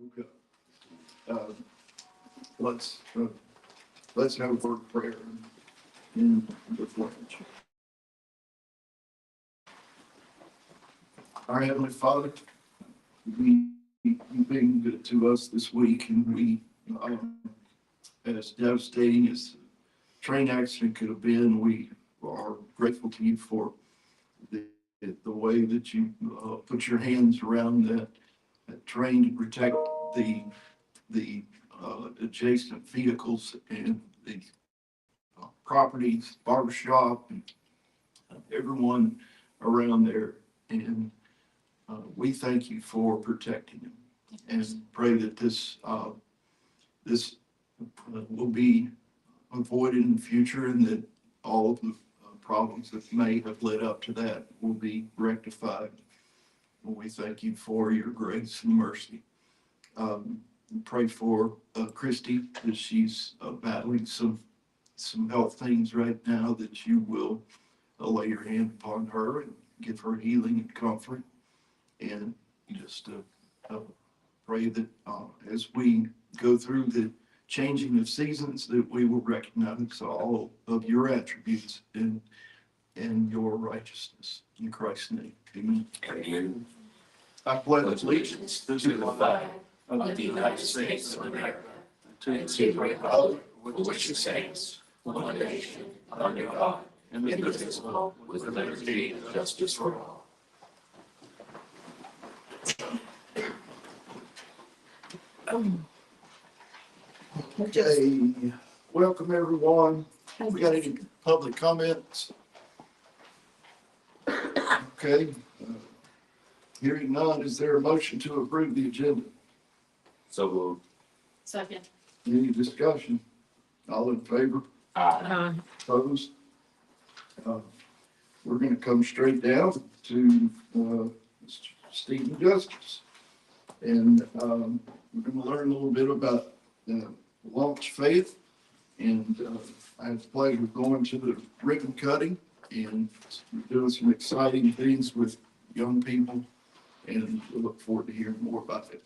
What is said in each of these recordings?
Okay. Uh, let's let's have a word of prayer in the pledge. Our Heavenly Father, you've been good to us this week, and we, as devastating as the train accident could have been, we are grateful to you for the way that you put your hands around that train to protect the adjacent vehicles and the properties, barbershop, and everyone around there. And we thank you for protecting them, and pray that this will be avoided in the future, and that all of the problems that may have led up to that will be rectified. We thank you for your grace and mercy. Pray for Christy, as she's battling some health things right now, that you will lay your hand upon her and give her healing and comfort. And just pray that as we go through the changing of seasons, that we will recognize all of your attributes and your righteousness. In Christ's name, amen. Amen. I pledge allegiance to the flag Of the United States of America, and to the republic for which it stands, one nation, under God, indivisible, with liberty and justice for all. Okay, welcome everyone. We got any public comments? Okay, hearing none, is there a motion to approve the agenda? So moved. Second. Any discussion? All in favor? Opposed? We're gonna come straight down to Stephen Justice. And we're gonna learn a little bit about Launch Faith. And I had the pleasure of going to the ribbon cutting and doing some exciting things with young people. And we look forward to hearing more about it.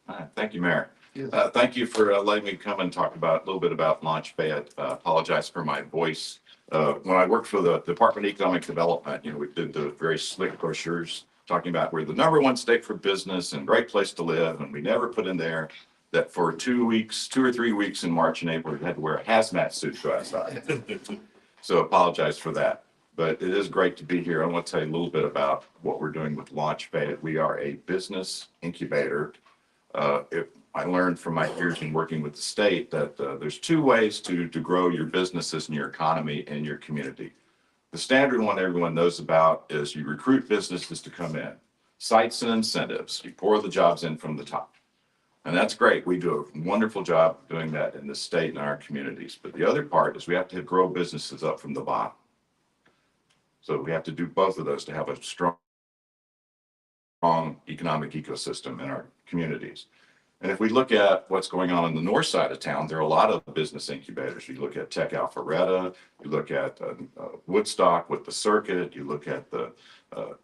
All right, thank you, Mayor. Yes. Thank you for letting me come and talk about a little bit about Launch Fayette. Apologize for my voice. When I worked for the Department of Economic Development, we did the very slick brochures talking about we're the #1 state for business and great place to live. And we never put in there that for 2 or 3 weeks in March and April, we had to wear a hazmat suit to go outside. So apologize for that. But it is great to be here. I want to tell you a little bit about what we're doing with Launch Fayette. We are a business incubator. I learned from my years in working with the state that there's 2 ways to grow your businesses and your economy and your community. The standard one everyone knows about is you recruit businesses to come in. Sites and incentives. You pour the jobs in from the top. And that's great. We do a wonderful job doing that in the state and our communities. But the other part is we have to grow businesses up from the bottom. So we have to do both of those to have a strong economic ecosystem in our communities. And if we look at what's going on the north side of town, there are a lot of business incubators. You look at Tech Alpharetta, you look at Woodstock with the circuit, you look at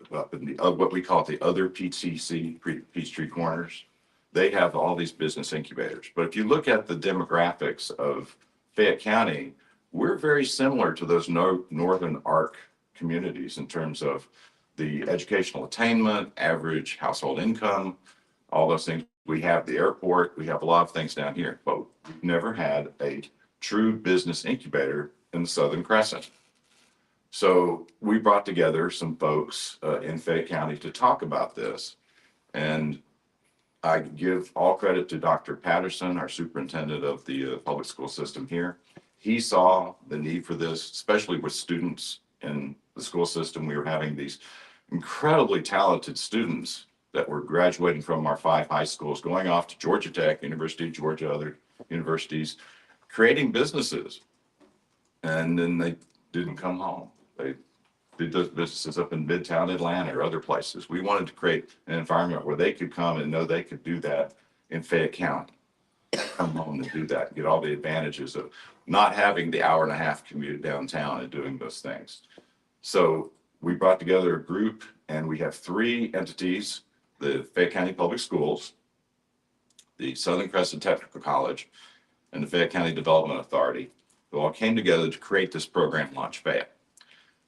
what we call the other PTC, Peachtree Corners. They have all these business incubators. But if you look at the demographics of Fayette County, we're very similar to those northern ARC communities in terms of the educational attainment, average household income, all those things. We have the airport, we have a lot of things down here, but we've never had a true business incubator in the Southern Crescent. So we brought together some folks in Fayette County to talk about this. And I give all credit to Dr. Patterson, our superintendent of the public school system here. He saw the need for this, especially with students in the school system. We were having these incredibly talented students that were graduating from our 5 high schools, going off to Georgia Tech, University of Georgia, other universities, creating businesses. And then they didn't come home. They did those businesses up in Midtown Atlanta or other places. We wanted to create an environment where they could come and know they could do that in Fayette County. Come home and do that, get all the advantages of not having the hour-and-a-half commute downtown and doing those things. So we brought together a group, and we have 3 entities: the Fayette County Public Schools, the Southern Crescent Technical College, and the Fayette County Development Authority, who all came together to create this program, Launch Fayette.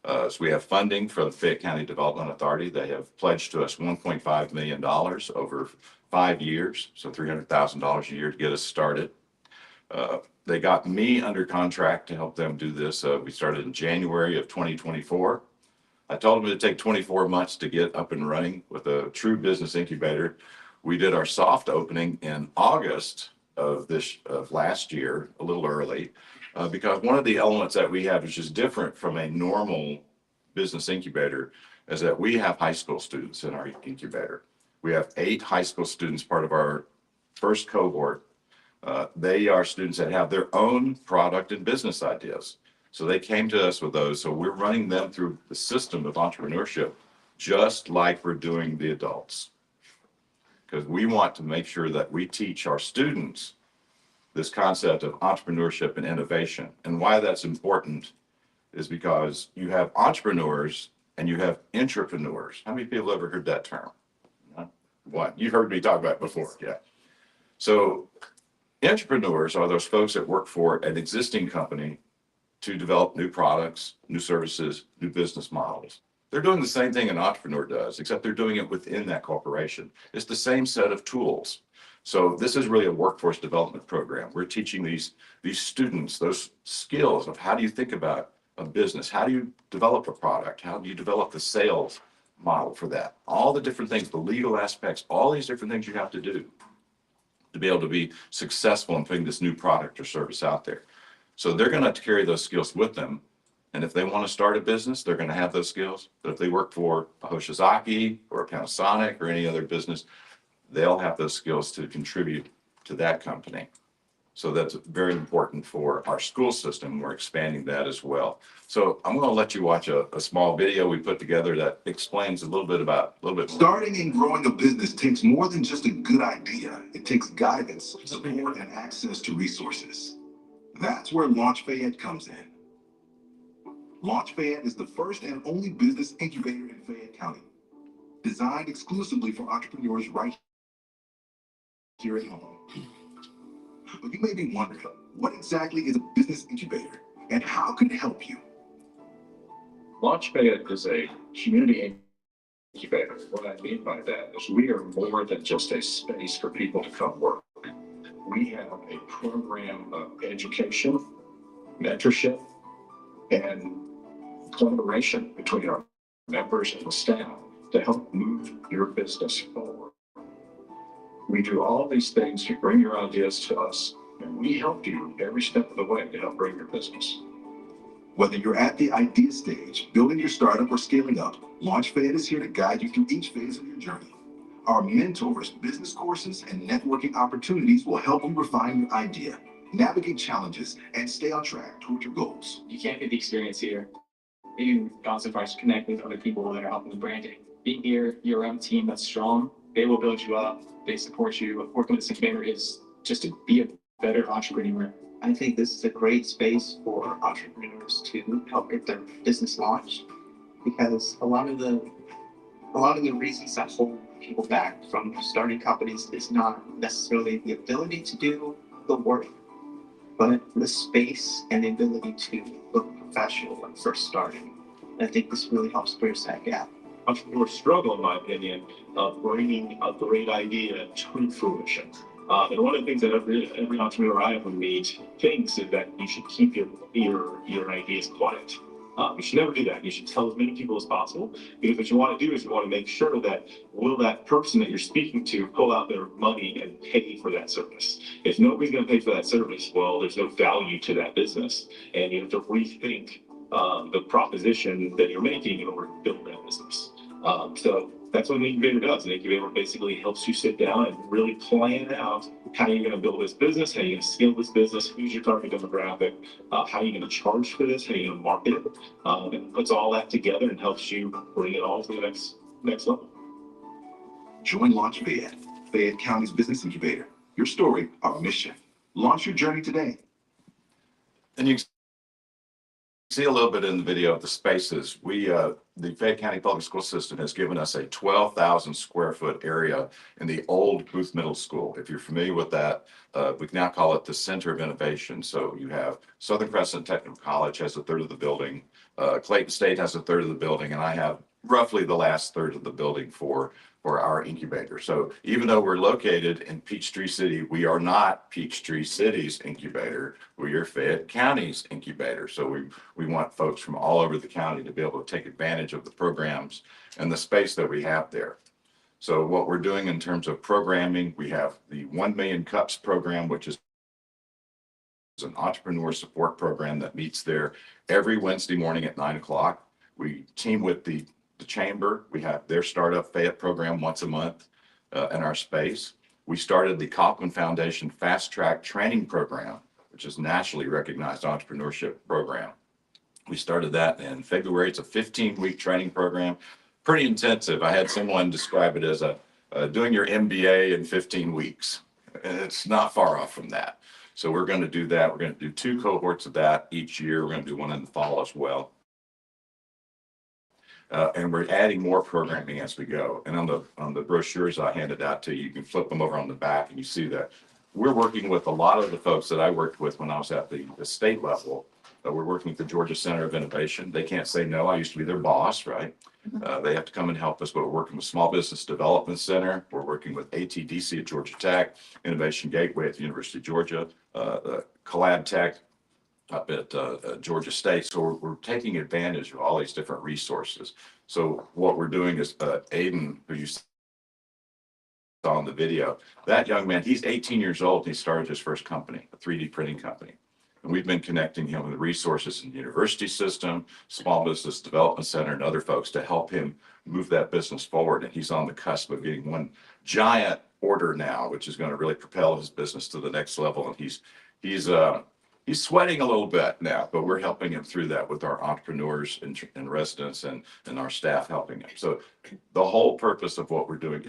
So we have funding for the Fayette County Development Authority. They have pledged to us $1.5 million over 5 years, so $300,000 a year to get us started. They got me under contract to help them do this. We started in January of 2024. I told them it would take 24 months to get up and running with a true business incubator. We did our soft opening in August of last year, a little early, because one of the elements that we have, which is different from a normal business incubator, is that we have high school students in our incubator. We have 8 high school students, part of our first cohort. They are students that have their own product and business ideas. So they came to us with those. So we're running them through the system of entrepreneurship, just like we're doing the adults. Because we want to make sure that we teach our students this concept of entrepreneurship and innovation. And why that's important is because you have entrepreneurs and you have intrapreneurs. How many people have ever heard that term? One. You've heard me talk about it before, yeah. So entrepreneurs are those folks that work for an existing company to develop new products, new services, new business models. They're doing the same thing an entrepreneur does, except they're doing it within that corporation. It's the same set of tools. So this is really a workforce development program. We're teaching these students those skills of how do you think about a business? How do you develop a product? How do you develop the sales model for that? All the different things, the legal aspects, all these different things you have to do to be able to be successful in putting this new product or service out there. So they're going to have to carry those skills with them. And if they want to start a business, they're going to have those skills. But if they work for a Hoshizaki or a Panasonic or any other business, they'll have those skills to contribute to that company. So that's very important for our school system. We're expanding that as well. So I'm going to let you watch a small video we put together that explains a little bit more. Starting and growing a business takes more than just a good idea. It takes guidance, support, and access to resources. That's where Launch Fayette comes in. Launch Fayette is the first and only business incubator in Fayette County, designed exclusively for entrepreneurs right here at home. But you may be wondering, what exactly is a business incubator and how can it help you? Launch Fayette is a community incubator. What I mean by that is we are more than just a space for people to come work. We have a program of education, mentorship, and collaboration between our members and the staff to help move your business forward. We do all these things. You bring your ideas to us, and we help you every step of the way to help bring your business. Whether you're at the idea stage, building your startup, or scaling up, Launch Fayette is here to guide you through each phase of your journey. Our mentors, business courses, and networking opportunities will help you refine your idea, navigate challenges, and stay on track toward your goals. You can't get the experience here. You also try to connect with other people that are helping with branding. Being here, your own team that's strong, they will build you up, they support you. Working with this incubator is just to be a better entrepreneur. I think this is a great space for entrepreneurs to help get their business launched, because a lot of the reasons that hold people back from starting companies is not necessarily the ability to do the work, but the space and the ability to look professional when first starting. And I think this really helps bridge that gap. Entrepreneurs struggle, in my opinion, of bringing a great idea to fruition. And one of the things that every entrepreneur I ever meet thinks is that you should keep your ideas quiet. You should never do that. You should tell as many people as possible, because what you want to do is you want to make sure that will that person that you're speaking to pull out their money and pay for that service. If nobody's going to pay for that service, well, there's no value to that business, and you have to rethink the proposition that you're making in order to build that business. So that's what an incubator does. An incubator basically helps you sit down and really plan out how you're going to build this business, how you're going to scale this business, who's your target demographic, how you're going to charge for this, how you're going to market it, and puts all that together and helps you bring it all to the next level. Join Launch Fayette, Fayette County's business incubator. Your story, our mission. Launch your journey today. And you see a little bit in the video of the spaces. The Fayette County Public School System has given us a 12,000 square foot area in the old Booth Middle School. If you're familiar with that, we now call it the Center of Innovation. So you have Southern Crescent Technical College has a third of the building, Clayton State has a third of the building, and I have roughly the last third of the building for our incubator. So even though we're located in Peachtree City, we are not Peachtree City's incubator. We are Fayette County's incubator. So we want folks from all over the county to be able to take advantage of the programs and the space that we have there. So what we're doing in terms of programming, we have the 1 Million Cups program, which is an entrepreneur support program that meets there every Wednesday morning at 9 o'clock. We team with the chamber. We have their Startup Fayette program once a month in our space. We started the Kaufman Foundation Fast Track Training Program, which is nationally recognized entrepreneurship program. We started that in February. It's a 15-week training program, pretty intensive. I had someone describe it as doing your MBA in 15 weeks. And it's not far off from that. So we're going to do that. We're going to do 2 cohorts of that each year. We're going to do one in the fall as well. And we're adding more programming as we go. And on the brochures I handed out to you, you can flip them over on the back and you see that we're working with a lot of the folks that I worked with when I was at the state level. We're working with the Georgia Center of Innovation. They can't say no. I used to be their boss, right? They have to come and help us, but we're working with Small Business Development Center. We're working with ATDC at Georgia Tech, Innovation Gateway at the University of Georgia, Collab Tech up at Georgia State. So we're taking advantage of all these different resources. So what we're doing is Aiden, who you saw in the video, that young man, he's 18 years old. He started his first company, a 3D printing company. And we've been connecting him with resources in the university system, Small Business Development Center, and other folks to help him move that business forward. And he's on the cusp of getting one giant order now, which is going to really propel his business to the next level. And he's sweating a little bit now, but we're helping him through that with our entrepreneurs and residents and our staff helping him. So the whole purpose of what we're doing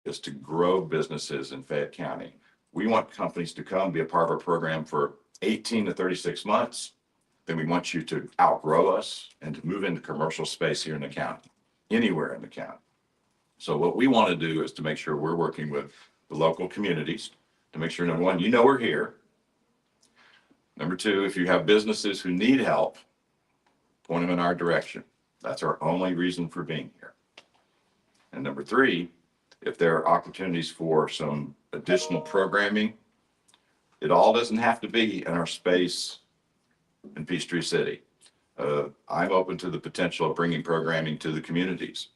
is to grow businesses in Fayette County. We want companies to come be a part of our program for 18 to 36 months. Then we want you to outgrow us and to move into commercial space here in the county, anywhere in the county. So what we want to do is to make sure we're working with the local communities to make sure, number one, you know we're here. Number two, if you have businesses who need help, point them in our direction. That's our only reason for being here. And number three, if there are opportunities for some additional programming, it all doesn't have to be in our space in Peachtree City. I'm open to the potential of bringing programming to the communities.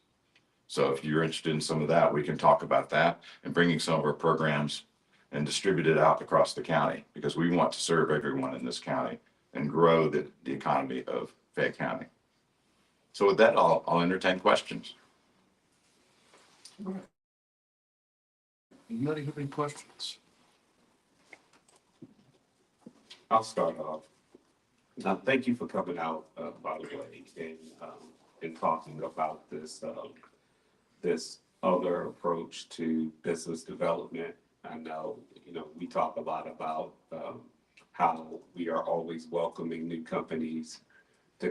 So if you're interested in some of that, we can talk about that and bringing some of our programs and distribute it out across the county, because we want to serve everyone in this county and grow the economy of Fayette County. So with that, I'll entertain questions. Anybody have any questions? I'll start off. Thank you for coming out, by the way, and talking about this this other approach to business development. I know, we talk a lot about how we are always welcoming new companies to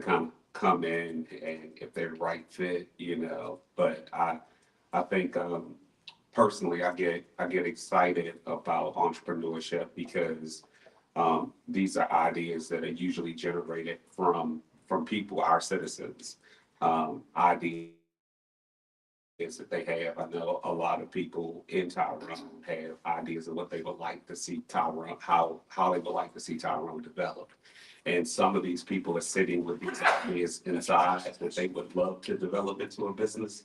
come in, and if they're the right fit, But I think personally, I get excited about entrepreneurship because these are ideas that are usually generated from people, our citizens, ideas that they have. I know a lot of people in Tyrone have ideas of what they would like to see Tyrone, how they would like to see Tyrone develop. And some of these people are sitting with these ideas inside that they would love to develop into a business.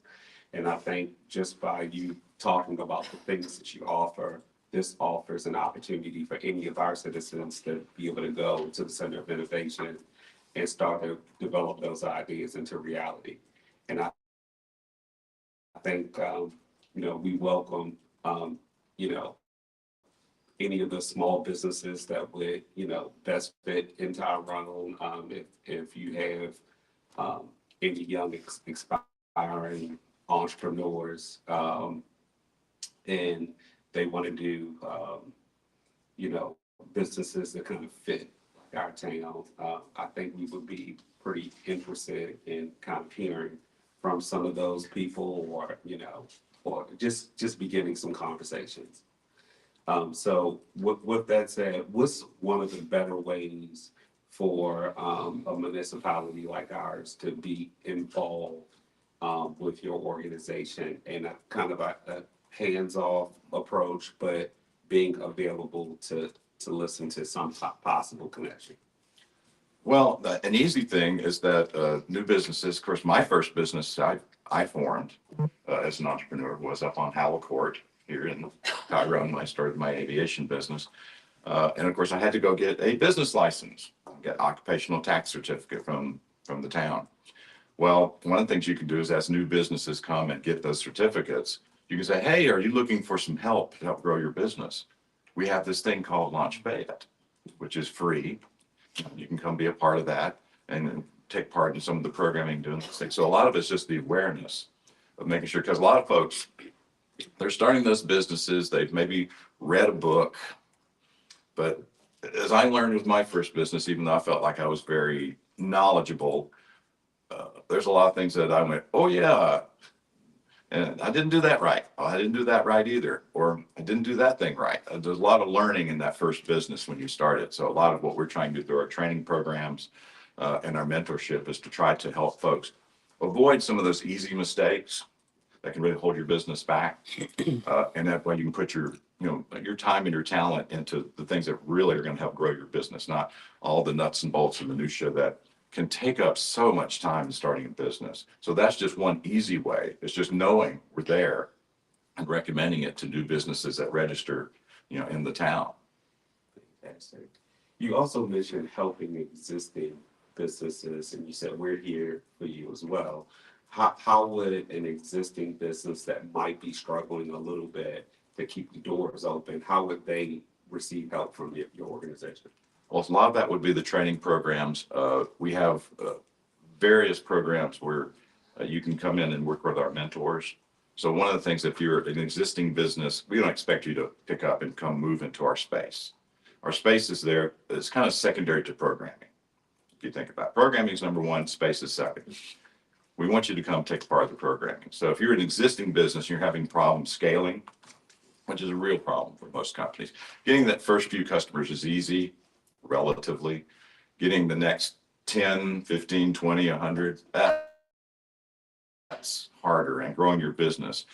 And I think just by you talking about the things that you offer, this offers an opportunity for any of our citizens to be able to go to the Center of Innovation and start to develop those ideas into reality. And I think, we welcome, any of the small businesses that would, best fit in Tyrone. If you have any young expiring entrepreneurs, and they want to do, businesses that kind of fit our town, I think we would be pretty interested in kind of hearing from some of those people, or, or just beginning some conversations. So with that said, what's one of the better ways for a municipality like ours to be involved with your organization in a kind of a hands-off approach, but being available to listen to some possible connection? Well, an easy thing is that new businesses, of course, my first business I formed as an entrepreneur was up on Howell Court here in Tyrone when I started my aviation business. And of course, I had to go get a business license, get occupational tax certificate from the town. Well, one of the things you can do is as new businesses come and get those certificates, you can say, hey, are you looking for some help to help grow your business? We have this thing called Launch Fayette, which is free. You can come be a part of that and take part in some of the programming, doing these things. So a lot of it's just the awareness of making sure, because a lot of folks, they're starting those businesses, they've maybe read a book, but as I learned with my first business, even though I felt like I was very knowledgeable, there's a lot of things that I went, oh yeah, and I didn't do that right. Oh, I didn't do that right either. Or I didn't do that thing right. There's a lot of learning in that first business when you start it. So a lot of what we're trying to do through our training programs and our mentorship is to try to help folks avoid some of those easy mistakes that can really hold your business back. And that way you can put your time and your talent into the things that really are going to help grow your business, not all the nuts and bolts and minutia that can take up so much time in starting a business. So that's just one easy way. It's just knowing we're there and recommending it to new businesses that register, in the town. Fantastic. You also mentioned helping existing businesses, and you said we're here for you as well. How would an existing business that might be struggling a little bit to keep the doors open, how would they receive help from your organization? Well, a lot of that would be the training programs. We have various programs where you can come in and work with our mentors. So one of the things, if you're an existing business, we don't expect you to pick up and come move into our space. Our space is there. It's kind of secondary to programming. If you think about it. Programming is number one, space is second. We want you to come take part of the programming. So if you're an existing business, you're having problems scaling, which is a real problem for most companies. Getting that first few customers is easy, relatively. Getting the next 10, 15, 20, 100, that's harder. And growing your business.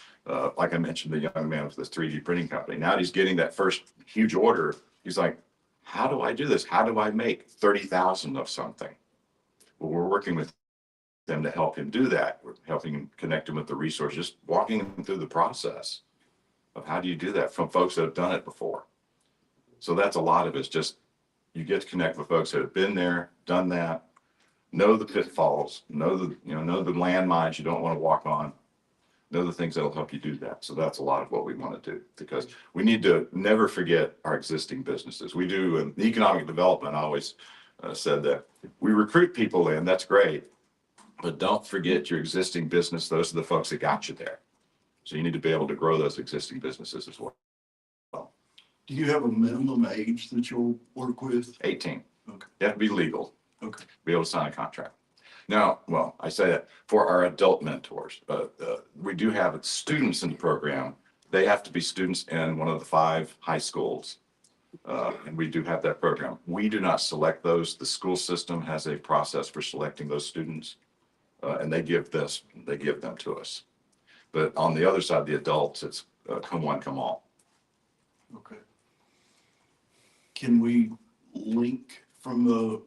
Like I mentioned, the young man with this 3D printing company. Now he's getting that first huge order. He's like, how do I do this? How do I make 30,000 of something? Well, we're working with them to help him do that. We're helping him connect him with the resources, just walking him through the process of how do you do that from folks that have done it before. So that's a lot of it. It's just you get to connect with folks that have been there, done that, know the pitfalls, know the landmines you don't want to walk on, know the things that'll help you do that. So that's a lot of what we want to do, because we need to never forget our existing businesses. We do in economic development. I always said that we recruit people in, that's great, but don't forget your existing business. Those are the folks that got you there. So you need to be able to grow those existing businesses as well. Do you have a minimum age that you'll work with? 18. Okay. You have to be legal. Okay. Be able to sign a contract. Now, well, I say that for our adult mentors, we do have students in the program. They have to be students in one of the 5 high schools. And we do have that program. We do not select those. The school system has a process for selecting those students. And they give them to us. But on the other side, the adults, it's come one, come all. Okay. Can we link from a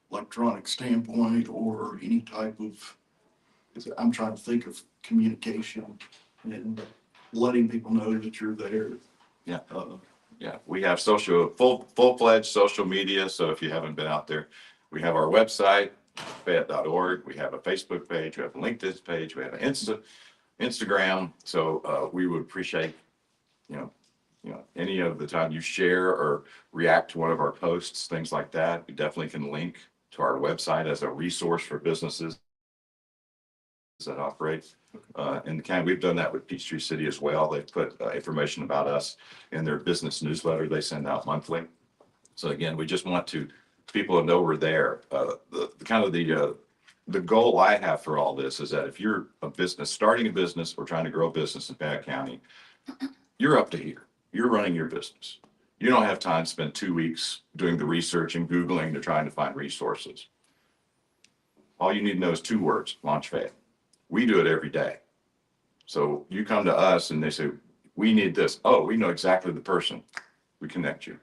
electronic standpoint or any type of, I'm trying to think of communication and letting people know that you're there. Yeah. Yeah, we have full-fledged social media. So if you haven't been out there, we have our website, fayette.org. We have a Facebook page. We have a LinkedIn page. We have an Instagram. So we would appreciate, any of the time you share or react to one of our posts, things like that. We definitely can link to our website as a resource for businesses that operate in the county. We've done that with Peachtree City as well. They've put information about us in their business newsletter they send out monthly. So again, we just want people to know we're there. The goal I have for all this is that if you're a business, starting a business or trying to grow a business in Bath County, you're up to here. You're running your business. You don't have time to spend 2 weeks doing the research and Googling to trying to find resources. All you need to know is 2 words, Launchpad. We do it every day. So you come to us and they say, we need this. Oh, we know exactly the person. We connect you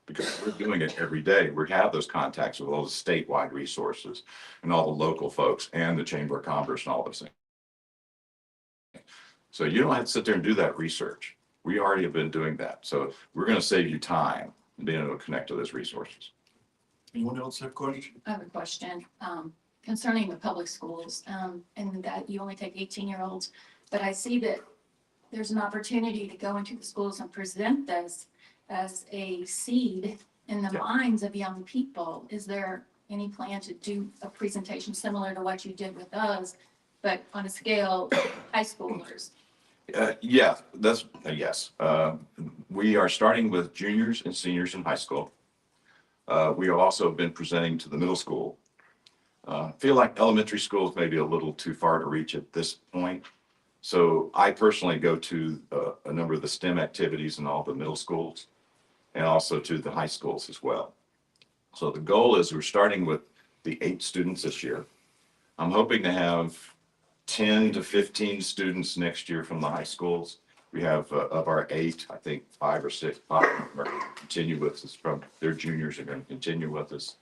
because we're doing it every day. We have those contacts with all the statewide resources and all the local folks and the Chamber of Commerce and all those things. So you don't have to sit there and do that research. We already have been doing that. So we're going to save you time and being able to connect to those resources. Anyone else have a question? I have a question concerning the public schools and that you only take 18-year-olds. But I see that there's an opportunity to go into the schools and present this as a seed in the minds of young people. Is there any plan to do a presentation similar to what you did with us, but on a scale of high schoolers? Yeah, that's a yes. We are starting with juniors and seniors in high school. We have also been presenting to the middle school. Feel like elementary schools may be a little too far to reach at this point. So I personally go to a number of the STEM activities in all the middle schools and also to the high schools as well. So the goal is we're starting with the 8 students this year. I'm hoping to have 10 to 15 students next year from the high schools. We have of our 8, I think 5 or 6 are going to continue with us from their juniors are going to continue with us.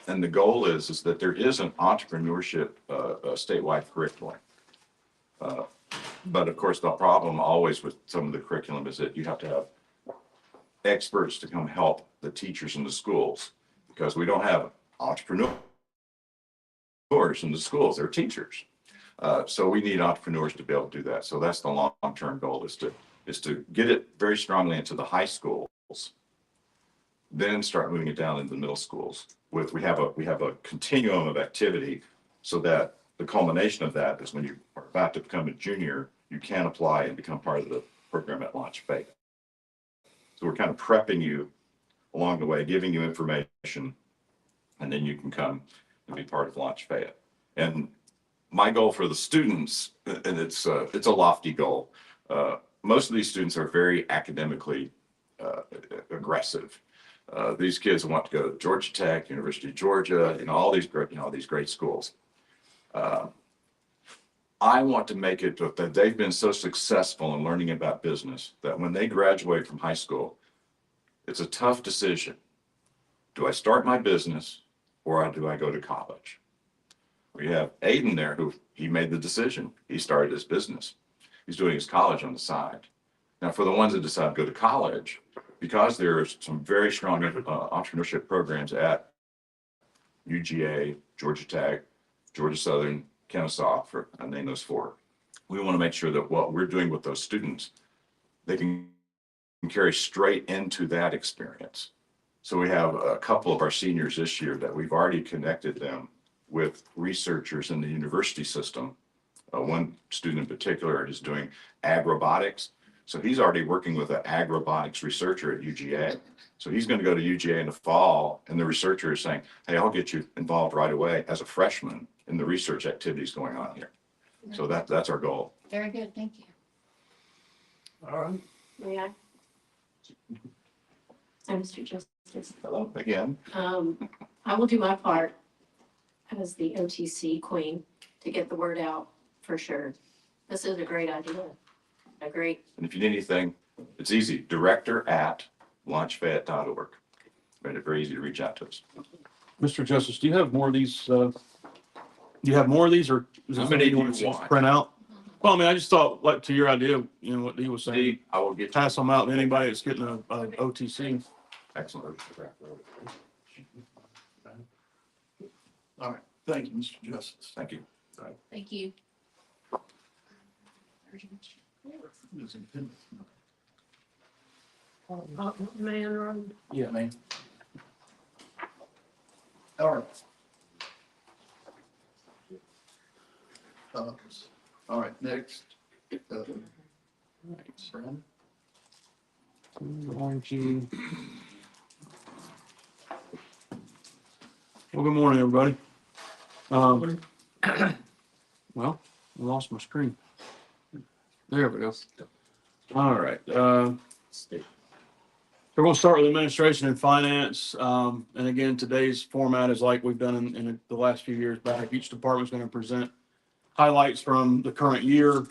And the goal is that there is an entrepreneurship statewide curriculum. But of course, the problem always with some of the curriculum is that you have to have experts to come help the teachers in the schools because we don't have entrepreneurs in the schools, they're teachers. So we need entrepreneurs to be able to do that. So that's the long-term goal is to get it very strongly into the high schools, then start moving it down into the middle schools. We have a continuum of activity so that the culmination of that is when you are about to become a junior, you can apply and become part of the program at Launch Fayette. So we're kind of prepping you along the way, giving you information, and then you can come and be part of Launch Fayette. And my goal for the students, and it's a lofty goal. Most of these students are very academically aggressive. These kids want to go to Georgia Tech, University of Georgia, all these great schools. I want to make it that they've been so successful in learning about business that when they graduate from high school, it's a tough decision. Do I start my business or do I go to college? We have Aiden there who he made the decision. He started his business. He's doing his college on the side. Now, for the ones that decide to go to college, because there are some very strong entrepreneurship programs at UGA, Georgia Tech, Georgia Southern, Kennesaw, I name those 4. We want to make sure that what we're doing with those students, they can carry straight into that experience. So we have a couple of our seniors this year that we've already connected them with researchers in the university system. One student in particular is doing ag robotics. So he's already working with an ag robotics researcher at UGA. So he's going to go to UGA in the fall, and the researcher is saying, hey, I'll get you involved right away as a freshman in the research activities going on here. So that's our goal. Very good, thank you. All right. May I? I'm Mr. Justice. Hello again. I will do my part as the OTC queen to get the word out for sure. This is a great idea. A great. And if you need anything, it's easy. director@launchfayette.org. Made it very easy to reach out to us. Mr. Justice, do you have more of these? Do you have more of these, or is How this many something do you want to want? print out? Well, I mean, I just thought, like, to your idea, what he was saying, Steve, I will get you. pass them out to anybody that's getting a OTC. Excellent. All right. Thank you, Mr. Justice. Thank you. Thank you. Man Road. Yeah, man. All right. All right, next. Brandon? Well, good morning, everybody. Um, well, I lost my screen. There we go. All right. So we're going to start with administration and finance. And again, today's format is like we've done in the last few years back. Each department's going to present highlights from the current year,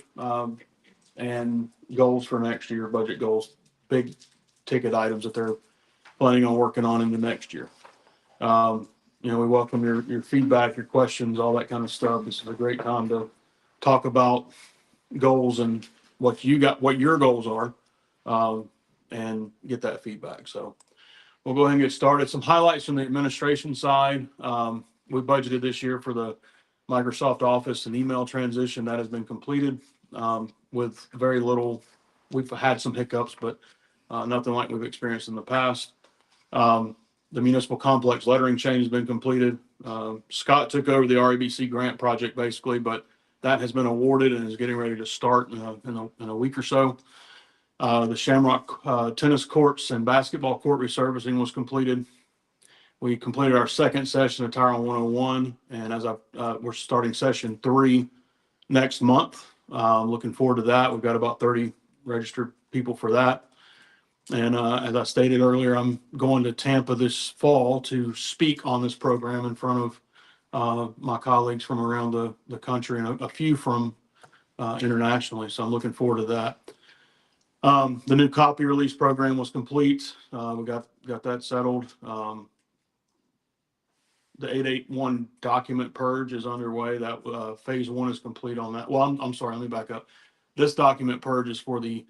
and goals for next year, budget goals, big ticket items that they're planning on working on in the next year. We welcome your feedback, your questions, all that kind of stuff. This is a great time to talk about goals and what your goals are, and get that feedback. So we'll go ahead and get started. Some highlights from the administration side. We budgeted this year for the Microsoft Office and email transition that has been completed, with very little. We've had some hiccups, but nothing like we've experienced in the past. The municipal complex lettering change has been completed. Scott took over the REBC grant project basically, but that has been awarded and is getting ready to start in a week or so. The Shamrock tennis courts and basketball court resurfacing was completed. We completed our second session of Tyrone 101, and we're starting session 3 next month. Looking forward to that. We've got about 30 registered people for that. And as I stated earlier, I'm going to Tampa this fall to speak on this program in front of my colleagues from around the country and a few from internationally. So I'm looking forward to that. The new copy release program was complete. We got that settled. The 881 document purge is underway. That phase 1 is complete on that. Well, I'm sorry, let me back up. This document purge is for the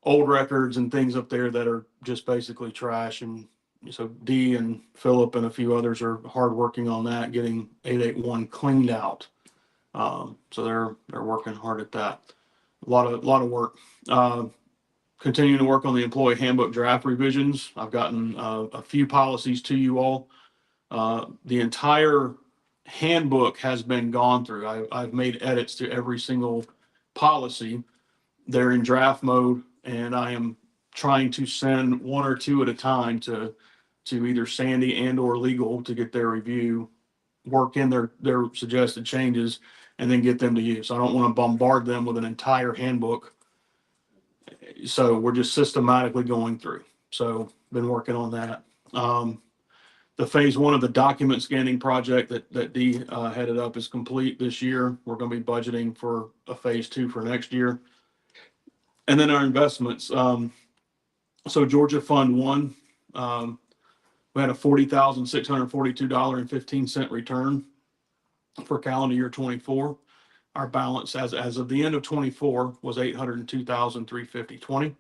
old records and things up there that are just basically trash. And so Dee and Philip and a few others are hard working on that, getting 881 cleaned out. So they're working hard at that. A lot of work. Continuing to work on the employee handbook draft revisions. I've gotten a few policies to you all. The entire handbook has been gone through. I've made edits to every single policy. They're in draft mode, and I am trying to send 1 or 2 at a time to either Sandy and or legal to get their review, work in their suggested changes, and then get them to you. So I don't want to bombard them with an entire handbook. So we're just systematically going through. So been working on that. The phase 1 of the document scanning project that Dee headed up is complete this year. We're going to be budgeting for a phase 2 for next year. And then our investments. So Georgia Fund 1, we had a $40,642.15 return for calendar year 24. Our balance as of the end of 24 was $802,350.20.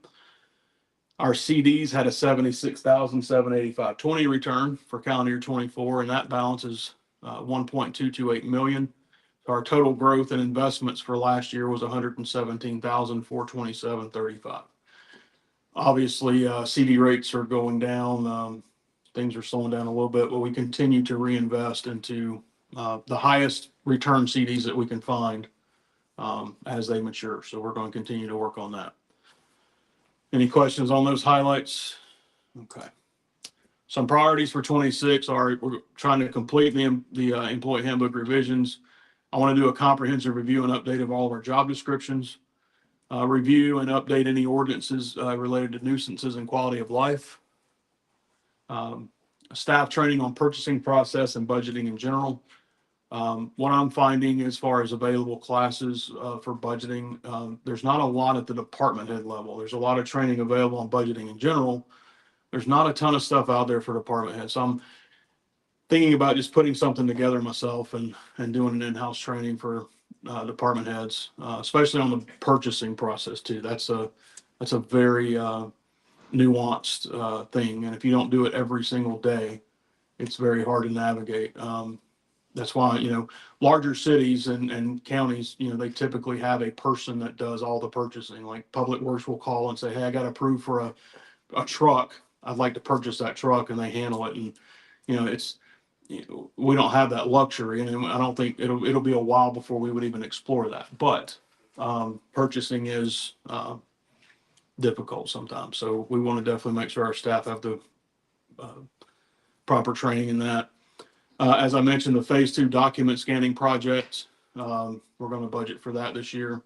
Our CDs had a $76,785.20 return for calendar year 24, and that balance is $1.228 million. So our total growth in investments for last year was $117,427.35. Obviously, CD rates are going down. Things are slowing down a little bit, but we continue to reinvest into the highest return CDs that we can find as they mature. So we're going to continue to work on that. Any questions on those highlights? Okay. Some priorities for 26 are we're trying to complete the employee handbook revisions. I want to do a comprehensive review and update of all of our job descriptions, review and update any ordinances related to nuisances and quality of life, staff training on purchasing process and budgeting in general. What I'm finding as far as available classes for budgeting, there's not a lot at the department head level. There's a lot of training available on budgeting in general. There's not a ton of stuff out there for department heads. So I'm thinking about just putting something together myself and doing an in-house training for department heads, especially on the purchasing process too. That's a very nuanced thing. And if you don't do it every single day, it's very hard to navigate. That's why, larger cities and counties, they typically have a person that does all the purchasing. Like Public Works will call and say, hey, I got approved for a truck. I'd like to purchase that truck, and they handle it. And, we don't have that luxury, and I don't think it'll be a while before we would even explore that. But purchasing is difficult sometimes. So we want to definitely make sure our staff have the proper training in that. As I mentioned, the phase 2 document scanning project, we're going to budget for that this year.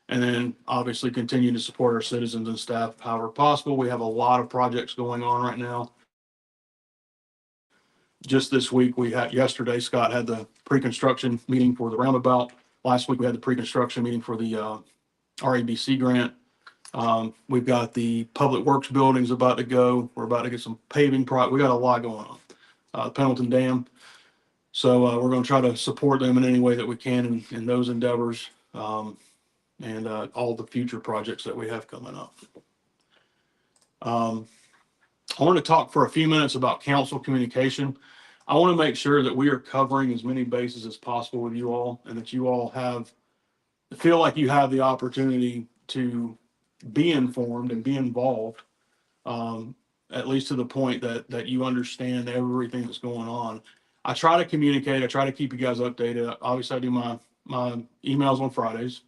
And then obviously continue to support our citizens and staff however possible. We have a lot of projects going on right now. Just this week, yesterday, Scott had the pre-construction meeting for the roundabout. Last week, we had the pre-construction meeting for the RABC grant. We've got the public works buildings about to go. We're about to get some paving we got a lot going on. Pendleton Dam. So we're going to try to support them in any way that we can in those endeavors. And all the future projects that we have coming up. I want to talk for a few minutes about council communication. I want to make sure that we are covering as many bases as possible with you all, and that you all feel like you have the opportunity to be informed and be involved, at least to the point that you understand everything that's going on. I try to communicate. I try to keep you guys updated. Obviously, I do my emails on Fridays.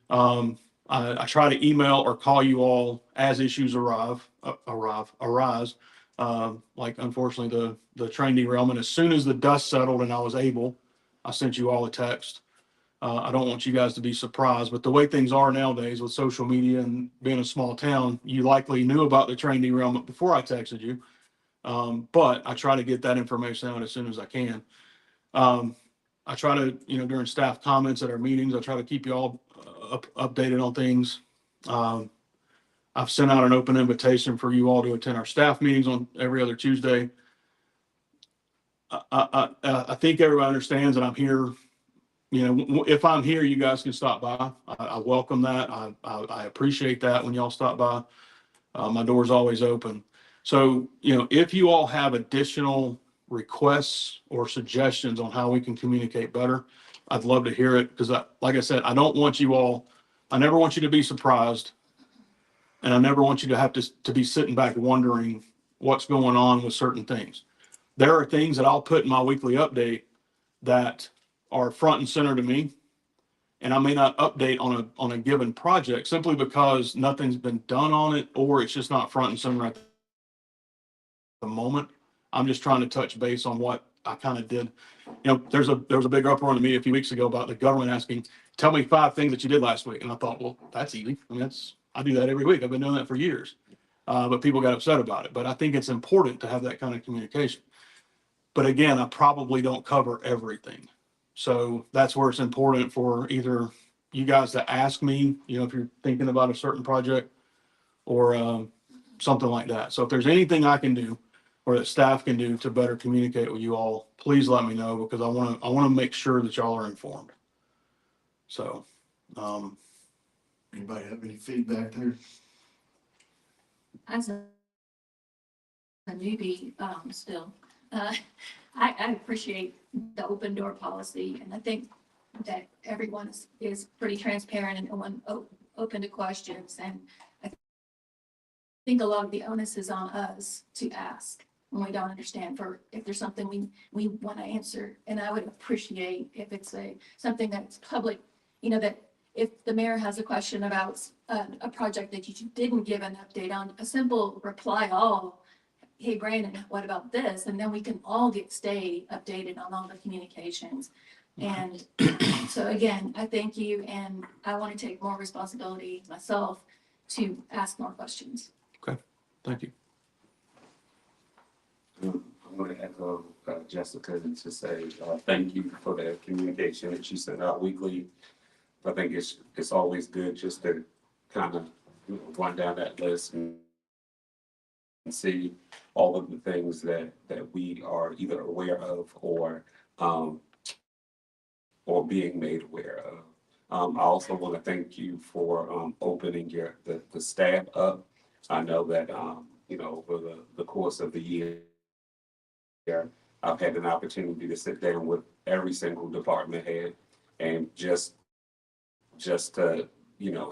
I try to email or call you all as issues arise. Like unfortunately the train derailment, as soon as the dust settled and I was able, I sent you all a text. I don't want you guys to be surprised, but the way things are nowadays with social media and being a small town, you likely knew about the train derailment before I texted you. But I try to get that information out as soon as I can. I try to, during staff comments at our meetings, I try to keep you all updated on things. I've sent out an open invitation for you all to attend our staff meetings on every other Tuesday. I think everybody understands that I'm here. If I'm here, you guys can stop by. I welcome that. I appreciate that when y'all stop by. My door's always open. So, if you all have additional requests or suggestions on how we can communicate better, I'd love to hear it, because like I said, I never want you to be surprised, and I never want you to have to be sitting back wondering what's going on with certain things. There are things that I'll put in my weekly update that are front and center to me, and I may not update on a given project simply because nothing's been done on it, or it's just not front and center at the moment. I'm just trying to touch base on what I kind of did. There was a big uproar on the media a few weeks ago about the government asking, tell me 5 things that you did last week. And I thought, well, that's easy. I do that every week. I've been doing that for years. But people got upset about it. But I think it's important to have that kind of communication. But again, I probably don't cover everything. So that's where it's important for either you guys to ask me, if you're thinking about a certain project or something like that. So if there's anything I can do or that staff can do to better communicate with you all, please let me know, because I want to make sure that y'all are informed. So, Anybody have any feedback there? As a newbie, still, I appreciate the open door policy, and I think that everyone is pretty transparent and open to questions. And I think a lot of the onus is on us to ask when we don't understand, if there's something we want to answer. And I would appreciate if it's something that's public, that if the mayor has a question about a project that you didn't give an update on, a simple reply all, hey, Brandon, what about this? And then we can all stay updated on all the communications. And so again, I thank you, and I want to take more responsibility myself to ask more questions. Okay, thank you. I'm going to echo Jessica to say thank you for the communication that you send out weekly. I think it's always good just to kind of run down that list and see all of the things that we are either aware of or being made aware of. I also want to thank you for opening the staff up. I know that over the course of the year, I've had an opportunity to sit down with every single department head and just to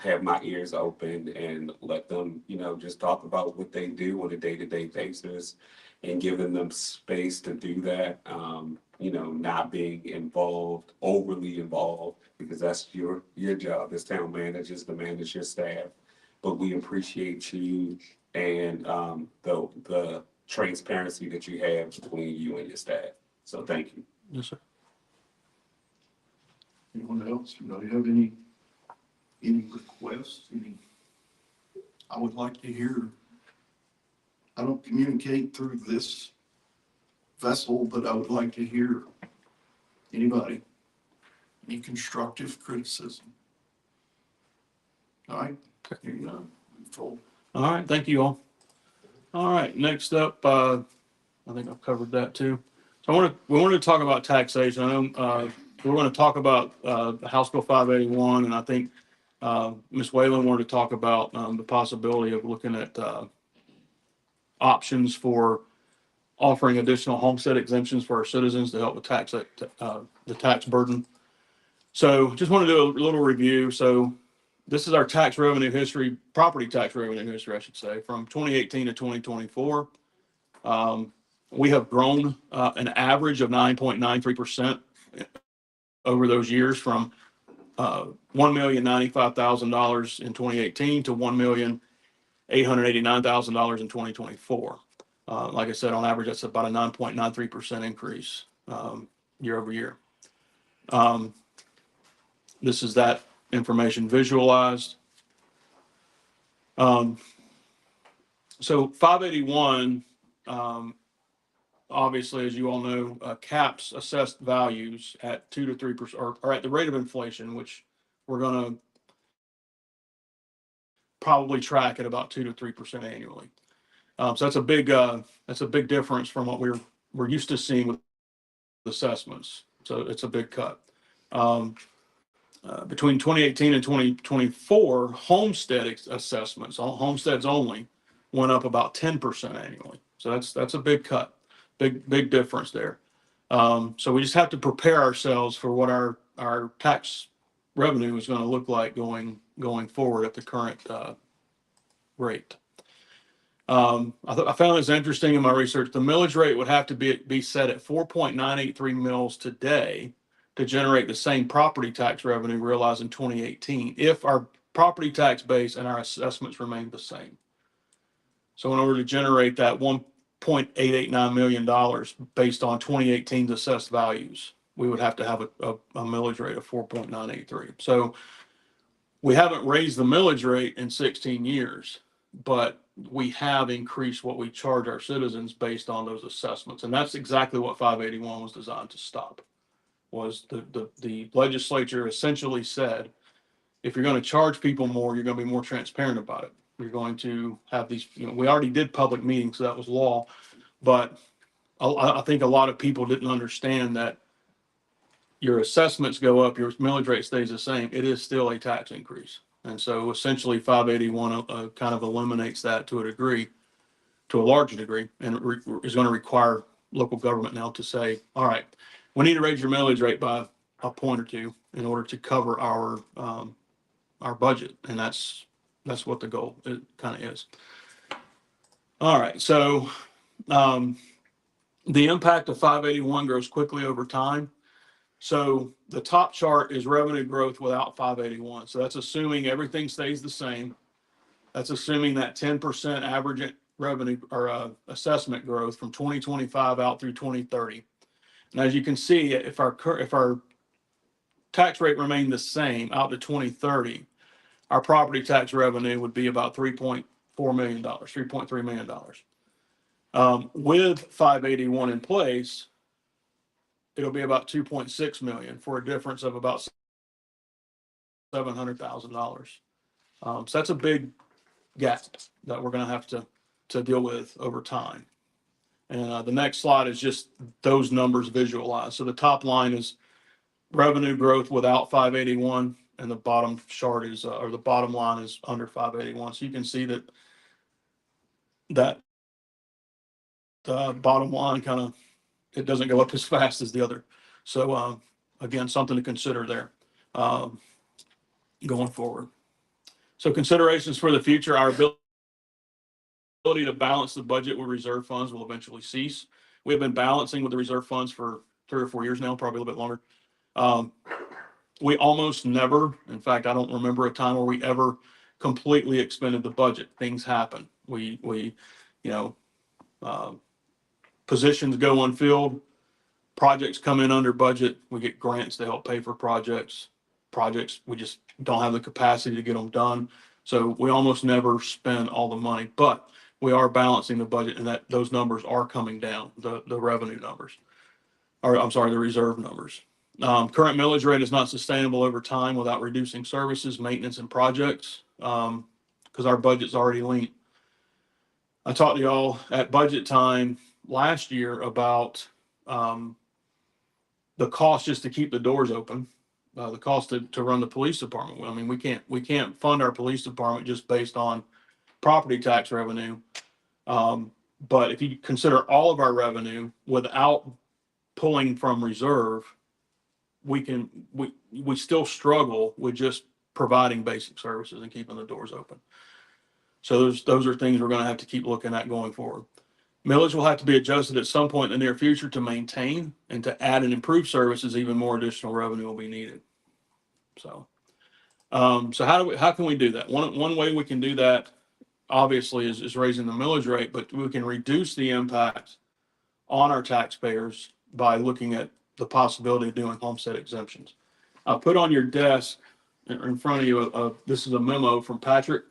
have my ears open and let them just talk about what they do on a day-to-day basis, and giving them space to do that. Not being overly involved, because that's your job as town managers to manage your staff. But we appreciate you and the transparency that you have between you and your staff. So thank you. Yes, sir. Anyone else? Do you have any requests? I would like to hear, I don't communicate through this vessel, but I would like to hear anybody, any constructive criticism. All right, here you go. Full. All right, thank you all. All right, next up, I think I've covered that too. So we wanted to talk about taxation. I know, we want to talk about, House Bill 581, and I think, Ms. Whalen wanted to talk about, the possibility of looking at, options for offering additional homestead exemptions for our citizens to help with the tax burden. So just want to do a little review. So this is our tax revenue history, property tax revenue history, I should say, from 2018 to 2024. We have grown an average of 9.93% over those years, from $1,095,000 in 2018 to $1,889,000 in 2024. Like I said, on average, that's about a 9.93% increase year over year. This is that information visualized. So 581, obviously, as you all know, caps assessed values at 2 to 3%, or at the rate of inflation, which we're going to probably track at about 2 to 3% annually. So that's a big difference from what we're used to seeing with assessments. So it's a big cut. Between 2018 and 2024, homestead assessments, homesteads only, went up about 10% annually. So that's a big cut, big difference there. So we just have to prepare ourselves for what our tax revenue is going to look like going forward at the current rate. I found this interesting in my research. The millage rate would have to be set at 4.983 mils today to generate the same property tax revenue realized in 2018 if our property tax base and our assessments remain the same. So in order to generate that $1.889 million based on 2018's assessed values, we would have to have a millage rate of 4.983. So we haven't raised the millage rate in 16 years, but we have increased what we charge our citizens based on those assessments. And that's exactly what 581 was designed to stop. Was the legislature essentially said, if you're going to charge people more, you're going to be more transparent about it. You're going to have these, we already did public meetings, so that was law, but I think a lot of people didn't understand that your assessments go up, your millage rate stays the same. It is still a tax increase. And so essentially 581 kind of eliminates that to a large degree, and is going to require local government now to say, all right, we need to raise your millage rate by a point or two in order to cover our budget. And that's what the goal kind of is. All right. So the impact of 581 grows quickly over time. So the top chart is revenue growth without 581. So that's assuming everything stays the same. That's assuming that 10% average revenue or assessment growth from 2025 out through 2030. And as you can see, if our tax rate remained the same out to 2030, our property tax revenue would be about $3.4 million, $3.3 million. With 581 in place, it'll be about 2.6 million for a difference of about $700,000. So that's a big gap that we're going to have to deal with over time. And the next slide is just those numbers visualized. So the top line is revenue growth without 581, and the bottom chart is, or the bottom line is under 581. So you can see that the bottom line kind of, it doesn't go up as fast as the other. So again, something to consider there going forward. So considerations for the future: our ability to balance the budget with reserve funds will eventually cease. We have been balancing with the reserve funds for 3 or 4 years now, probably a little bit longer. We almost never, in fact, I don't remember a time where we ever completely expended the budget. Things happen. Positions go unfilled, projects come in under budget, we get grants to help pay for projects. Projects, we just don't have the capacity to get them done. So we almost never spend all the money, but we are balancing the budget, and that those numbers are coming down, the revenue numbers, or I'm sorry, the reserve numbers. Current millage rate is not sustainable over time without reducing services, maintenance, and projects, because our budget's already lean. I talked to y'all at budget time last year about the cost just to keep the doors open, the cost to run the police department. I mean, we can't fund our police department just based on property tax revenue. But if you consider all of our revenue without pulling from reserve, we still struggle with just providing basic services and keeping the doors open. So those are things we're going to have to keep looking at going forward. Millage will have to be adjusted at some point in the near future to maintain and to add and improve services. Even more additional revenue will be needed. So how can we do that? One way we can do that, obviously, is raising the millage rate, but we can reduce the impact on our taxpayers by looking at the possibility of doing homestead exemptions. I'll put on your desk in front of you, this is a memo from Patrick.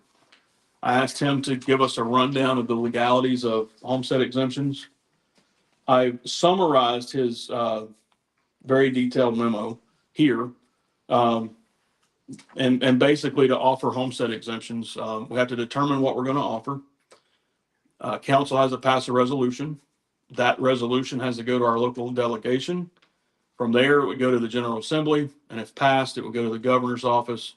I asked him to give us a rundown of the legalities of homestead exemptions. I summarized his very detailed memo here. And basically, to offer homestead exemptions, we have to determine what we're going to offer. Council has to pass a resolution. That resolution has to go to our local delegation. From there, it would go to the General Assembly, and if passed, it would go to the governor's office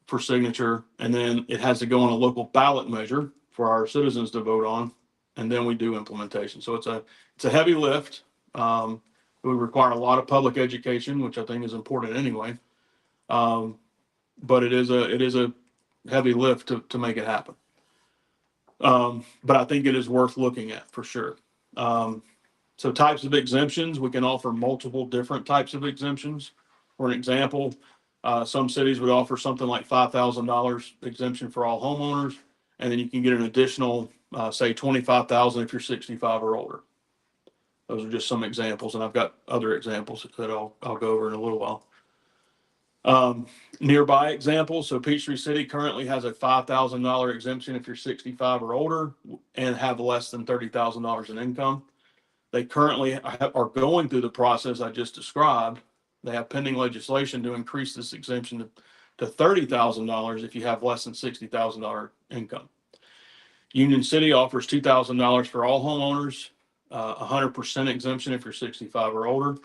for signature, and then it has to go on a local ballot measure for our citizens to vote on, and then we do implementation. So it's a heavy lift. It would require a lot of public education, which I think is important anyway. But it is a heavy lift to make it happen. But I think it is worth looking at for sure. So types of exemptions, we can offer multiple different types of exemptions. For an example, some cities would offer something like $5,000 exemption for all homeowners, and then you can get an additional, say, $25,000 if you're 65 or older. Those are just some examples, and I've got other examples that I'll go over in a little while. Nearby examples, so Peachtree City currently has a $5,000 exemption if you're 65 or older and have less than $30,000 in income. They currently are going through the process I just described. They have pending legislation to increase this exemption to $30,000 if you have less than $60,000 income. Union City offers $2,000 for all homeowners, 100% exemption if you're 65 or older.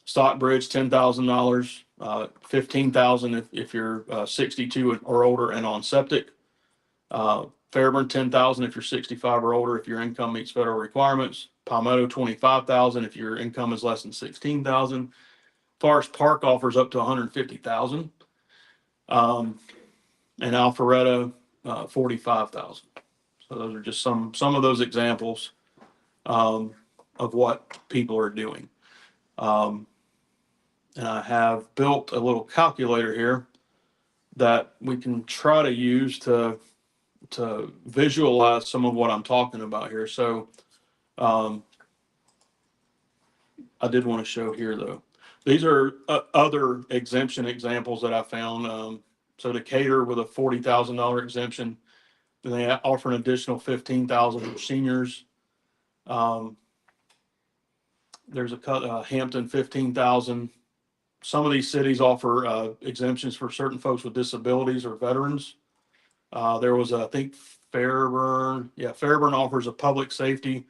Stockbridge, $10,000, $15,000 if you're 62 or older and on septic. Fairburn, $10,000 if you're 65 or older if your income meets federal requirements. Palmetto, $25,000 if your income is less than $16,000. Forest Park offers up to $150,000. And Alpharetta, $45,000. So those are just some of those examples of what people are doing. And I have built a little calculator here that we can try to use to visualize some of what I'm talking about here. So I did want to show here, though. These are other exemption examples that I found. So Decatur with a $40,000 exemption, then they offer an additional $15,000 for seniors. There's a Hampton, $15,000. Some of these cities offer exemptions for certain folks with disabilities or veterans. There was, I think, Fairburn. Yeah, Fairburn offers a public safety.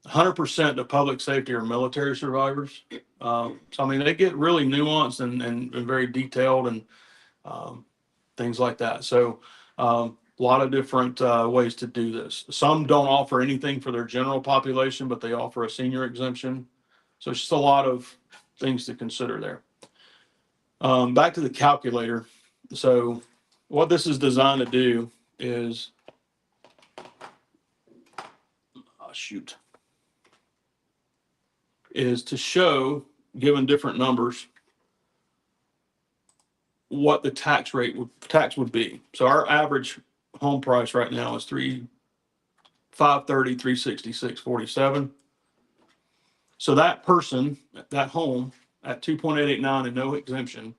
100% of public safety are military survivors. So, I mean, they get really nuanced and very detailed and things like that. So, a lot of different ways to do this. Some don't offer anything for their general population, but they offer a senior exemption. So, it's just a lot of things to consider there. Back to the calculator. So, what this is designed to do is, is to show, given different numbers, what the tax would be. So our average home price right now is $530,366.47. So that person, that home at 2.889 and no exemption,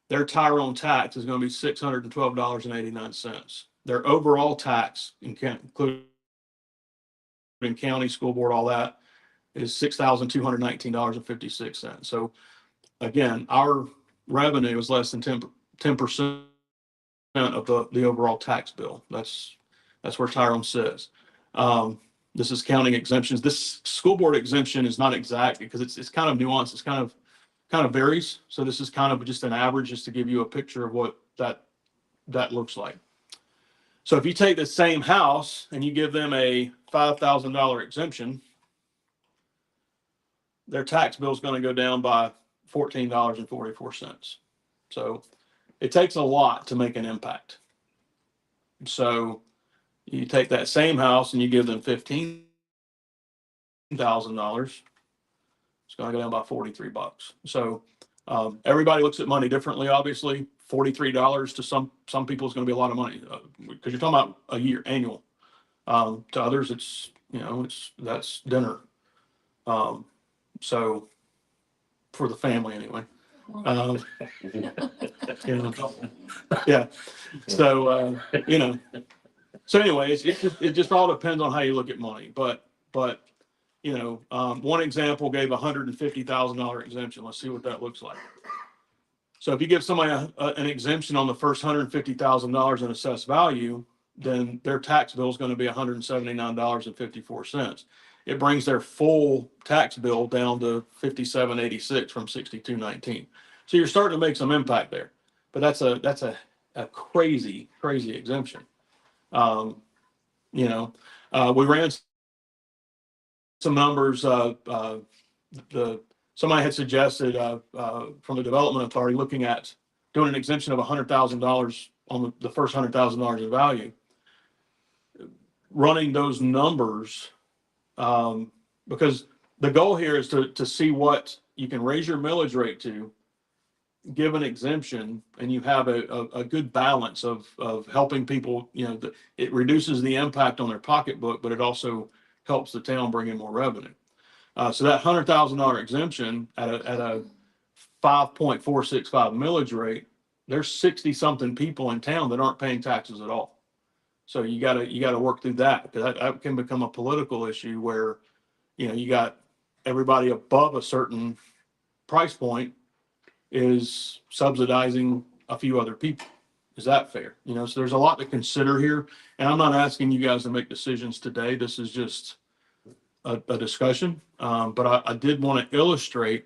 their Tyrone tax is going to be $612.89. Their overall tax, including county, school board, all that, is $6,219.56. So again, our revenue is less than 10% of the overall tax bill. That's where Tyrone sits. This is counting exemptions. This school board exemption is not exact because it's kind of nuanced. It's kind of varies. So this is kind of just an average, just to give you a picture of what that looks like. So if you take the same house and you give them a $5,000 exemption, their tax bill is going to go down by $14.44. So it takes a lot to make an impact. So you take that same house and you give them $15,000, it's going to go down by $43. So everybody looks at money differently. Obviously, $43 to some people is going to be a lot of money because you're talking about a year annual. To others, it's that's dinner. So for the family anyway. Yeah. So So anyways, it just all depends on how you look at money. But one example gave $150,000 exemption. Let's see what that looks like. So if you give somebody an exemption on the first $150,000 in assessed value, then their tax bill is going to be $179.54. It brings their full tax bill down to $57.86 from $62.19. So you're starting to make some impact there. But that's a crazy exemption. We ran some numbers. Somebody had suggested from the development authority looking at doing an exemption of $100,000 on the first $100,000 in value. Running those numbers, because the goal here is to see what you can raise your millage rate to, give an exemption, and you have a good balance of helping people. It reduces the impact on their pocketbook, but it also helps the town bring in more revenue. So that $100,000 exemption at a 5.465 millage rate, there's 60 something people in town that aren't paying taxes at all. So you gotta work through that, because that can become a political issue where you got everybody above a certain price point is subsidizing a few other people. Is that fair? So there's a lot to consider here, and I'm not asking you guys to make decisions today. This is just a discussion, but I did want to illustrate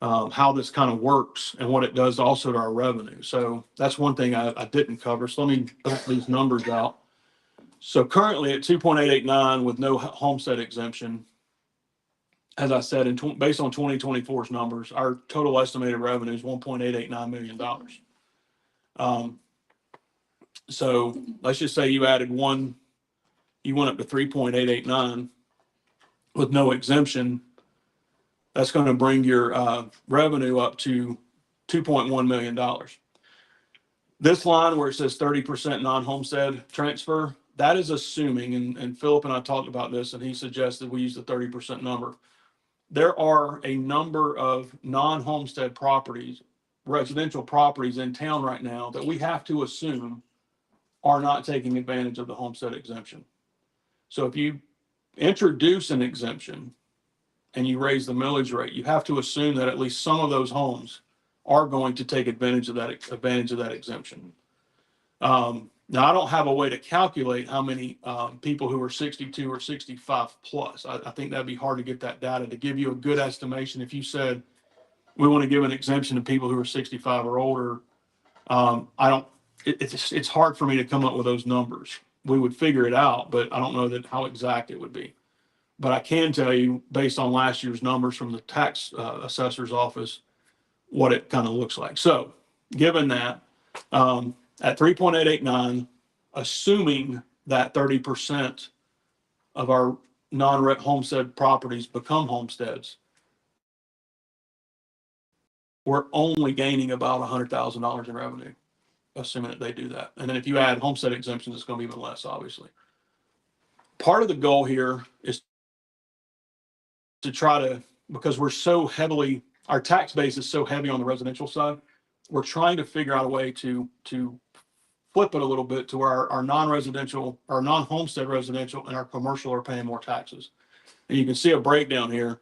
how this kind of works and what it does also to our revenue. So that's one thing I didn't cover. So let me put these numbers out. So currently at 2.889 with no homestead exemption, as I said, based on 2024's numbers, our total estimated revenue is $1.889 million. So let's just say you went up to 3.889 with no exemption. That's going to bring your revenue up to $2.1 million. This line where it says 30% non-homestead transfer, that is assuming, and Philip and I talked about this, and he suggested we use the 30% number. There are a number of non-homestead properties, residential properties in town right now that we have to assume are not taking advantage of the homestead exemption. So if you introduce an exemption and you raise the millage rate, you have to assume that at least some of those homes are going to take advantage of that exemption. Now, I don't have a way to calculate how many people who are 62 or 65 plus. I think that'd be hard to get that data to give you a good estimation. If you said we want to give an exemption to people who are 65 or older, it's hard for me to come up with those numbers. We would figure it out, but I don't know how exact it would be. But I can tell you, based on last year's numbers from the tax assessor's office, what it kind of looks like. So given that, at 3.889, assuming that 30% of our non-homestead properties become homesteads, we're only gaining about $100,000 in revenue, assuming that they do that. And then if you add homestead exemptions, it's going to be even less, obviously. Part of the goal here is to try to because we're so heavily, our tax base is so heavy on the residential side, we're trying to figure out a way to flip it a little bit to where our non-residential, our non-homestead residential and our commercial are paying more taxes. And you can see a breakdown here.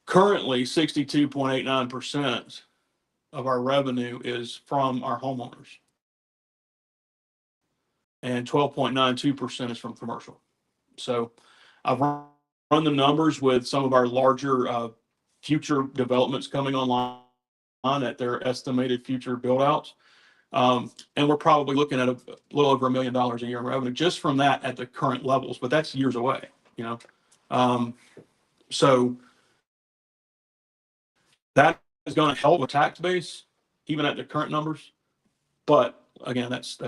Currently, 62.89% of our revenue is from our homeowners. And 12.92% is from commercial. So I've run the numbers with some of our larger future developments coming online at their estimated future build outs. And we're probably looking at a little over $1 million a year in revenue just from that at the current levels, but that's years away, you know? So that is going to help with tax base, even at the current numbers. But again, that's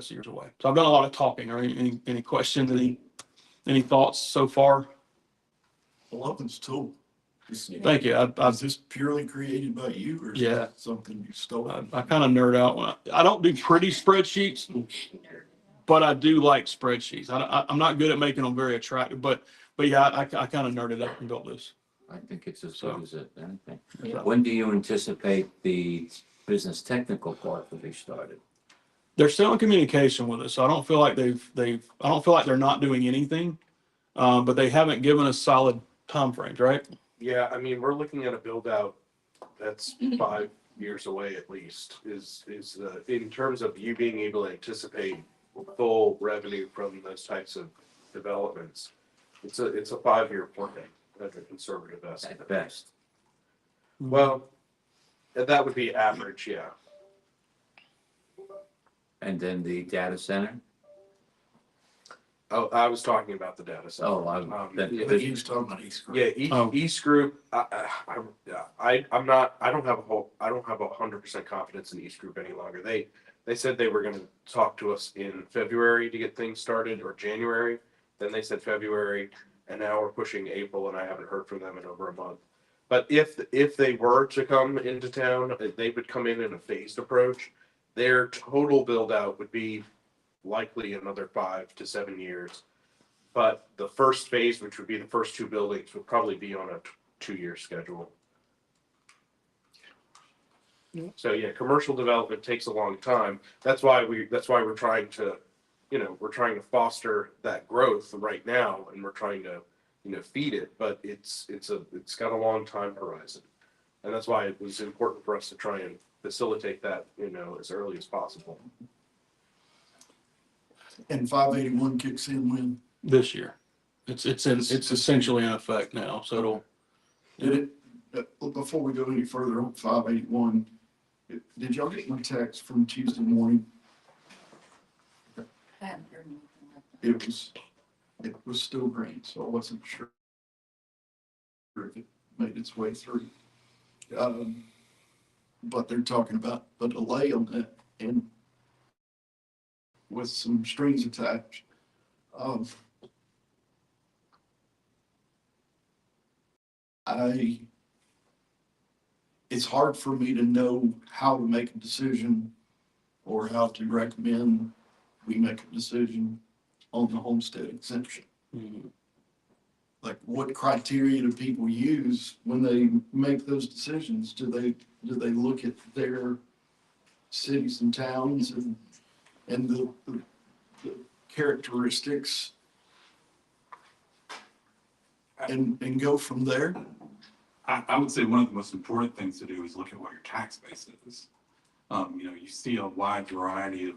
years away. So I've done a lot of talking. Or any questions, any thoughts so far? Lovin's tool. Thank you. Is this purely created by you or is Yeah. it something you stole? I kind of nerd out when I don't do pretty spreadsheets, but I do like spreadsheets. I'm not good at making them very attractive, but yeah, I kind of nerded up and built this. I think it's as So- good as anything. So, When do you anticipate the business technical part to be started? they're still in communication with us, so I don't feel like I don't feel like they're not doing anything, but they haven't given us solid timeframes, right? Yeah, I mean, we're looking at a build out that's 5 years away at least, in terms of you being able to anticipate full revenue from those types of developments. It's a 5-year plan at a conservative estimate. At best. Well, that would be average, yeah. And then the data center? Oh, I was talking about the data center. Oh, I think he was talking about East Group. Yeah, East Group. I don't have 100% confidence in East Group any longer. They said they were going to talk to us in February to get things started, or January. Then they said February, and now we're pushing April, and I haven't heard from them in over a month. But if they were to come into town, they would come in a phased approach. Their total build out would be likely another 5 to 7 years. But the first phase, which would be the first 2 buildings, would probably be on a 2-year schedule. Yeah. So yeah, commercial development takes a long time. That's why we're trying to, we're trying to foster that growth right now, and we're trying to, feed it. But it's got a long time horizon, and that's why it was important for us to try and facilitate that, as early as possible. And 581 kicks in when? This year. It's essentially in effect now, so it'll. Did it, before we go any further on 581, did y'all get my text from Tuesday morning? I haven't heard anything. It was still green, so I wasn't sure if it made its way through. But they're talking about a delay on that and with some strings attached. It's hard for me to know how to make a decision or how to recommend we make a decision on the homestead exemption. Mhm. Like, what criteria do people use when they make those decisions? Do they look at their cities and towns and the characteristics and go from there? I would say one of the most important things to do is look at what your tax base is. You see a wide variety of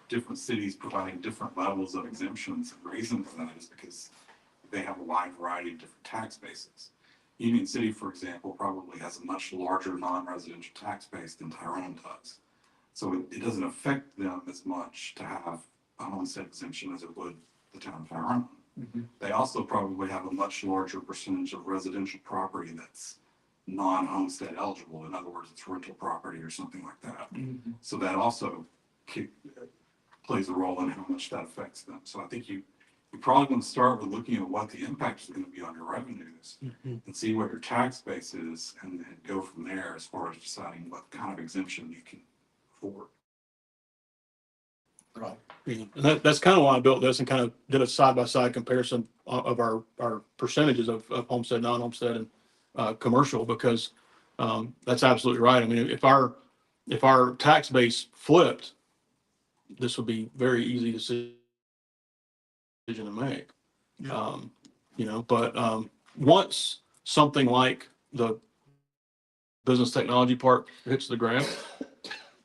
different cities providing different levels of exemptions, and the reason for that is because they have a wide variety of different tax bases. Union City, for example, probably has a much larger non-residential tax base than Tyrone does. So it doesn't affect them as much to have a homestead exemption as it would the town of Tyrone. Mm-hmm. They also probably have a much larger percentage of residential property that's non-homestead eligible. In other words, it's rental property or something like that. Mm-hmm. So that also plays a role in how much that affects them. So I think you probably want to start with looking at what the impact is going to be on your revenues and see what your tax base is, and then go from there as far as deciding what kind of exemption you can afford. Right. And that's kind of why I built this and kind of did a side-by-side comparison of our percentages of homestead, non-homestead, and commercial, because that's absolutely right. I mean, if our tax base flipped, this would be very easy decision to make. Yeah. But once something like the business technology part hits the ground,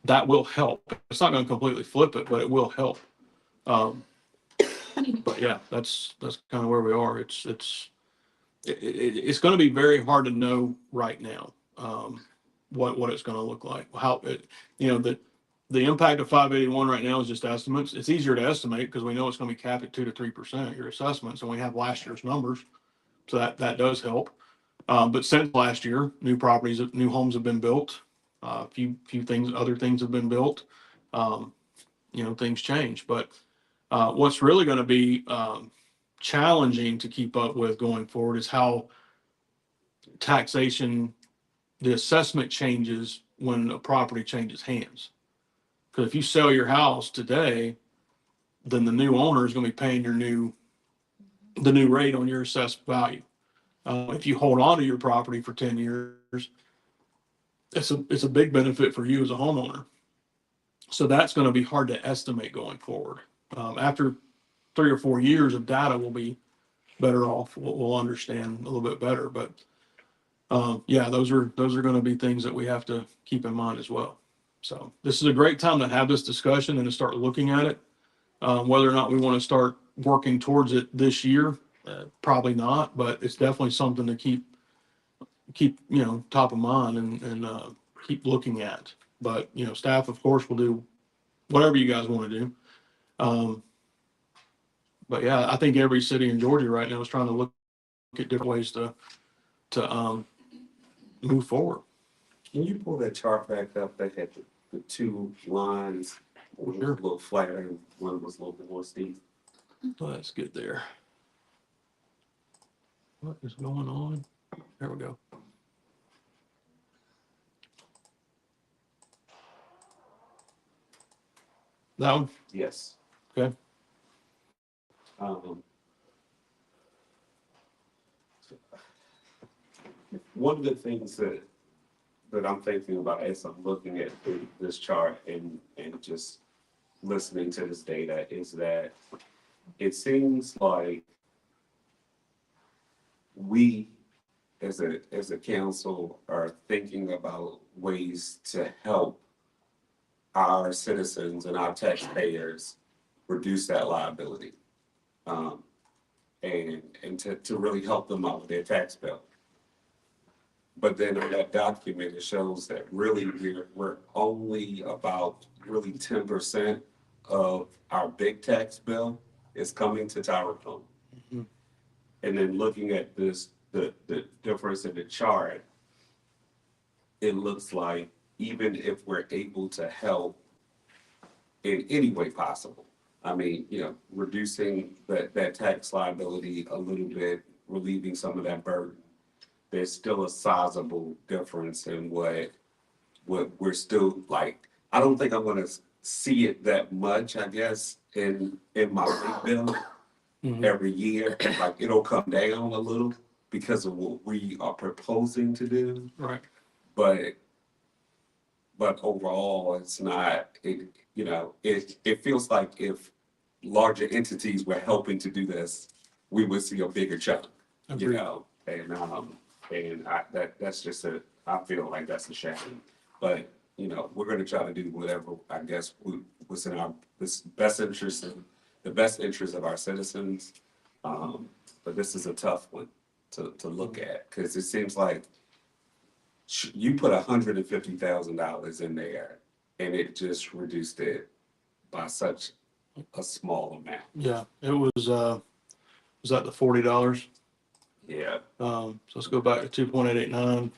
that will help. It's not going to completely flip it, but it will help. But yeah, that's kind of where we are. It's going to be very hard to know right now what it's going to look like. How it, the impact of 581 right now is just estimates. It's easier to estimate because we know it's going to be capped at 2 to 3% your assessments, and we have last year's numbers, so that does help. But since last year, new homes have been built. A few things, other things have been built. Things change, but what's really going to be challenging to keep up with going forward is how taxation, the assessment changes when a property changes hands. Because if you sell your house today, then the new owner is going to be paying the new rate on your assessed value. If you hold on to your property for 10 years, it's a big benefit for you as a homeowner. So that's going to be hard to estimate going forward. After 3 or 4 years of data, we'll be better off. We'll understand a little bit better. But yeah, those are going to be things that we have to keep in mind as well. So this is a great time to have this discussion and to start looking at it. Whether or not we want to start working towards it this year, probably not. But it's definitely something to keep top of mind and keep looking at. But staff, of course, will do whatever you guys want to do. But yeah, I think every city in Georgia right now is trying to look at different ways to move forward. Can you pull that chart back up that had the two lines? One was Sure. a little flatter and one was a little bit more steep. Let's get there. What is going on? There we go. That one? Yes. Okay. One of the things that I'm thinking about as I'm looking at this chart and just listening to this data is that it seems like we as a council are thinking about ways to help our citizens and our taxpayers reduce that liability. And to really help them out with their tax bill. But then on that document, it shows that really we're only about really 10% of our big tax bill is coming to Tyrone. Mm-hmm. And then looking at this, the difference in the chart, it looks like even if we're able to help in any way possible, I mean, reducing that tax liability a little bit, relieving some of that burden, there's still a sizable difference in what we're still like. I don't think I'm gonna see it that much, I guess, in my big bill every year. Like it'll come down a little because of what we are proposing to do. Right. But overall, it's not. It feels like if larger entities were helping to do this, we would see a bigger chunk. Agreed. And that's just I feel like that's a shame. But we're going to try to do whatever I guess what's in our best interest in the best interest of our citizens. But this is a tough one to look at because it seems like you put $150,000 in there and it just reduced it by such a small amount. Yeah, it was that the $40? Yeah. So let's go back to 2.889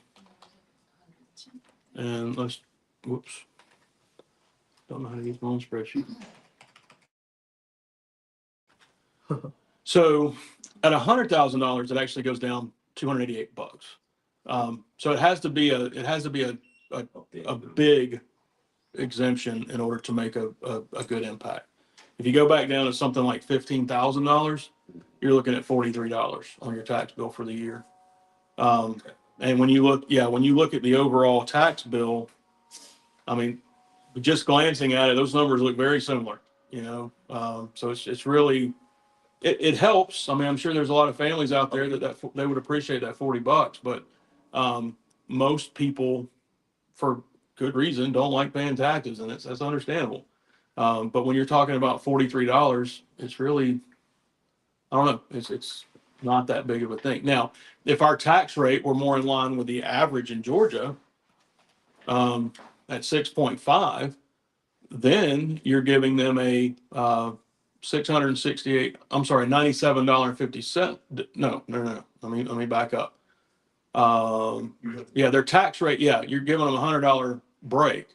and whoops. Don't know how to use my own spreadsheet. So at $100,000, it actually goes down $288. So it has to be a big exemption in order to make a good impact. If you go back down to something like $15,000, you're looking at $43 on your tax bill for the year. And when you look at the overall tax bill, I mean, just glancing at it, those numbers look very similar, you know? So it's really, it helps. I mean, I'm sure there's a lot of families out there that they would appreciate that $40, but, most people, for good reason, don't like paying taxes, and that's understandable. But when you're talking about $43, it's really, I don't know, it's not that big of a thing. Now, if our tax rate were more in line with the average in Georgia, at 6.5, then you're giving them a $97.50. No. Let me back up. Yeah, their tax rate, yeah, you're giving them $100 break.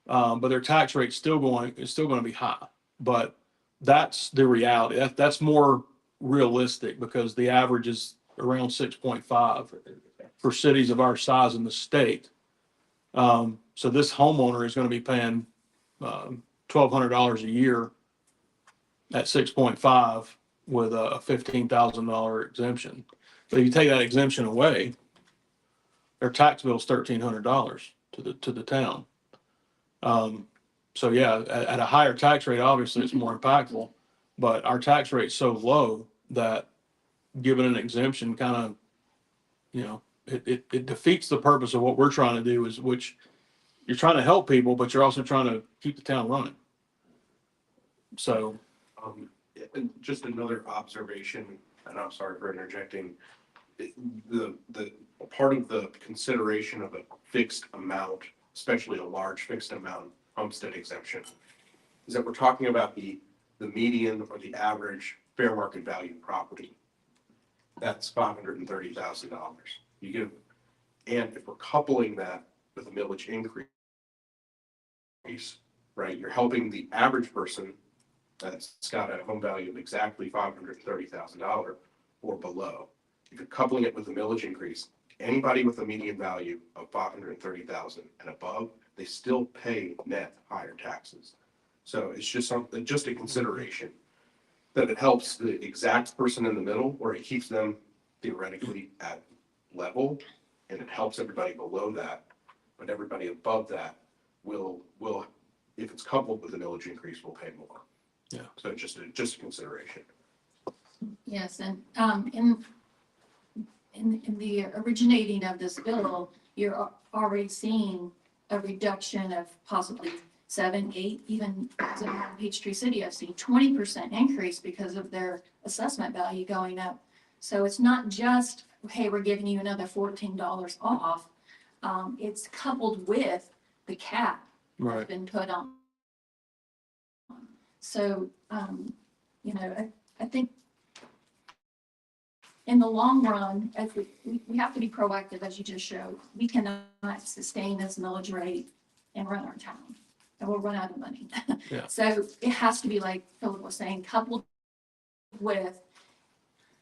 But their tax rate's still going to be high. But that's the reality. That's more realistic because the average is around 6.5 for cities of our size in the state. So this homeowner is going to be paying $1,200 a year at 6.5 with a $15,000 exemption. But if you take that exemption away, their tax bill is $1,300 to the town. So yeah, at a higher tax rate, obviously it's more impactful, but our tax rate's so low that giving an exemption kind of, you know, it defeats the purpose of what we're trying to do, is which you're trying to help people, but you're also trying to keep the town running. So, And just another observation, and I'm sorry for interjecting. The part of the consideration of a fixed amount, especially a large fixed amount homestead exemption, is that we're talking about the median or the average fair market value property. That's $530,000. You give, and if we're coupling that with a millage increase, right, you're helping the average person that's got a home value of exactly $530,000 or below. If you're coupling it with a millage increase, anybody with a median value of $530,000 and above, they still pay net higher taxes. So it's just something, just a consideration that it helps the exact person in the middle, or it keeps them theoretically at level, and it helps everybody below that, but everybody above that will, if it's coupled with a millage increase, will pay more. Yeah. So just a consideration. Yes, and in the originating of this bill, you're already seeing a reduction of possibly 7, 8, even in Peachtree City, I've seen 20% increase because of their assessment value going up. So it's not just, hey, we're giving you another $14 off. It's coupled with the cap that's been put on. So, you know, I think in the long run, as we have to be proactive, as you just showed. We cannot sustain this millage rate and run our town, and we'll run out of money. Yeah. So it has to be, like Philip was saying, coupled with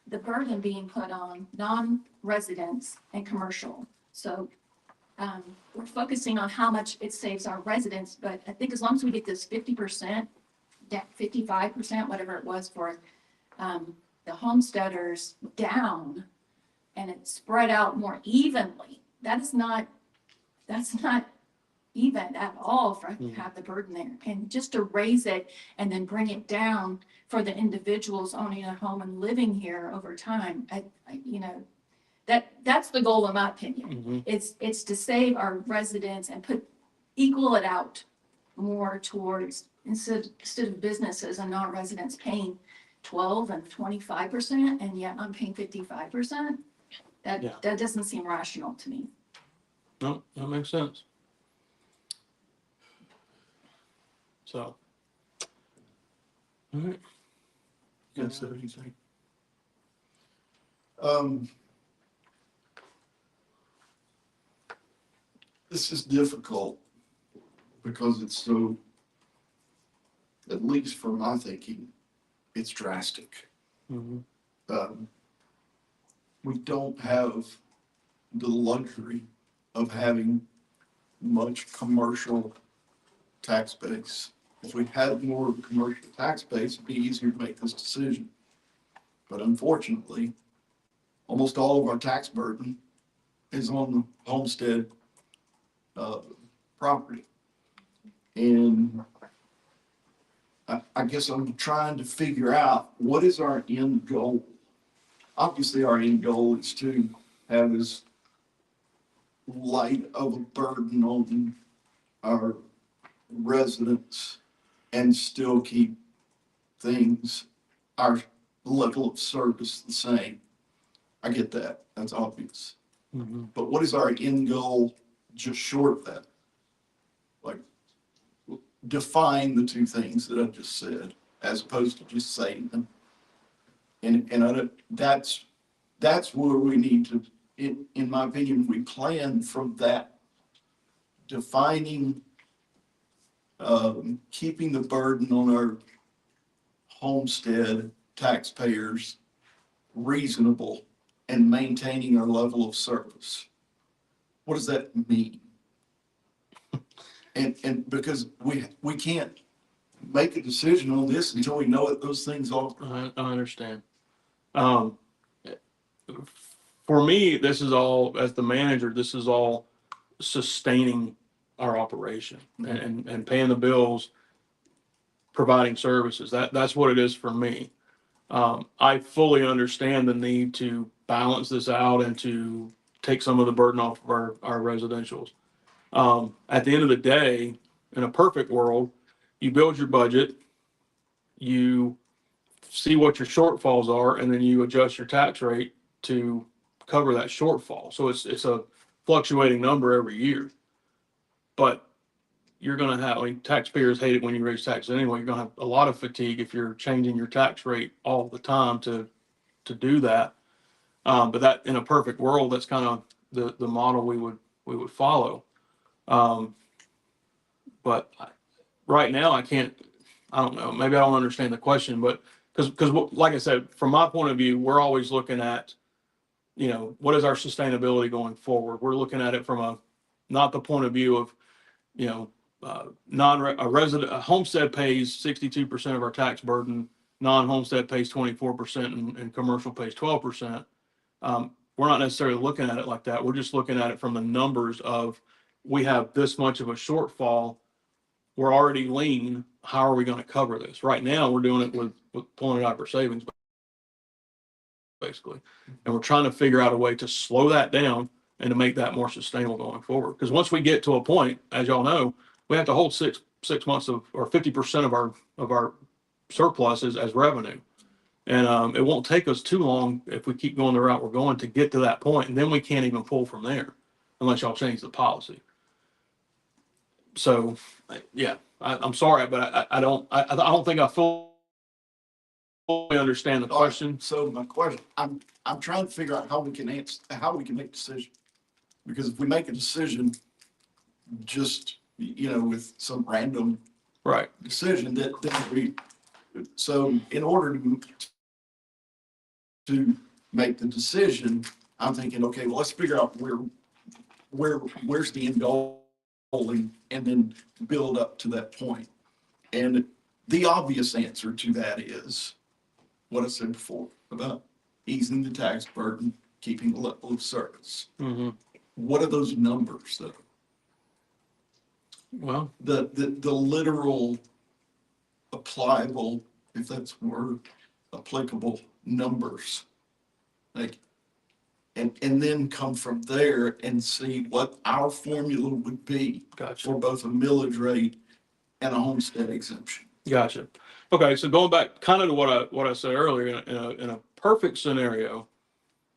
the burden being put on non-residents and commercial. So we're focusing on how much it saves our residents, but I think as long as we get this 50%, 55%, whatever it was for the homesteaders down, and it's spread out more evenly, that's not even at all for us to have the burden there. And just to raise it and then bring it down for the individuals owning a home and living here over time, I you know, that's the goal in my opinion. It's to save our residents and equal it out more towards, instead of businesses and non-residents paying 12 and 25%, and yet I'm paying 55%. That doesn't seem rational to me. No, that makes sense. So, all right. Yes, sir. This is difficult because it's so, at least for my thinking, it's drastic. We don't have the luxury of having much commercial tax base if we had more commercial tax base, it'd be easier to make this decision. But unfortunately, almost all of our tax burden is on the homestead property. And I guess I'm trying to figure out what is our end goal. Obviously, our end goal is to have as light of a burden on our residents and still keep things, our level of service the same. I get that. That's obvious. Mhm. But what is our end goal just short of that? Like, define the two things that I just said, as opposed to just saying them. And I don't, that's where we need to, in my opinion, we plan from that, defining, keeping the burden on our homestead taxpayers reasonable and maintaining our level of service. What does that mean? And because we can't make a decision on this until we know what those things are. I understand. Um, for me, this is all, as the manager, this is all sustaining our operation and paying the bills, providing services. That's what it is for me. I fully understand the need to balance this out and to take some of the burden off of our residentials. At the end of the day, in a perfect world, you build your budget, you see what your shortfalls are, and then you adjust your tax rate to cover that shortfall. So it's a fluctuating number every year. But you're going to have, I mean, taxpayers hate it when you raise taxes anyway. You're going to have a lot of fatigue if you're changing your tax rate all the time to do that. But that, in a perfect world, that's kind of the model we would follow. But right now, I don't know, maybe I don't understand the question, but because like I said, from my point of view, we're always looking at, what is our sustainability going forward? We're looking at it from not the point of view of, a homestead pays 62% of our tax burden, non-homestead pays 24%, and commercial pays 12%. We're not necessarily looking at it like that. We're just looking at it from the numbers of, we have this much of a shortfall. We're already lean. How are we going to cover this? Right now, we're doing it with pulling it out of our savings, basically. And we're trying to figure out a way to slow that down and to make that more sustainable going forward. Because once we get to a point, as y'all know, we have to hold six months of, or 50% of our surpluses as revenue. And it won't take us too long if we keep going the route we're going to get to that point, and then we can't even pull from there unless y'all change the policy. So, yeah, I'm sorry, but I don't think I fully understand the question. So my question, I'm trying to figure out how we can make decisions. Because if we make a decision just, with some random Right. decision so in order to make the decision, I'm thinking, okay, well, let's figure out where's the end goal and then build up to that point. And the obvious answer to that is what I said before about easing the tax burden, keeping the level of service. Mm-hmm. What are those numbers though? Well, The literal applicable, if that's a word, applicable numbers. Like, and then come from there and see what our formula would be. Gotcha. For both a millage rate and a homestead exemption. Gotcha. Okay, so going back kind of to what I said earlier, in a perfect scenario,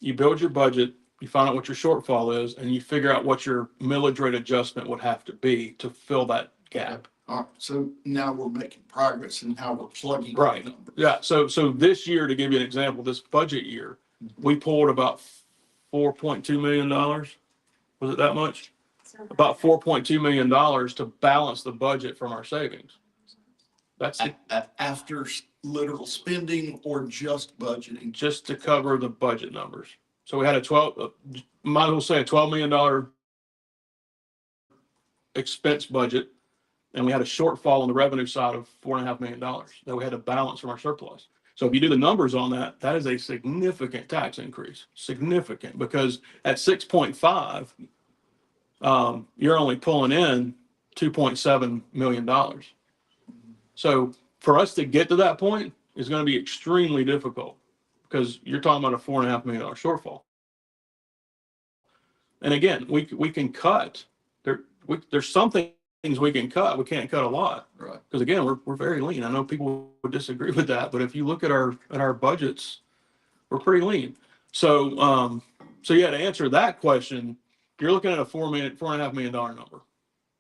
you build your budget, you find out what your shortfall is, and you figure out what your millage rate adjustment would have to be to fill that gap. All right, so now we're making progress in how we're plugging. Right. Numbers. Yeah. So this year, to give you an example, this budget year, we pulled about $4.2 million. Was it that much? About $4.2 million to balance the budget from our savings. That's after literal spending or just budgeting? Just to cover the budget numbers. So we had might as well say a $12 million expense budget, and we had a shortfall on the revenue side of $4.5 million that we had to balance from our surplus. So if you do the numbers on that, that is a significant tax increase, significant, because at 6.5, you're only pulling in $2.7 million. So for us to get to that point is going to be extremely difficult because you're talking about a $4.5 million shortfall. And again, we can cut there's some things we can cut. We can't cut a lot. Right. Because again, we're very lean. I know people would disagree with that, but if you look at our budgets, we're pretty lean. So so yeah, to answer that question, you're looking at a $4.5 million number.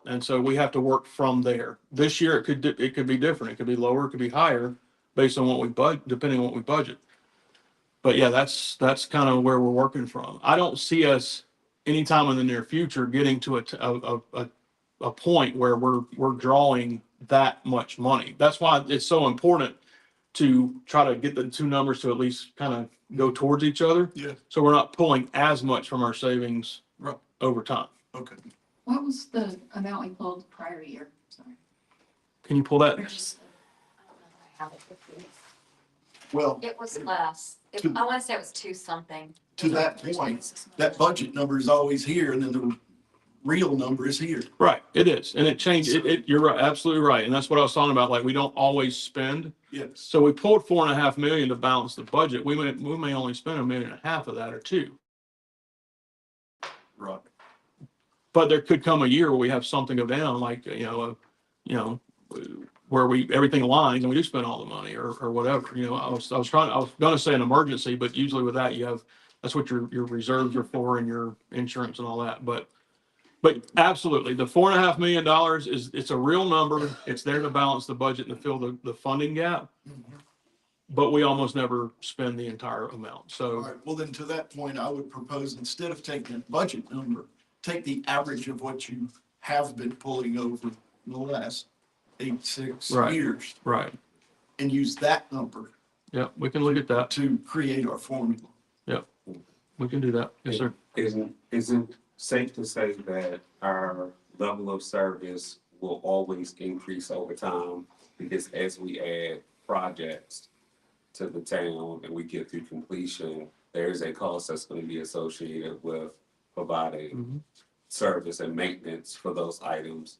And so we have to work from there. This year it could be different. It could be lower, it could be higher based on what we depending on what we budget. But yeah, that's kind of where we're working from. I don't see us anytime in the near future getting to a point where we're drawing that much money. That's why it's so important to try to get the two numbers to at least kind of go towards each other. Yeah. So we're not pulling as much from our savings Right. over time. Okay. What was the amount we pulled the prior year? Sorry. Can you pull that? Or just- I have it with me. Well, It was less. To- I want to say it was two something. to that point, that budget number is always here and then the real number is here. Right, it is, and it changed. You're right, absolutely right, and that's what I was talking about. Like we don't always spend. Yes. So we pulled $4.5 million to balance the budget. We may only spend $1.5 million of that or $2 million. Right. But there could come a year where we have something go down, like where everything aligns and we do spend all the money or whatever. I was going to say an emergency, but usually with that that's what your reserves are for and your insurance and all that. But absolutely, the $4.5 million it's a real number. It's there to balance the budget and to fill the funding gap. But we almost never spend the entire amount. All So right. Well, then to that point, I would propose instead of taking a budget number, take the average of what you have been pulling over in the last 6 Right. years right, and use that number yeah, we can look at that. to create our formula. We can do that. Yes, sir. Isn't safe to say that our level of service will always increase over time because as we add projects to the town and we get through completion, there's a cost that's going to be associated with providing Mhm. service and maintenance for those items.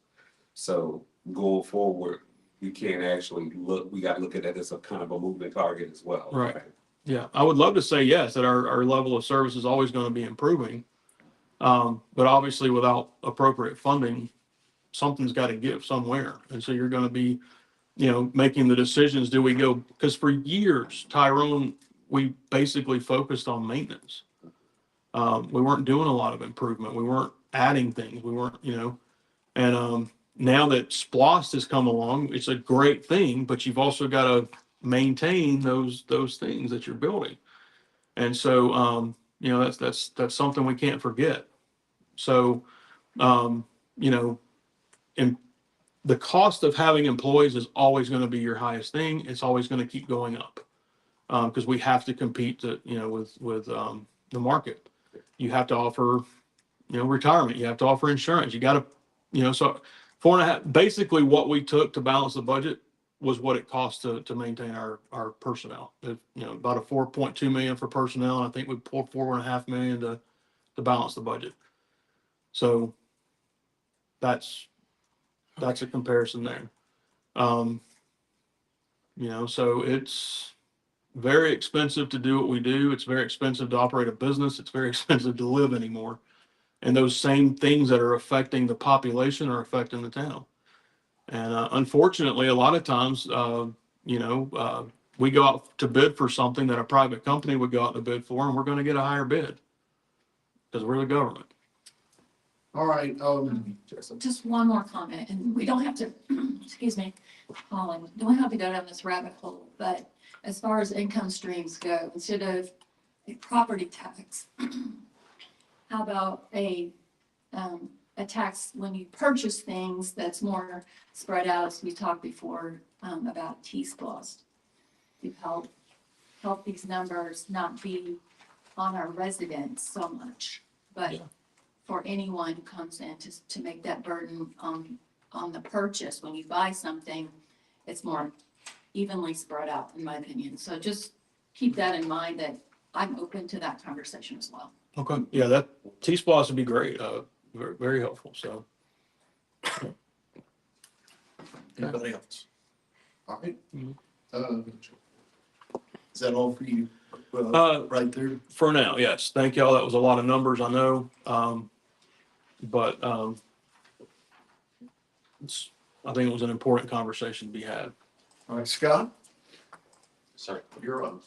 So going forward, we can't actually we got to look at it as a kind of a moving target as well. Right. Yeah, I would love to say yes, that our level of service is always going to be improving. But obviously without appropriate funding, something's got to give somewhere. And so you're going to be, making the decisions. Do we go, because for years, Tyrone, we basically focused on maintenance. We weren't doing a lot of improvement. We weren't adding things. We weren't, and now that SPLOST has come along, it's a great thing, but you've also got to maintain those things that you're building. And so, that's something we can't forget. So, and the cost of having employees is always going to be your highest thing. It's always going to keep going up because we have to compete with the market. You have to offer, retirement. You have to offer insurance. You got to, so 4.5, basically what we took to balance the budget was what it cost to maintain our personnel. About a 4.2 million for personnel. And I think we pulled 4.5 million to balance the budget. So that's a comparison there. So it's very expensive to do what we do. It's very expensive to operate a business. It's very expensive to live anymore. And those same things that are affecting the population are affecting the town. And unfortunately, a lot of times, we go out to bid for something that a private company would go out to bid for, and we're going to get a higher bid because we're the government. All right. Just one more comment, and we don't have to, excuse me, Colin, don't have to go down this rabbit hole, but as far as income streams go, instead of a property tax, how about a tax when you purchase things that's more spread out, as we talked before about T-SPLOST. We've helped these numbers not be on our residents so much, but for anyone who comes in to make that burden on on the purchase, when you buy something, it's more evenly spread out, in my opinion. So just keep that in mind, that I'm open to that conversation as well. Okay, yeah, that T-Splosh would be great, very, very helpful, so. Anybody else? All right. Mhm. Is that all for you? Right there? For now, yes, thank y'all, that was a lot of numbers, I know, but, I think it was an important conversation to be had. All right, Scott, Sorry. you're up.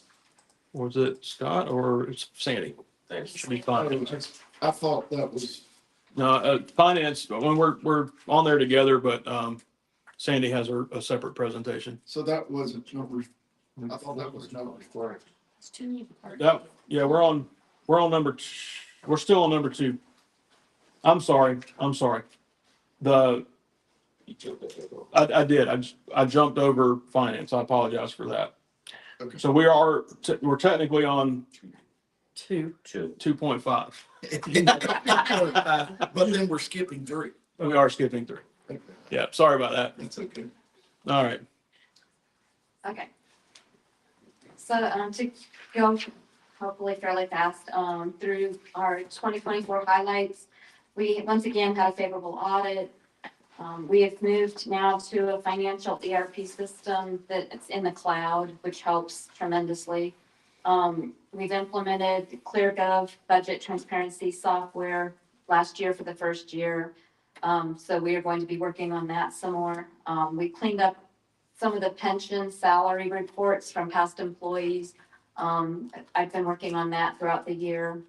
Was it Scott or it's Sandy? Thanks. Should be fine. I thought that was, No, finance, when we're on there together, but, Sandy has a separate presentation. so that wasn't number, I thought that was number four. It's too. That, yeah, we're on number, we're still on number 2. I'm sorry. I did. I jumped over finance. I apologize for that. Okay. So we're technically on 2.5. But then we're skipping 3. We are skipping 3. Okay. Yeah, sorry about that. That's okay. All right. Okay. So, to go hopefully fairly fast, through our 2024 highlights, we once again had a favorable audit. We have moved now to a financial ERP system that's in the cloud, which helps tremendously. We've implemented ClearGov budget transparency software last year for the first year. So we are going to be working on that some more. We cleaned up some of the pension salary reports from past employees. I've been working on that throughout the year.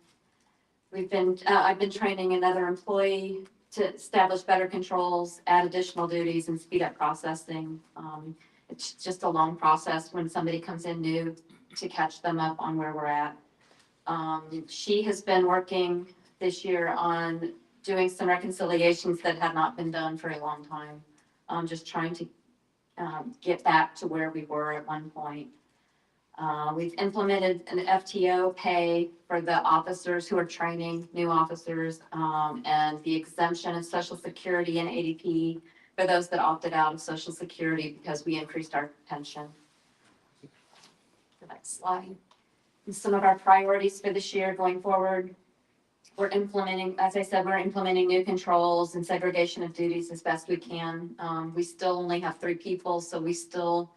I've been training another employee to establish better controls, add additional duties, and speed up processing. It's just a long process when somebody comes in new to catch them up on where we're at. She has been working this year on doing some reconciliations that had not been done for a long time. Just trying to get back to where we were at one point. We've implemented an FTO pay for the officers who are training new officers, and the exemption of Social Security and ADP for those that opted out of Social Security because we increased our pension. The next slide. And some of our priorities for this year going forward. We're implementing, as I said, we're implementing new controls and segregation of duties as best we can. We still only have 3 people, so we still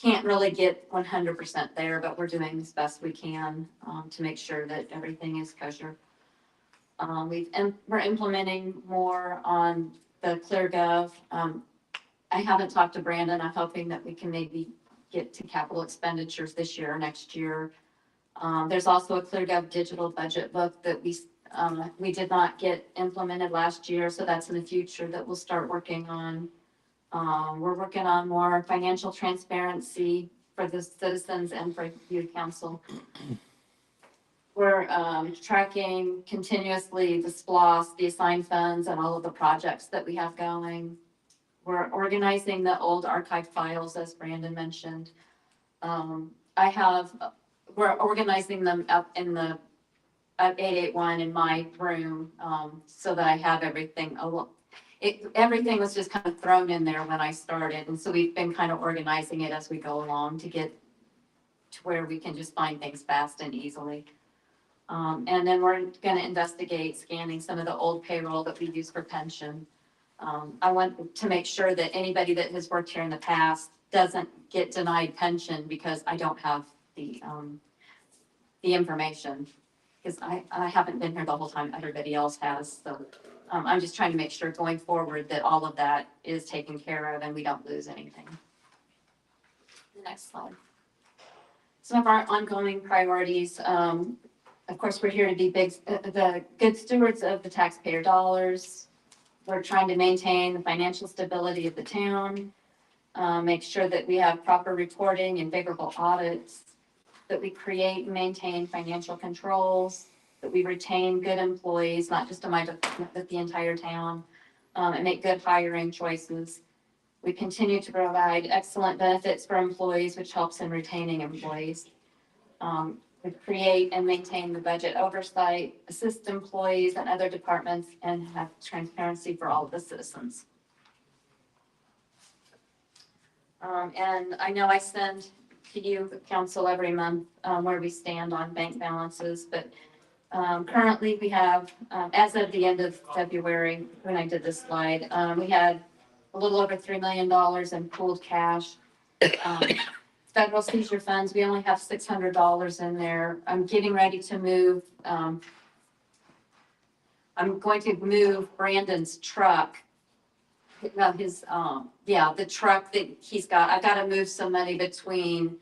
can't really get 100% there, but we're doing as best we can to make sure that everything is kosher. We're implementing more on the ClearGov. I haven't talked to Brandon. I'm hoping that we can maybe get to capital expenditures this year or next year. There's also a ClearGov digital budget book that we did not get implemented last year, so that's in the future that we'll start working on. We're working on more financial transparency for the citizens and for youth council. We're tracking continuously the SPLOS, the assigned funds, and all of the projects that we have going. We're organizing the old archive files, as Brandon mentioned. We're organizing them up in the 881 in my room, so that I have everything. Everything was just kind of thrown in there when I started, and so we've been kind of organizing it as we go along to get to where we can just find things fast and easily. And then we're going to investigate scanning some of the old payroll that we use for pension. I want to make sure that anybody that has worked here in the past doesn't get denied pension because I don't have the information. Because I haven't been here the whole time, everybody else has, so I'm just trying to make sure going forward that all of that is taken care of and we don't lose anything. The next slide. Some of our ongoing priorities, of course, we're here to be the good stewards of the taxpayer dollars. We're trying to maintain the financial stability of the town, make sure that we have proper reporting and favorable audits, that we create and maintain financial controls, that we retain good employees, not just in my department, but the entire town, and make good hiring choices. We continue to provide excellent benefits for employees, which helps in retaining employees. We create and maintain the budget oversight, assist employees and other departments, and have transparency for all of the citizens. And I know I send to you, the council, every month, where we stand on bank balances, but currently we have, as of the end of February, when I did this slide, we had a little over $3 million in pooled cash. Federal seizure funds, we only have $600 in there. I'm getting ready to move, I'm going to move Brandon's truck. No, the truck that he's got, I've got to move some money between,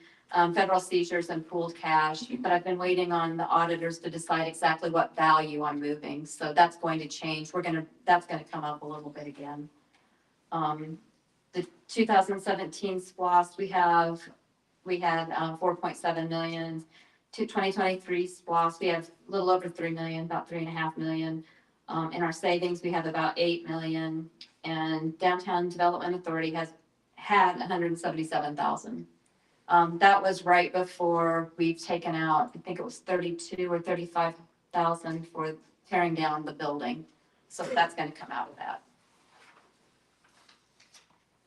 federal seizures and pooled cash, but I've been waiting on the auditors to decide exactly what value I'm moving, so that's going to change. That's gonna come up a little bit again. The 2017 SPOS, we had 4.7 million. To 2023 SPOS, we have a little over 3 million, about 3.5 million. In our savings, we have about 8 million, and Downtown Development Authority had 177,000. That was right before we've taken out, I think it was 32 or 35,000 for tearing down the building. So that's going to come out of that.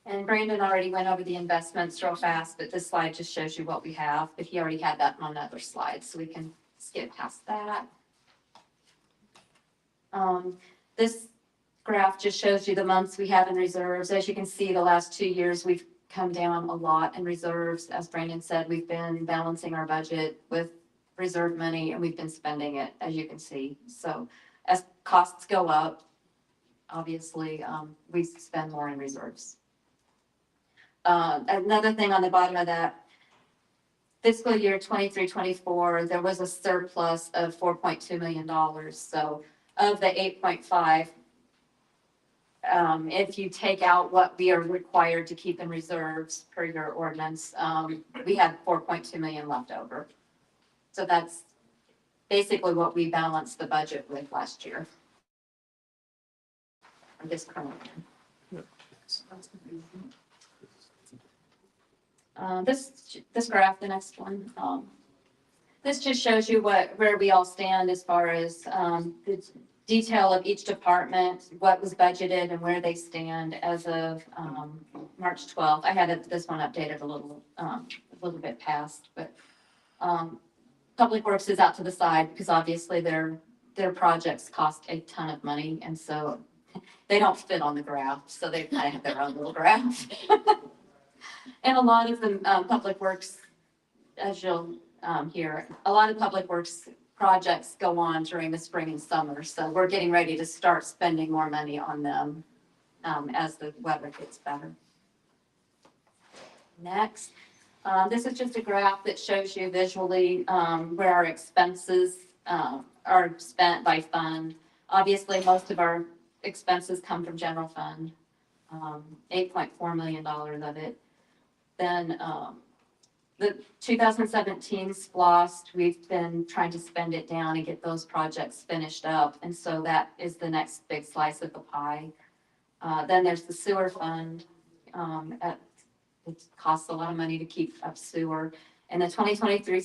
And Brandon already went over the investments real fast, but this slide just shows you what we have, but he already had that on another slide, so we can skip past that. This graph just shows you the months we have in reserves. As you can see, the last 2 years, we've come down a lot in reserves. As Brandon said, we've been balancing our budget with reserve money, and we've been spending it, as you can see. So as costs go up, obviously, we spend more in reserves. Another thing on the bottom of that, fiscal year 23-24, there was a surplus of $4.2 million. So of the 8.5, if you take out what we are required to keep in reserves per your ordinance, we had 4.2 million left over. So that's basically what we balanced the budget with last year. Or this current year. This graph, the next one, this just shows you where we all stand as far as the detail of each department, what was budgeted and where they stand as of March 12th. I had this one updated a little bit past, but Public Works is out to the side because obviously their projects cost a ton of money, and so they don't fit on the graph, so they kind of have their own little graph. And a lot of the Public Works, as you'll hear, a lot of Public Works projects go on during the spring and summer, so we're getting ready to start spending more money on them as the weather gets better. Next, this is just a graph that shows you visually where our expenses are spent by fund. Obviously, most of our expenses come from general fund, $8.4 million of it. Then the 2017 SPLOST, we've been trying to spend it down and get those projects finished up. And so that is the next big slice of the pie. Then there's the sewer fund. It costs a lot of money to keep up sewer. And the 2023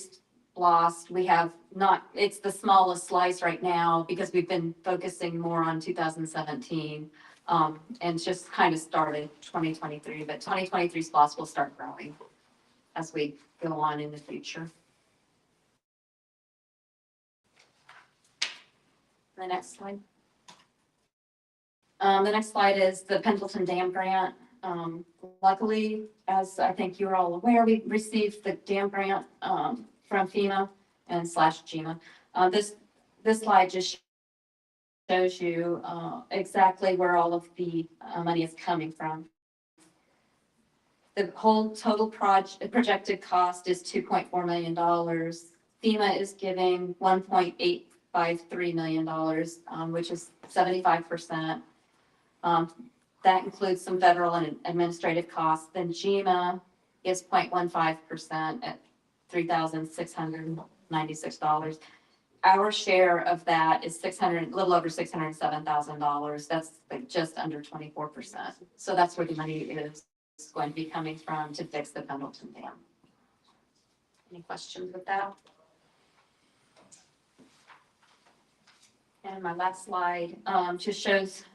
SPLOST, we have not, it's the smallest slice right now because we've been focusing more on 2017 and just kind of started 2023. But 2023 SPLOST will start growing as we go on in the future. The next slide. The next slide is the Pendleton Dam grant. Luckily, as I think you're all aware, we received the dam grant from FEMA and /GMA. This slide just shows you exactly where all of the money is coming from. The whole total projected cost is $2.4 million. FEMA is giving $1.853 million, which is 75%. That includes some federal and administrative costs. Then GMA is 0.15% at $3,696. Our share of that is a little over $607,000. That's like just under 24%. So that's where the money is going to be coming from to fix the Pendleton Dam. Any questions with that? And my last slide just shows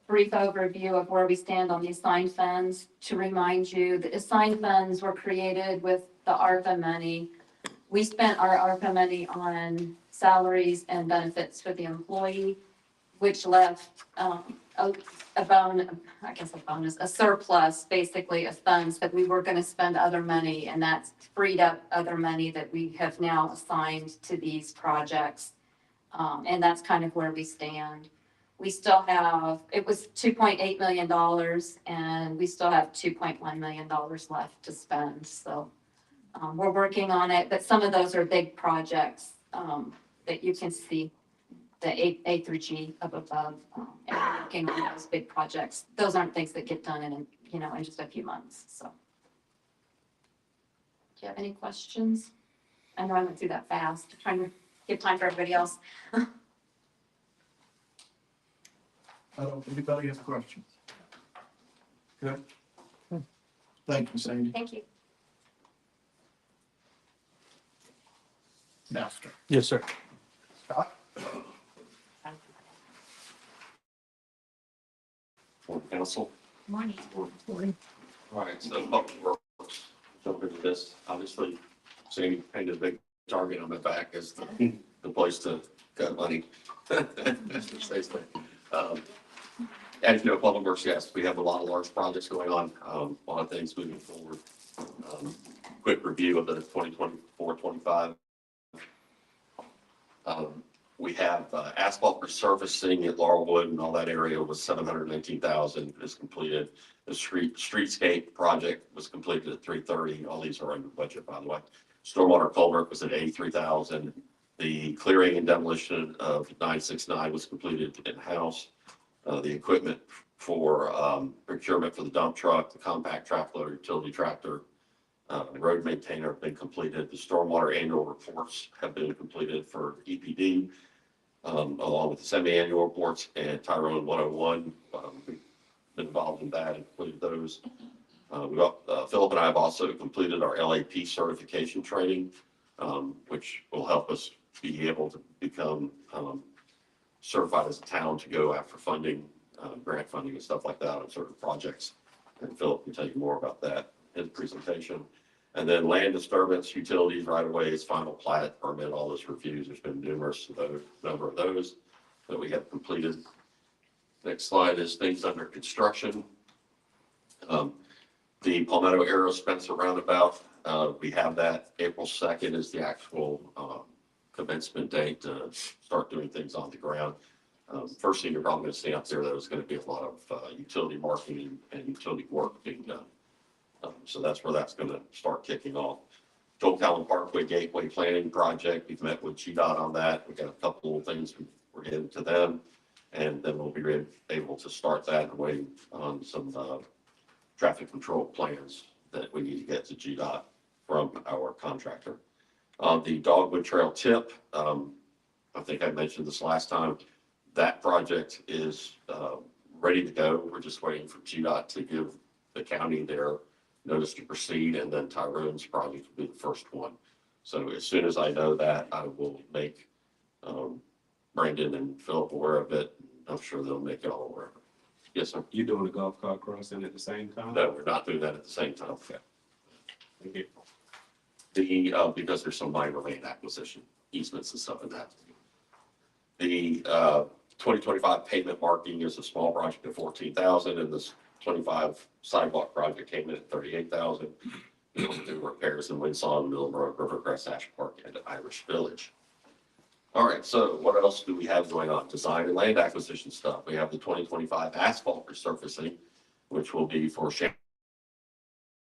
brief overview of where we stand on the assigned funds. To remind you, the assigned funds were created with the ARPA money. We spent our ARPA money on salaries and benefits for the employee, which left a surplus, basically, of funds that we were gonna spend other money, and that's freed up other money that we have now assigned to these projects. And that's kind of where we stand. We still have, it was $2.8 million, and we still have $2.1 million left to spend, so. We're working on it, but some of those are big projects, that you can see, the A through G up above, and we're working on those big projects. Those aren't things that get done in, in just a few months, so. Do you have any questions? I know I went through that fast, trying to give time for everybody else. Anybody have questions? Good. Thank you, Sandy. Thank you. Master. Yes, sir. Scott? Council. Morning. All right, so public works, jump into this, obviously, Sandy painted a big target on my back as the place to cut money. As you know, public works, yes, we have a lot of large projects going on, a lot of things moving forward. Quick review of the 2024-25. We have asphalt resurfacing at Laurelwood and all that area was $719,000 is completed. The streetscape project was completed at $330,000. All these are under budget, by the way. Stormwater culvert was at $83,000. The clearing and demolition of 969 was completed in-house. The equipment for procurement for the dump truck, the compact track loader, utility tractor, the road maintainer have been completed. The stormwater annual reports have been completed for EPD, along with the semi-annual reports and Tyrone 101. We've been involved in that and completed those. Philip and I have also completed our LAP certification training, which will help us be able to become certified as a town to go after funding, grant funding and stuff like that on certain projects. And Philip can tell you more about that in his presentation. And then land disturbance, utilities, right of ways, final plat, permit, all those reviews. There's been numerous number of those that we have completed. Next slide is things under construction. The Palmetto Arrow Spencer Roundabout, we have that. April 2nd is the actual commencement date to start doing things on the ground. First thing you're probably going to see out there, though, is going to be a lot of utility marking and utility work being done. So that's where that's going to start kicking off. Joel Callan Parkway Gateway Planning Project, we've met with GDOT on that. We've got a couple of things we're getting to them, and then we'll be able to start that and waiting on some traffic control plans that we need to get to GDOT from our contractor. The Dogwood Trail tip, I think I mentioned this last time, that project is ready to go. We're just waiting for GDOT to give the county their notice to proceed, and then Tyrone's project will be the first one. So as soon as I know that, I will make Brandon and Philip aware of it. I'm sure they'll make it all aware of it. Yes, sir. You doing the golf cart crossing at the same time? No, we're not doing that at the same time. Okay. Thank you. Because there's some minor land acquisition easements and stuff in that. The 2025 pavement marking is a small project of $14,000, and this 25 sidewalk project came in at $38,000. We'll do repairs in Winsong, Mill Road, Rivercrest, Ash Park, and Irish Village. All right, so what else do we have going on? Design and land acquisition stuff. We have the 2025 asphalt resurfacing, which will be for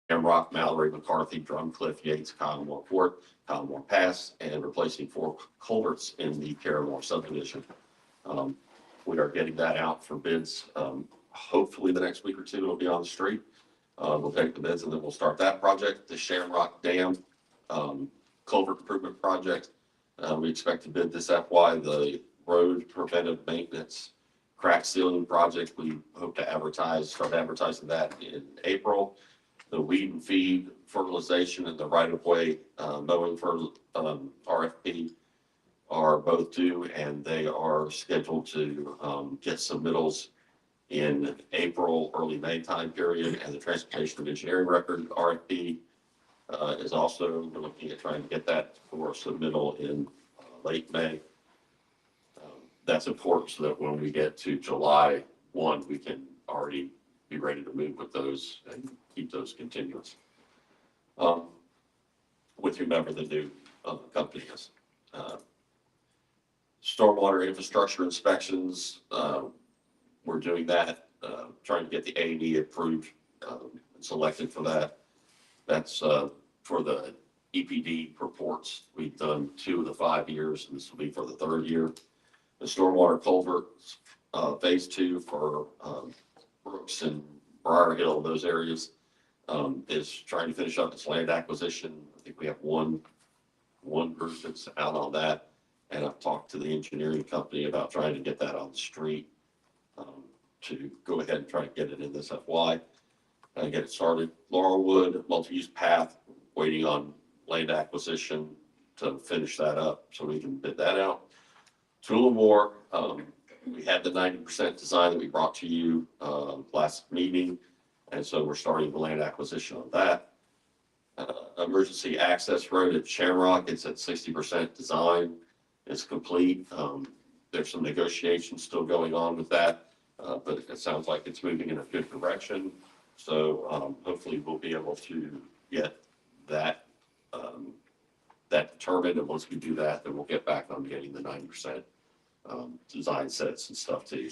Shamrock, Mallory, McCarthy, Drumcliff, Yates, Kylemore Court, Kylemore Pass, and replacing 4 culverts in the Caramore subdivision. We are getting that out for bids. Hopefully the next week or two it'll be on the street. We'll take the bids and then we'll start that project. The Shamrock Dam culvert improvement project. We expect to bid this FY. The road preventive maintenance crack sealing project, we hope to start advertising that in April. The weed and feed fertilization and the right-of-way mowing for RFP are both due, and they are scheduled to get submittals in April, early May time period, and the transportation and engineering record RFP is also, we're looking at trying to get that for submittal in late May. That's important so that when we get to July 1, we can already be ready to move with those and keep those continuous. With whomever the new company is. Stormwater infrastructure inspections, we're doing that, trying to get the A&E approved, selected for that. That's for the EPD reports. We've done 2 of the 5 years, and this will be for the 3rd year. The stormwater culverts, phase 2 for Brooks and Briar Hill, those areas, is trying to finish up its land acquisition. I think we have one group that's out on that. And I've talked to the engineering company about trying to get that on the street to go ahead and try to get it in this FY and get it started. Laurelwood, multi-use path, waiting on land acquisition to finish that up so we can bid that out. Tullamore, we had the 90% design that we brought to you last meeting. And so we're starting the land acquisition on that. Emergency access road at Shamrock, it's at 60% design. It's complete. There's some negotiations still going on with that, but it sounds like it's moving in a good direction. So hopefully we'll be able to get that determined. And once we do that, then we'll get back on getting the 90% design sets and stuff too.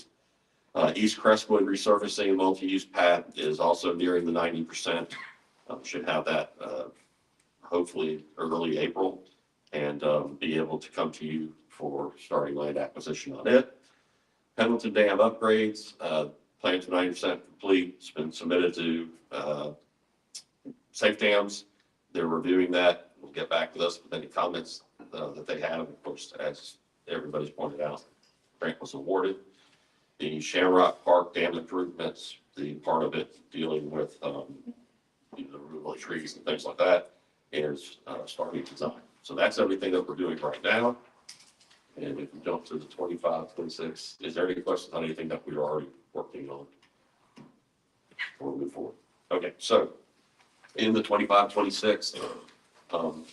East Crestwood resurfacing and multi-use path is also nearing the 90%. Should have that hopefully early April and be able to come to you for starting land acquisition on it. Pendleton Dam upgrades, plan to 90% complete. It's been submitted to Safe Dams. They're reviewing that. We'll get back with us with any comments that they have. Of course, as everybody's pointed out, grant was awarded. The Shamrock Park dam improvements, the part of it dealing with the removal of trees and things like that is starting design. So that's everything that we're doing right now. And if we jump to the 25, 26, is there any questions on anything that we are already working on before we move forward? Okay, so in the 25, 26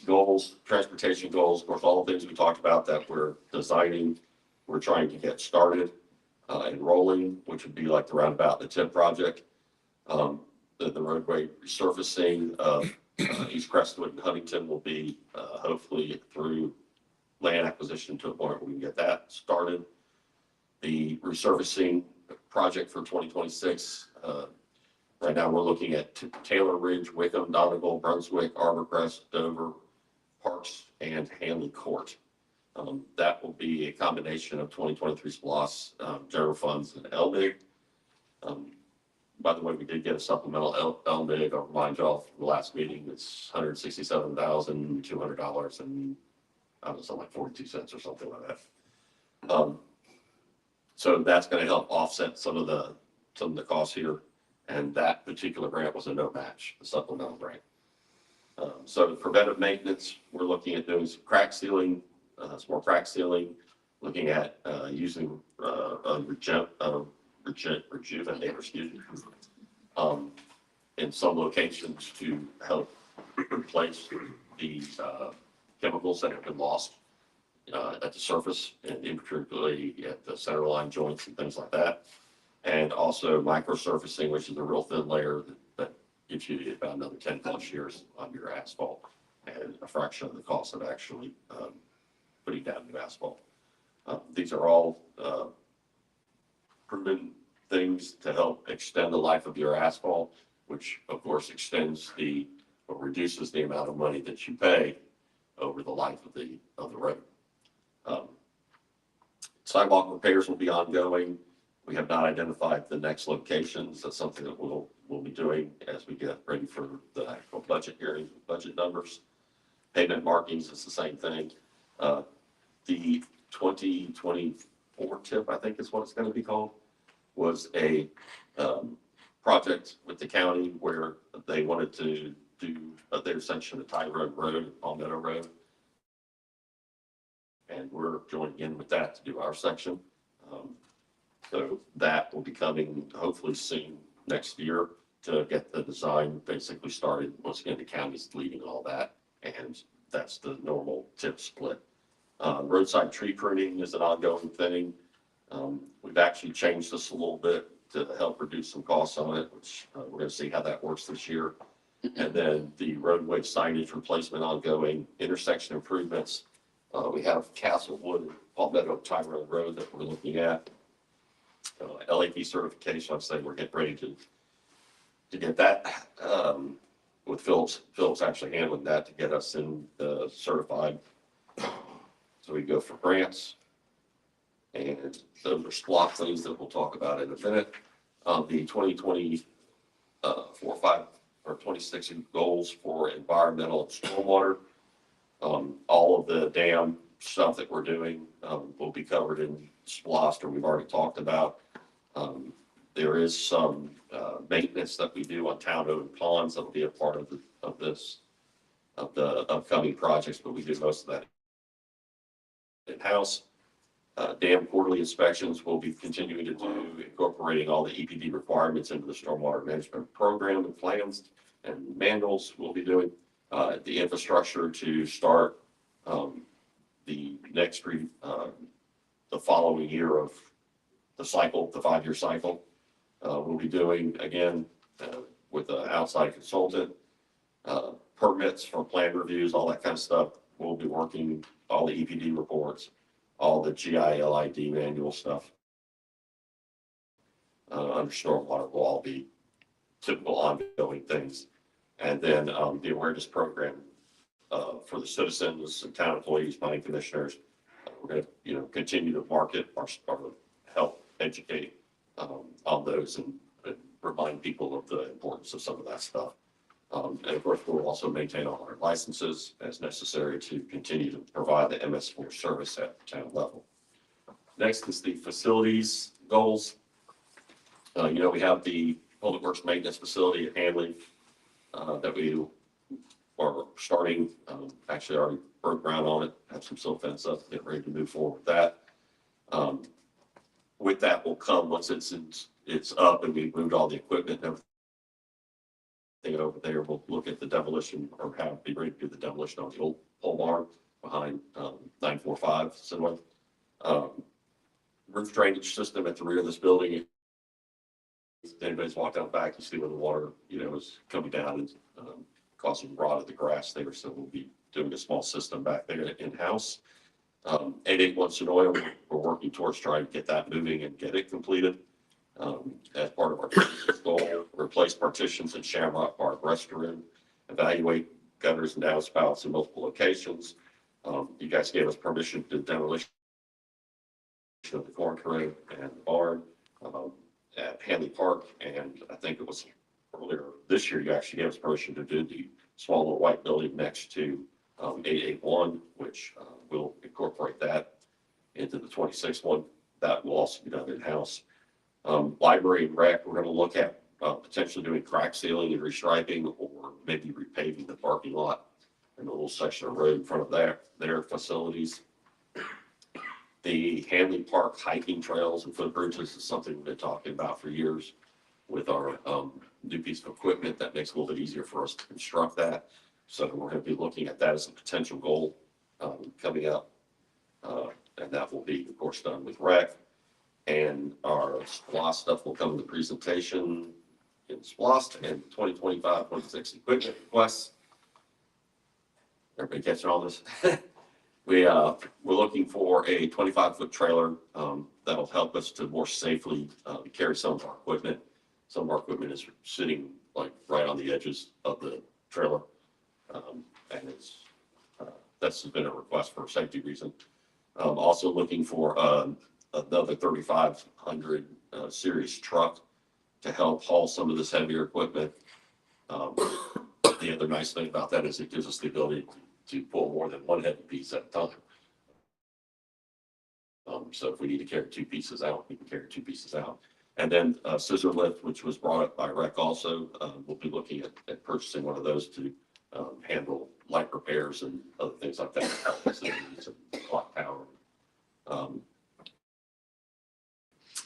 goals, transportation goals, of course, all the things we talked about that we're designing, we're trying to get started and rolling, which would be like the roundabout, the TIP project, the roadway resurfacing of East Crestwood and Huntington will be hopefully through land acquisition to a point where we can get that started. The resurfacing project for 2026, right now we're looking at Taylor Ridge, Wickham, Donegal, Brunswick, Arborcrest, Dover, Parks, and Hanley Court. That will be a combination of 2023 SPLOST, general funds, and LMIG. By the way, we did get a supplemental LMIG. I'll remind y'all from the last meeting, it's $167,200 and I don't know, something like 42 cents or something like that. So that's going to help offset some of the costs here. And that particular grant was a no match, the supplemental grant. So the preventive maintenance, we're looking at doing some crack sealing, some more crack sealing, looking at using rejuvenator, excuse me, in some locations to help replace the chemicals that have been lost at the surface, and in particularly at the center line joints and things like that. And also microsurfacing, which is a real thin layer that gives you about another 10 plus years on your asphalt and a fraction of the cost of actually putting down new asphalt. These are all proven things to help extend the life of your asphalt, which of course extends or reduces the amount of money that you pay over the life of the road. Sidewalk repairs will be ongoing. We have not identified the next locations. That's something that we'll be doing as we get ready for the actual budget hearing, budget numbers. Pavement markings is the same thing. The 2024 TIP, I think is what it's going to be called, was a project with the county where they wanted to do their section of Tyrone Road, Palmetto Road. And we're joining in with that to do our section. So that will be coming hopefully soon next year to get the design basically started. Once again, the county's leading all that, and that's the normal tip split. Roadside tree pruning is an ongoing thing. We've actually changed this a little bit to help reduce some costs on it, which we're going to see how that works this year. And then the roadway signage replacement ongoing, intersection improvements. We have Castlewood and Palmetto Tyrone Road that we're looking at. LAP certification, I'd say we're getting ready to get that with Phillips. Phillips actually handling that to get us in certified. So we go for grants. And those are SWAT things that we'll talk about in a minute. The 2024, 5, or 26 goals for environmental and stormwater. All of the dam stuff that we're doing will be covered in SPLOST, or we've already talked about. There is some maintenance that we do on town-owned ponds that will be a part of the upcoming projects, but we do most of that in-house. Dam quarterly inspections will be continuing to do, incorporating all the EPD requirements into the stormwater management program and plans and manuals we'll be doing. The infrastructure to start the next the following year of the cycle, the 5-year cycle. We'll be doing again with an outside consultant, permits for plan reviews, all that kind of stuff. We'll be working all the EPD reports, all the GILID manual stuff. Under stormwater will all be typical ongoing things. And then the awareness program for the citizens and town employees, planning commissioners. We're going to, continue to market or help educate on those and remind people of the importance of some of that stuff. And of course, we'll also maintain all our licenses as necessary to continue to provide the MS4 service at the town level. Next is the facilities goals. We have the Public Works Maintenance Facility at Hanley that we are starting. Actually, already broke ground on it, have some silt fence up, get ready to move forward with that. With that will come, once it's up and we've moved all the equipment and everything over there, we'll look at the demolition or be ready to do the demolition on the old pole barn behind 945 Sinway. Roof drainage system at the rear of this building. If anybody's walked out back, you see where the water, is coming down and causing rot of the grass there. So we'll be doing a small system back there in-house. 881 Sonoya, we're working towards trying to get that moving and get it completed. As part of our goal, replace partitions in Shamrock Park restroom, evaluate gutters and downspouts in multiple locations. You guys gave us permission to demolition of the corn crib and the barn at Hanley Park, and I think it was earlier this year you actually gave us permission to do the small little white building next to 881, which will incorporate that into the 26th one. That will also be done in-house. Library and rec, we're going to look at potentially doing crack sealing and restriping, or maybe repaving the parking lot and a little section of road in front of their facilities. The Hanley Park hiking trails and footbridges is something we've been talking about for years with our new piece of equipment that makes it a little bit easier for us to construct that. So we're going to be looking at that as a potential goal coming up. And that will be, of course, done with rec. And our SPLOST stuff will come in the presentation in SPLOST and 2025-26 equipment requests. Everybody catching all this? We're looking for a 25-foot trailer that'll help us to more safely carry some of our equipment. Some of our equipment is sitting like right on the edges of the trailer. And that's been a request for a safety reason. Also looking for another 3500 series truck to help haul some of this heavier equipment. The other nice thing about that is it gives us the ability to pull more than one heavy piece at a time. So if we need to carry 2 pieces out, we can carry 2 pieces out. And then scissor lift, which was brought up by Rec also, we'll be looking at purchasing one of those to handle light repairs and other things like that, clock tower.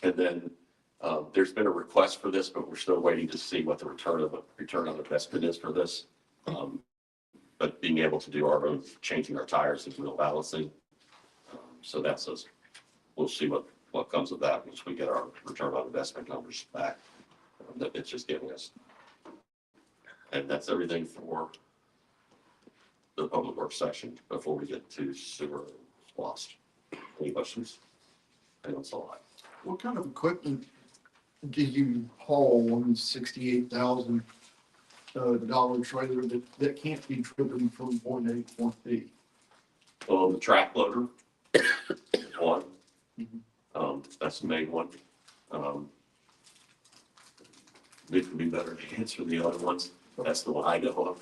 And then there's been a request for this, but we're still waiting to see what the return on investment is for this. But being able to do our own changing our tires is real balancing. So that's us. We'll see what comes of that once we get our return on investment numbers back that it's just giving us. And that's everything for the public works section before we get to sewer lost. Any questions? I know it's a lot. What kind of equipment do you haul on the $68,000 trailer that can't be driven from point A to point B? Well, the track loader is one. That's the main one. It could be better to answer the other ones. That's the one I know of.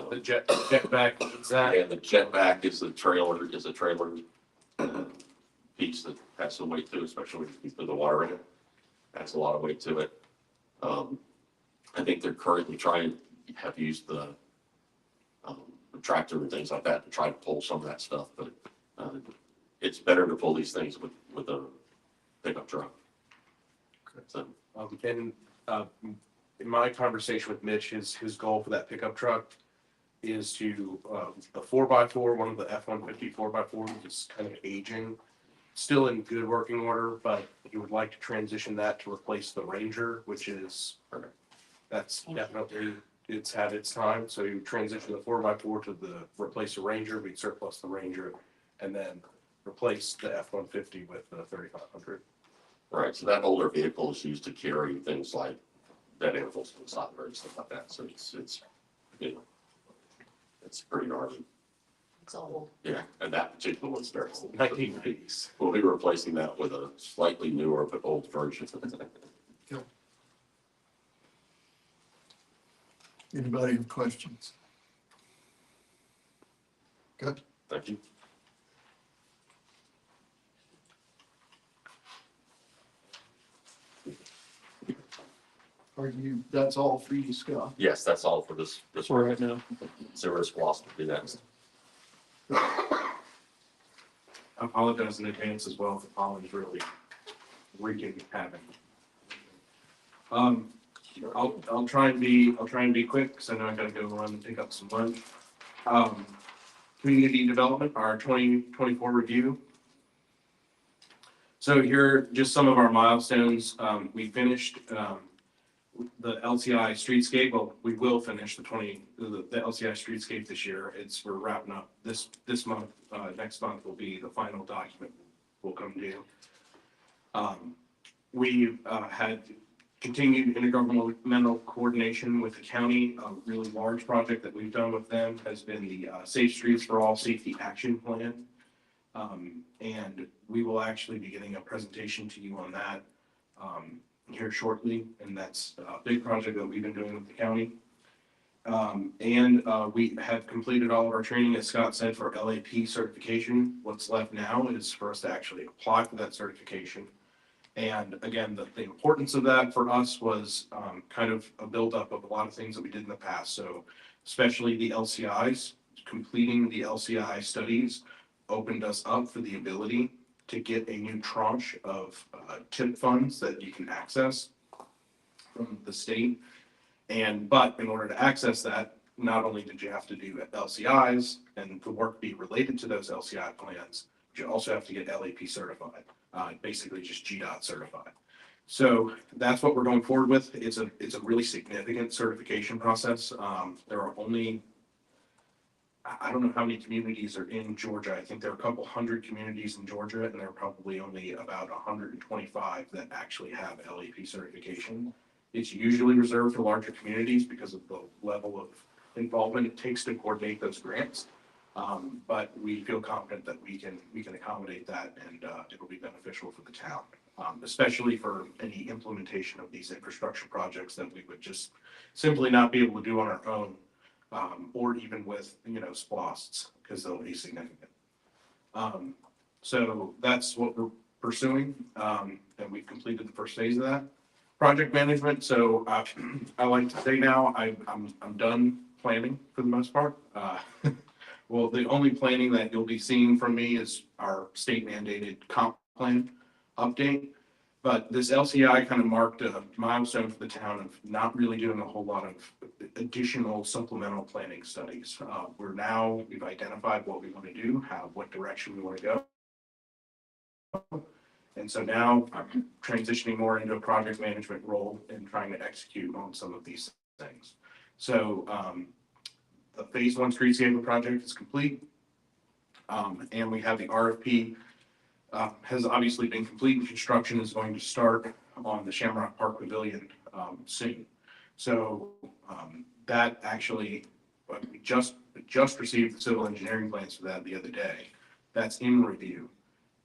The jetback, is that? And the jetback is a trailer piece that has some weight to it, especially when you put the water in it. That's a lot of weight to it. I think they're currently have used the tractor and things like that to try to pull some of that stuff, but it's better to pull these things with a pickup truck. So, In my conversation with Mitch, his goal for that pickup truck is to, the 4x4, one of the F-150 4x4s is kind of aging, still in good working order, but he would like to transition that to replace the Ranger, which is, that's definitely, it's had its time. So you transition the 4x4 to replace the Ranger, we'd surplus the Ranger, and then replace the F-150 with the 3500. right, so that older vehicle is used to carry things like dead animals and stuff like that. So it's you know, it's pretty gnarly. It's old. Yeah, and that particular one's very old. 1990s. We'll be replacing that with a slightly newer but old version. Anybody have questions? Good. Thank you. That's all for you, Scott? Yes, that's all for this For right now. sewer lost will be next. I apologize in advance as well if the pollen's really wreaking havoc. I'll try and be quick because I know I gotta go run and pick up some lunch. Community development, our 2024 review. So here, just some of our milestones. We finished the LCI streetscape. Well, we will finish the LCI streetscape this year. We're wrapping up this month. Next month will be the final document will come due. We had continued intergovernmental coordination with the county. A really large project that we've done with them has been the Safe Streets for All Safety Action Plan. And we will actually be getting a presentation to you on that here shortly. And that's a big project that we've been doing with the county. We have completed all of our training, as Scott said, for LAP certification. What's left now is for us to actually apply for that certification. And again, the importance of that for us was kind of a buildup of a lot of things that we did in the past. So especially the LCIs, completing the LCI studies opened us up for the ability to get a new tranche of TIP funds that you can access from the state. But in order to access that, not only did you have to do LCIs and the work be related to those LCI plans, but you also have to get LAP certified, basically just GDOT certified. So that's what we're going forward with. It's a really significant certification process. There are only, I don't know how many communities are in Georgia. I think there are a couple hundred communities in Georgia, and there are probably only about 125 that actually have LAP certification. It's usually reserved for larger communities because of the level of involvement it takes to coordinate those grants. But we feel confident that we can accommodate that, and it'll be beneficial for the town, especially for any implementation of these infrastructure projects that we would just simply not be able to do on our own, or even with, SPLOSTs, because they'll be significant. So that's what we're pursuing, and we've completed the first phase of that. Project management. So I like to say now I'm done planning for the most part. Well, the only planning that you'll be seeing from me is our state mandated comp plan update. But this LCI kind of marked a milestone for the town of not really doing a whole lot of additional supplemental planning studies. We've identified what we want to do, what direction we want to go. And so now I'm transitioning more into a project management role and trying to execute on some of these things. So the phase one streetscape project is complete. And we have the RFP has obviously been complete, and construction is going to start on the Shamrock Park Pavilion soon. So that actually, we just received the civil engineering plans for that the other day. That's in review,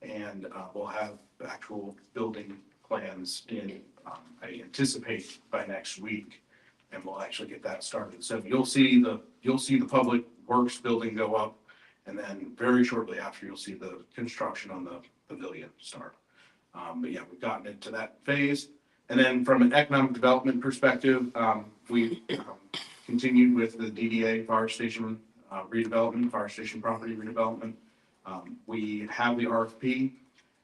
and we'll have actual building plans in, I anticipate by next week, and we'll actually get that started. So you'll see the public works building go up, and then very shortly after, you'll see the construction on the pavilion start. But yeah, we've gotten into that phase. And then from an economic development perspective, we continued with the DDA fire station redevelopment, fire station property redevelopment. We have the RFP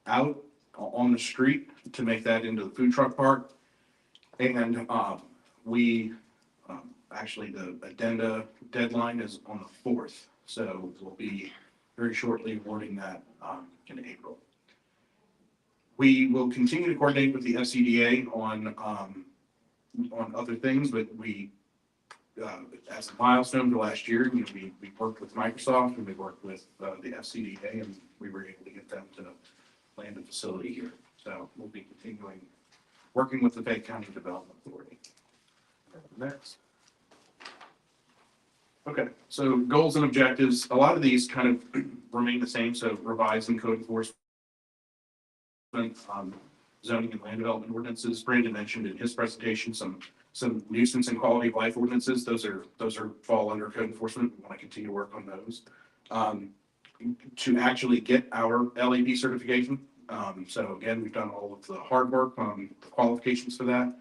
out on the street to make that into the food truck park. And actually the addenda deadline is on the 4th. So we'll be very shortly awarding that in April. We will continue to coordinate with the FCDA on other things, but we, as a milestone for last year, we worked with Microsoft and we worked with the FCDA, and we were able to get them to land a facility here. So we'll be continuing working with the Fayette County Development Authority. Next. Okay, so goals and objectives. A lot of these kind of remain the same. So revising code enforcement, zoning and land development ordinances. Brandon mentioned in his presentation some nuisance and quality of life ordinances. Those fall under code enforcement. We want to continue to work on those. To actually get our LAP certification. So again, we've done all of the hard work on the qualifications for that.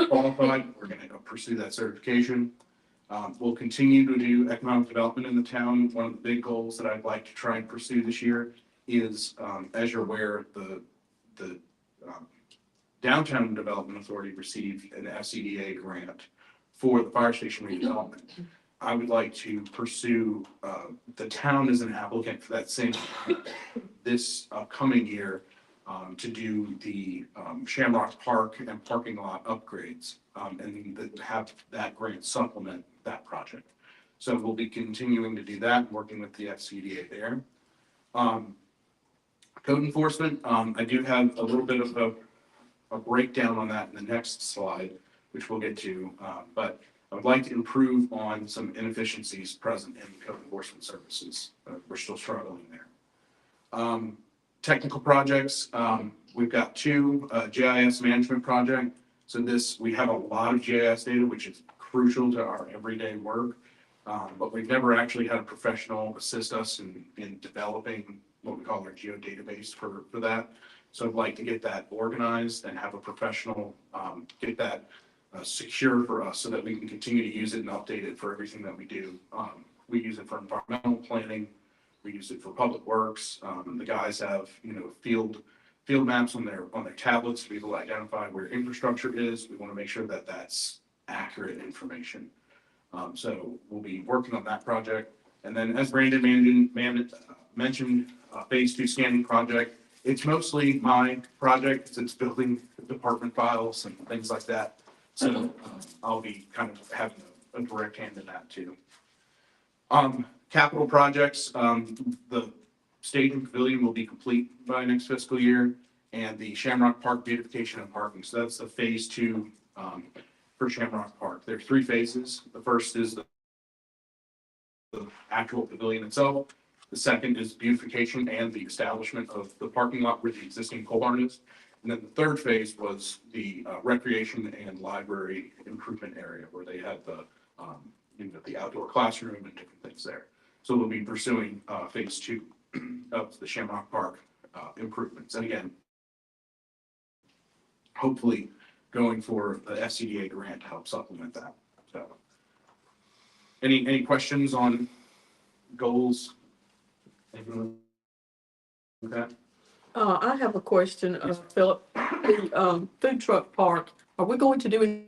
Qualified, we're going to pursue that certification. We'll continue to do economic development in the town. One of the big goals that I'd like to try and pursue this year is, as you're aware, the Downtown Development Authority received an FCDA grant for the fire station redevelopment. I would like to pursue the town as an applicant for that same this upcoming year to do the Shamrock Park and parking lot upgrades and have that grant supplement that project. So we'll be continuing to do that, working with the FCDA there. Code enforcement, I do have a little bit of a breakdown on that in the next slide, which we'll get to, but I would like to improve on some inefficiencies present in code enforcement services. We're still struggling there. Technical projects, we've got 2 GIS management project. So we have a lot of GIS data, which is crucial to our everyday work, but we've never actually had a professional assist us in developing what we call our geodatabase for that. So I'd like to get that organized and have a professional get that secure for us so that we can continue to use it and update it for everything that we do. We use it for environmental planning. We use it for public works. The guys have, field maps on their tablets to be able to identify where infrastructure is. We want to make sure that that's accurate information. So we'll be working on that project. And then as Brandon mentioned, phase 2 scanning project. It's mostly my project. It's building department files and things like that. So I'll be kind of having a direct hand in that too. Capital projects, the stadium pavilion will be complete by next fiscal year, and the Shamrock Park beautification and parking. So that's the phase 2 for Shamrock Park. There are 3 phases. The first is the actual pavilion itself. The second is beautification and the establishment of the parking lot where the existing pole barn is. And then the third phase was the recreation and library improvement area where they had the outdoor classroom and different things there. So we'll be pursuing phase 2 of the Shamrock Park improvements. And again, hopefully going for the FCDA grant to help supplement that. So any questions on goals? Anything like that? I have a question, Philip. the food truck park, are we going to do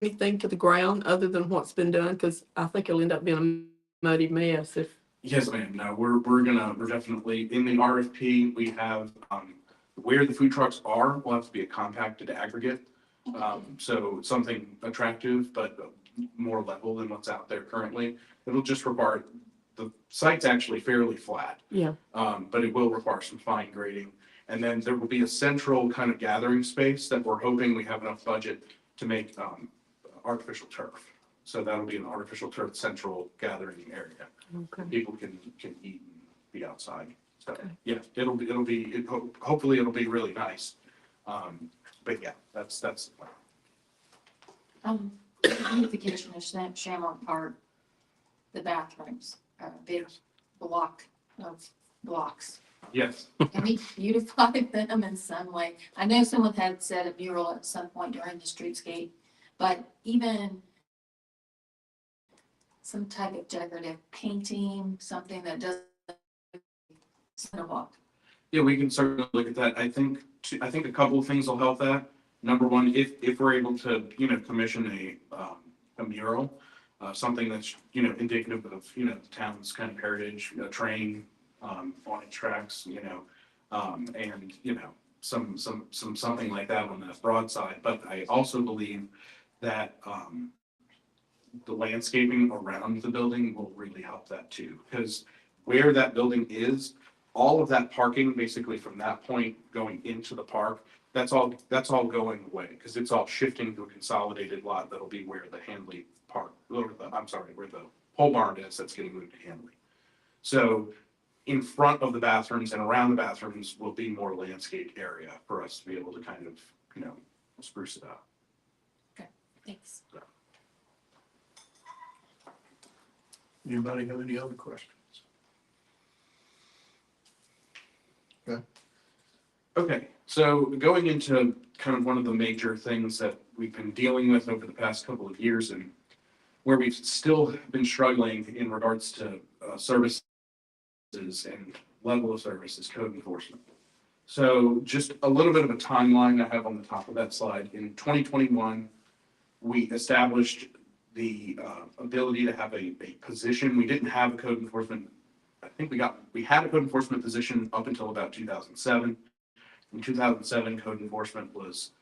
anything to the ground other than what's been done? Because I think it'll end up being a muddy mess if. Yes, ma'am. No, we're definitely, in the RFP, we have, where the food trucks are, will have to be a compacted aggregate. So something attractive, but more level than what's out there currently. It'll just require, the site's actually fairly flat. Yeah. But it will require some fine grading. And then there will be a central kind of gathering space that we're hoping we have enough budget to make, artificial turf. So that'll be an artificial turf central gathering area. Okay. People can eat and be outside. So, Okay. yeah, hopefully it'll be really nice. But yeah, that's the plan. Beautification of Shamrock Park, the bathrooms are a big block of blocks. Yes. Can we beautify them in some way? I know someone had said a mural at some point during the streetscape, but even some type of decorative painting, something that doesn't walk. Yeah, we can certainly look at that. I think a couple of things will help that. Number one, if we're able to, commission a mural, something that's, indicative of, the town's kind of heritage, a train, on its tracks, and, something like that on the broadside. But I also believe that, the landscaping around the building will really help that too, because where that building is, all of that parking, basically from that point going into the park, that's all going away, because it's all shifting to a consolidated lot that'll be where the Handley Park, where the pole barn is, that's getting moved to Handley. So in front of the bathrooms and around the bathrooms will be more landscaped area for us to be able to kind of, spruce it up. Okay, thanks. Anybody have any other questions? Okay, so going into kind of one of the major things that we've been dealing with over the past couple of years and where we've still been struggling in regards to services and level of service is code enforcement. So just a little bit of a timeline I have on the top of that slide. In 2021, we established the ability to have a position. We didn't have a code enforcement. I think we had a code enforcement position up until about 2007. In 2007, code enforcement was,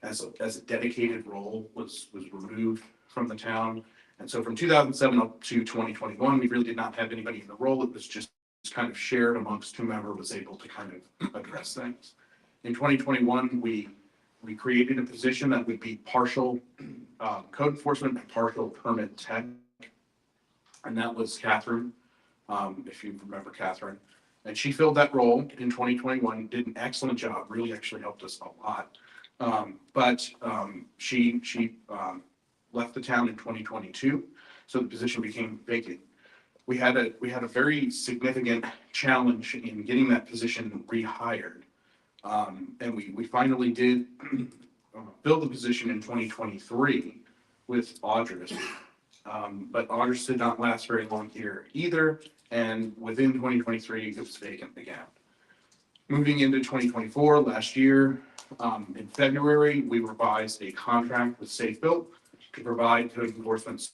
as a dedicated role, was removed from the town. And so from 2007 up to 2021, we really did not have anybody in the role. It was just kind of shared amongst whomever was able to kind of address things. In 2021, we created a position that would be partial code enforcement and partial permit tech. And that was Catherine, if you remember Catherine. And she filled that role in 2021, did an excellent job, really actually helped us a lot. But she left the town in 2022, so the position became vacant. We had a very significant challenge in getting that position rehired. And we finally did fill the position in 2023 with Audrey. But Audrey did not last very long here either. And within 2023, it was vacant again. Moving into 2024, last year, in February, we revised a contract with Safe Built to provide code enforcement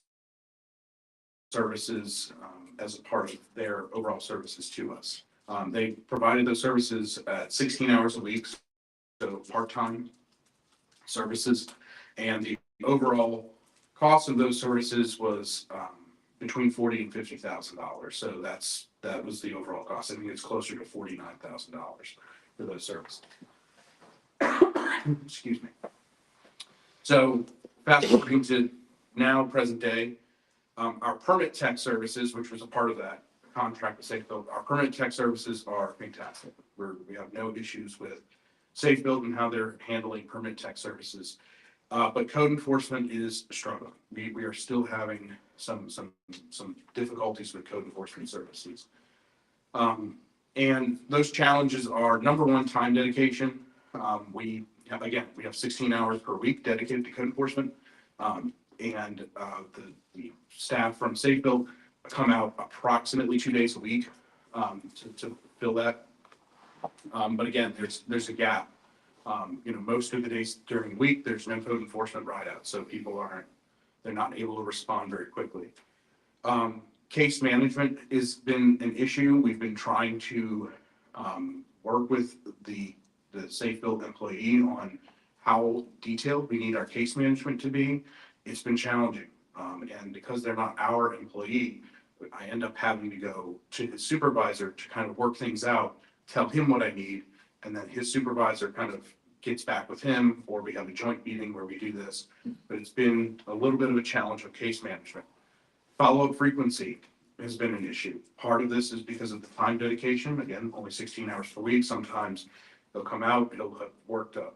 services as a part of their overall services to us. They provided those services at 16 hours a week, so part-time services. And the overall cost of those services was between $40,000 and $50,000. So that was the overall cost. I think it's closer to $49,000 for those services. Excuse me. So fast forwarding to now, present day, our permit tech services, which was a part of that contract with Safe Build, our permit tech services are fantastic. We have no issues with Safe Build and how they're handling permit tech services. But code enforcement is struggling. We are still having some difficulties with code enforcement services. And those challenges are, number one, time dedication. We have 16 hours per week dedicated to code enforcement. And the staff from Safe Build come out approximately 2 days a week to fill that. But again, there's a gap Most of the days during the week, there's no code enforcement ride out, so they're not able to respond very quickly. Case management has been an issue. We've been trying to work with the Safe Build employee on how detailed we need our case management to be. It's been challenging. And because they're not our employee, I end up having to go to his supervisor to kind of work things out, tell him what I need, and then his supervisor kind of gets back with him, or we have a joint meeting where we do this. But it's been a little bit of a challenge of case management. Follow-up frequency has been an issue. Part of this is because of the time dedication. Again, only 16 hours per week. Sometimes they'll come out, he'll have worked a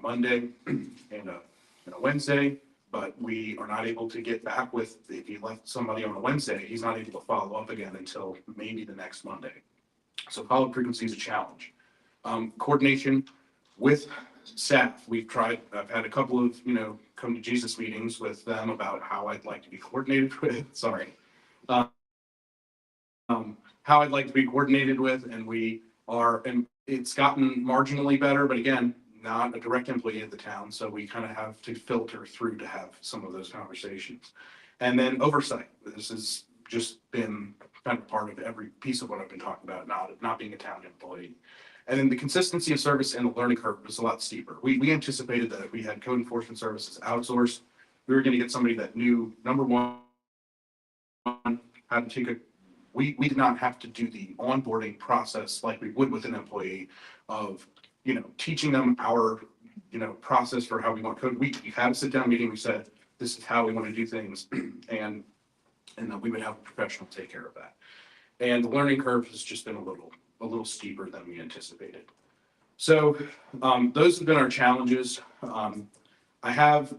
Monday and a Wednesday, but we are not able to get back with, if you left somebody on a Wednesday, he's not able to follow up again until maybe the next Monday. So follow-up frequency is a challenge. Coordination with staff. I've had a couple of, come to Jesus meetings with them about how I'd like to be coordinated with, how I'd like to be coordinated with, and it's gotten marginally better, but again, not a direct employee of the town, so we kind of have to filter through to have some of those conversations. And then oversight. This has just been kind of part of every piece of what I've been talking about, not being a town employee. And then the consistency of service and the learning curve was a lot steeper. We anticipated that if we had code enforcement services outsourced, we were going to get somebody that knew, number one, how to take we did not have to do the onboarding process like we would with an employee of, teaching them our, process for how we want code. We had a sit-down meeting. We said, this is how we want to do things. And then we would have a professional take care of that. And the learning curve has just been a little steeper than we anticipated. So those have been our challenges. I have,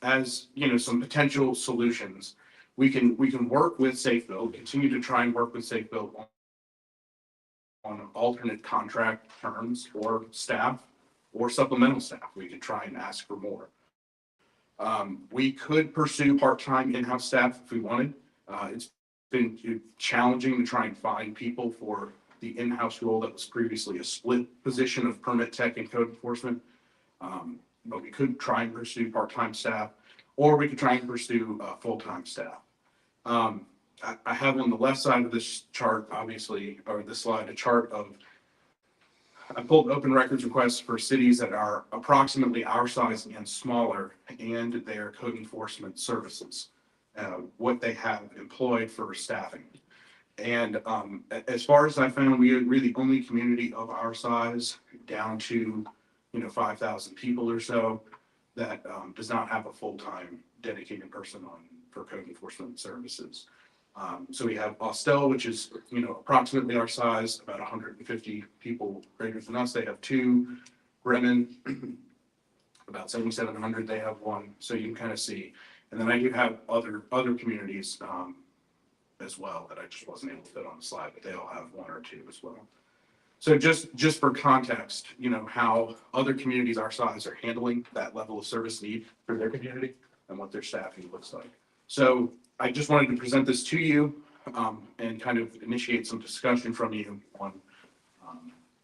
as some potential solutions, we can work with Safe Build, continue to try and work with Safe Build on alternate contract terms or staff or supplemental staff. We could try and ask for more. We could pursue part-time in-house staff if we wanted. It's been challenging to try and find people for the in-house role that was previously a split position of permit tech and code enforcement. But we could try and pursue part-time staff, or we could try and pursue full-time staff. I have on the left side of this chart, obviously, or this slide, a chart of, I pulled open records requests for cities that are approximately our size and smaller, and their code enforcement services, what they have employed for staffing. And as far as I found, we're the only community of our size down to 5,000 people or so that does not have a full-time dedicated person for code enforcement services. So we have Austell, which is approximately our size, about 150 people greater than us. They have 2. Bremen, about 7,700. They have 1. So you can kind of see. And then I do have other communities as well that I just wasn't able to fit on the slide, but they all have 1 or 2 as well. So just for context, how other communities our size are handling that level of service need for their community and what their staffing looks like. So I just wanted to present this to you and kind of initiate some discussion from you on,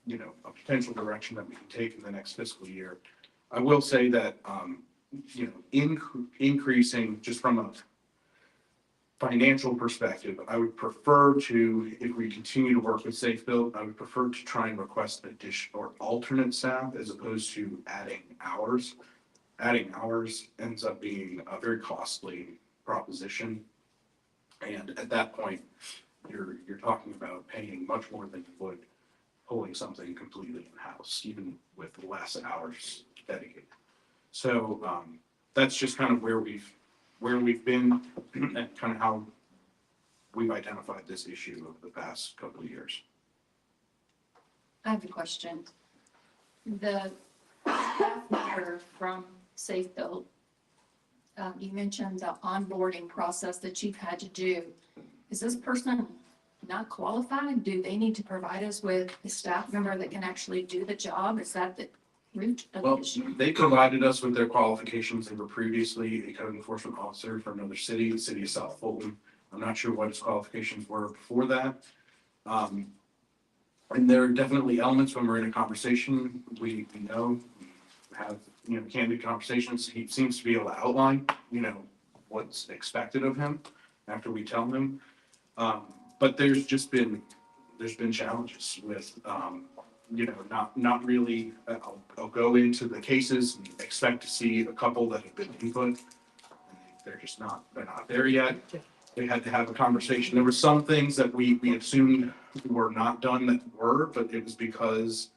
a potential direction that we can take in the next fiscal year. I will say that, increasing just from a financial perspective, I would prefer to, if we continue to work with Safe Build, I would prefer to try and request additional or alternate staff as opposed to adding hours. Adding hours ends up being a very costly proposition. And at that point, you're talking about paying much more than you would pulling something completely in-house, even with less hours dedicated. So that's just kind of where we've been and kind of how we've identified this issue over the past couple of years. I have a question. The staff member from Safe Build, you mentioned the onboarding process that you've had to do. Is this person not qualified? Do they need to provide us with a staff member that can actually do the job? Is that the root of the issue? They provided us with their qualifications. They were previously a code enforcement officer for another city, the city of South Fulton. I'm not sure what his qualifications were before that. And there are definitely elements when we're in a conversation, we know, we have, candid conversations. He seems to be able to outline, what's expected of him after we tell him. But there's been challenges with, not really, I'll go into the cases and expect to see a couple that have been input. They're not there yet. We had to have a conversation. There were some things that we assumed were not done that were, but it was because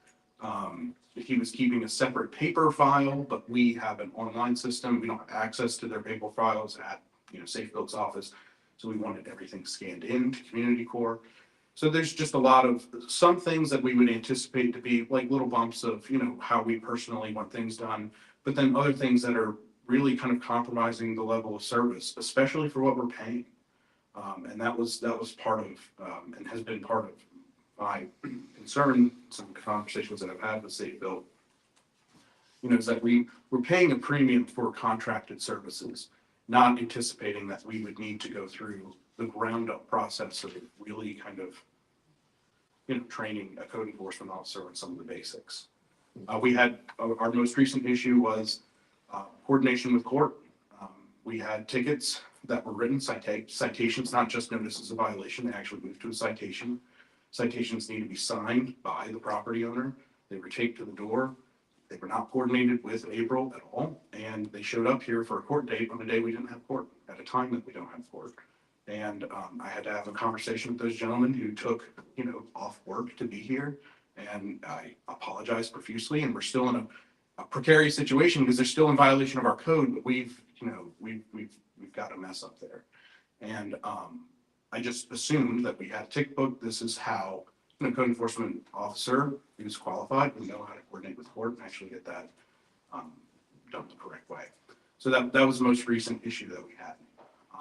he was keeping a separate paper file, but we have an online system. We don't have access to their paper files at, Safe Build's office. So we wanted everything scanned into Community Core. So there's just a lot of some things that we would anticipate to be like little bumps of, how we personally want things done, but then other things that are really kind of compromising the level of service, especially for what we're paying. And that was part of, and has been part of my concern, some conversations that I've had with Safe Build, is that we're paying a premium for contracted services, not anticipating that we would need to go through the ground up process of really kind of, training a code enforcement officer on some of the basics. We had, our most recent issue was coordination with court. We had tickets that were written, citations, not just notices of violation, they actually moved to a citation. Citations need to be signed by the property owner. They were taped to the door. They were not coordinated with April at all. And they showed up here for a court date on a day we didn't have court, at a time that we don't have court. And I had to have a conversation with those gentlemen who took, off work to be here. And I apologized profusely, and we're still in a precarious situation because they're still in violation of our code, but we've got a mess up there. And I just assumed that we had a tick book. This is how a code enforcement officer who's qualified will know how to coordinate with court and actually get that done the correct way. So that was the most recent issue that we had.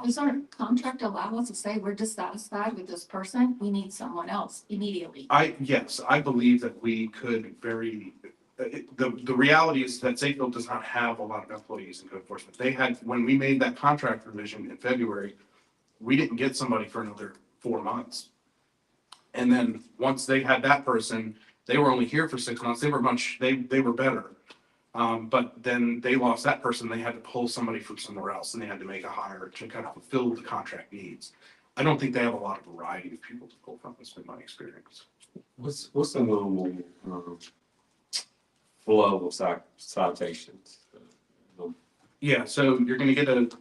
Does our contract allow us to say we're dissatisfied with this person? We need someone else immediately. Yes, I believe that we could the reality is that Safe Build does not have a lot of employees in code enforcement. They had, when we made that contract revision in February, we didn't get somebody for another 4 months. And then once they had that person, they were only here for 6 months. They were better. But then they lost that person. They had to pull somebody from somewhere else, and they had to make a hire to kind of fulfill the contract needs. I don't think they have a lot of variety of people to pull from. That's been my experience. What's the normal flow of citations? Yeah, so you're going to get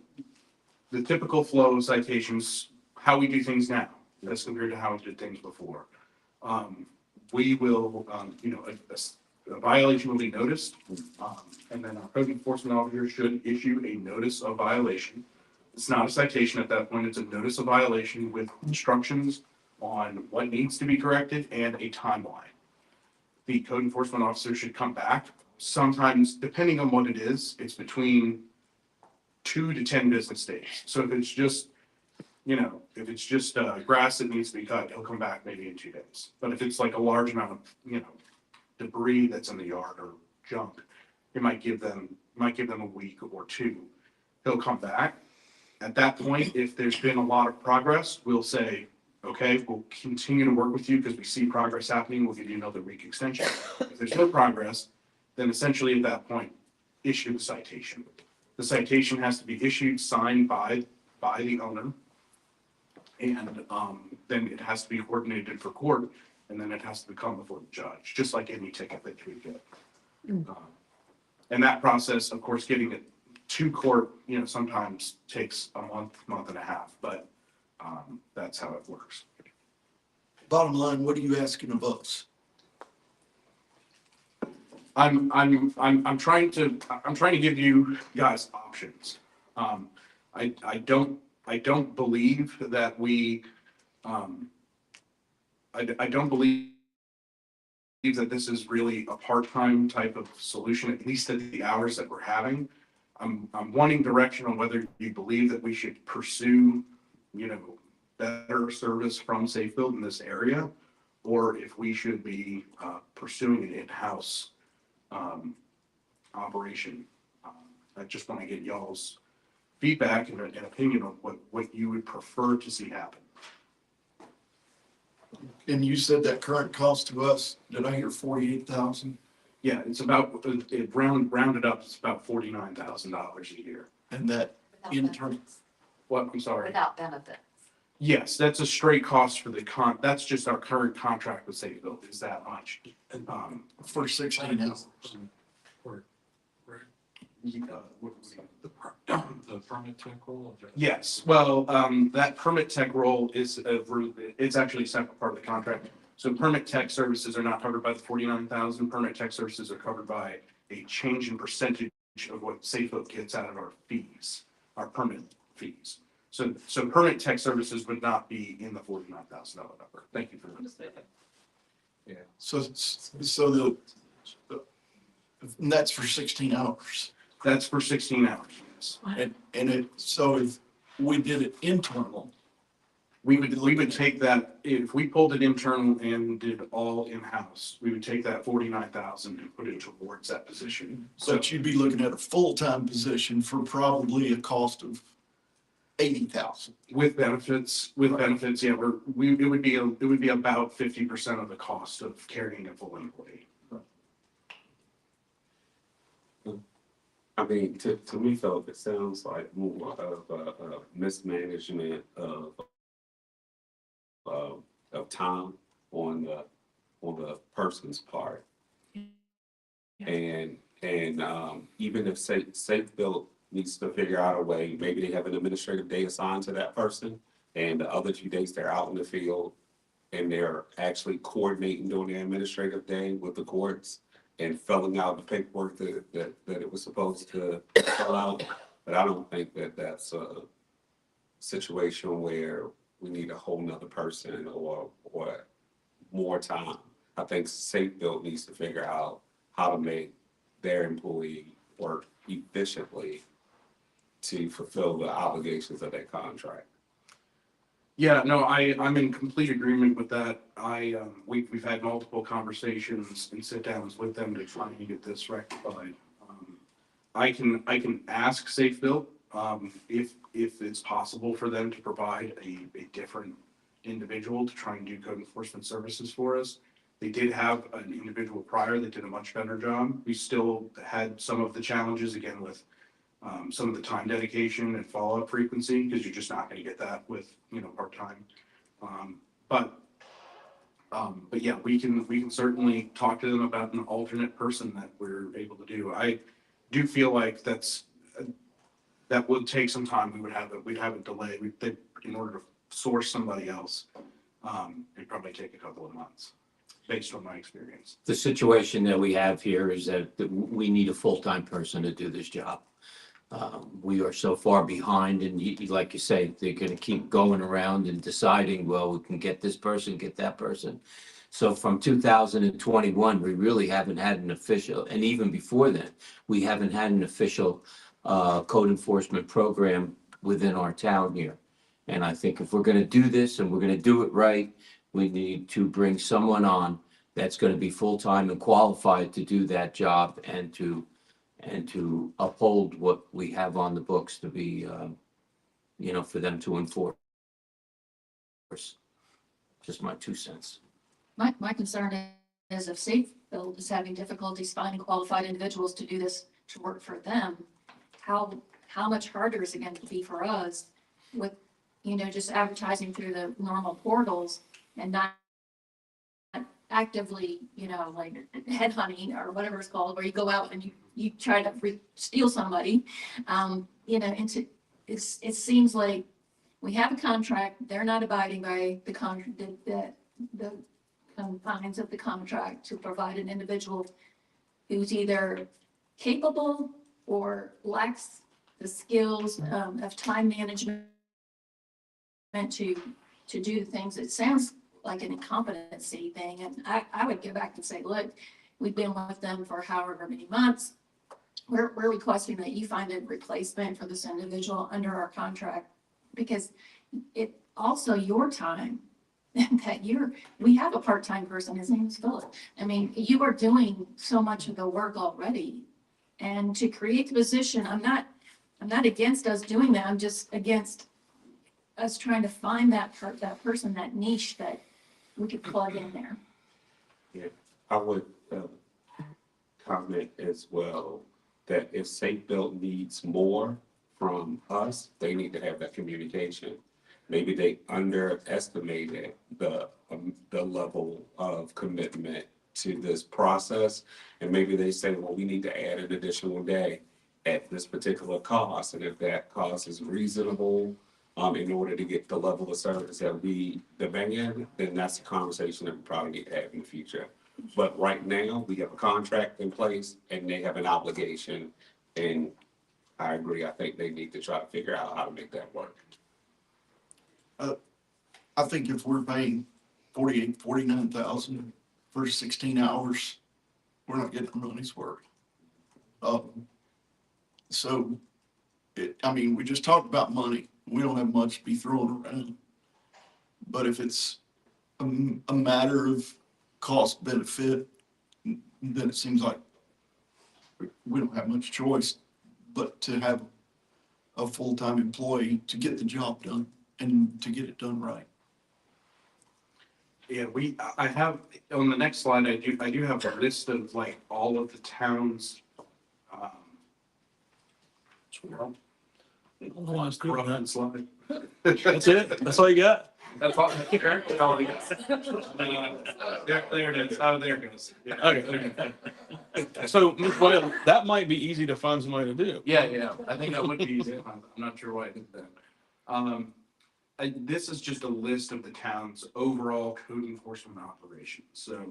the typical flow of citations, how we do things now, as compared to how we did things before. We will, a violation will be noticed, and then our code enforcement officer should issue a notice of violation. It's not a citation at that point, it's a notice of violation with instructions on what needs to be corrected and a timeline. The code enforcement officer should come back. Sometimes, depending on what it is, it's between 2 to 10 business days. So if it's just, grass that needs to be cut, he'll come back maybe in 2 days. But if it's like a large amount of, debris that's in the yard or junk, it might give them a week or 2. He'll come back. At that point, if there's been a lot of progress, we'll say, okay, we'll continue to work with you because we see progress happening. We'll give you another week extension. If there's no progress, then essentially at that point, issue the citation. The citation has to be issued, signed by the owner, and then it has to be coordinated for court, and then it has to come before the judge, just like any ticket that you would get. And that process, of course, getting it to court, sometimes takes a month and a half, but that's how it works. Bottom line, what are you asking of us? I'm trying to give you guys options. I don't believe that we I don't believe that this is really a part-time type of solution, at least at the hours that we're having. I'm wanting direction on whether you believe that we should pursue, better service from Safe Build in this area, or if we should be pursuing an in-house operation. I just want to get y'all's feedback and opinion on what you would prefer to see happen. And you said that current cost to us, did I hear 48,000? Yeah, it's about, it rounded up, it's about $49,000 a year. And that Without internal, benefits. What, I'm sorry? Without benefits. Yes, that's a straight cost for that's just our current contract with Safeville is that much. for 16 hours. The permit tech role? Yes, well, that permit tech role is, it's actually a separate part of the contract. So permit tech services are not covered by the 49,000. Permit tech services are covered by a change in percentage of what Safeville gets out of our fees, our permit fees. So permit tech services would not be in the $49,000 number. Thank you for that. Yeah. So and that's for 16 hours. That's for 16 hours, yes. So if we did it internal, We would take that, if we pulled it internal and did all in-house, we would take that 49,000 and put it towards that position. So but you'd be looking at a full-time position for probably a cost of 80,000. with benefits, yeah, it would be about 50% of the cost of carrying a full employee. I mean, to me, Philip, it sounds like more of a mismanagement of time on the person's part. And even if Safeville needs to figure out a way, maybe they have an administrative day assigned to that person, and the other 2 days they're out in the field and they're actually coordinating during the administrative day with the courts and filling out the paperwork that it was supposed to fill out. But I don't think that that's a situation where we need a whole nother person or more time. I think Safeville needs to figure out how to make their employee work efficiently to fulfill the obligations of that contract. Yeah, no, I'm in complete agreement with that. We've had multiple conversations and sit downs with them to try and get this rectified. I can ask Safeville, if it's possible for them to provide a different individual to try and do code enforcement services for us. They did have an individual prior that did a much better job. We still had some of the challenges again with some of the time dedication and follow-up frequency, because you're just not going to get that with, part-time. But yeah, we can certainly talk to them about an alternate person that we're able to do. I do feel like that would take some time. We'd have a delay. In order to source somebody else, it'd probably take a couple of months, based on my experience. The situation that we have here is that we need a full-time person to do this job. We are so far behind, and like you say, they're going to keep going around and deciding, well, we can get this person, get that person. So from 2021, we really haven't had an official, and even before then, we haven't had an official code enforcement program within our town here. And I think if we're going to do this and we're going to do it right, we need to bring someone on that's going to be full-time and qualified to do that job and to uphold what we have on the books to be, for them to enforce. Just my 2 cents. My concern is if Safeville is having difficulties finding qualified individuals to do this, to work for them, how much harder is it going to be for us with, just advertising through the normal portals and not actively, like headhunting or whatever it's called, where you go out and you try to steal somebody, it seems like we have a contract, they're not abiding by the confines of the contract to provide an individual who's either capable or lacks the skills of time management to do things. It sounds like an incompetency thing. And I would go back and say, look, we've been with them for however many months. We're requesting that you find a replacement for this individual under our contract, because it also your time that we have a part-time person, his name is Philip. I mean, you are doing so much of the work already. And to create the position, I'm not against us doing that. I'm just against us trying to find that person, that niche that we could plug in there. I would comment as well that if Safe Built needs more from us, they need to have that communication. Maybe they underestimated the level of commitment to this process. And maybe they say, well, we need to add an additional day at this particular cost. And if that cost is reasonable, in order to get the level of service that we demand, then that's a conversation that we probably need to have in the future. But right now, we have a contract in place and they have an obligation. And I agree, I think they need to try to figure out how to make that work. I think if we're paying 49,000 for 16 hours, we're not getting our money's worth. So, I mean, we just talked about money. We don't have much to be throwing around. But if it's a matter of cost benefit, then it seems like we don't have much choice but to have a full-time employee to get the job done and to get it done right. Yeah, I have, on the next slide, I do have a list of like all of the towns. Slide. That's it? That's all you got? That's all, currently all it is. There it is. Oh, there it goes. Yeah. Okay. So, Ms. Whalen, that might be easy to find somebody to do. Yeah, I think that would be easy. I'm not sure why I did that. This is just a list of the town's overall code enforcement operations. So,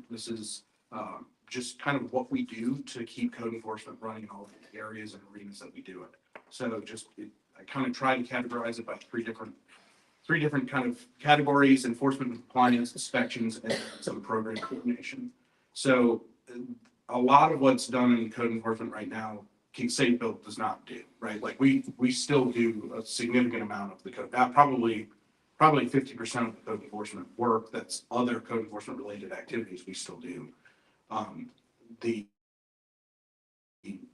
this is, just kind of what we do to keep code enforcement running in all the areas and arenas that we do it. So I kind of try to categorize it by three different kind of categories: enforcement and compliance, inspections, and some program coordination. So a lot of what's done in code enforcement right now, Safe Built does not do, right? Like we still do a significant amount of the code, probably 50% of the code enforcement work that's other code enforcement related activities we still do. The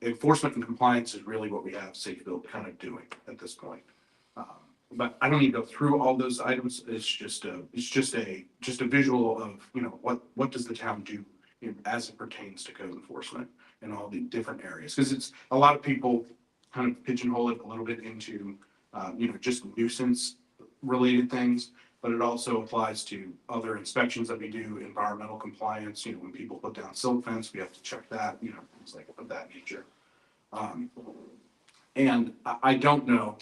enforcement and compliance is really what we have Safe Built kind of doing at this point. But I don't need to go through all those items. It's just a visual of, you know, what does the town do as it pertains to code enforcement in all the different areas. Because it's a lot of people kind of pigeonhole it a little bit into, just nuisance related things, but it also applies to other inspections that we do, environmental compliance. When people put down silt fence, we have to check that, things like of that nature. And I don't know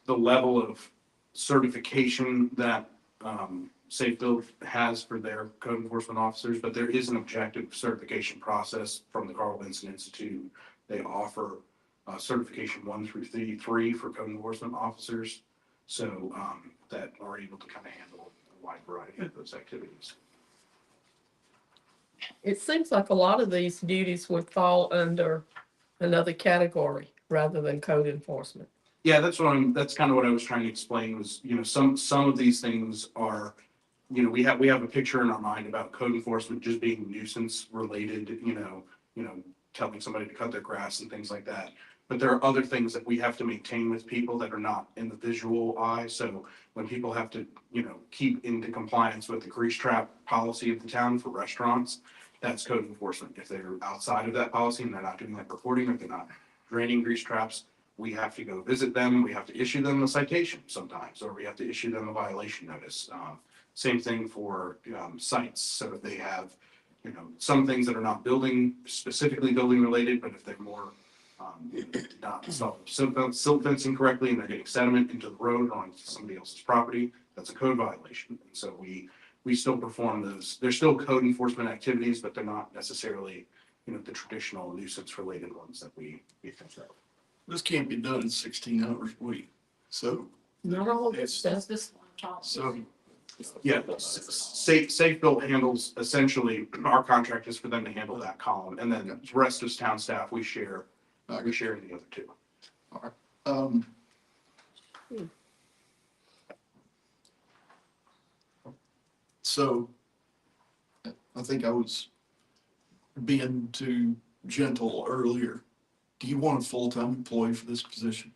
the level of certification that Safe Built has for their code enforcement officers, but there is an objective certification process from the Carl Vinson Institute. They offer certification 1 through 3 for code enforcement officers, so that are able to kind of handle a wide variety of those activities. It seems like a lot of these duties would fall under another category rather than code enforcement. Yeah, that's kind of what I was trying to explain was, some of these things are, we have a picture in our mind about code enforcement just being nuisance related, telling somebody to cut their grass and things like that. But there are other things that we have to maintain with people that are not in the visual eye. So when people have to, keep into compliance with the grease trap policy of the town for restaurants, that's code enforcement. If they're outside of that policy and they're not doing that reporting, or they're not draining grease traps, we have to go visit them. We have to issue them a citation sometimes, or we have to issue them a violation notice. Same thing for sites. So if they have, some things that are not specifically building related, but if they're more not installed silt fencing correctly and they're getting sediment into the road or onto somebody else's property, that's a code violation. And so we still perform those. They're still code enforcement activities, but they're not necessarily, the traditional nuisance related ones that we think of. This can't be done in 16 hours a week. So Not all of this stuff. So Yeah, Safe Built handles essentially, our contract is for them to handle that column, and then the rest of town staff, we share in the other two. all right. So I think I was being too gentle earlier. Do you want a full-time employee for this position?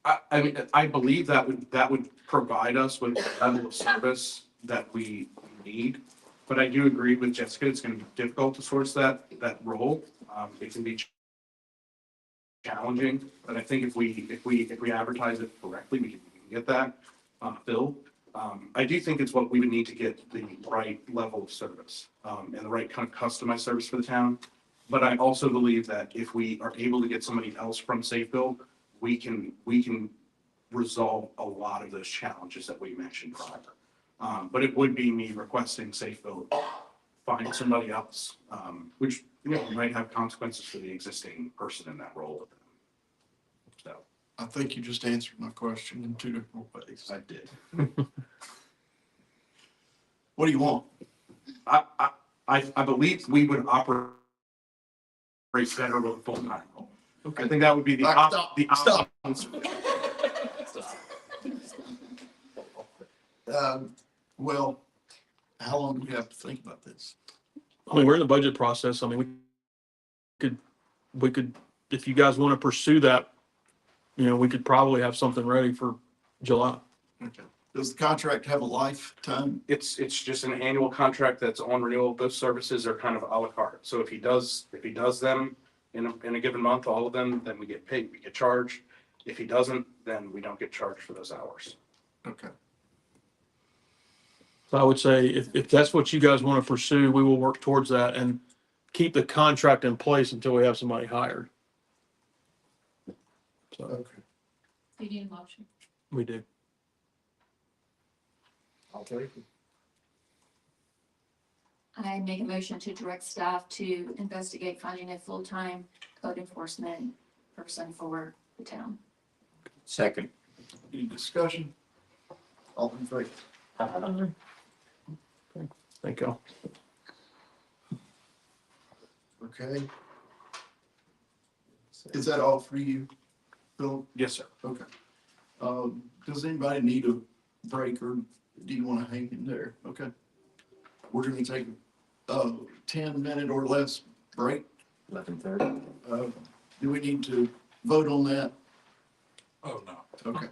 I mean, I believe that would provide us with the level of service that we need. But I do agree with Jessica, it's gonna be difficult to source that role. It can be challenging, but I think if we advertise it correctly, we can get that filled. I do think it's what we would need to get the right level of service, and the right kind of customized service for the town. But I also believe that if we are able to get somebody else from Safe Build, we can resolve a lot of those challenges that we mentioned prior. But it would be me requesting Safe Build find somebody else, which, you know, might have consequences for the existing person in that role. So I think you just answered my question in two different ways. I did. What do you want? I believe we would operate better with a full-time role. Okay. I think that would be the Stop. Well, how long do we have to think about this? I mean, we're in the budget process. I mean, we could, if you guys want to pursue that, you know, we could probably have something ready for July. Okay. Does the contract have a lifetime? It's just an annual contract that's on renewal. Those services are kind of a la carte. So if he does them in a given month, all of them, then we get paid, we get charged. If he doesn't, then we don't get charged for those hours. Okay. So I would say if that's what you guys want to pursue, we will work towards that and keep the contract in place until we have somebody hired. So Okay. You need a motion. we do. I'll take it. I make a motion to direct staff to investigate finding a full-time code enforcement person for the town. Second. Any discussion? All in favor? Thank you. Okay. Is that all for you, Phil? Yes, sir. Okay. Does anybody need a break or do you want to hang in there? Okay. We're going to take a 10-minute or less break. 11:30. Do we need to vote on that? Oh, no. Okay.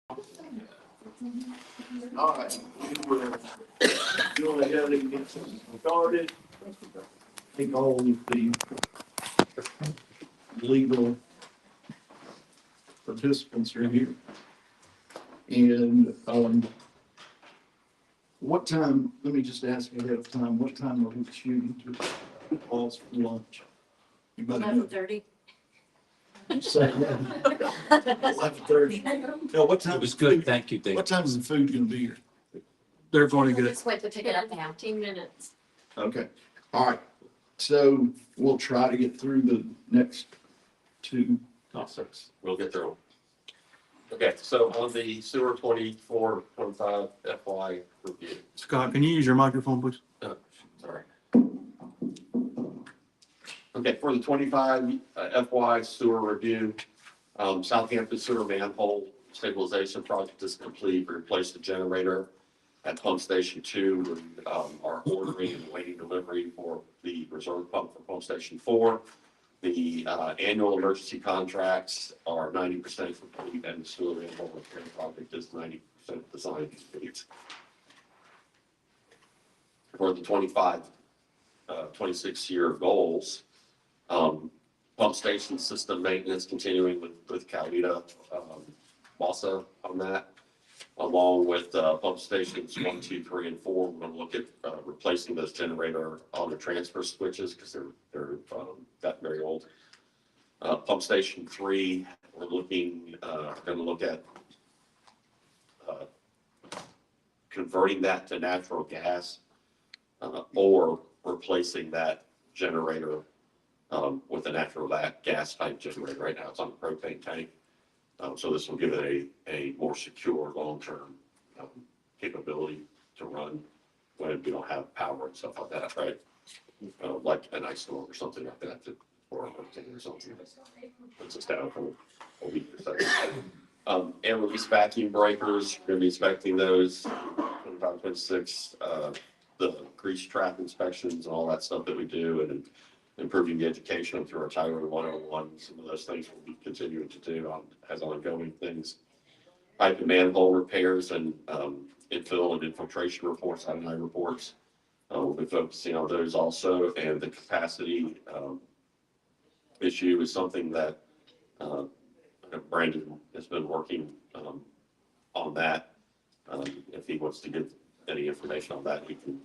All right, we're going ahead and get started. Take all of the legal participants are here. And, what time, let me just ask you ahead of time, what time are we shooting to pause for lunch? Anybody know? 11:30. Say 11:30. No, what time? It was good, thank you, Dave. What time is the food gonna be here? They're going to get it. Just wait to pick it up now. 15 minutes. Okay, all right. So we'll try to get through the next two. Topics. We'll get through. Okay, so on the sewer 24-25 FY review. Scott, can you use your microphone, please? Sorry. Okay, for the 25 FY sewer review, Southampton sewer manhole stabilization project is complete. We replaced the generator at pump station 2. We are ordering and waiting delivery for the reserve pump for pump station 4. The annual emergency contracts are 90% complete, and the sewer manhole repair project is 90% design complete. For the 26 year goals, pump station system maintenance continuing with Calvita, Wassa on that, along with pump stations 1, 2, 3, and 4. We're going to look at replacing those generator on the transfer switches because they're got very old. Pump station 3, we're going to look at converting that to natural gas or replacing that generator with a natural gas type generator. Right now it's on a propane tank. So this will give it a more secure long-term capability to run when we don't have power and stuff like that, right? Like an ice storm or something like that, or a hurricane or something that puts us down for a week or so. And release vacuum breakers, we're going to be inspecting those 25, 26, the grease trap inspections and all that stuff that we do, and improving the education through our Tyrone 101. Some of those things we'll be continuing to do as ongoing things. Pipe and manhole repairs and infill and infiltration reports, I&I reports. We'll be focusing on those also, and the capacity issue is something that Brandon has been working on that. If he wants to give any information on that, he can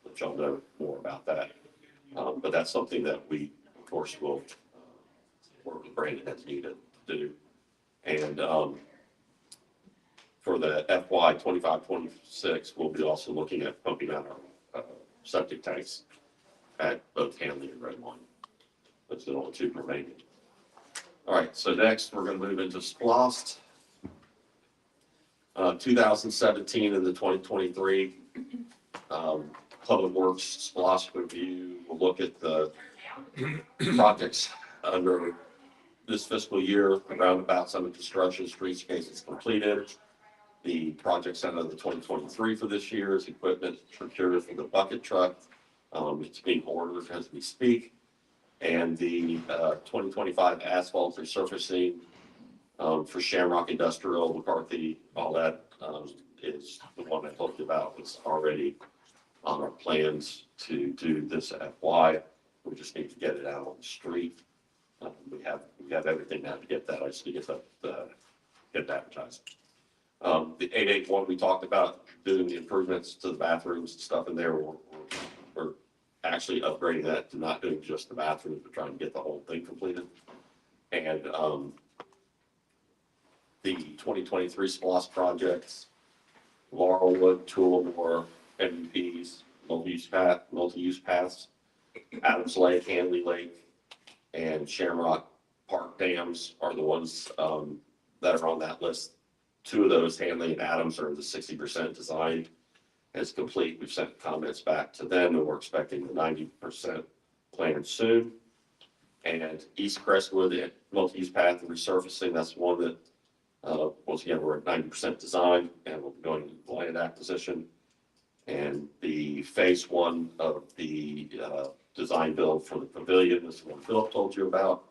let y'all know more about that. But that's something that we, of course, will work with Brandon as needed to do. And for the FY 25-26, we'll be also looking at pumping out our septic tanks at both Hanley and Red Line. That's the only 2 remaining. All right, so next we're going to move into SPLOST. 2017 and the 2023 Public Works SPLOST review. We'll look at the projects under this fiscal year, the roundabouts under construction, streetscapes is completed. The projects under the 2023 for this year is equipment procured for the bucket truck. It's being ordered as we speak. And the 2025 asphalt resurfacing for Shamrock Industrial, McCarthy, all that is the one I told you about. It's already on our plans to do this FY. We just need to get it out on the street. We have everything now to get that. I just need to get it advertised. The 881 we talked about doing the improvements to the bathrooms and stuff in there. We're actually upgrading that to not doing just the bathrooms, but trying to get the whole thing completed. And the 2023 SPLOST projects, Laurelwood, Tullamore, MUPs, multi-use paths, Adams Lake, Hanley Lake, and Shamrock Park dams are the ones that are on that list. 2 of those, Hanley and Adams, are the 60% design is complete. We've sent comments back to them, and we're expecting the 90% planned soon. And East Crestwood, multi-use path and resurfacing, that's one that, once again, we're at 90% design, and we'll be going to land acquisition. And the phase 1 of the design build for the pavilion is the one Philip told you about.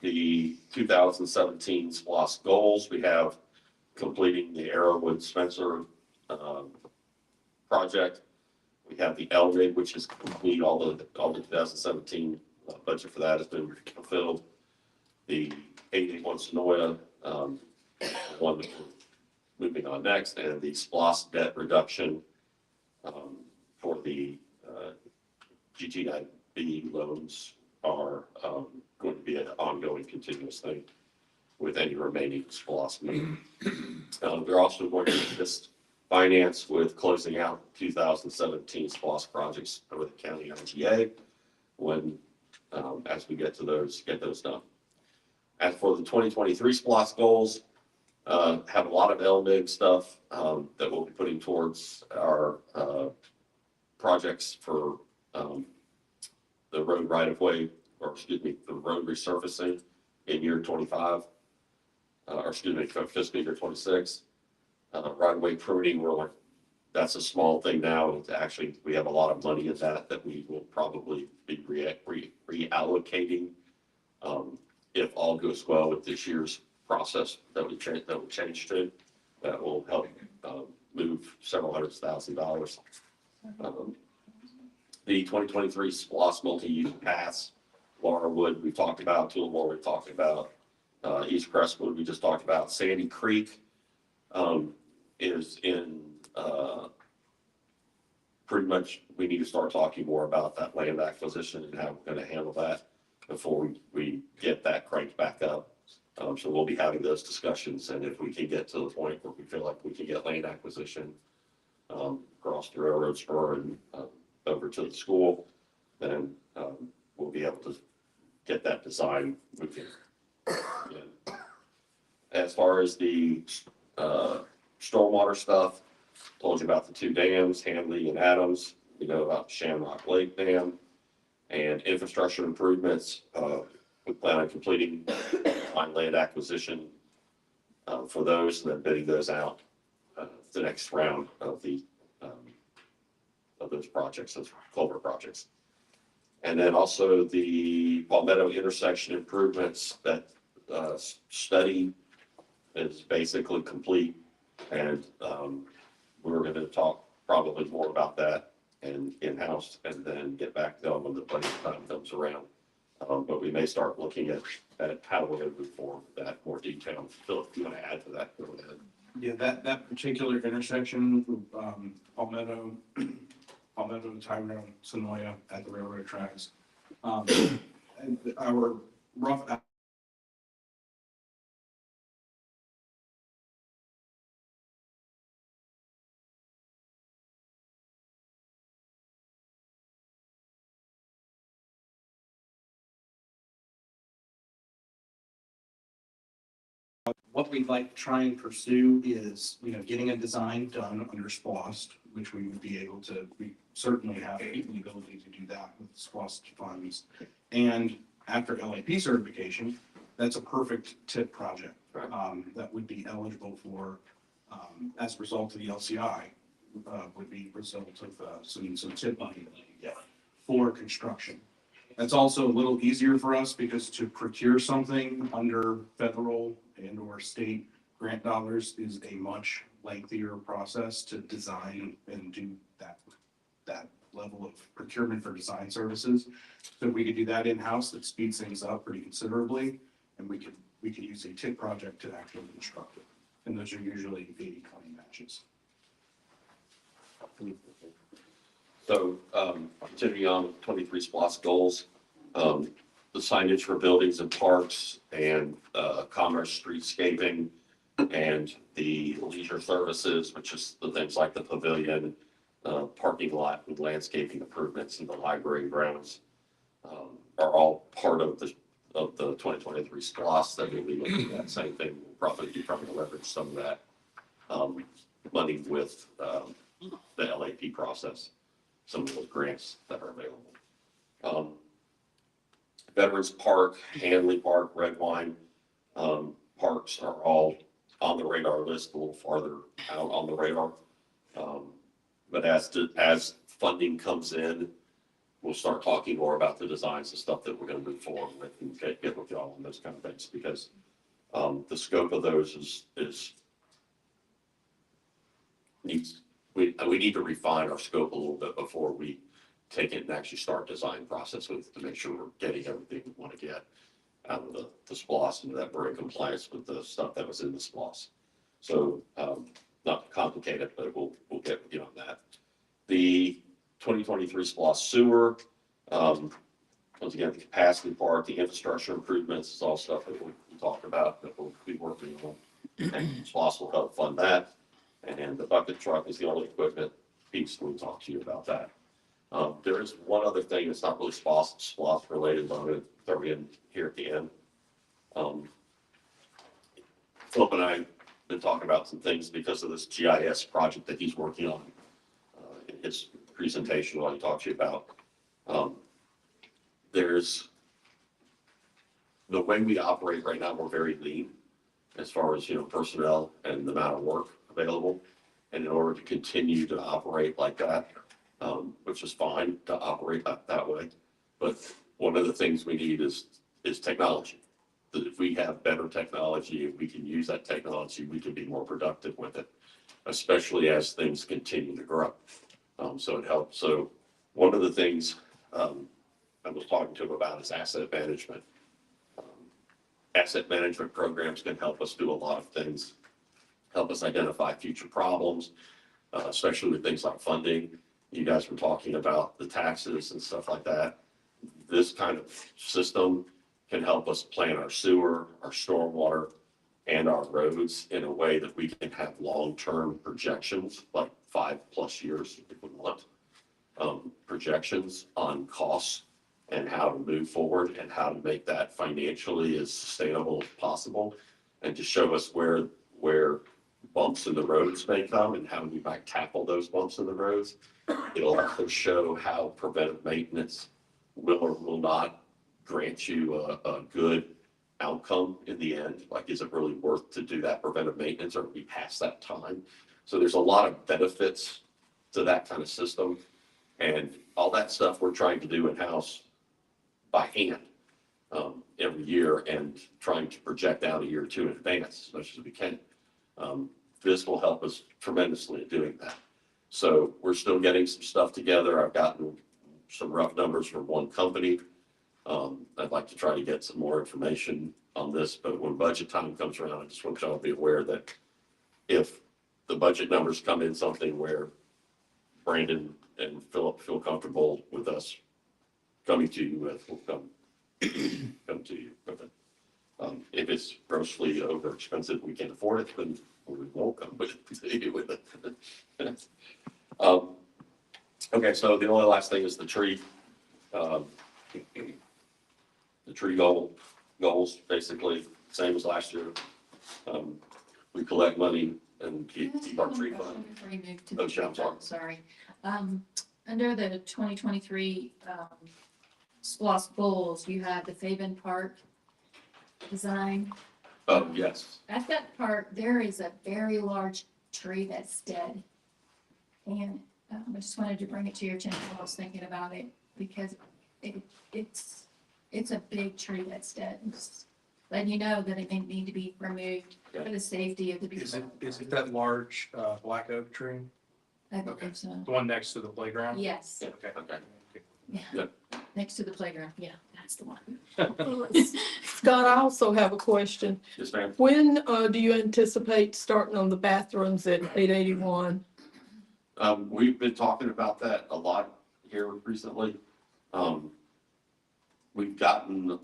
the 2017 SPOS goals, we have completing the Arrowwood Spencer project. We have the LRIG, which is complete. All the 2017 budget for that has been fulfilled. The 881 Sonoya, one that we're moving on next, and the SPOS debt reduction for the GTIB loans are going to be an ongoing continuous thing with any remaining SPOS money. They're also going to assist finance with closing out 2017 SPOS projects over the county IGA when, as we get those done. As for the 2023 SPOS goals, have a lot of LMIG stuff that we'll be putting towards our projects for the road right-of-way, or excuse me, the road resurfacing in year 25, or excuse me, for fiscal year 26. Right-of-way pruning, that's a small thing now. It's actually, we have a lot of money in that we will probably be reallocating if all goes well with this year's process that we change to. That will help move several $100,000. The 2023 SPOS multi-use paths, Laurelwood we talked about, Tullamore we talked about, East Crestwood we just talked about. Sandy Creek is in pretty much, we need to start talking more about that land acquisition and how we're going to handle that before we get that cranked back up. So we'll be having those discussions, and if we can get to the point where we feel like we can get land acquisition across the railroad spur and over to the school, then we'll be able to get that design moving. As far as the stormwater stuff, told you about the two dams, Hanley and Adams. We know about Shamrock Lake Dam and infrastructure improvements. We plan on completing land acquisition for those and then bidding those out the next round of those projects, those culvert projects. And then also the Palmetto intersection improvements, that study is basically complete. And we're going to talk probably more about that and in-house and then get back to them when the budget time comes around. But we may start looking at how we're going to move forward with that more detail. Phil, if you want to add to that, go ahead. Yeah, that particular intersection, Palmetto, Tyrone, Sonoya at the railroad tracks. And our rough what we'd like to try and pursue is, getting a design done under SPOS, which we would be able to, we certainly have the ability to do that with SPOS funds. And after LAP certification, that's a perfect TIP project that would be eligible for, as a result of the LCI, would be a result of some TIP money for construction. That's also a little easier for us because to procure something under federal and or state grant dollars is a much lengthier process to design and do that level of procurement for design services. So if we could do that in-house, that speeds things up pretty considerably, and we could use a TIP project to actually construct it. And those are usually 80-20 matches. So continuing on with 23 SPOS goals, the signage for buildings and parks and commerce streetscaping and the leisure services, which is the things like the pavilion, parking lot and landscaping improvements in the library grounds, are all part of the 2023 SPOS that we'll be looking at. Same thing, we'll probably be trying to leverage some of that money with the LAP process, some of those grants that are available. Veterans Park, Hanley Park, Red Wine parks are all on the radar list, a little farther out on the radar. But as funding comes in, we'll start talking more about the designs and stuff that we're gonna move forward with and get with y'all on those kind of things, because the scope of those is we need to refine our scope a little bit before we take it and actually start design process with, to make sure we're getting everything we want to get out of the SPOS and that we're in compliance with the stuff that was in the SPOS. So, not complicated, but we'll get with you on that. The 2023 SPOS sewer, once again, the capacity part, the infrastructure improvements, is all stuff that we talked about that we'll be working on. And SPOS will help fund that. And the bucket truck is the only equipment piece we'll talk to you about that. There is one other thing that's not really SPOS related, but I'm going to throw in here at the end. Philip and I have been talking about some things because of this GIS project that he's working on in his presentation while he talks to you about. There's the way we operate right now, we're very lean as far as, personnel and the amount of work available. And in order to continue to operate like that, which is fine to operate that way. But one of the things we need is technology. That if we have better technology, if we can use that technology, we can be more productive with it, especially as things continue to grow. So it helps. So one of the things I was talking to him about is asset management. Asset management programs can help us do a lot of things, help us identify future problems, especially with things like funding. You guys were talking about the taxes and stuff like that. This kind of system can help us plan our sewer, our stormwater, and our roads in a way that we can have long-term projections, like 5+ years if we want, projections on costs and how to move forward and how to make that financially as sustainable as possible, and to show us where bumps in the roads may come and how we might tackle those bumps in the roads. It'll also show how preventive maintenance will or will not grant you a good outcome in the end. Like, is it really worth to do that preventive maintenance, or are we past that time? So there's a lot of benefits to that kind of system, and all that stuff we're trying to do in-house by hand every year, and trying to project out a year or two in advance as much as we can. This will help us tremendously in doing that. So we're still getting some stuff together. I've gotten some rough numbers from one company. I'd like to try to get some more information on this, but when budget time comes around, I just want y'all to be aware that if the budget numbers come in something where Brandon and Philip feel comfortable with us coming to you with, we'll come to you with it. If it's grossly over expensive, we can't afford it, then we won't come with it. Okay, so the only last thing is the tree. The tree goals, basically, same as last year. We collect money and keep our tree fund. Before you move to Oh, the sure, I'm sorry. sorry. Under the 2023 SPOS goals, you have the Faven Park design. Oh, yes. At that park, there is a very large tree that's dead. And I just wanted to bring it to your attention while I was thinking about it, because it's a big tree that's dead. And just letting you know that it may need to be removed for the safety of the people. Is it that large black oak tree? I believe so. The one next to the playground? Yes, Okay. yeah, next to the playground. Yeah, that's the one. Scott, I also have a question. Yes, ma'am. When do you anticipate starting on the bathrooms at 881? We've been talking about that a lot here recently. We've gotten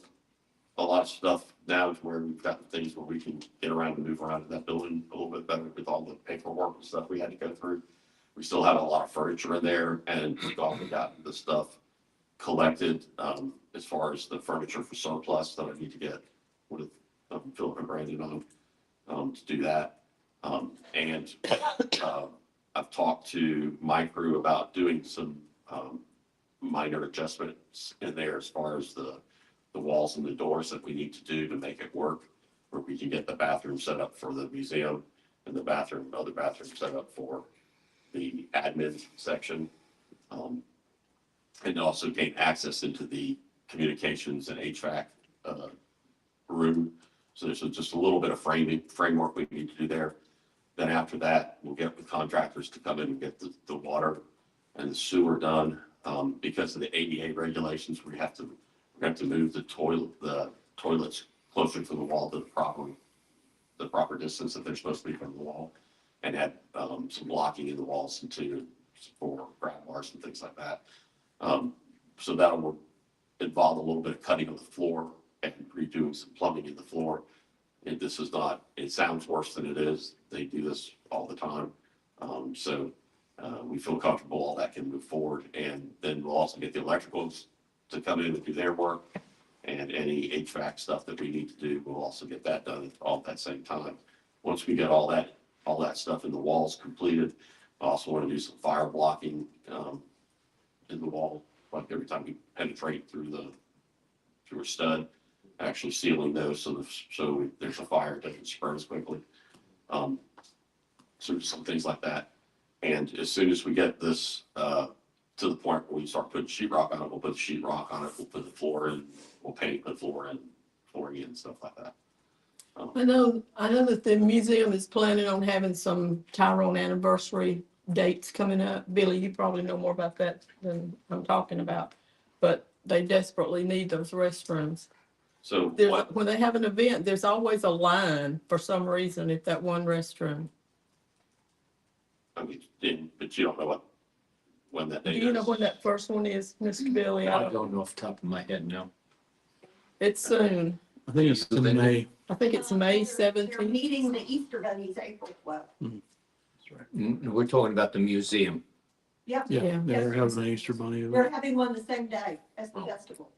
a lot of stuff now to where we've gotten things where we can get around and move around in that building a little bit better with all the paperwork and stuff we had to go through. We still have a lot of furniture in there, and we've also gotten the stuff collected as far as the furniture for surplus that I need to get with Philip and Brandon on to do that. And I've talked to my crew about doing some minor adjustments in there as far as the walls and the doors that we need to do to make it work, where we can get the bathroom set up for the museum and the other bathroom set up for the admin section. and also gain access into the communications and HVAC room. So there's just a little bit of framework we need to do there. Then after that, we'll get with contractors to come in and get the water and the sewer done. Because of the ADA regulations, we have to move the toilets closer to the wall to the proper distance that they're supposed to be from the wall, and add some blocking in the walls for grab bars and things like that. So that will involve a little bit of cutting of the floor and redoing some plumbing in the floor. And this is not, it sounds worse than it is. They do this all the time. We feel comfortable all that can move forward. And then we'll also get the electricals to come in and do their work. And any HVAC stuff that we need to do, we'll also get that done all at that same time. Once we get all that stuff in the walls completed, I also want to do some fire blocking in the wall, like every time we penetrate through a stud, actually sealing those so there's a fire, it doesn't spread as quickly. So some things like that. And as soon as we get this to the point where we start putting sheetrock on it, we'll put the sheetrock on it, we'll put the floor in, we'll paint, put floor in, flooring in, stuff like that. I know that the museum is planning on having some Tyrone anniversary dates coming up. Billy, you probably know more about that than I'm talking about, but they desperately need those restrooms. So When they have an event, there's always a line for some reason at that one restroom. I mean, but you don't know when that Do date you know is. when that first one is, Mr. Billy? I don't know off the top of my head, no. It's soon. I think it's in May. I think it's May They're 17th. meeting the Easter bunnies April 12th. We're talking about the museum. Yep. Yeah, they're having an Easter bunny event. We're having one the same day as the festival.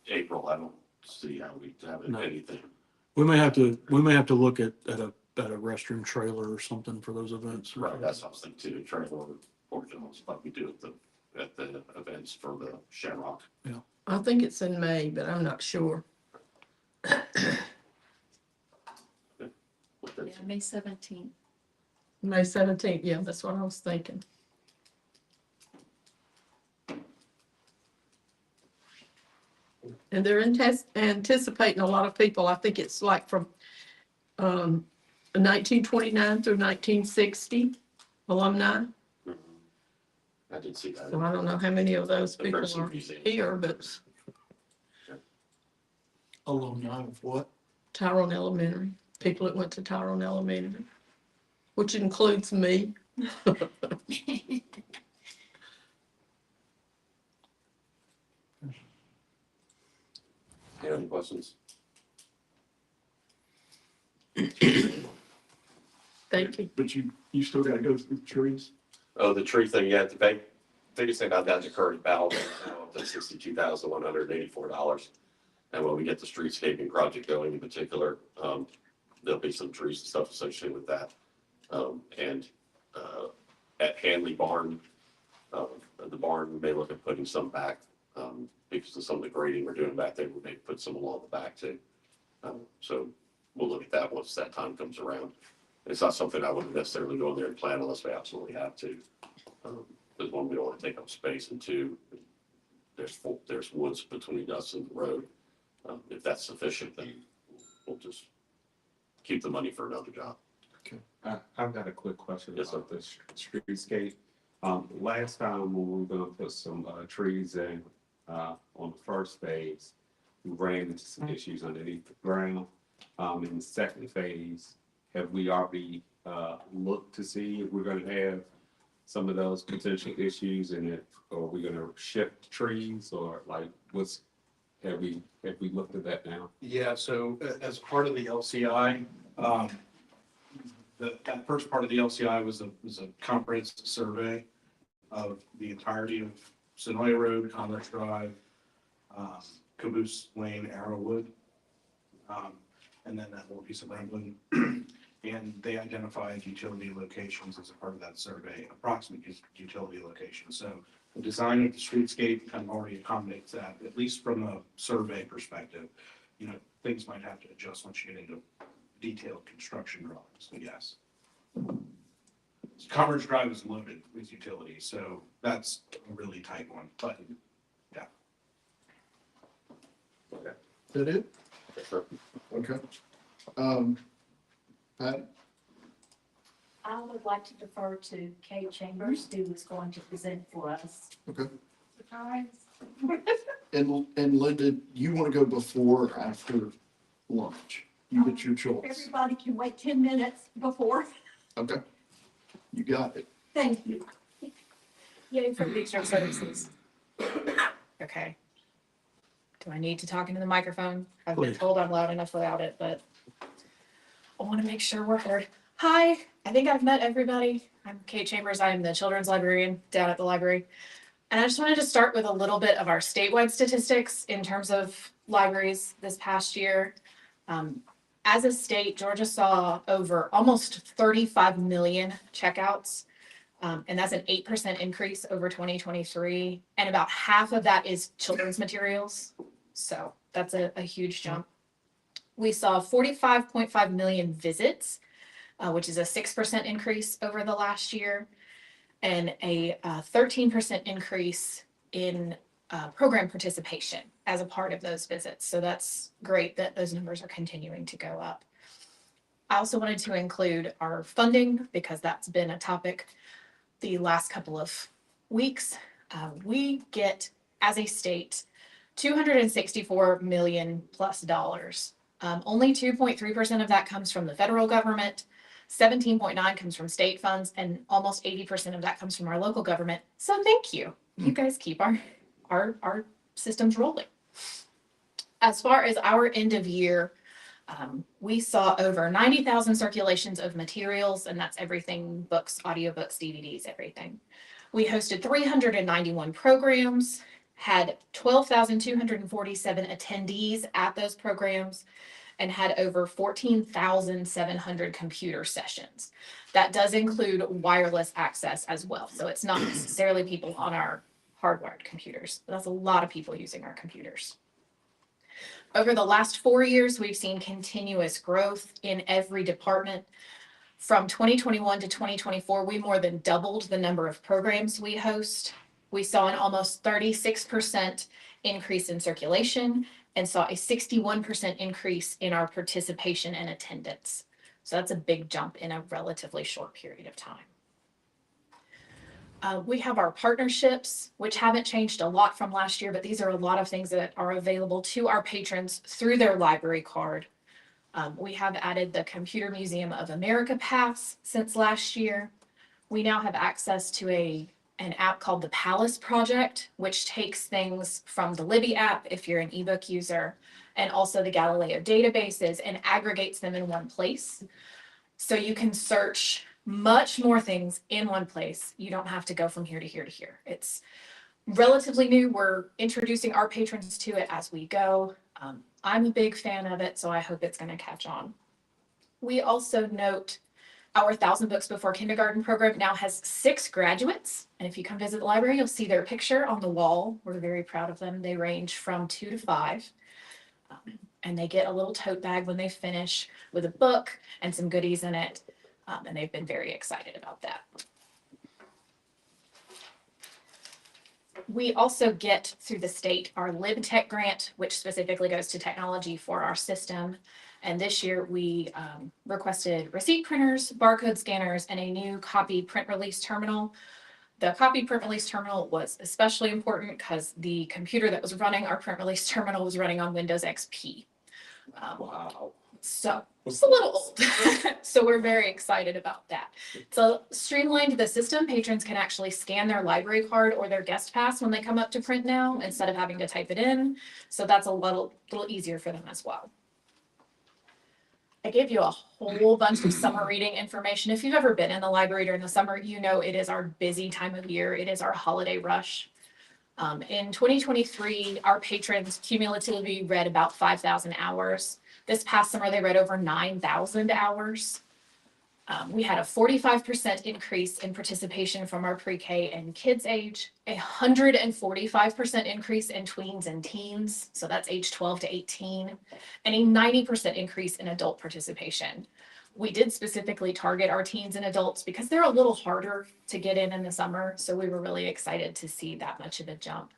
April, I don't see how we have anything. We may have to look at a restroom trailer or something for those events. Right, that's something too, trailer originals like we do at the events for the Shamrock. Yeah. I think it's in May, but I'm not sure. Yeah, May 17th. May 17th, yeah, that's what I was thinking. And they're anticipating a lot of people. I think it's like from 1929 through 1960 alumni. I did see that. So I don't know how many of those The people Person are Museum. here, but Alumni of what? Tyrone Elementary, people that went to Tyrone Elementary, which includes me. Any questions? Thank you. But you still gotta go through the trees? Oh, the tree thing, yeah, the biggest thing about that is the current battle, that's $62,184. And when we get the streetscaping project going in particular, there'll be some trees and stuff associated with that. At Hanley Barn, the barn, we may look at putting some back, because of some of the grading we're doing back there, we may put some along the back too. So we'll look at that once that time comes around. It's not something I wouldn't necessarily go in there and plan unless we absolutely have to. Because one, we don't want to take up space, and two, there's woods between us and the road. If that's sufficient, then we'll just keep the money for another job. I've got a quick question Yes, about the streetscape. Last time when we were gonna put some trees in on the first phase, we ran into some issues underneath the ground. In the second phase, have we already looked to see if we're gonna have some of those potential issues, and if are we gonna shift trees, or like have we looked at that now? Yeah, so as part of the LCI, that first part of the LCI was a comprehensive survey of the entirety of Sonoya Road, Commerce Drive, Caboose Lane, Arrowwood, and then that little piece of Franklin. And they identified utility locations as a part of that survey, approximate utility locations. So the design of the streetscape kind of already accommodates that, at least from a survey perspective. You know, things might have to adjust once you get into detailed construction drawings, but yes. Commerce Drive is loaded with utilities, so that's a really tight one, but yeah. Is that it? Okay. Pat? I would like to defer to Kate Chambers, who is going to present for us. Okay. Surprise. And Linda, you want to go before or after lunch? You get your choice. Everybody can wait 10 minutes before. Okay. You got it. Thank you. Yay for extra services. Okay. Do I need to talk into the microphone? I've been Please. told I'm loud enough without it, but I want to make sure we're heard. Hi, I think I've met everybody. I'm Kate Chambers. I'm the children's librarian down at the library. And I just wanted to start with a little bit of our statewide statistics in terms of libraries this past year. As a state, Georgia saw over almost 35 million checkouts. And that's an 8% increase over 2023. And about half of that is children's materials. So that's a huge jump. We saw 45.5 million visits, which is a 6% increase over the last year, and a 13% increase in program participation as a part of those visits. So that's great that those numbers are continuing to go up. I also wanted to include our funding because that's been a topic the last couple of weeks. We get, as a state, $264 million plus. Only 2.3% of that comes from the federal government, 17.9% comes from state funds, and almost 80% of that comes from our local government. So thank you. You guys keep our systems rolling. As far as our end of year, we saw over 90,000 circulations of materials, and that's everything, books, audiobooks, DVDs, everything. We hosted 391 programs, had 12,247 attendees at those programs, and had over 14,700 computer sessions. That does include wireless access as well. So it's not necessarily people on our hardwired computers, but that's a lot of people using our computers. Over the last 4 years, we've seen continuous growth in every department. From 2021 to 2024, we more than doubled the number of programs we host. We saw an almost 36% increase in circulation and saw a 61% increase in our participation and attendance. So that's a big jump in a relatively short period of time. We have our partnerships, which haven't changed a lot from last year, but these are a lot of things that are available to our patrons through their library card. We have added the Computer Museum of America Pass since last year. We now have access to an app called the Palace Project, which takes things from the Libby app, if you're an ebook user, and also the Galileo databases and aggregates them in one place. So you can search much more things in one place. You don't have to go from here to here to here. It's relatively new. We're introducing our patrons to it as we go. I'm a big fan of it, so I hope it's going to catch on. We also note our 1,000 Books Before Kindergarten program now has 6 graduates. And if you come visit the library, you'll see their picture on the wall. We're very proud of them. They range from 2 to 5. And they get a little tote bag when they finish with a book and some goodies in it. And they've been very excited about that. We also get through the state our LibTech grant, which specifically goes to technology for our system. And this year we requested receipt printers, barcode scanners, and a new copy print release terminal. The copy print release terminal was especially important because the computer that was running our print release terminal was running on Windows XP. Wow. So it's a little old. So we're very excited about that. So streamlined the system. Patrons can actually scan their library card or their guest pass when they come up to print now instead of having to type it in. So that's a little easier for them as well. I gave you a whole bunch of summer reading information. If you've ever been in the library during the summer, you know it is our busy time of year. It is our holiday rush. In 2023, our patrons cumulatively read about 5,000 hours. This past summer, they read over 9,000 hours. We had a 45% increase in participation from our pre-K and kids age, 145% increase in tweens and teens, so that's age 12 to 18, and a 90% increase in adult participation. We did specifically target our teens and adults because they're a little harder to get in the summer. So we were really excited to see that much of a jump.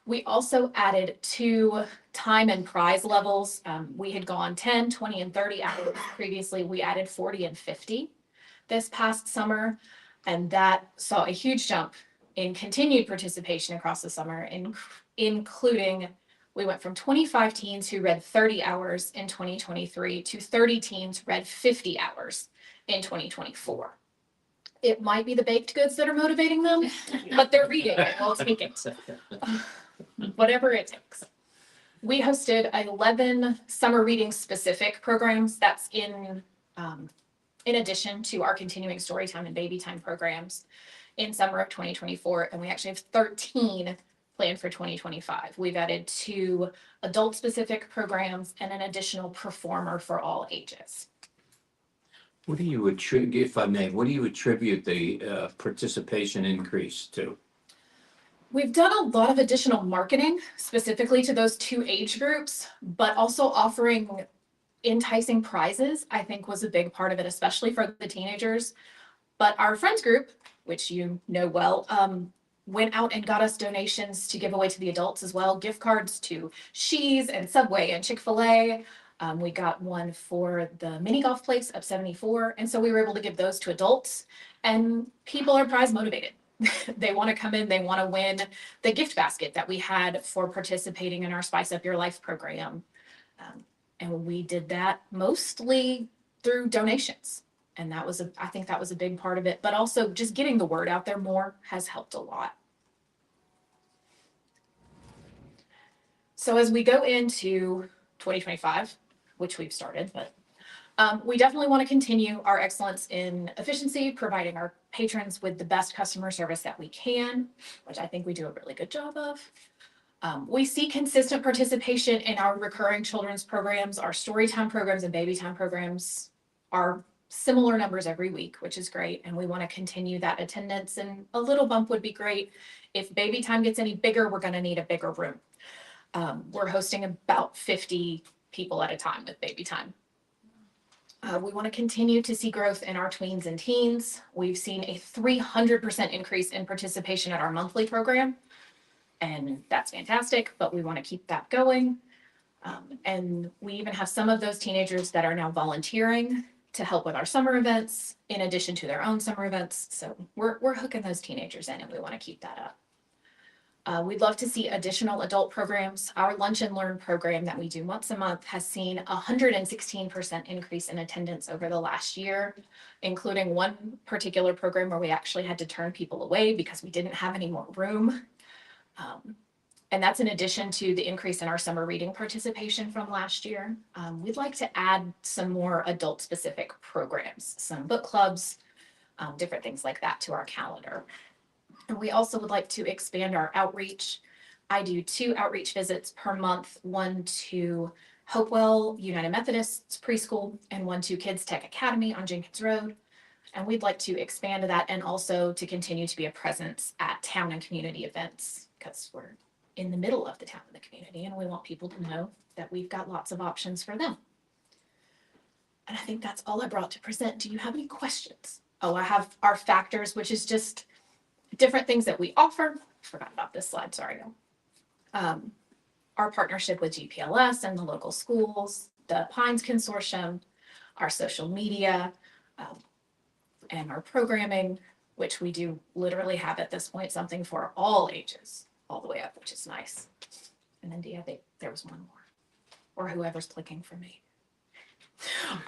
We also added 2 time and prize levels. We had gone 10, 20, and 30 hours previously. We added 40 and 50 this past summer, and that saw a huge jump in continued participation across the summer, including we went from 25 teens who read 30 hours in 2023 to 30 teens read 50 hours in 2024. It might be the baked goods that are motivating them, but they're reading it. We'll take it. Whatever it takes. We hosted 11 summer reading specific programs. That's in addition to our continuing story time and baby time programs in summer of 2024. And we actually have 13 planned for 2025. We've added 2 adult specific programs and an additional performer for all ages. What do you attribute, if I may, what do you attribute the participation increase to? We've done a lot of additional marketing specifically to those 2 age groups, but also offering enticing prizes, I think, was a big part of it, especially for the teenagers. But our friends group, which you know well, went out and got us donations to give away to the adults as well, gift cards to She's and Subway and Chick-fil-A. We got one for the mini golf place up 74. And so we were able to give those to adults, and people are prize motivated. They want to come in, they want to win the gift basket that we had for participating in our Spice Up Your Life program. And we did that mostly through donations. And that was, I think that was a big part of it, but also just getting the word out there more has helped a lot. So as we go into 2025, which we've started, but we definitely want to continue our excellence in efficiency, providing our patrons with the best customer service that we can, which I think we do a really good job of. We see consistent participation in our recurring children's programs. Our story time programs and baby time programs are similar numbers every week, which is great. And we want to continue that attendance, and a little bump would be great. If baby time gets any bigger, we're going to need a bigger room. We're hosting about 50 people at a time with baby time. We want to continue to see growth in our tweens and teens. We've seen a 300% increase in participation at our monthly program, and that's fantastic, but we want to keep that going. And we even have some of those teenagers that are now volunteering to help with our summer events in addition to their own summer events. So we're hooking those teenagers in, and we want to keep that up. We'd love to see additional adult programs. Our Lunch and Learn program that we do once a month has seen a 116% increase in attendance over the last year, including one particular program where we actually had to turn people away because we didn't have any more room. And that's in addition to the increase in our summer reading participation from last year. We'd like to add some more adult-specific programs, some book clubs, different things like that to our calendar. And we also would like to expand our outreach. I do 2 outreach visits per month, one to Hopewell United Methodists Preschool and one to Kids Tech Academy on Jenkins Road. And we'd like to expand that and also to continue to be a presence at town and community events, because we're in the middle of the town and the community, and we want people to know that we've got lots of options for them. And I think that's all I brought to present. Do you have any questions? Oh, I have our factors, which is just different things that we offer. Forgot about this slide, sorry. Our partnership with GPLS and the local schools, the Pines Consortium, our social media, and our programming, which we do literally have at this point something for all ages, all the way up, which is nice. And then there was one more, or whoever's clicking for me.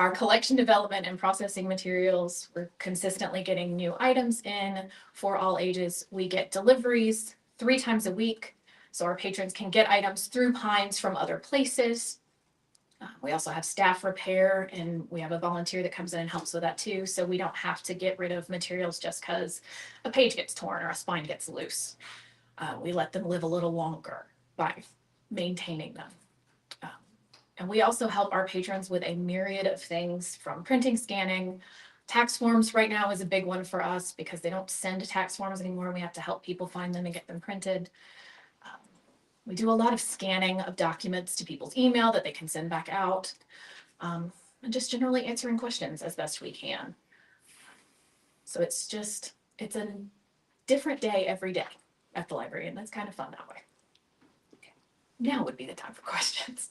Our collection, development, and processing materials, we're consistently getting new items in for all ages. We get deliveries 3 times a week, so our patrons can get items through Pines from other places. We also have staff repair, and we have a volunteer that comes in and helps with that too, so we don't have to get rid of materials just because a page gets torn or a spine gets loose. We let them live a little longer by maintaining them. And we also help our patrons with a myriad of things, from printing, scanning. Tax forms right now is a big one for us because they don't send tax forms anymore. We have to help people find them and get them printed. We do a lot of scanning of documents to people's email that they can send back out. and just generally answering questions as best we can. So it's a different day every day at the library, and that's kind of fun that way. Now would be the time for questions.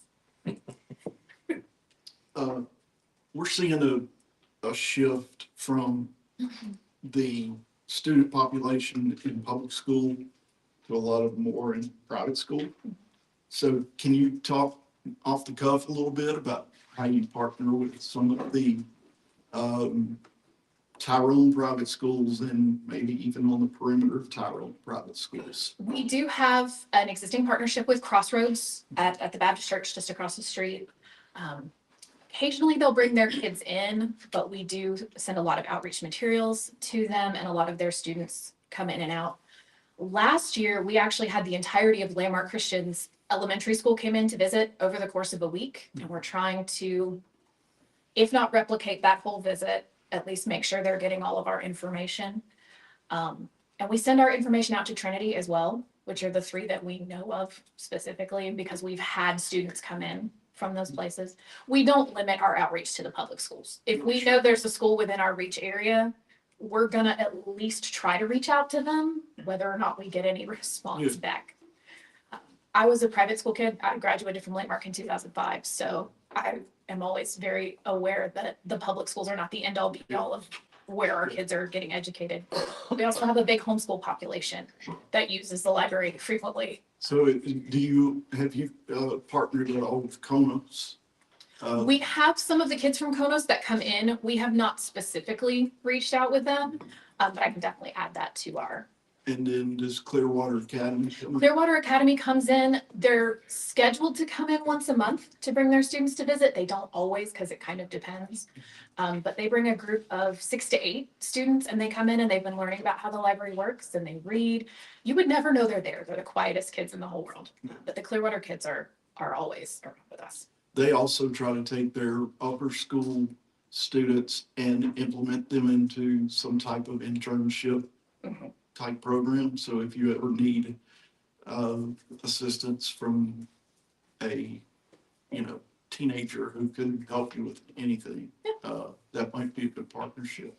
We're seeing a shift from the student population in public school to a lot of more in private school. So can you talk off the cuff a little bit about how you partner with some of the Tyrone private schools and maybe even on the perimeter of Tyrone private schools? We do have an existing partnership with Crossroads at the Baptist Church just across the street. Occasionally they'll bring their kids in, but we do send a lot of outreach materials to them, and a lot of their students come in and out. Last year, we actually had the entirety of Landmark Christian's elementary school came in to visit over the course of a week, and we're trying to, if not replicate that whole visit, at least make sure they're getting all of our information. And we send our information out to Trinity as well, which are the three that we know of specifically, because we've had students come in from those places. We don't limit our outreach to the public schools. If we know there's a school within our reach area, we're gonna at least try to reach out to them, whether or not we get any response back. I was a private school kid. I graduated from Landmark in 2005, so I am always very aware that the public schools are not the end all be all of where our kids are getting educated. We also have a big homeschool population that uses the library frequently. So have you partnered at all with Konos? We have some of the kids from Konos that come in. We have not specifically reached out with them, but I can definitely add that to our. And then does Clearwater Academy come in? Clearwater Academy comes in. They're scheduled to come in once a month to bring their students to visit. They don't always, because it kind of depends. But they bring a group of 6 to 8 students, and they come in and they've been learning about how the library works, and they read. You would never know they're there. They're the quietest kids in the whole world. But the Clearwater kids are always around with us. They also try to take their upper school students and implement them into some type of internship type program. So if you ever need assistance from a teenager who can help you with anything, that might be a good partnership.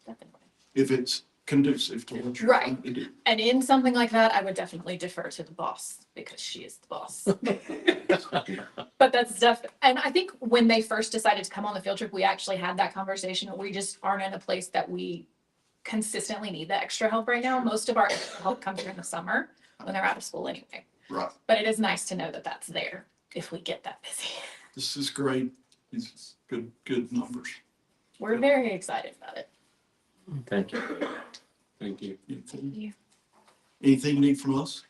Definitely. If it's conducive to what you're Right. trying to do. And in something like that, I would definitely defer to the boss because she is the boss. But that's definitely, and I think when they first decided to come on the field trip, we actually had that conversation. We just aren't in a place that we consistently need the extra help right now. Most of our extra help comes during the summer when they're out of school anyway. Right. But it is nice to know that that's there if we get that busy. This is great. These good numbers. We're very excited about it. Thank you. Thank you. Anything you need from us?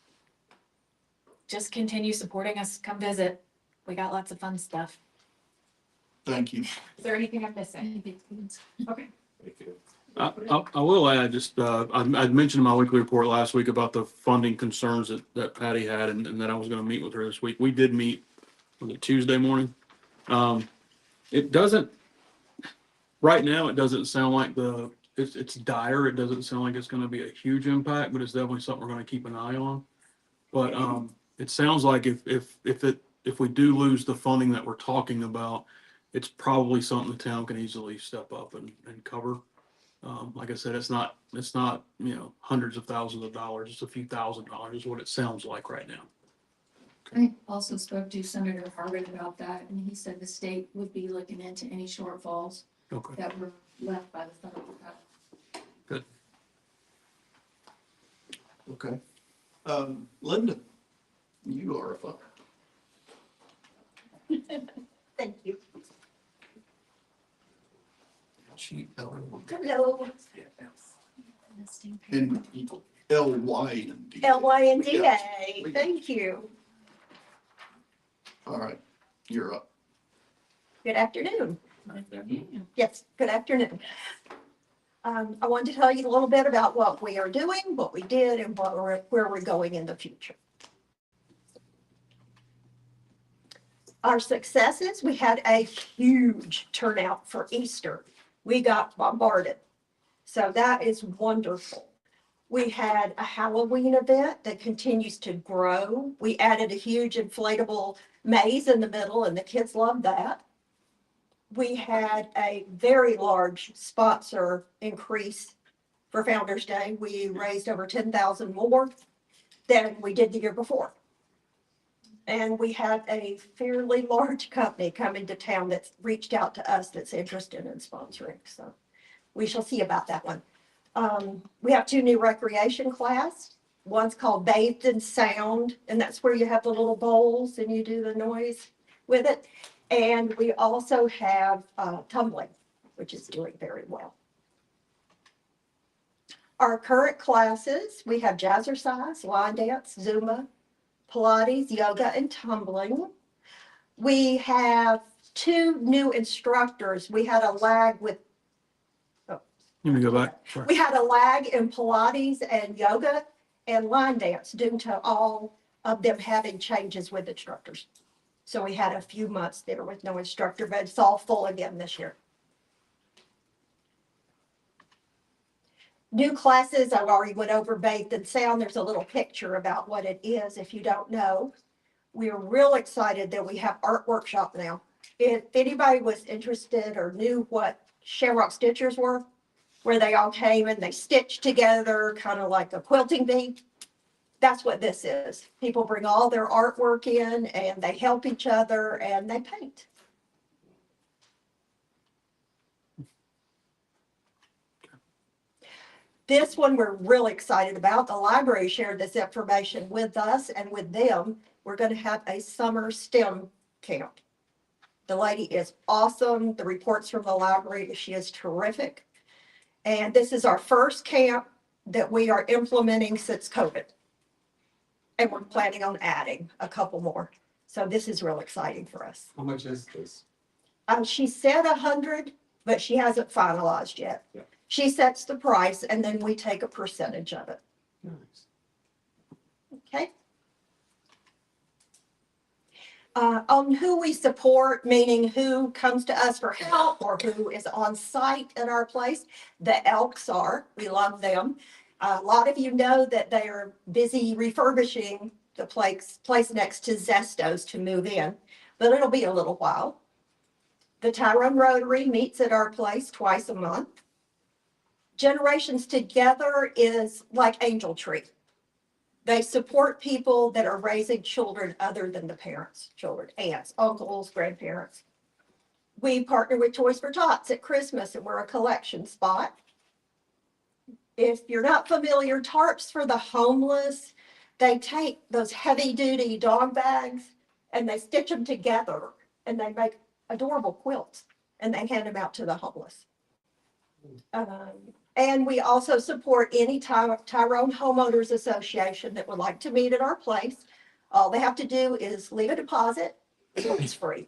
Just continue supporting us. Come visit. We got lots of fun stuff. Thank you. Is there anything I'm missing? Okay. Thank you. I will add, just, I'd mentioned in my weekly report last week about the funding concerns that Patty had and that I was gonna meet with her this week. We did meet, was it Tuesday morning? It doesn't, right now, it doesn't sound like it's dire. It doesn't sound like it's gonna be a huge impact, but it's definitely something we're gonna keep an eye on. But, it sounds like if we do lose the funding that we're talking about, it's probably something the town can easily step up and cover. Like I said, it's not, hundreds of thousands of dollars. It's a few $1,000s is what it sounds like right now. I also spoke to Senator Harvard about that, and he said the state would be looking into any shortfalls that were left by the federal government. Good. Okay. Linda, you are a fucker. Thank you. Hello. And LYND. LYNDA, thank you. All right, you're up. Good afternoon. Yes, good afternoon. I wanted to tell you a little bit about what we are doing, what we did, and where we're going in the future. Our successes, we had a huge turnout for Easter. We got bombarded. So that is wonderful. We had a Halloween event that continues to grow. We added a huge inflatable maze in the middle, and the kids loved that. We had a very large sponsor increase for Founder's Day. We raised over 10,000 more than we did the year before. And we had a fairly large company come into town that's reached out to us that's interested in sponsoring. So we shall see about that one. We have 2 new recreation class. One's called Bathed in Sound, and that's where you have the little bowls and you do the noise with it. And we also have tumbling, which is doing very well. Our current classes, we have jazzercise, line dance, Zumba, Pilates, yoga, and tumbling. We have 2 new instructors. We had a lag with, Let me go back. Sorry. we had a lag in Pilates and yoga and line dance due to all of them having changes with instructors. So we had a few months there with no instructor, but it's all full again this year. New classes, I've already went over Bathed in Sound. There's a little picture about what it is if you don't know. We're real excited that we have art workshop now. If anybody was interested or knew what Shamrock Stitchers were, where they all came and they stitched together, kind of like a quilting bee, that's what this is. People bring all their artwork in and they help each other and they paint. This one we're really excited about. The library shared this information with us and with them. We're going to have a summer STEM camp. The lady is awesome. The reports from the library, she is terrific. And this is our first camp that we are implementing since COVID. And we're planning on adding a couple more. So this is real exciting for us. How much is this? She said 100, but she hasn't finalized yet. Yeah. She sets the price and then we take a percentage of it. Nice. Okay. On who we support, meaning who comes to us for help or who is on site at our place, the Elks are. We love them. A lot of you know that they are busy refurbishing the place next to Zestos to move in, but it'll be a little while. The Tyrone Rotary meets at our place twice a month. Generations Together is like Angel Tree. They support people that are raising children other than the parents, children, aunts, uncles, grandparents. We partner with Toys for Tots at Christmas and we're a collection spot. If you're not familiar, tarps for the homeless, they take those heavy duty dog bags and they stitch them together and they make adorable quilts and they hand them out to the homeless. And we also support any Tyrone Homeowners Association that would like to meet at our place. All they have to do is leave a deposit. It's free.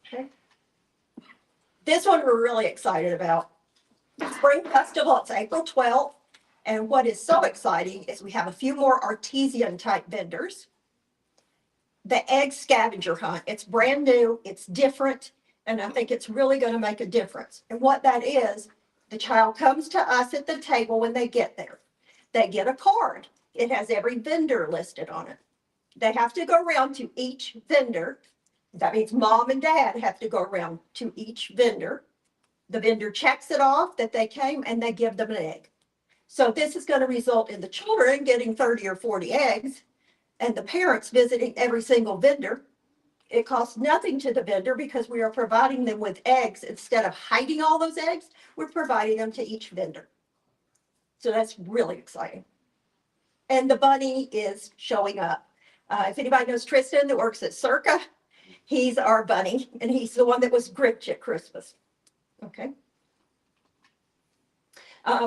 Okay. This one we're really excited about. Spring Festival, it's April 12th. And what is so exciting is we have a few more artesian type vendors. The egg scavenger hunt, it's brand new, it's different, and I think it's really going to make a difference. And what that is, the child comes to us at the table when they get there. They get a card. It has every vendor listed on it. They have to go around to each vendor. That means mom and dad have to go around to each vendor. The vendor checks it off that they came and they give them an egg. So this is going to result in the children getting 30 or 40 eggs and the parents visiting every single vendor. It costs nothing to the vendor because we are providing them with eggs. Instead of hiding all those eggs, we're providing them to each vendor. So that's really exciting. And the bunny is showing up. If anybody knows Tristan that works at Circa, he's our bunny and he's the one that was Grinch at Christmas. Okay.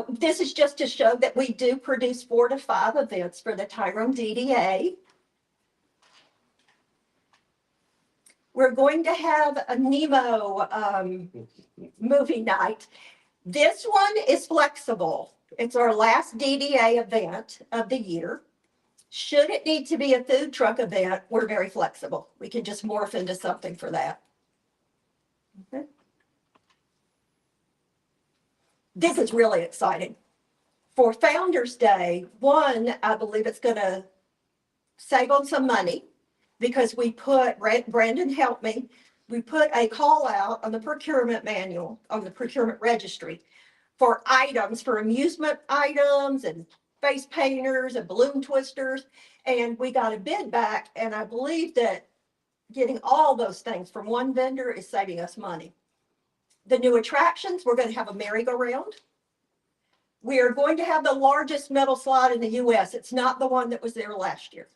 This is just to show that we do produce 4 to 5 events for the Tyrone DDA. We're going to have a Nemo movie night. This one is flexible. It's our last DDA event of the year. Should it need to be a food truck event, we're very flexible. We can just morph into something for that. Okay. This is really exciting. For Founder's Day, one, I believe it's going to save on some money because we put, Brandon helped me, we put a call out on the procurement manual, on the procurement registry for items, for amusement items and face painters and balloon twisters. And we got a bid back, and I believe that getting all those things from one vendor is saving us money. The new attractions, we're going to have a merry-go-round. We are going to have the largest metal slide in the US. It's not the one that was there last year.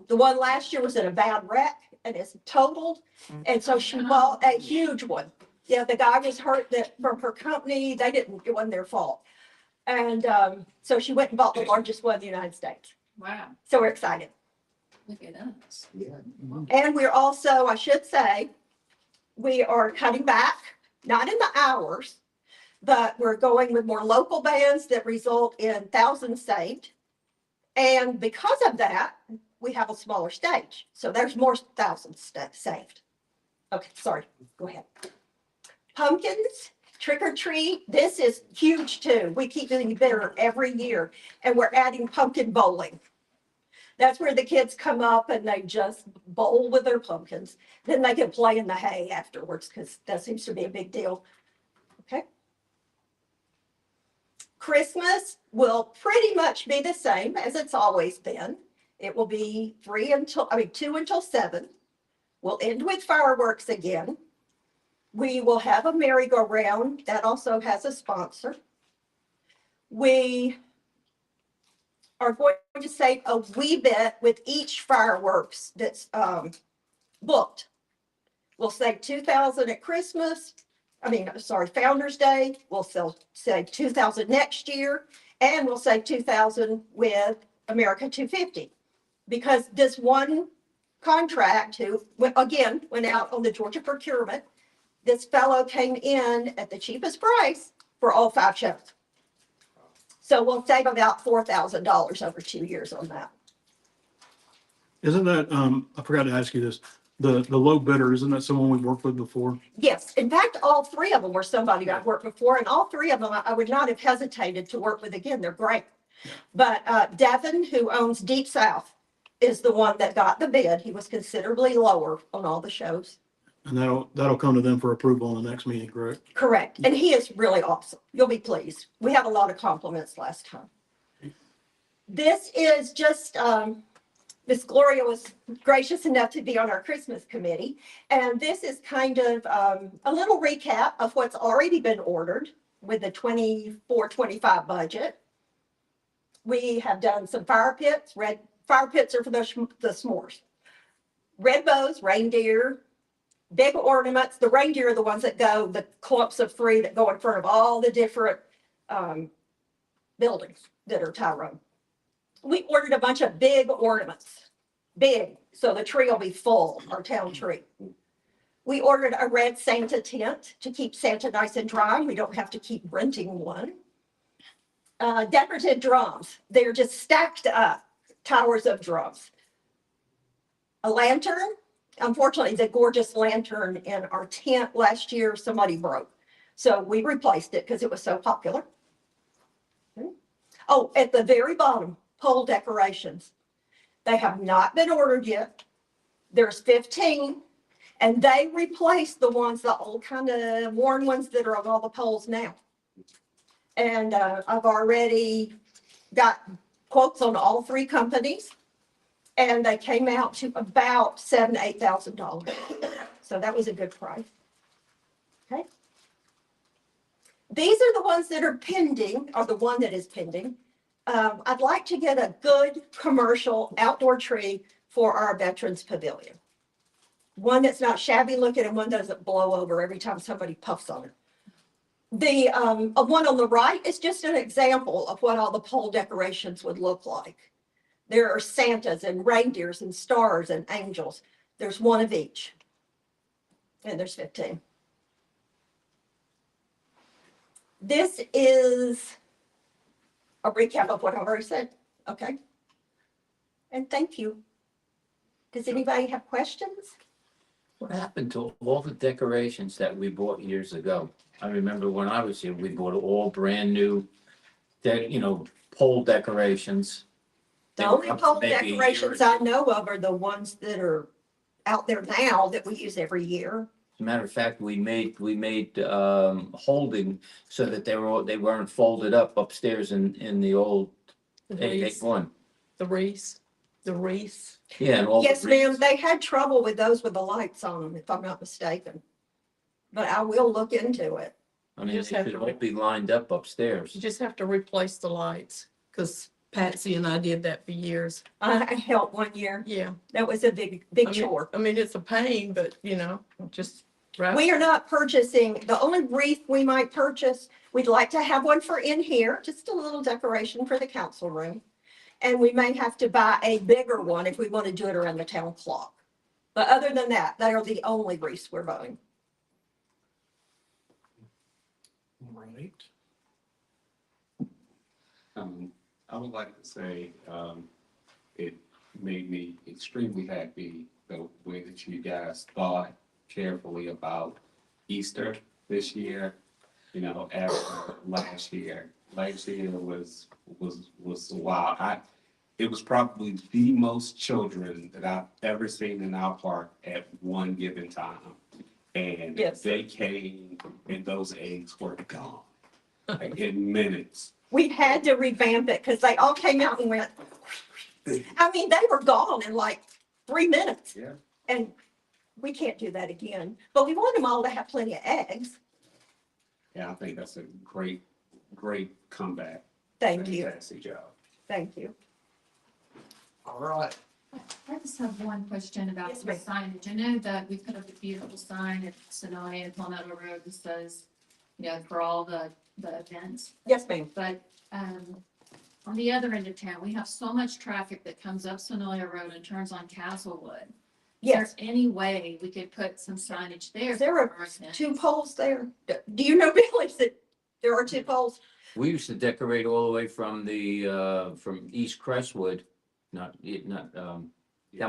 The one last year was in a bad wreck and it's totaled. And so she bought a huge one. Yeah, the guy was hurt that from her company. It wasn't their fault. And so she went and bought the largest one in the United States. Wow. So we're excited. Look at us. And we're also, I should say, we are cutting back, not in the hours, but we're going with more local bands that result in thousands saved. And because of that, we have a smaller stage. So there's more thousands saved. Okay, sorry, go ahead. Pumpkins, trick or treat. This is huge too. We keep getting bigger every year, and we're adding pumpkin bowling. That's where the kids come up and they just bowl with their pumpkins. Then they can play in the hay afterwards because that seems to be a big deal. Okay. Christmas will pretty much be the same as it's always been. It will be 2 until 7. We'll end with fireworks again. We will have a merry-go-round that also has a sponsor. We are going to save a wee bit with each fireworks that's booked. We'll save $2,000 at Christmas. Founders Day. We'll save $2,000 next year, and we'll save $2,000 with America 250, because this one contract who went out on the Georgia procurement. This fellow came in at the cheapest price for all 5 shows. So we'll save about $4,000 over 2 years on that. Isn't that, I forgot to ask you this, the low bidder, isn't that someone we've worked with before? Yes, in fact, all 3 of them were somebody I've worked before, and all 3 of them I would not have hesitated to work with again. They're great. But Devin, who owns Deep South, is the one that got the bid. He was considerably lower on all the shows. And that'll come to them for approval in the next meeting, correct? Correct. And he is really awesome. You'll be pleased. We had a lot of compliments last time. This is just, Miss Gloria was gracious enough to be on our Christmas committee. And this is kind of a little recap of what's already been ordered with the 24-25 budget. We have done some fire pits. Red fire pits are for the s'mores. Red bows, reindeer, big ornaments. The reindeer are the ones that go, the clumps of 3 that go in front of all the different buildings that are Tyrone. We ordered a bunch of big ornaments, big, so the tree will be full, our town tree. We ordered a red Santa tent to keep Santa nice and dry. We don't have to keep renting one. Decorative drums. They're just stacked up, towers of drums. A lantern. Unfortunately, the gorgeous lantern in our tent last year, somebody broke. So we replaced it because it was so popular. Okay. Oh, at the very bottom, pole decorations. They have not been ordered yet. There's 15, and they replaced the ones, the old kind of worn ones that are on all the poles now. And I've already got quotes on all 3 companies, and they came out to about $7,000 to $8,000. So that was a good price. Okay. These are the ones that are pending, or the one that is pending. I'd like to get a good commercial outdoor tree for our Veterans Pavilion. One that's not shabby looking and one doesn't blow over every time somebody puffs on it. The one on the right is just an example of what all the pole decorations would look like. There are Santas and reindeers and stars and angels. There's one of each. And there's 15. This is a recap of what I've already said. Okay. And thank you. Does anybody have questions? What happened to all the decorations that we bought years ago? I remember when I was here, we bought all brand new, pole decorations. The only pole decorations I know of are the ones that are out there now that we use every year. Matter of fact, we made holding so that they weren't folded up upstairs in the old The eight wreaths, one. the wreaths, the wreaths. Yeah, and all the Yes, ma'am, wreaths. they had trouble with those with the lights on them, if I'm not mistaken. But I will look into it. I mean, just they have should to all be lined up upstairs. You just have to replace the lights, because Patsy and I did that for years. I helped one year. Yeah. That was a big chore. I mean, it's a pain, but just. We are not purchasing, the only wreath we might purchase, we'd like to have one for in here, just a little decoration for the council room. And we may have to buy a bigger one if we want to do it around the town clock. But other than that, they are the only wreaths we're buying. Right. I would like to say, it made me extremely happy the way that you guys thought carefully about Easter this year, after last year. Last year was wow. It was probably the most children that I've ever seen in our park at one given time. And Yes. they came and those eggs were gone, like in minutes. We had to revamp it because they all came out and went, I mean, they were gone in like 3 minutes. Yeah. And we can't do that again, but we want them all to have plenty of eggs. Yeah, I think that's a great comeback. Thank you. Fantastic job. Thank you. All right. I just have one question about Yes, the ma'am. signage. I know that we put up a beautiful sign at Sonoy and Palmetto Road that says, for all the events. Yes, ma'am. But, on the other end of town, we have so much traffic that comes up Sonoya Road and turns on Castlewood. Is there Yes. any way we could put some signage there? There for are our events? 2 poles there. Do you know, Billy, that there are 2 poles? We used to decorate all the way from from East Crestwood, down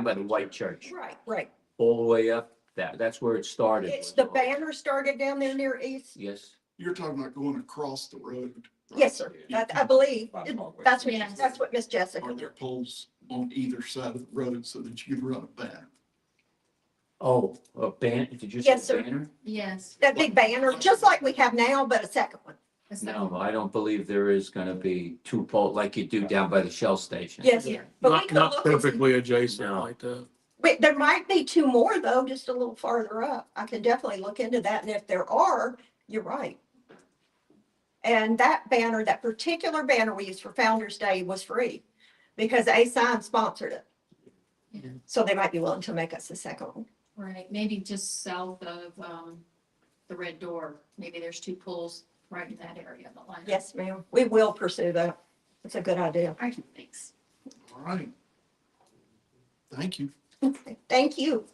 by the White Church, Right. all the way up. That's where it started. It's the banner started down there near East. Yes. You're talking about going across the road. right? Yes, sir. I believe. By the parkway. That's what Miss Jessica. Are there poles on either side of the road so that you can run a banner? Oh, a banner, did you say Yes, sir. banner? Yes. That big banner, just like we have now, but a second one. No, I don't believe there is gonna be 2 poles like you do down by the Shell station. Yes, Yeah. sir. But we Not, could not look and see. perfectly adjacent No. like that. Wait, there might be 2 more though, just a little farther up. I can definitely look into that. And if there are, you're right. And that banner, that particular banner we used for Founder's Day was free because A-Sign sponsored it. Yeah. So they might be willing to make us a second one. Right, maybe just south of, the Red Door. Maybe there's 2 pools right in that area of the line. Yes, ma'am. We will pursue that. It's a good idea. All right, thanks. All right. Thank you. Thank you.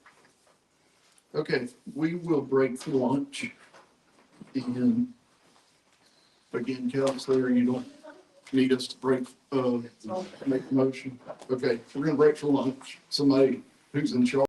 Okay, we will break for lunch. And again, Counselor, you don't need us to break, make a motion. Okay, we're gonna break for lunch. Somebody who's in charge.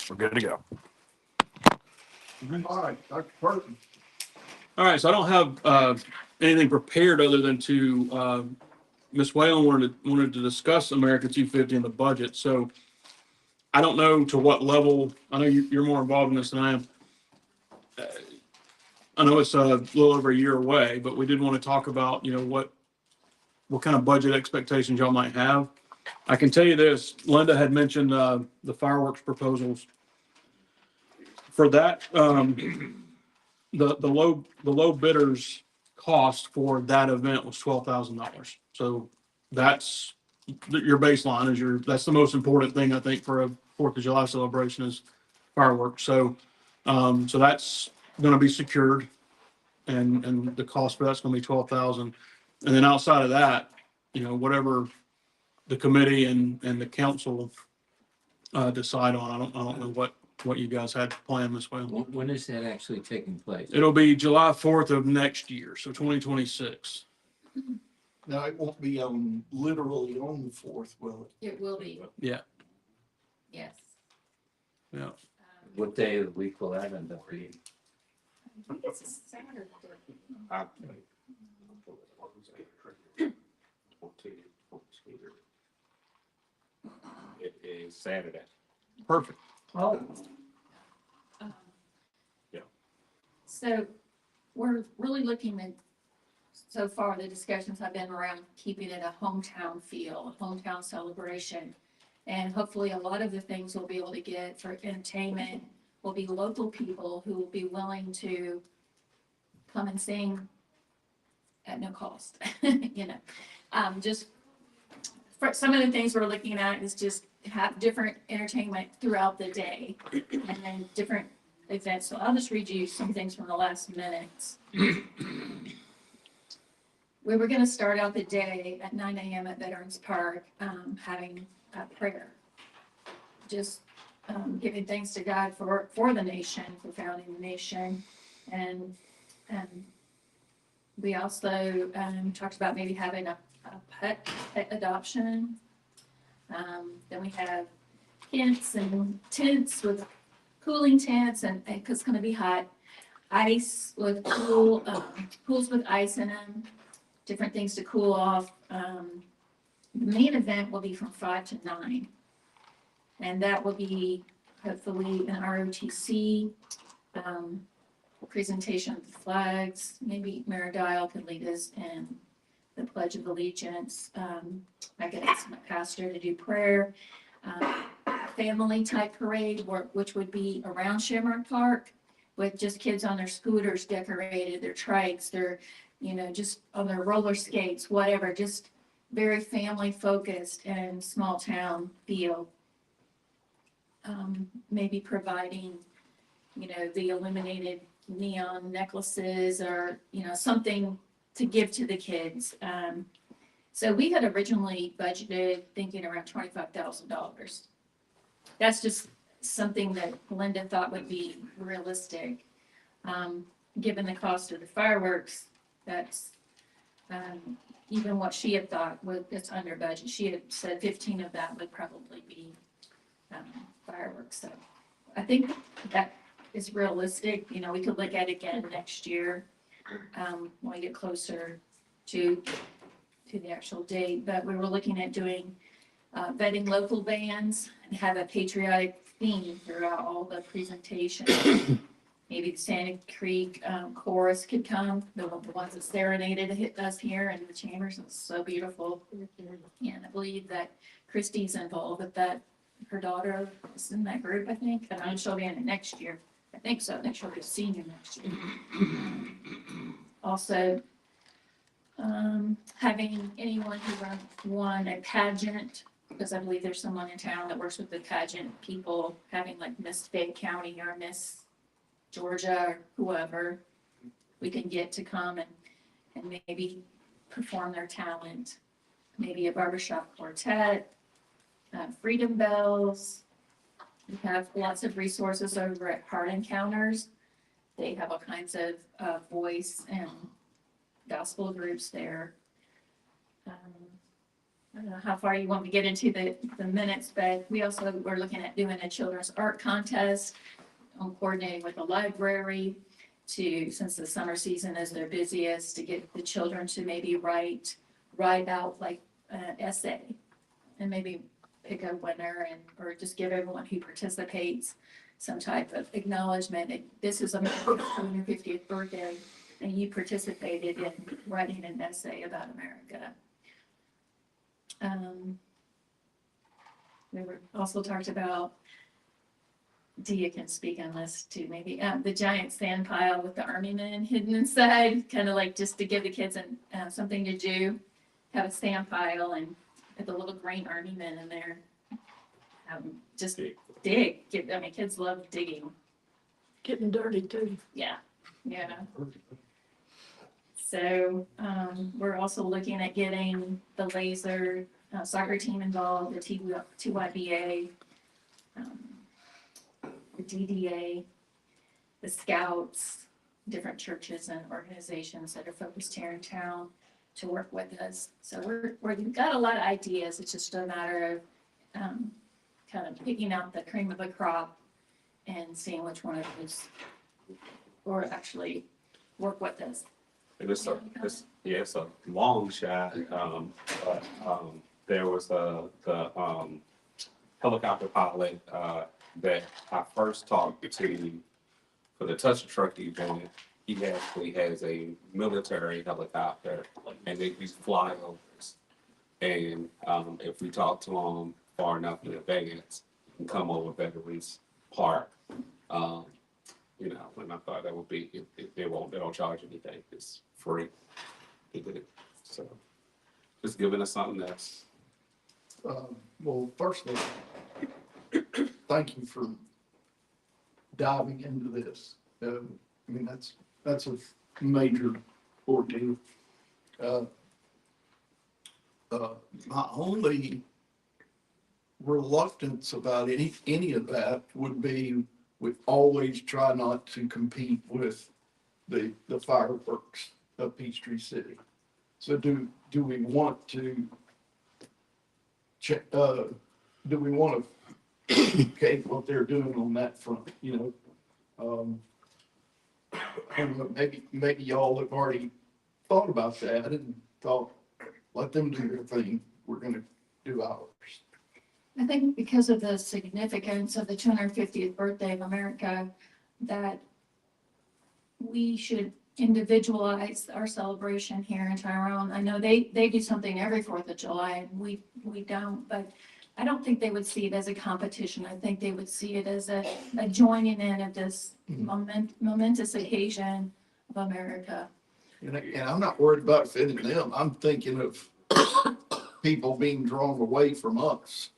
We're good to go. All right, Dr. Burton. All right, so I don't have anything prepared other than to Ms. Whalen wanted to discuss America 250 and the budget. So I don't know to what level. I know you're more involved in this than I am. I know it's a little over a year away, but we did want to talk about, what kind of budget expectations y'all might have. I can tell you this, Linda had mentioned the fireworks proposals. For that, the low bidders cost for that event was $12,000. So that's your baseline that's the most important thing I think for a 4th of July celebration is fireworks. So that's going to be secured, and the cost for that's going to be $12,000. And then outside of that, whatever the committee and the council decide on, I don't know what you guys had planned this way. When is that actually taking place? It'll be July 4th of next year, so 2026. Now, it won't be literally on the 4th, will it? It will be, Yeah, yes. yeah. What day of the week will that end up being? I think it's a Saturday. It is Saturday. Perfect. Oh. Yeah. So we're really looking at, so far, the discussions have been around keeping it a hometown feel, a hometown celebration. And hopefully a lot of the things we'll be able to get for entertainment will be local people who will be willing to come and sing at no cost, just for some of the things we're looking at is just have different entertainment throughout the day and then different events. So I'll just read you some things from the last minutes. We were going to start out the day at 9 a.m. at Veterans Park, having a prayer, just giving thanks to God for the nation, for founding the nation. And we also talked about maybe having a pet adoption. Then we have tents with cooling tents, and because it's going to be hot, ice with pools with ice in them, different things to cool off. The main event will be from 5 to 9, and that will be hopefully an ROTC presentation of the flags. Maybe Mayor Dial could lead us in the Pledge of Allegiance. I could ask my pastor to do prayer. Family type parade, which would be around Shamrock Park with just kids on their scooters decorated, their trikes, their, just on their roller skates, whatever, just very family focused and small town feel. Maybe providing, the illuminated neon necklaces or, something to give to the kids. So we had originally budgeted thinking around $25,000. That's just something that Linda thought would be realistic. Given the cost of the fireworks, that's even what she had thought it's under budget. She had said 15 of that would probably be fireworks. So I think that is realistic. We could look at it again next year when we get closer to the actual date. But we were looking at doing vetting local bands and have a patriotic theme throughout all the presentations. Maybe the Santa Creek chorus could come, the ones that serenaded us here in the chambers. It's so beautiful. And I believe that Christy's involved with that. Her daughter is in that group, I think, and she'll be in it next year. I think so. I think she'll be a senior next year. Also, having anyone who won a pageant, because I believe there's someone in town that works with the pageant people, having like Miss Fayette County or Miss Georgia or whoever we can get to come and maybe perform their talent. Maybe a barbershop quartet, Freedom Bells. We have lots of resources over at Heart Encounters. They have all kinds of voice and gospel groups there. I don't know how far you want to get into the minutes, but we also were looking at doing a children's art contest, coordinating with the library to, since the summer season is their busiest, to get the children to maybe write out like an essay and maybe pick a winner and, or just give everyone who participates some type of acknowledgement. This is America's 250th birthday, and you participated in writing an essay about America. We were also talked about, Dia can speak on this too, maybe, the giant sand pile with the army men hidden inside, kind of like just to give the kids something to do, have a sand pile and put the little green army men in there. Just dig. I mean, kids love digging. Getting dirty too. Yeah, yeah. So, we're also looking at getting the laser soccer team involved, the TYBA, the DDA, the Scouts, different churches and organizations that are focused here in town to work with us. So we've got a lot of ideas. It's just a matter of kind of picking out the cream of the crop and seeing which one of those or actually work with us. It's a long shot, but there was the helicopter pilot that I first talked to for the Touch a Truck event. He actually has a military helicopter and they use flyovers. And if we talk to him far enough in advance, he can come over Veterans Park. You know, and I thought that would be, they don't charge anything, it's free. So just giving us something that's. Well, firstly, thank you for diving into this. I mean, that's a major ordeal. My only reluctance about any of that would be we always try not to compete with the fireworks of Peachtree City. So do we want to check, do we want to okay what they're doing on that front, you know? And maybe y'all have already thought about that and thought, let them do their thing, we're gonna do ours. I think because of the significance of the 250th birthday of America, that we should individualize our celebration here in Tyrone. I know they do something every 4th of July, and we don't, but I don't think they would see it as a competition. I think they would see it as a joining in of this momentous occasion of America. And I'm not worried about offending them. I'm thinking of people being drawn away from us.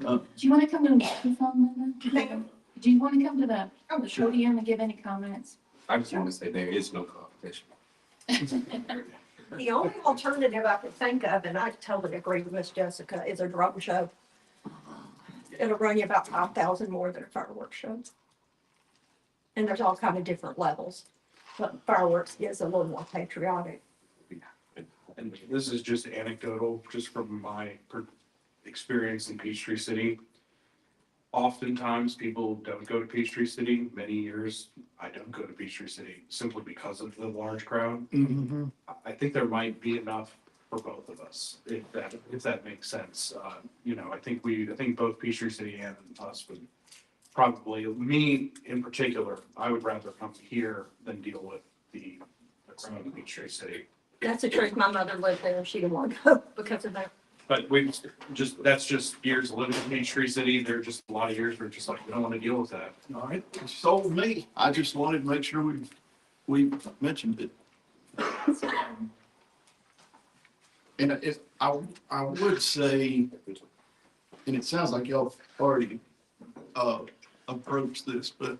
Do you want to come to the microphone, Linda? Do you want to come to the podium and give any comments? I just want to say there is no competition. The only alternative I could think of, and I totally agree with Miss Jessica, is a drum show. It'll run you about 5,000 more than a fireworks show. And there's all kind of different levels, but fireworks is a little more patriotic. And this is just anecdotal, just from my experience in Peachtree City. Oftentimes, people don't go to Peachtree City. Many years, I don't go to Peachtree City simply because of the large crowd. Mm-hmm. I think there might be enough for both of us, if that makes sense. You know, I think both Peachtree City and us would probably, me in particular, I would rather come here than deal with the crowd in Peachtree City. That's the truth. My mother lived there. She didn't want to go because of that. But that's just years living in Peachtree City. There are just a lot of years where it's just like, we don't want to deal with that. All right, it sold me. I just wanted to make sure we mentioned it. And I would say, and it sounds like y'all have already approached this, but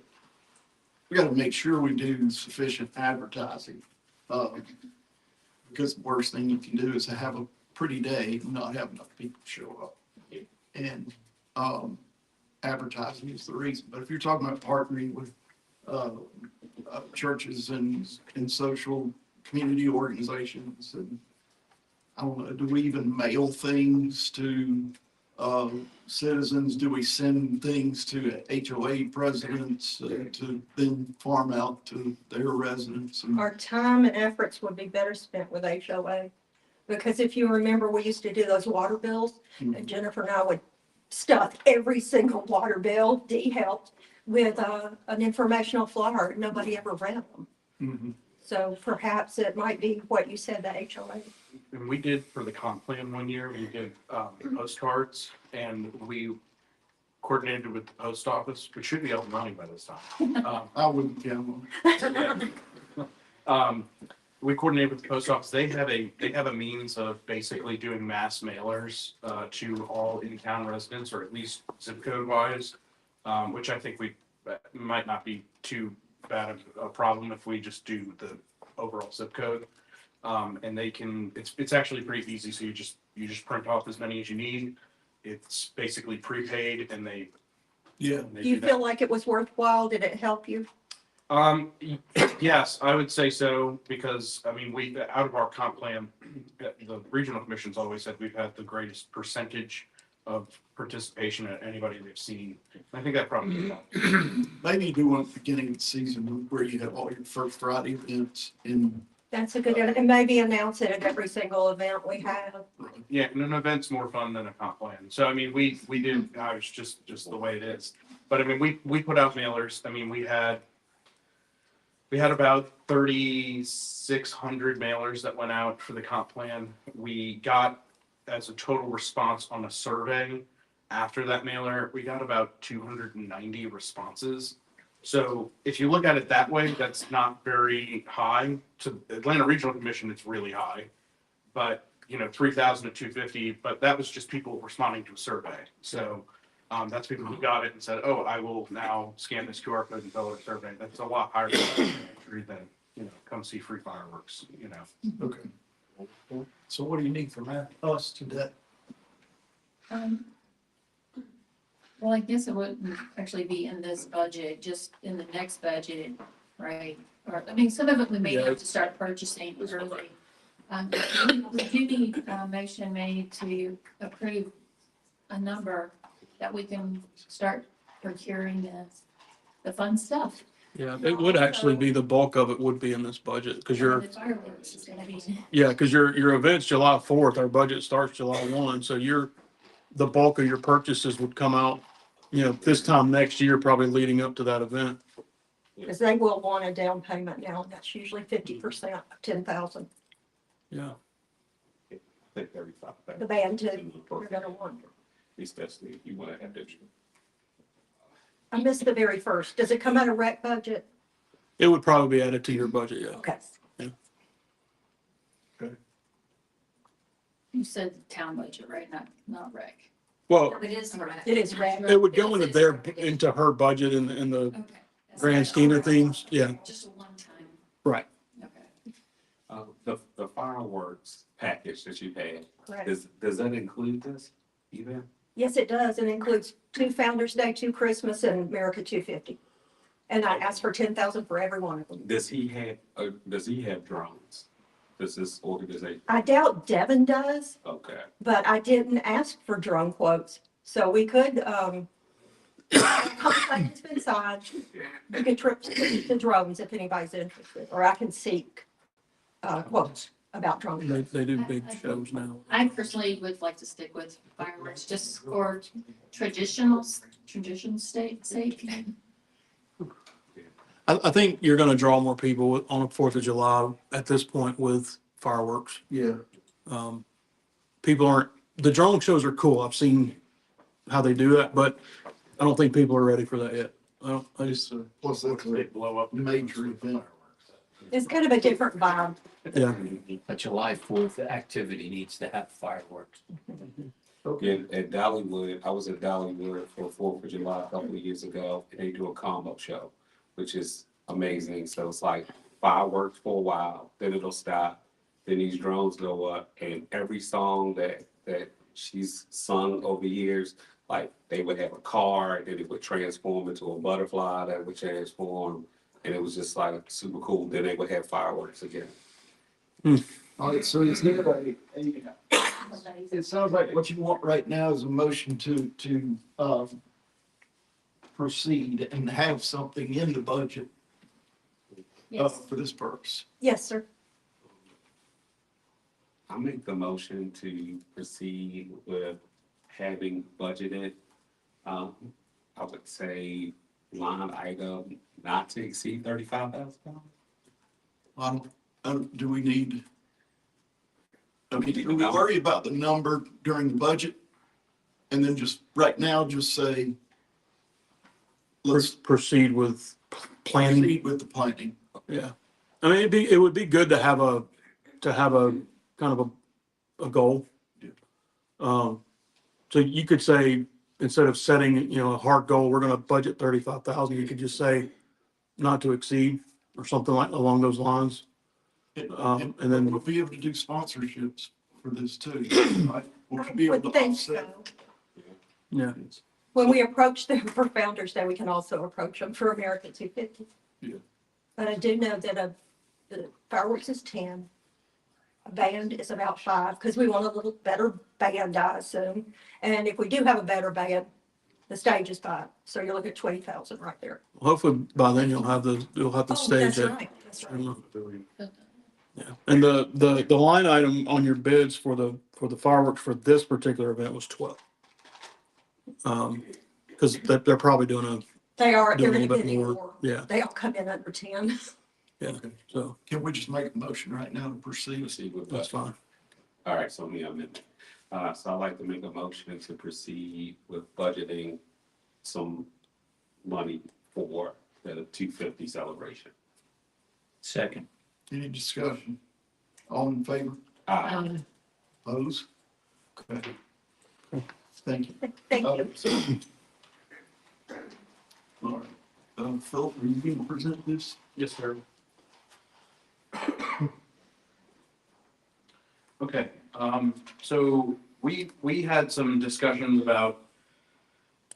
we got to make sure we do sufficient advertising. Because the worst thing you can do is have a pretty day and not have enough people show up. And advertising is the reason. But if you're talking about partnering with churches and social community organizations, and I don't know, do we even mail things to, citizens? Do we send things to HOA presidents to then farm out to their residents? And Our time and efforts would be better spent with HOA. Because if you remember, we used to do those water bills, and Jennifer and I would stuff every single water bill. Dee helped with an informational flyer. Nobody ever read them. Mhm. So perhaps it might be what you said, the HOA. And we did for the comp plan one year, we did postcards and we coordinated with the post office, which should be up and running by this time. I wouldn't gamble. We coordinated with the post office. They have a means of basically doing mass mailers to all in-town residents, or at least zip code wise, which I think we might not be too bad of a problem if we just do the overall zip code. And they can, it's actually pretty easy. So you just print off as many as you need. It's basically prepaid, and they. Yeah. Do you feel like it was worthwhile? Did it help you? Yes, I would say so, because, I mean, we, out of our comp plan, the regional commissions always said we've had the greatest percentage of participation at anybody they've seen. I think that probably helped. Maybe do one at the beginning of the season where you have all your first Friday events in. That's a good, and maybe announce it at every single event we have. Yeah, and an event's more fun than a comp plan. So, I mean, we did, it's just the way it is. But I mean, we put out mailers. I mean, we had about 3,600 mailers that went out for the comp plan. We got, as a total response on a survey after that mailer, we got about 290 responses. So if you look at it that way, that's not very high. To Atlanta Regional Commission, it's really high. But, 3,000 to 250, but that was just people responding to a survey. So that's people who got it and said, oh, I will now scan this QR code and fill out a survey. That's a lot higher than, come see free fireworks, Okay. So what do you need from us today? Well, I guess it wouldn't actually be in this budget, just in the next budget, right? Or, I mean, some of it we may have to start purchasing early. We do need a motion made to approve a number that we can start procuring the fun stuff. Yeah, it would actually be, the bulk of it would be in this budget, because The fireworks is gonna be. because your event's July 4th, our budget starts July 1, so the bulk of your purchases would come out, this time next year, probably leading up to that event. Because they will want a down payment now. That's usually 50% of 10,000. Yeah. I think 35. The band too, we're gonna want. Especially if you want to have that. I missed the very first. Does it come out of rec budget? It would probably be added to your budget, yeah. Okay. You said the town budget, right? Not rec. Well, It is rec. It is rec. it would go into her budget in the Okay. grand scheme of things, yeah. Just a one-time, Right. okay. The fireworks package that you had, Correct. does that include this event? Yes, it does. It includes 2 Founder's Day, 2 Christmas, and America 250. And I asked for 10,000 for every one of them. Does he have drones? Does this organization? I doubt Devin does, Okay. but I didn't ask for drone quotes. So we could, conversations inside. We could trip to the drones if anybody's interested, or I can seek quotes about drones. They do big shows now. I personally would like to stick with fireworks just for tradition's sake. I think you're gonna draw more people on the 4th of July at this point with fireworks. Yeah. The drone shows are cool. I've seen how they do that, but I don't think people are ready for that yet. I just, Plus that's They a blow up. major event. It's kind of a different vibe. yeah. A July 4th activity needs to have fireworks. At Dollywood, I was at Dollywood for 4th of July a couple of years ago, and they do a combo show, which is amazing. So it's like fireworks for a while, then it'll stop, then these drones go up, and every song that she's sung over years, like they would have a car, then it would transform into a butterfly that would transform, and it was just like super cool. Then they would have fireworks again. All right, so is there it sounds like what you want right now is a motion to proceed and have something in the budget Yes, for this purpose. yes, sir. I make the motion to proceed with having budgeted, I would say line item not to exceed $35,000. Do we need, I mean, do we worry about the number during the budget? And then just, right now, just say, let's Proceed with planning. proceed with the planning. Yeah. I mean, it would be good to have a kind of a goal. So you could say, instead of setting, a hard goal, we're gonna budget 35,000, you could just say not to exceed or something like along those lines. And then We'll be able to do sponsorships for this too, right? We'll be I able would to think offset. so. Yeah. When we approach them for Founder's Day, we can also approach them for America 250. Yeah. But I do know that the fireworks is 10. A band is about 5, because we want a little better band, I assume. And if we do have a better band, the stage is 5. So you look at 20,000 right there. Hopefully by then you'll have the Oh, stage. that's right. That's right. Yeah. And the line item on your bids for the fireworks for this particular event was 12. Because they're probably doing They are, doing they're a going to little bit bid more. more. Yeah. They all come in under 10. Yeah. So Can we just make a motion right now to proceed? Proceed with that's budget. fine. All right, so me amendment. So I'd like to make a motion to proceed with budgeting some money for the 250 celebration. Second. Any discussion? All in favor? Opposed? Okay. Thank you. Thank you. All right. Phil, are you going to present this? Yes, sir. Okay, so we had some discussions about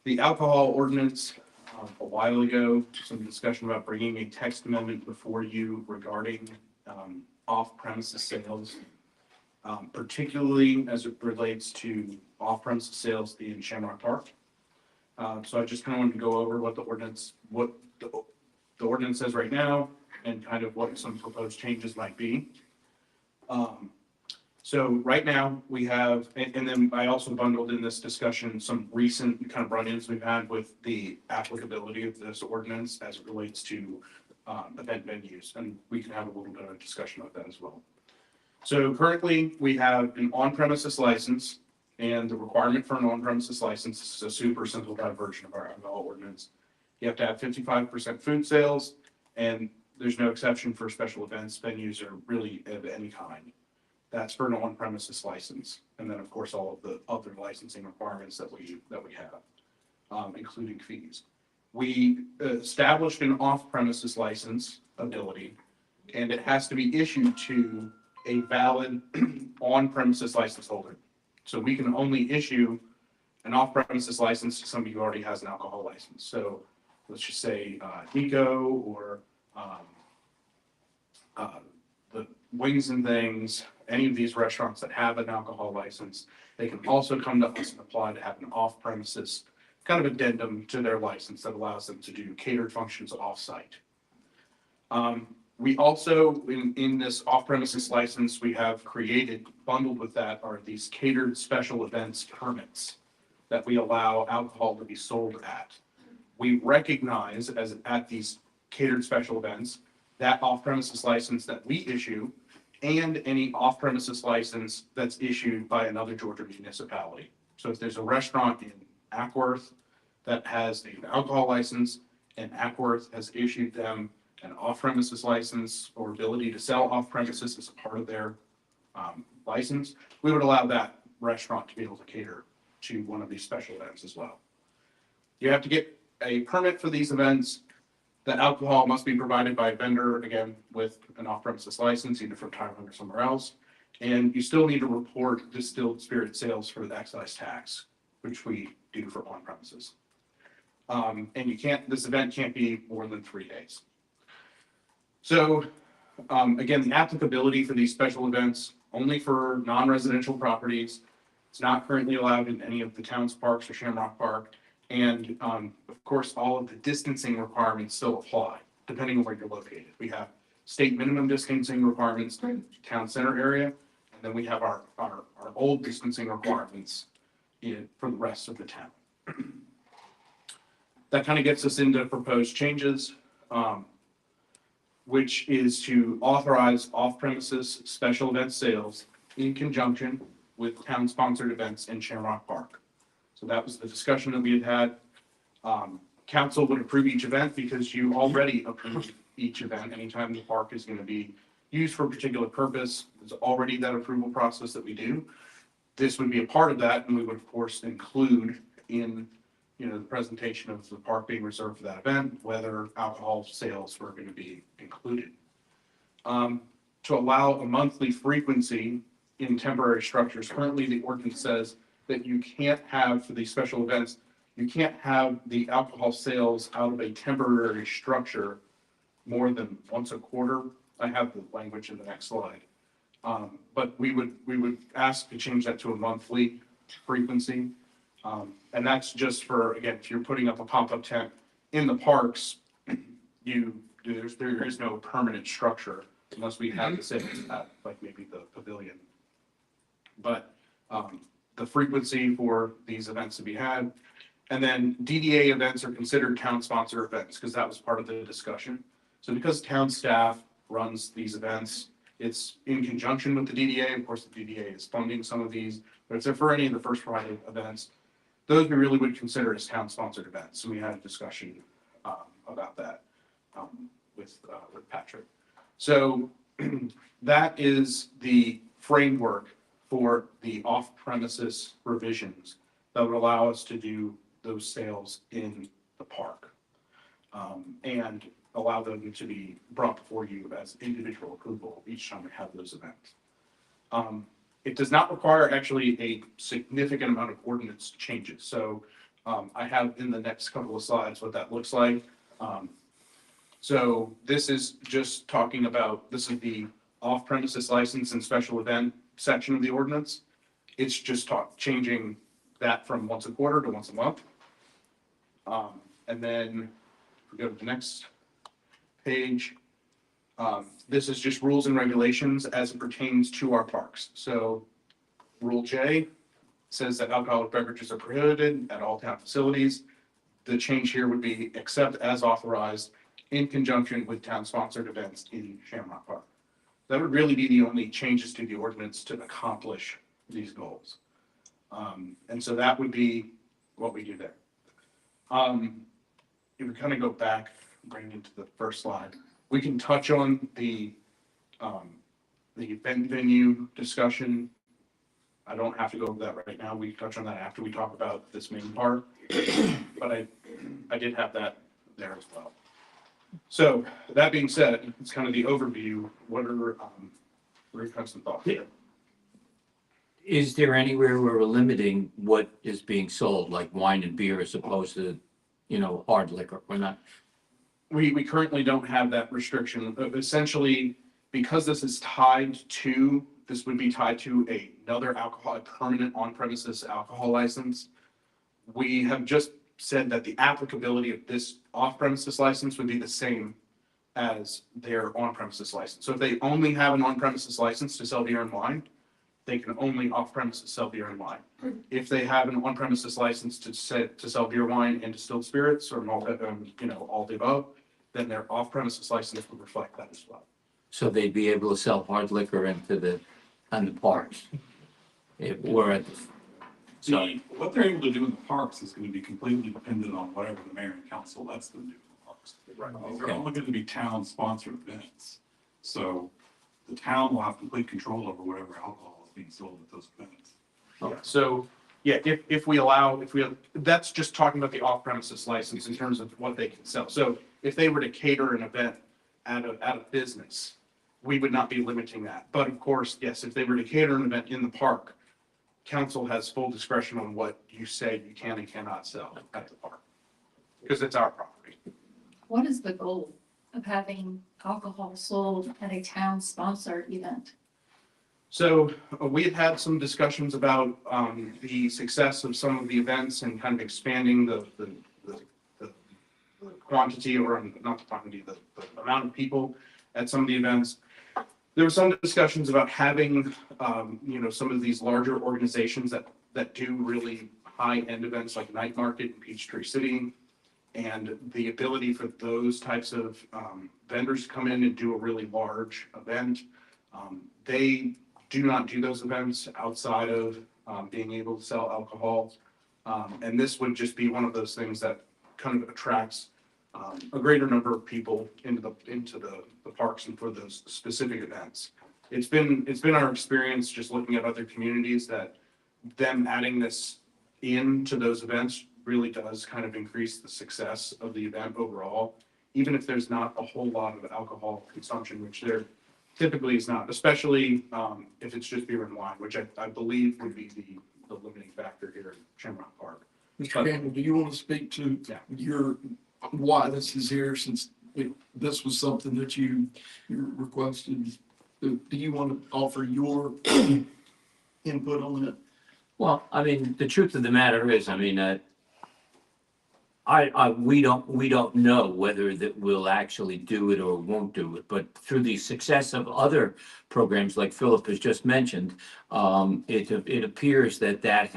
the alcohol ordinance a while ago, some discussion about bringing a text amendment before you regarding off-premises sales, particularly as it relates to off-premises sales in Shamrock Park. So I just kind of wanted to go over what the ordinance says right now and kind of what some proposed changes might be. So right now we have, and then I also bundled in this discussion some recent kind of run-ins we've had with the applicability of this ordinance as it relates to event venues, and we can have a little bit of a discussion about that as well. So currently we have an on-premises license, and the requirement for an on-premises license is a super simplified version of our alcohol ordinance. You have to have 55% food sales, and there's no exception for special events, venues, or really of any kind. That's for an on-premises license. And then, of course, all of the other licensing requirements that we have, including fees. We established an off-premises license ability, and it has to be issued to a valid on-premises license holder. So we can only issue an off-premises license to somebody who already has an alcohol license. So let's just say Eco or the Wings and Things, any of these restaurants that have an alcohol license, they can also come to us and apply to have an off-premises kind of addendum to their license that allows them to do catered functions off-site. We also, in this off-premises license, we have created, bundled with that are these catered special events permits that we allow alcohol to be sold at. We recognize as at these catered special events, that off-premises license that we issue and any off-premises license that's issued by another Georgia municipality. So if there's a restaurant in Ackworth that has an alcohol license and Ackworth has issued them an off-premises license or ability to sell off-premises as a part of their license, we would allow that restaurant to be able to cater to one of these special events as well. You have to get a permit for these events. That alcohol must be provided by a vendor, again, with an off-premises license, either from Tyrone or somewhere else. And you still need to report distilled spirit sales for the excise tax, which we do for on-premises. And this event can't be more than 3 days. So again, the applicability for these special events, only for non-residential properties. It's not currently allowed in any of the town's parks or Shamrock Park. And, of course, all of the distancing requirements still apply, depending on where you're located. We have state minimum distancing requirements in the town center area. And then we have our old distancing requirements for the rest of the town. That kind of gets us into proposed changes, which is to authorize off-premises special event sales in conjunction with town-sponsored events in Shamrock Park. So that was the discussion that we had. Council would approve each event because you already approved each event anytime the park is going to be used for a particular purpose. There's already that approval process that we do. This would be a part of that, and we would, of course, include in the presentation of the park being reserved for that event, whether alcohol sales were going to be included. To allow a monthly frequency in temporary structures, currently the ordinance says that you can't have, for these special events, you can't have the alcohol sales out of a temporary structure more than once a quarter. I have the language in the next slide. But we would ask to change that to a monthly frequency. And that's just for, again, if you're putting up a pop-up tent in the parks, there is no permanent structure unless we have the same at like maybe the pavilion. But the frequency for these events to be had. And then DDA events are considered town-sponsored events because that was part of the discussion. So because town staff runs these events, it's in conjunction with the DDA. Of course, the DDA is funding some of these, but if they're for any of the First Friday events, those we really would consider as town-sponsored events. So we had a discussion about that with Patrick. So that is the framework for the off-premises revisions that would allow us to do those sales in the park and allow them to be brought before you as individual approval each time we have those events. It does not require actually a significant amount of ordinance changes. So I have in the next couple of slides what that looks like. So this is just talking about, this is the off-premises license and special event section of the ordinance. It's just changing that from once a quarter to once a month. And then if we go to the next page, this is just rules and regulations as it pertains to our parks. So Rule J says that alcoholic beverages are prohibited at all town facilities. The change here would be except as authorized in conjunction with town-sponsored events in Shamrock Park. That would really be the only changes to the ordinance to accomplish these goals. And so that would be what we do there. If we kind of go back, bring it to the first slide, we can touch on the event venue discussion. I don't have to go over that right now. We touch on that after we talk about this main part, but I did have that there as well. So that being said, it's kind of the overview. What are your kinds of thoughts? Yeah. Is there anywhere where we're limiting what is being sold, like wine and beer as opposed to, hard liquor? We're not. We currently don't have that restriction. Essentially, because this is tied to, this would be tied to another a permanent on-premises alcohol license. We have just said that the applicability of this off-premises license would be the same as their on-premises license. So if they only have an on-premises license to sell beer and wine, they can only off-premises sell beer and wine. If they have an on-premises license to sell beer, wine, and distilled spirits, or all the above, then their off-premises license would reflect that as well. So they'd be able to sell hard liquor on the parks. If we're at What they're able to do in the parks is going to be completely dependent on whatever the mayor and council lets them do in the parks. These are only going to be town-sponsored events. So the town will have complete control over whatever alcohol is being sold at those events. Yeah. So yeah, if we that's just talking about the off-premises license in terms of what they can sell. So if they were to cater an event at a business, we would not be limiting that. But of course, yes, if they were to cater an event in the park, council has full discretion on what you say you can and cannot sell at the park because it's our property. What is the goal of having alcohol sold at a town-sponsored event? So we had some discussions about the success of some of the events and kind of expanding the quantity, or not the quantity, the amount of people at some of the events. There were some discussions about having, some of these larger organizations that do really high-end events like Night Market in Peachtree City, and the ability for those types of vendors to come in and do a really large event. They do not do those events outside of being able to sell alcohol. And this would just be one of those things that kind of attracts a greater number of people into the parks and for those specific events. It's been our experience just looking at other communities that them adding this into those events really does kind of increase the success of the event overall, even if there's not a whole lot of alcohol consumption, which there typically is not, especially if it's just beer and wine, which I believe would be the limiting factor here in Shamrock Park. Mr. Campbell, do you want to speak to why this is here, since this was something that you requested? Do you want to offer your input on that? Well, I mean, the truth of the matter is, I mean, we don't know whether that we'll actually do it or won't do it, but through the success of other programs like Philip has just mentioned, it appears that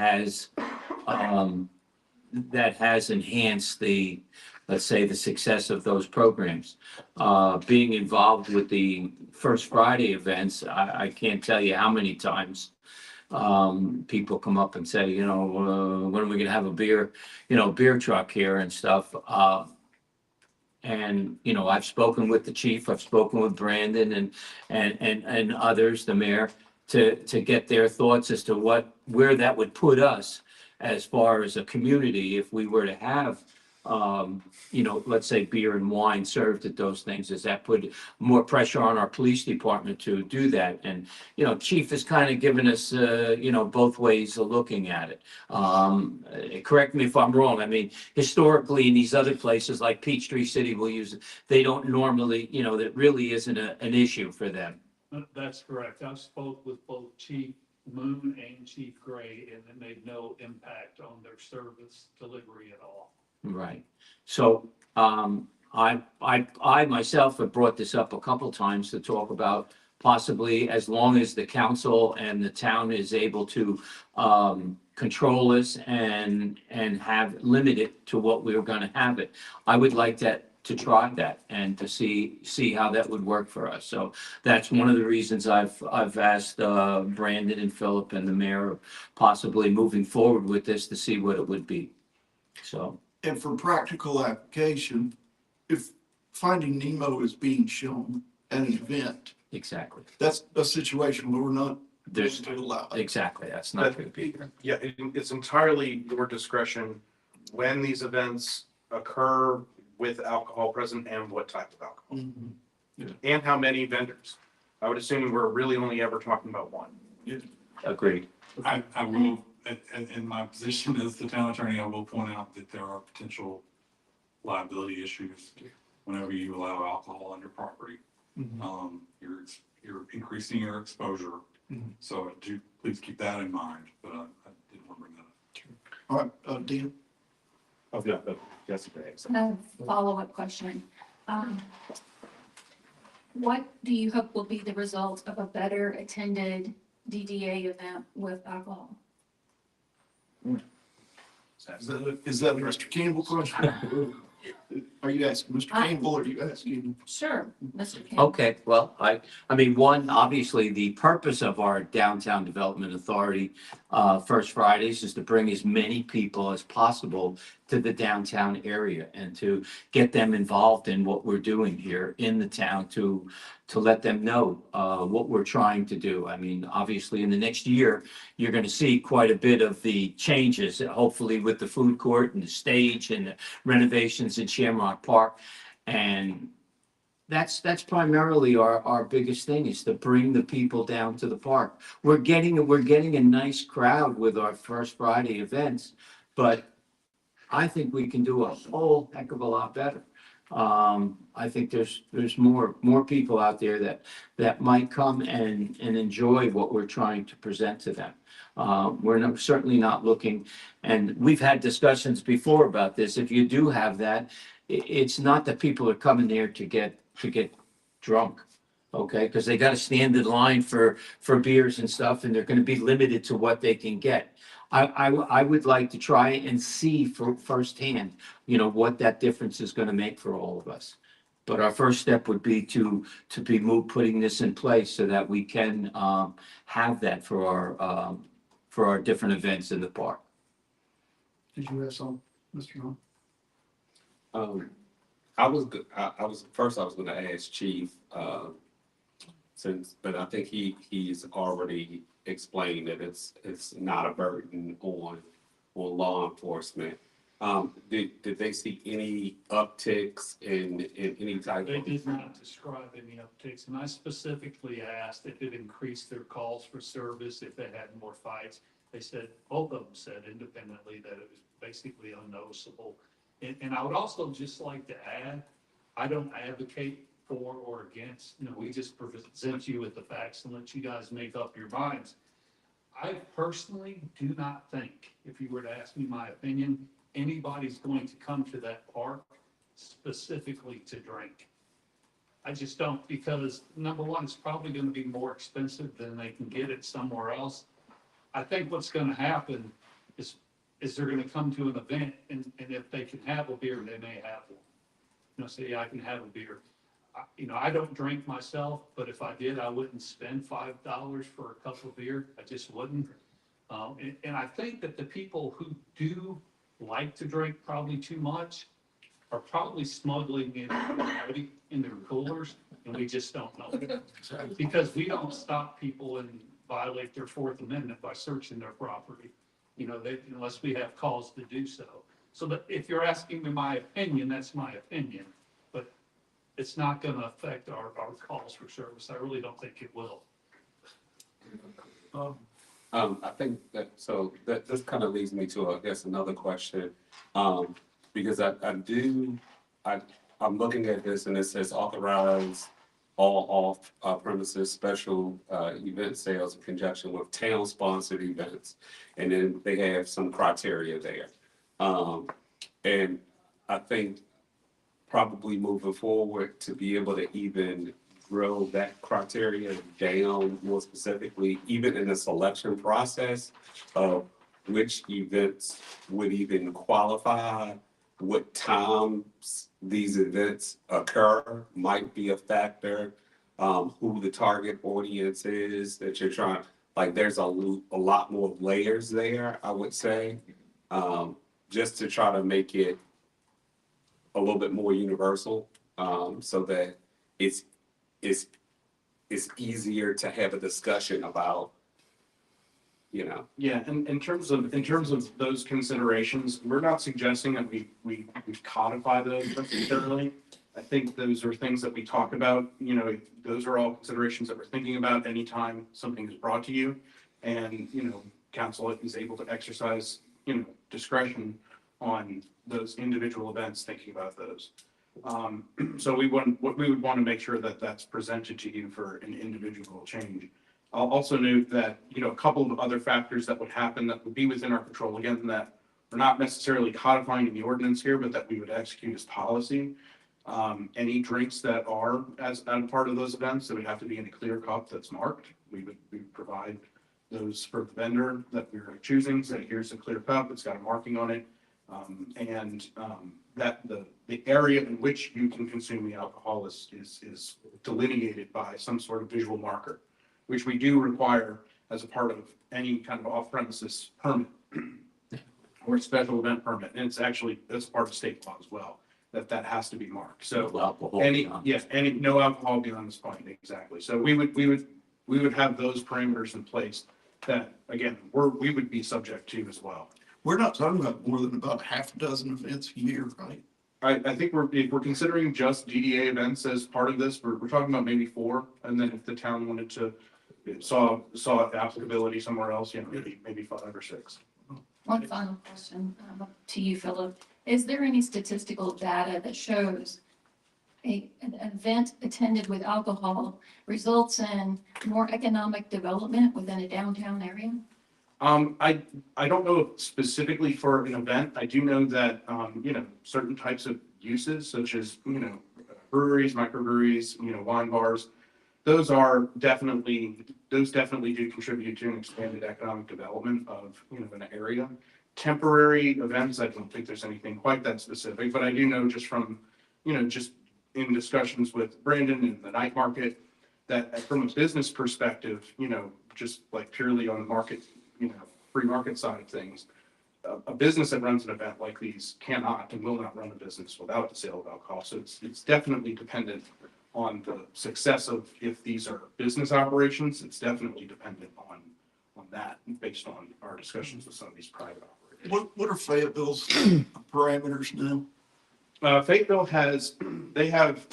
has enhanced the, let's say, the success of those programs. Being involved with the First Friday events, I can't tell you how many times people come up and say, when are we gonna have a beer truck here and stuff. And, I've spoken with the chief, I've spoken with Brandon and others, the mayor, to get their thoughts as to where that would put us as far as a community if we were to have, let's say beer and wine served at those things. Does that put more pressure on our police department to do that? And, chief has kind of given us, both ways of looking at it. Correct me if I'm wrong. I mean, historically in these other places like Peachtree City, they don't normally, that really isn't an issue for them. That's correct. I spoke with both Chief Moon and Chief Gray, and it made no impact on their service delivery at all. Right. So I myself have brought this up a couple times to talk about possibly, as long as the council and the town is able to control this and have limit it to what we're going to have it. I would like to try that and to see how that would work for us. So that's one of the reasons I've asked Brandon and Philip and the mayor possibly moving forward with this to see what it would be. So. And for practical application, if Finding Nemo is being shown at an event. Exactly. That's a situation where we're not going to allow it. Exactly. That's not going to be. Yeah, it's entirely your discretion when these events occur with alcohol present and what type of alcohol. Mhm. Yeah. And how many vendors. I would assume we're really only ever talking about one. Yeah. Agreed. I will, in my position as the town attorney, I will point out that there are potential liability issues whenever you allow alcohol on your property. Mhm. You're increasing your exposure. Mhm. So please keep that in mind, but I didn't want to bring that up. All right, Dan. Oh, yeah, Jessica. A follow-up question. What do you hope will be the result of a better attended DDA event with alcohol? Is that a Mr. Campbell question? Are you asking Mr. Campbell or are you asking? Sure, Mr. Campbell. Okay, well, I mean, one, obviously, the purpose of our Downtown Development Authority First Fridays is to bring as many people as possible to the downtown area and to get them involved in what we're doing here in the town, to let them know what we're trying to do. I mean, obviously, in the next year, you're going to see quite a bit of the changes, hopefully with the food court and the stage and the renovations in Shamrock Park. And that's primarily our biggest thing, is to bring the people down to the park. We're getting a nice crowd with our First Friday events, but I think we can do a whole heck of a lot better. I think there's more people out there that might come and enjoy what we're trying to present to them. Certainly not looking, and we've had discussions before about this. If you do have that, it's not that people are coming there to get drunk, okay? Because they got to stand in line for beers and stuff, and they're going to be limited to what they can get. I would like to try and see firsthand, what that difference is going to make for all of us. But our first step would be to putting this in place so that we can have that for our different events in the park. Did you have some, Mr. Hunt? I was going to ask Chief, but I think he's already explained that it's not a burden on law enforcement. Did they see any upticks in any type They of? did not describe any upticks, and I specifically asked if it increased their calls for service, if they had more fights. They said, both of them said independently that it was basically unnoticeable. And I would also just like to add, I don't advocate for or against, we just present you with the facts and let you guys make up your minds. I personally do not think, if you were to ask me my opinion, anybody's going to come to that park specifically to drink. I just don't, because number one, it's probably going to be more expensive than they can get it somewhere else. I think what's going to happen is they're going to come to an event, and if they can have a beer, they may have one. Say, I can have a beer. I don't drink myself, but if I did, I wouldn't spend $5 for a cup of beer. I just wouldn't. And I think that the people who do like to drink probably too much are probably smuggling it in their coolers, and we just don't know. Because we don't stop people and violate their Fourth Amendment by searching their property, unless we have cause to do so. So that if you're asking me my opinion, that's my opinion, but it's not going to affect our calls for service. I really don't think it will. I think that this kind of leads me to, I guess, another question. Because I'm looking at this and it says authorize all off premises special event sales in conjunction with town sponsored events. And then they have some criteria there. And I think probably moving forward to be able to even drill that criteria down more specifically, even in the selection process of which events would even qualify, what times these events occur might be a factor, who the target audience is that you're trying, like there's a lot more layers there, I would say, just to try to make it a little bit more universal, so that it's easier to have a discussion about, Yeah, and in terms of those considerations, we're not suggesting that we codify those necessarily. I think those are things that we talk about, those are all considerations that we're thinking about anytime something is brought to you. And, council is able to exercise, discretion on those individual events, thinking about those. So we would want to make sure that that's presented to you for an individual change. I'll also note that, a couple of other factors that would happen that would be within our control, again, that we're not necessarily codifying in the ordinance here, but that we would execute as policy. Any drinks that are as a part of those events, that would have to be in a clear cup that's marked. We would provide those for the vendor that we're choosing, say, here's a clear cup, it's got a marking on it. That the area in which you can consume the alcohol is delineated by some sort of visual marker, which we do require as a part of any kind of off-premises permit or special event permit. And that's part of state law as well, that has to be marked. So no alcohol beyond this point, exactly. So we would have those parameters in place that, again, we would be subject to as well. We're not talking about more than about half a dozen events a year, right? I think if we're considering just DDA events as part of this, we're talking about maybe 4, and then if the town wanted to saw applicability somewhere else, maybe 5 or 6. One final question to you, Philip. Is there any statistical data that shows an event attended with alcohol results in more economic development within a downtown area? I don't know specifically for an event. I do know that, certain types of uses such as, breweries, microbreweries, wine bars, those definitely do contribute to an expanded economic development of, an area. Temporary events, I don't think there's anything quite that specific, but I do know just from, just in discussions with Brandon and the night market, that from a business perspective, just like purely on the market, free market side of things, a business that runs an event like these cannot and will not run a business without the sale of alcohol. So it's definitely dependent on the success of, if these are business operations, it's definitely dependent on that based on our discussions with some of these private operations. What are Fayetteville's parameters now? Fayetteville they have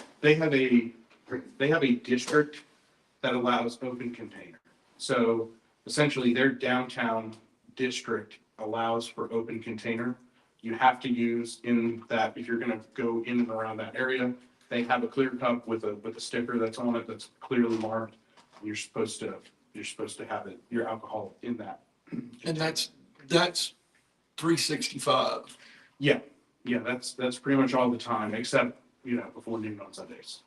a district that allows open container. So essentially their downtown district allows for open container. You have to use in that, if you're gonna go in and around that area, they have a clear cup with a sticker that's on it that's clearly marked. You're supposed to have your alcohol in that. And that's 365. Yeah, that's pretty much all the time, except, before noon on Sundays.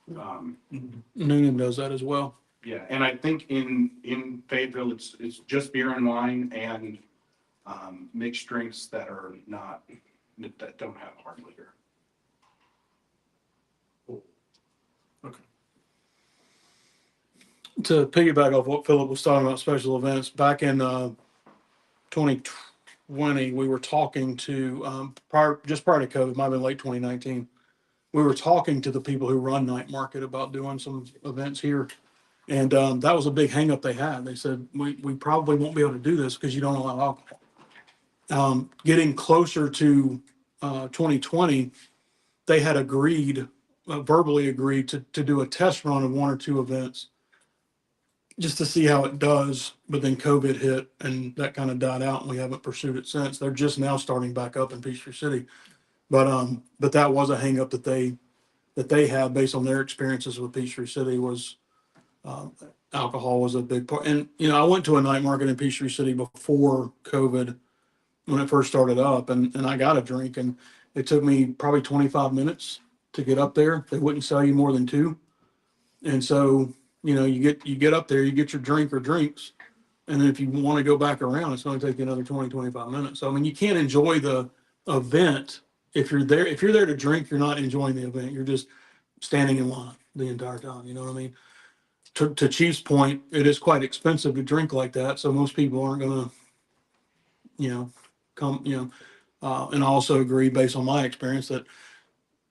Noonan does that as well. Yeah, and I think in Fayetteville, it's just beer and wine and mixed drinks that don't have hard liquor. Okay. To piggyback off what Philip was talking about, special events, back in 2020, we were talking to, just prior to COVID, might have been late 2019, we were talking to the people who run night market about doing some events here. And that was a big hangup they had. They said, we probably won't be able to do this because you don't allow alcohol. Getting closer to 2020, they had verbally agreed to do a test run of 1 or 2 events just to see how it does. But then COVID hit and that kind of died out and we haven't pursued it since. They're just now starting back up in Peachtree City. But that was a hangup that they had based on their experiences with Peachtree City was alcohol was a big part. And, I went to a night market in Peachtree City before COVID when it first started up and I got a drink and it took me probably 25 minutes to get up there. They wouldn't sell you more than 2. And so, you get up there, you get your drink or drinks. And then if you want to go back around, it's going to take you another 20, 25 minutes. So, you can't enjoy the event. If you're there to drink, you're not enjoying the event. You're just standing in line the entire time. You know what I mean? To Chief's point, it is quite expensive to drink like that. So most people aren't going to, come, and I also agree based on my experience that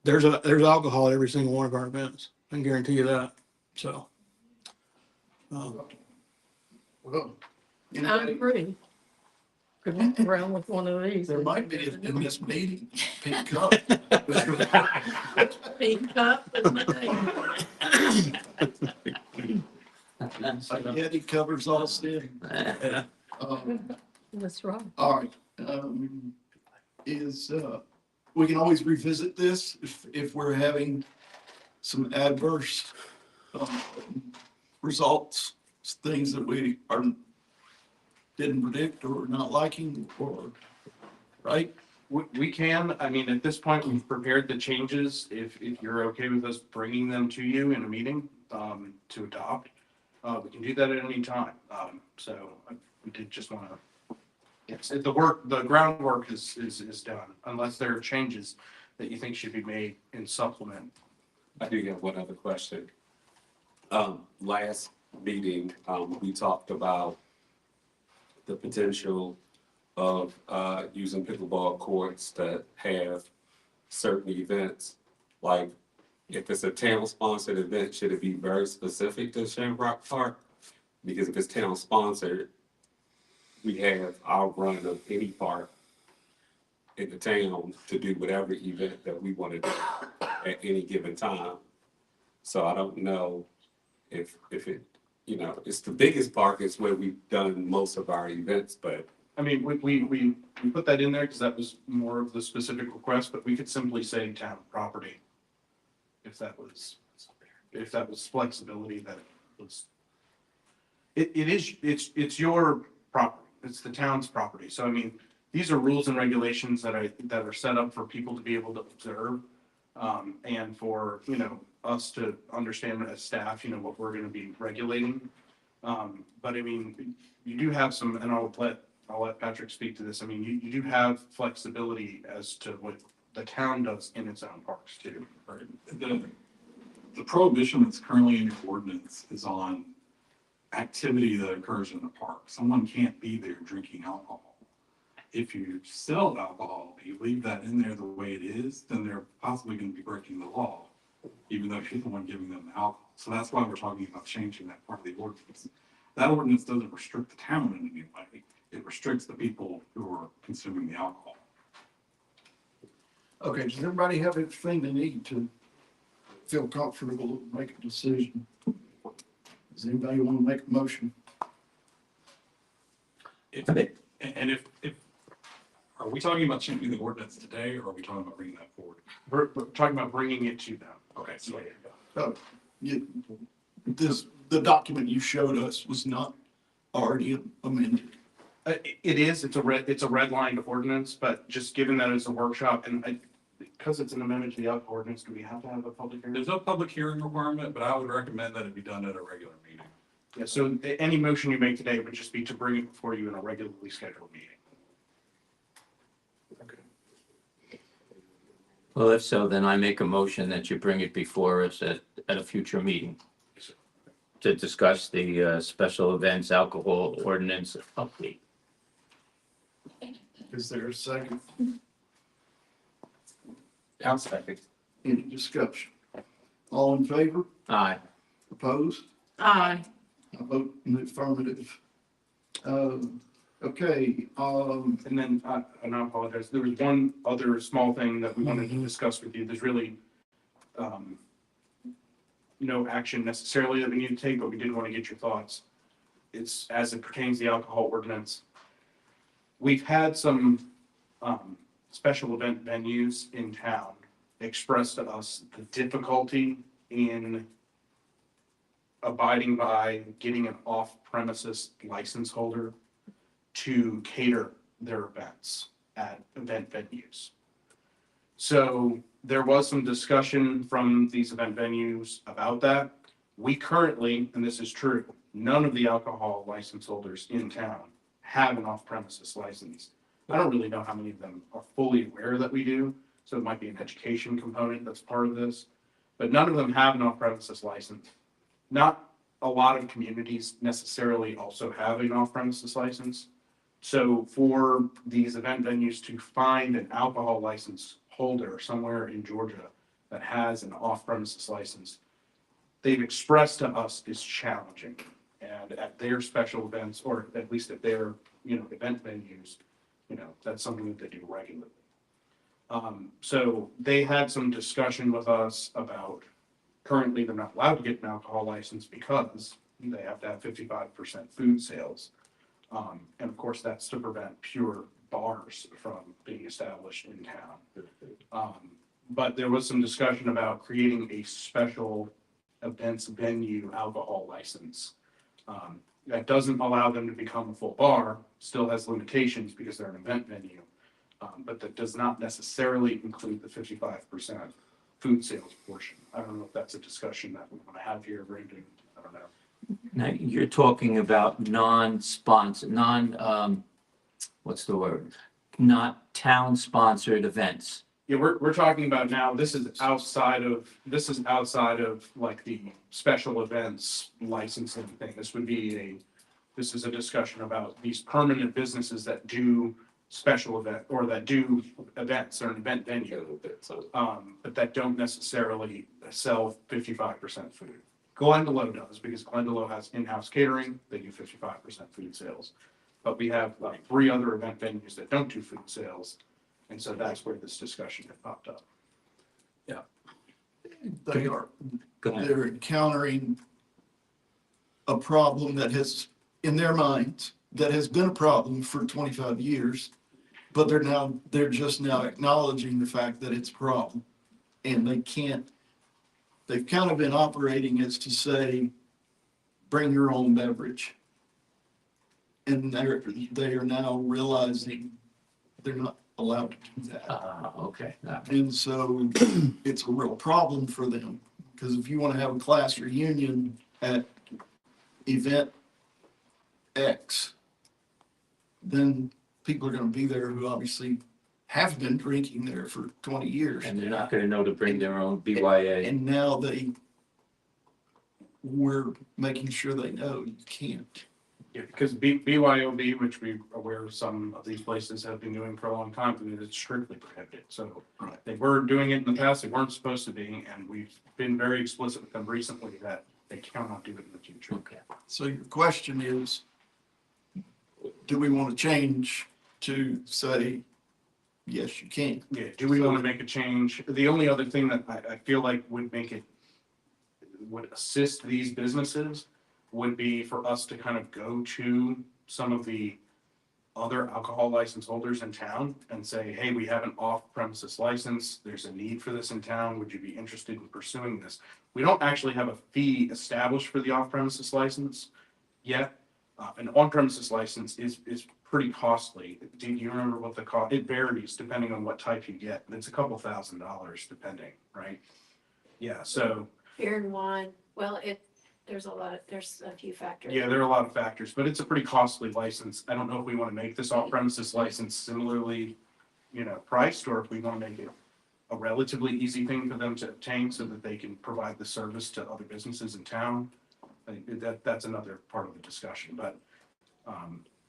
there's alcohol at every single one of our events. I can guarantee you that. So. Well, I agree. Could walk around with one of these. there might be in this meeting, pink cup. Pink cup with my name. Spaghetti covers all sin. That's right. All right. We can always revisit this if we're having some adverse results, things that we didn't predict or not liking, or right? We can, at this point, we've prepared the changes. If you're okay with us bringing them to you in a meeting to adopt, we can do that at any time. So we did just want to, the groundwork is done, unless there are changes that you think should be made in supplement. I do have one other question. Last meeting, we talked about the potential of using pickleball courts to have certain events. Like if it's a town-sponsored event, should it be very specific to Shamrock Park? Because if it's town-sponsored, we have our run of any park in the town to do whatever event that we want to do at any given time. So I don't know if it, it's the biggest park, it's where we've done most of our events, but. We put that in there because that was more of the specific request, but we could simply say town property. if that was flexibility that was. It's your property. It's the town's property. So I mean, these are rules and regulations that are set up for people to be able to observe. And for, us to understand as staff, what we're gonna be regulating. But I mean, you do have some, and I'll let Patrick speak to this. I mean, you do have flexibility as to what the town does in its own parks too. Right. The prohibition that's currently in your ordinance is on activity that occurs in the park. Someone can't be there drinking alcohol. If you sell alcohol, you leave that in there the way it is, then they're possibly going to be breaking the law, even though you're the one giving them the alcohol. So that's why we're talking about changing that part of the ordinance. That ordinance doesn't restrict the town in any way. It restricts the people who are consuming the alcohol. Okay, does everybody have everything they need to feel comfortable to make a decision? Does anybody want to make a motion? If are we talking about changing the ordinance today, or are we talking about bringing that forward? We're talking about bringing it to them. Okay, so The document you showed us was not already amended. It is, it's a red line ordinance, but just given that it's a workshop and because it's an amendment to the alcohol ordinance, do we have to have a public hearing? There's no public hearing requirement, but I would recommend that it be done at a regular meeting. Yeah, so any motion you make today would just be to bring it before you in a regularly scheduled meeting. Well, if so, then I make a motion that you bring it before us at a future meeting to discuss the special events alcohol ordinance update. Is there a second? I'll second. Any discussion? All in favor? Aye. Opposed? Aye. I vote in the affirmative. Okay, And then, and I apologize, there was one other small thing that we wanted to discuss with you. There's really no action necessarily that we need to take, but we did want to get your thoughts. It's as it pertains to the alcohol ordinance. We've had some special event venues in town express to us the difficulty in abiding by getting an off-premises license holder to cater their events at event venues. So there was some discussion from these event venues about that. We currently, and this is true, none of the alcohol license holders in town have an off-premises license. I don't really know how many of them are fully aware that we do, so it might be an education component that's part of this, but none of them have an off-premises license. Not a lot of communities necessarily also have an off-premises license. So for these event venues to find an alcohol license holder somewhere in Georgia that has an off-premises license, they've expressed to us is challenging. And at their special events, or at least at their, event venues, that's something that they do regularly. So they had some discussion with us about currently they're not allowed to get an alcohol license because they have to have 55% food sales. And of course, that's to prevent pure bars from being established in town. But there was some discussion about creating a special events venue alcohol license. That doesn't allow them to become a full bar, still has limitations because they're an event venue. But that does not necessarily include the 55% food sales portion. I don't know if that's a discussion that we want to have here, Brandon. I don't know. Now, you're talking about non-sponsor, what's the word? Not town-sponsored events. Yeah, we're talking about now, this is outside of like the special events licensing thing. This is a discussion about these permanent businesses that do special event or that do events or an event venue, but that don't necessarily sell 55% food. Glendalough does because Glendalough has in-house catering. They do 55% food sales, but we have like 3 other event venues that don't do food sales. And so that's where this discussion had popped up. yeah, they're encountering a problem that has, in their minds, that has been a problem for 25 years, but they're just now acknowledging the fact that it's a problem. And they can't they've kind of been operating as to say, bring your own beverage. And they are now realizing they're not allowed to do that. Okay. And so it's a real problem for them, because if you want to have a class reunion at event X, then people are going to be there who obviously have been drinking there for 20 years. And they're not gonna know to bring their own BYA. And now we're making sure they know you can't. Yeah, because BYOB, which we are aware some of these places have been doing for a long time, and it's strictly prohibited. So they were doing it in the past, they weren't supposed to be, and we've been very explicit with them recently that they cannot do it in the future. Okay. So your question is, do we want to change to say, yes, you can? Yeah, do we want to make a change? The only other thing that I feel like would assist these businesses would be for us to kind of go to some of the other alcohol license holders in town and say, hey, we have an off-premises license. There's a need for this in town. Would you be interested in pursuing this? We don't actually have a fee established for the off-premises license yet. An on-premises license is pretty costly. Do you remember what the cost? It varies depending on what type you get. It's a couple $1,000s depending, right? Yeah, so. Beer and wine, well, there's a few factors. Yeah, there are a lot of factors, but it's a pretty costly license. I don't know if we want to make this off-premises license similarly, priced, or if we want to make it a relatively easy thing for them to obtain so that they can provide the service to other businesses in town. I think that's another part of the discussion, but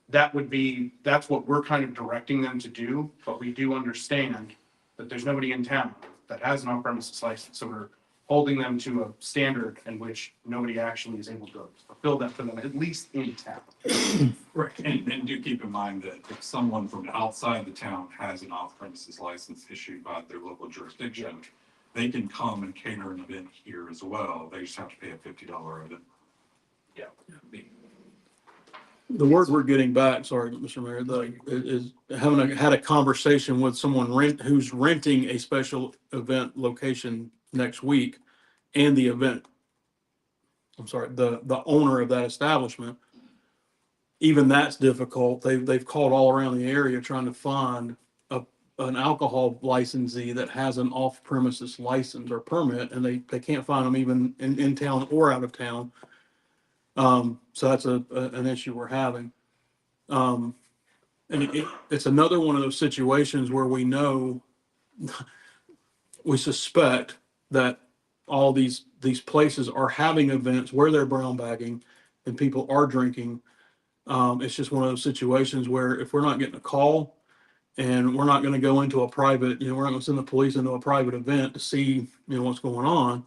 that's what we're kind of directing them to do. But we do understand that there's nobody in town that has an off-premises license, so we're holding them to a standard in which nobody actually is able to fulfill that for them, at least in town. Right, and do keep in mind that if someone from outside the town has an off-premises license issued by their local jurisdiction, they can come and cater an event here as well. They just have to pay a $50 event. Yeah. The word we're getting back, sorry, Mr. Mayor, is had a conversation with someone who's renting a special event location next week, and the owner of that establishment. Even that's difficult. They've called all around the area trying to find an alcohol licensee that has an off-premises license or permit, and they can't find them even in town or out of town. So that's an issue we're having. And it's another one of those situations where we suspect that all these places are having events where they're brown bagging and people are drinking. It's just one of those situations where if we're not getting a call and we're not going to go into a private, we're not going to send the police into a private event to see, what's going on.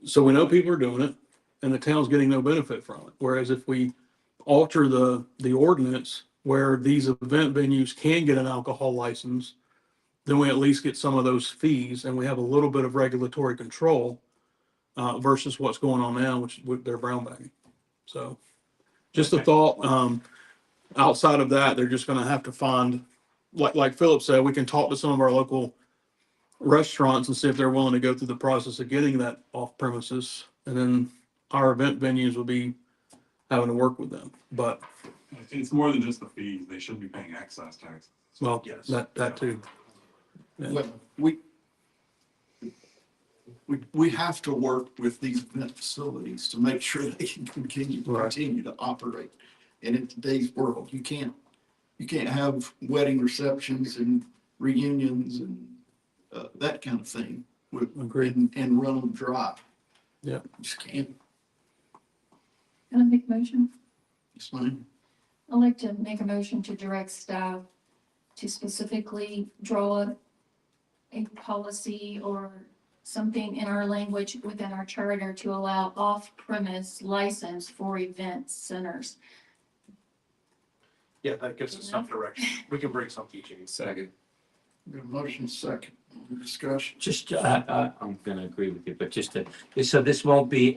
So we know people are doing it and the town's getting no benefit from it. Whereas if we alter the ordinance where these event venues can get an alcohol license, then we at least get some of those fees and we have a little bit of regulatory control versus what's going on now, which they're brown bagging. So just a thought. Outside of that, they're just going to have to find, like Philip said, we can talk to some of our local restaurants and see if they're willing to go through the process of getting that off premises. And then our event venues will be having to work with them. But it's more than just the fees. They should be paying excise tax. Well, yes, that too. Yeah. Well, we have to work with these event facilities to make sure they can continue to operate. And in today's world, you can't have wedding receptions and reunions and that kind of thing and run them dry. Yeah, you just can't. Can I make a motion? It's fine. I'd like to make a motion to direct staff to specifically draw a policy or something in our language within our charter to allow off-premise license for event centers. Yeah, that gives us some direction. We can bring something to you. Second. Motion second. Discussion. Just, I'm gonna agree with you, but so this won't be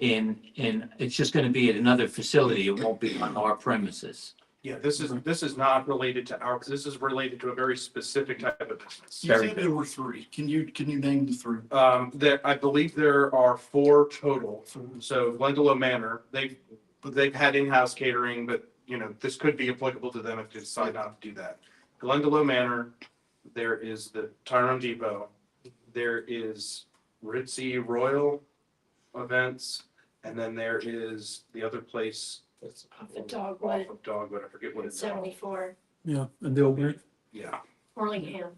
it's just gonna be at another facility. It won't be on our premises. Yeah, this is not related to this is related to a very specific type of business. You said there were three. Can you name the three? I believe there are 4 total. So Glendalough Manor, they've had in-house catering, but you know, this could be applicable to them if they decide not to do that. Glendalough Manor, there is the Tyrone Depot, there is Ritzy Royal Events, and then there is the other place. Off of Dogwood, I forget what it's called. 74, Yeah, and they'll be. Yeah. Orlingham.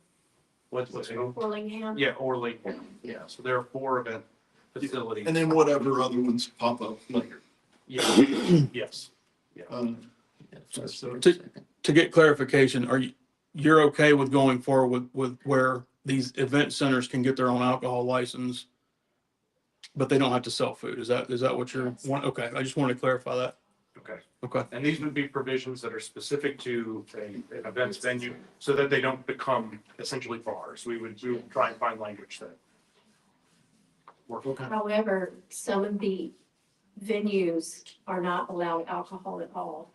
What's it called? Orlingham. Yeah, Orlingham. Yeah, so there are 4 event facilities. And then whatever other ones pop up later. Yeah, yes. Yeah. To get clarification, you're okay with going forward with where these event centers can get their own alcohol license, but they don't have to sell food? Is that what you're want? Okay, I just wanted to clarify that. Okay. Okay. And these would be provisions that are specific to an events venue so that they don't become essentially bars. We would try and find language that work. Okay. However, some of the venues are not allowed alcohol at all.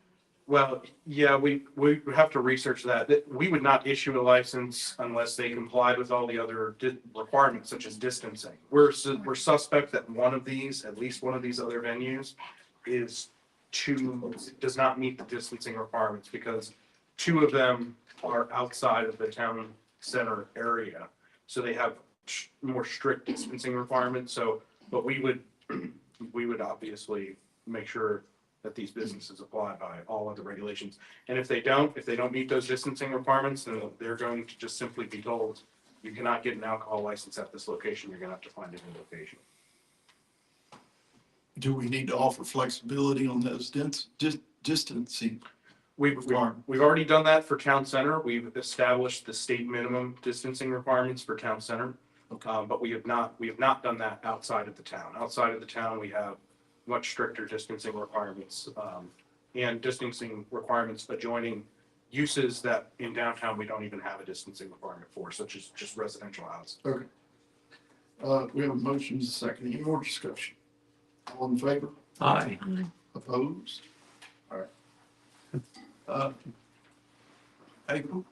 Well, yeah, we would have to research that. We would not issue a license unless they complied with all the other requirements such as distancing. We're suspect that at least one of these other venues does not meet the distancing requirements because 2 of them are outside of the town center area. So they have more strict distancing requirements. So, but we would obviously make sure that these businesses apply by all other regulations. And if they don't meet those distancing requirements, then they're going to just simply be told, you cannot get an alcohol license at this location. You're gonna have to find a new location. Do we need to offer flexibility on those distancing? We've already done that for town center. We've established the state minimum distancing requirements for town center. But we have not done that outside of the town. Outside of the town, we have much stricter distancing requirements, and distancing requirements adjoining uses that in downtown we don't even have a distancing requirement for, such as just residential houses. Okay. We have a motion and a second. Any more discussion? All in favor? Aye. Opposed? All right. April?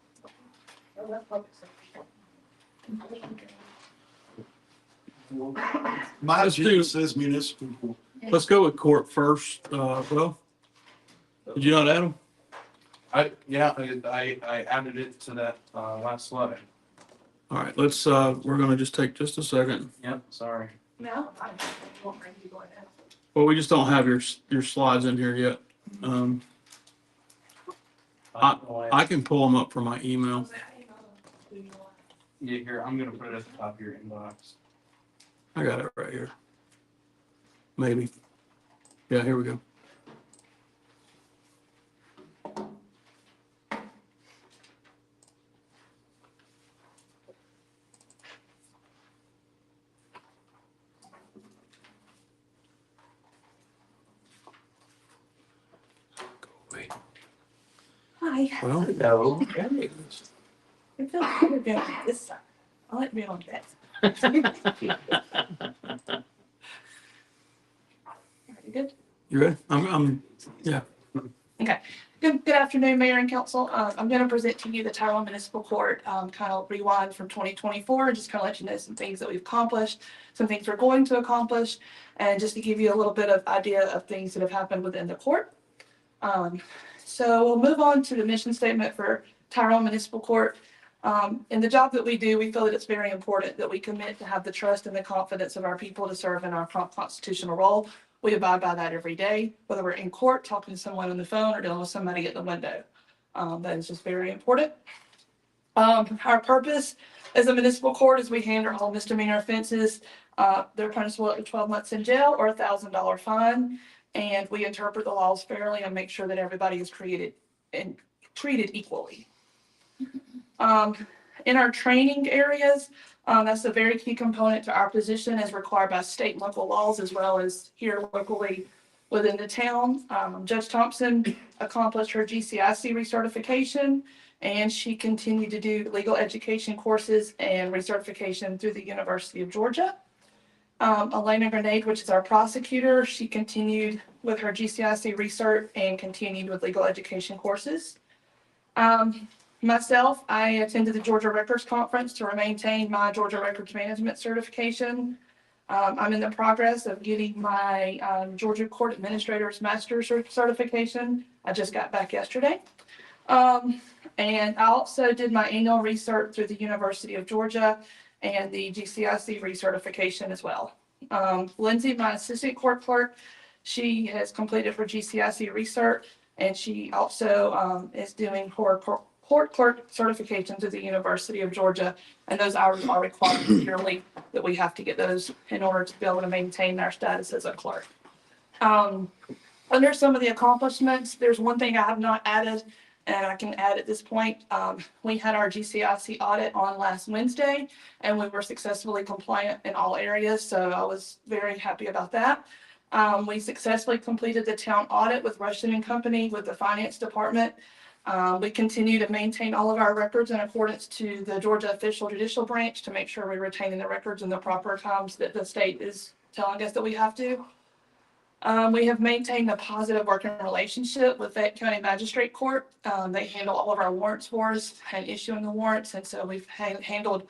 My agenda says municipal. Let's go with court first. Well, did you not add them? I added it to that last slide. All right, let's, we're gonna just take just a second. Yep, sorry. No, I won't bring you going now. Well, we just don't have your slides in here yet. I can pull them up from my email. Yeah, here, I'm gonna put it at the top of your inbox. I got it right here. Maybe. Yeah, here we go. Hi. Well, No. It feels good to be on this side. I like being on that side. You good? you ready? Yeah. Okay. Good afternoon, Mayor and Council. I'm going to present to you the Tyrone Municipal Court, kind of rewind from 2024, and just kind of let you know some things that we've accomplished, some things we're going to accomplish, and just to give you a little bit of idea of things that have happened within the court. So we'll move on to the mission statement for Tyrone Municipal Court. In the job that we do, we feel that it's very important that we commit to have the trust and the confidence of our people to serve in our constitutional role. We abide by that every day, whether we're in court, talking to someone on the phone, or dealing with somebody at the window. That is just very important. Our purpose as a municipal court is we handle all misdemeanor offenses. They're punishable up to 12 months in jail or $1,000 fine. And we interpret the laws fairly and make sure that everybody is treated equally. In our training areas, that's a very key component to our position as required by state and local laws, as well as here locally within the town. Judge Thompson accomplished her GCIC recertification, and she continued to do legal education courses and recertification through the University of Georgia. Elena Grenade, which is our prosecutor, she continued with her GCIC research and continued with legal education courses. Myself, I attended the Georgia Records Conference to maintain my Georgia Records Management certification. I'm in the progress of getting my Georgia Court Administrator's Master's certification. I just got back yesterday. And I also did my annual research through the University of Georgia and the GCIC recertification as well. Lindsay, my assistant court clerk, she has completed her GCIC research, and she also is doing her court clerk certification to the University of Georgia, and those hours are required yearly that we have to get those in order to be able to maintain our status as a clerk. Under some of the accomplishments, there's one thing I have not added, and I can add at this point. We had our GCIC audit on last Wednesday, and we were successfully compliant in all areas, so I was very happy about that. We successfully completed the town audit with Rushton and Company with the finance department. We continue to maintain all of our records in accordance to the Georgia Official Judicial Branch to make sure we're retaining the records in the proper times that the state is telling us that we have to. We have maintained a positive working relationship with Fayette County Magistrate Court. They handle all of our warrants for us and issuing the warrants, and so we've handled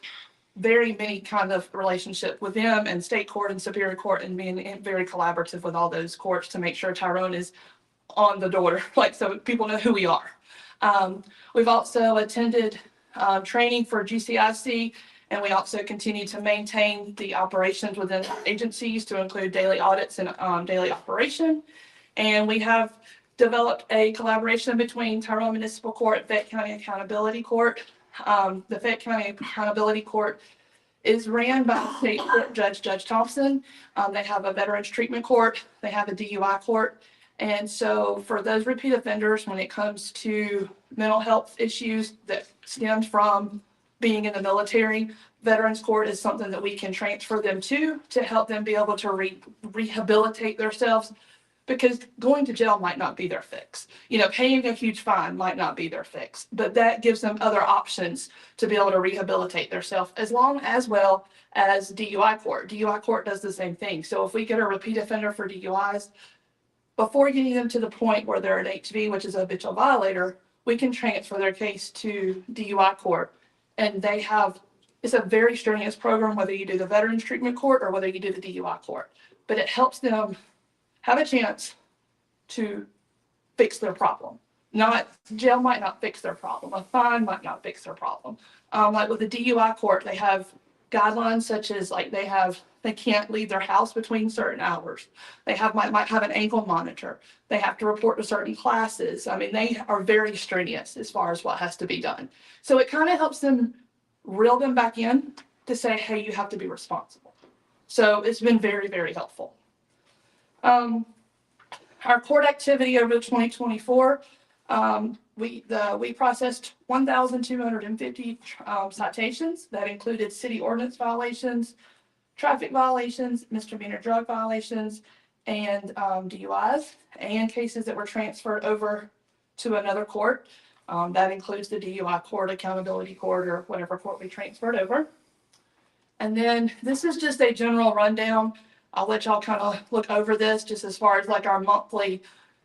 very many kind of relationship with them and state court and superior court, and being very collaborative with all those courts to make sure Tyrone is on the door, like, so people know who we are. We've also attended training for GCIC, and we also continue to maintain the operations within agencies to include daily audits and daily operation. And we have developed a collaboration between Tyrone Municipal Court and Fayette County Accountability Court. The Fayette County Accountability Court is ran by State Court Judge Thompson. They have a Veterans Treatment Court. They have a DUI court. And so for those repeat offenders, when it comes to mental health issues that stemmed from being in the military, Veterans Court is something that we can transfer them to help them be able to rehabilitate themselves, because going to jail might not be their fix. You know, paying a huge fine might not be their fix, but that gives them other options to be able to rehabilitate themselves, as well as DUI court. DUI court does the same thing. So if we get a repeat offender for DUIs, before getting them to the point where they're an HV, which is a habitual violator, we can transfer their case to DUI court. And it's a very strenuous program, whether you do the Veterans Treatment Court or whether you do the DUI court. But it helps them have a chance to fix their problem. Jail might not fix their problem. A fine might not fix their problem. Like with the DUI court, they have guidelines such as they can't leave their house between certain hours. They might have an ankle monitor. They have to report to certain classes. I mean, they are very strenuous as far as what has to be done. So it kind of helps them reel them back in to say, hey, you have to be responsible. So it's been very, very helpful. Our court activity over 2024, we processed 1,250 citations. That included city ordinance violations, traffic violations, misdemeanor drug violations, and DUIs, and cases that were transferred over to another court. That includes the DUI court, accountability court, or whatever court we transferred over. And then this is just a general rundown. I'll let y'all kind of look over this just as far as like our monthly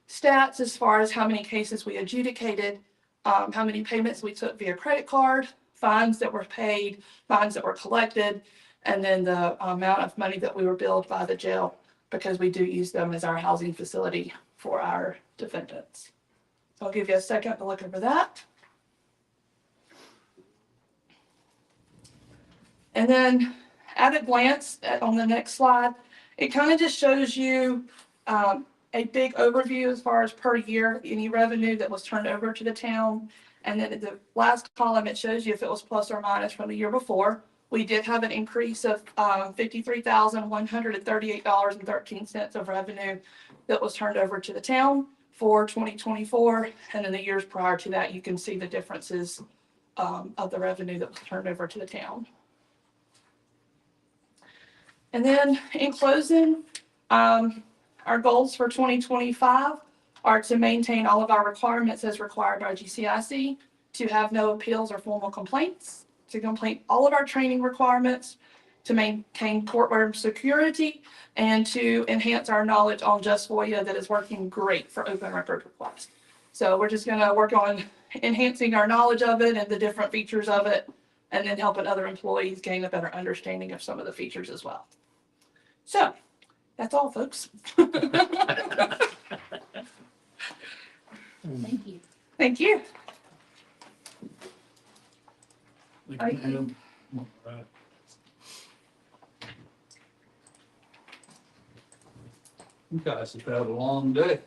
stats, as far as how many cases we adjudicated, how many payments we took via credit card, fines that were paid, fines that were collected, and then the amount of money that we were billed by the jail, because we do use them as our housing facility for our defendants. So I'll give you a second to look over that. And then at a glance on the next slide, it kind of just shows you a big overview as far as per year, any revenue that was turned over to the town. And then at the last column, it shows you if it was plus or minus from the year before. We did have an increase of $53,138.13 of revenue that was turned over to the town for 2024. And in the years prior to that, you can see the differences of the revenue that was turned over to the town. And then in closing, our goals for 2025 are to maintain all of our requirements as required by GCIC, to have no appeals or formal complaints, to complete all of our training requirements, to maintain courtroom security and to enhance our knowledge on Just FOIA that is working great for open record requests. So we're just gonna work on enhancing our knowledge of it and the different features of it, and then helping other employees gain a better understanding of some of the features as well. So that's all, folks. Thank you. Thank you. Thank you, ma'am. All right. You guys have had a long day.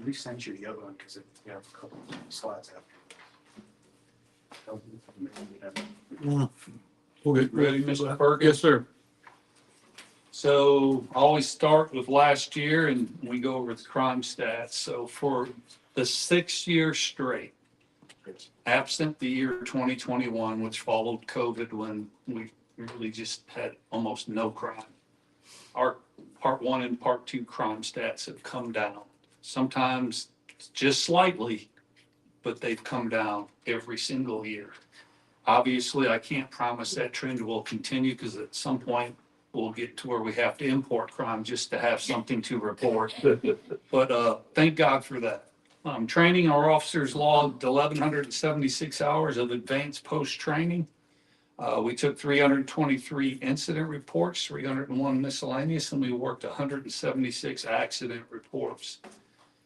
We sent you the other one because you have a couple of slides after. We'll get ready, Mr. Perkins. Yes, sir. So I always start with last year and we go over the crime stats. So for the 6 years straight, absent the year 2021, which followed COVID when we really just had almost no crime, our part 1 and part 2 crime stats have come down. Sometimes just slightly, but they've come down every single year. Obviously, I can't promise that trend will continue because at some point we'll get to where we have to import crime just to have something to report. But thank God for that. Training, our officers logged 1,176 hours of advanced post-training. We took 323 incident reports, 301 miscellaneous, and we worked 176 accident reports.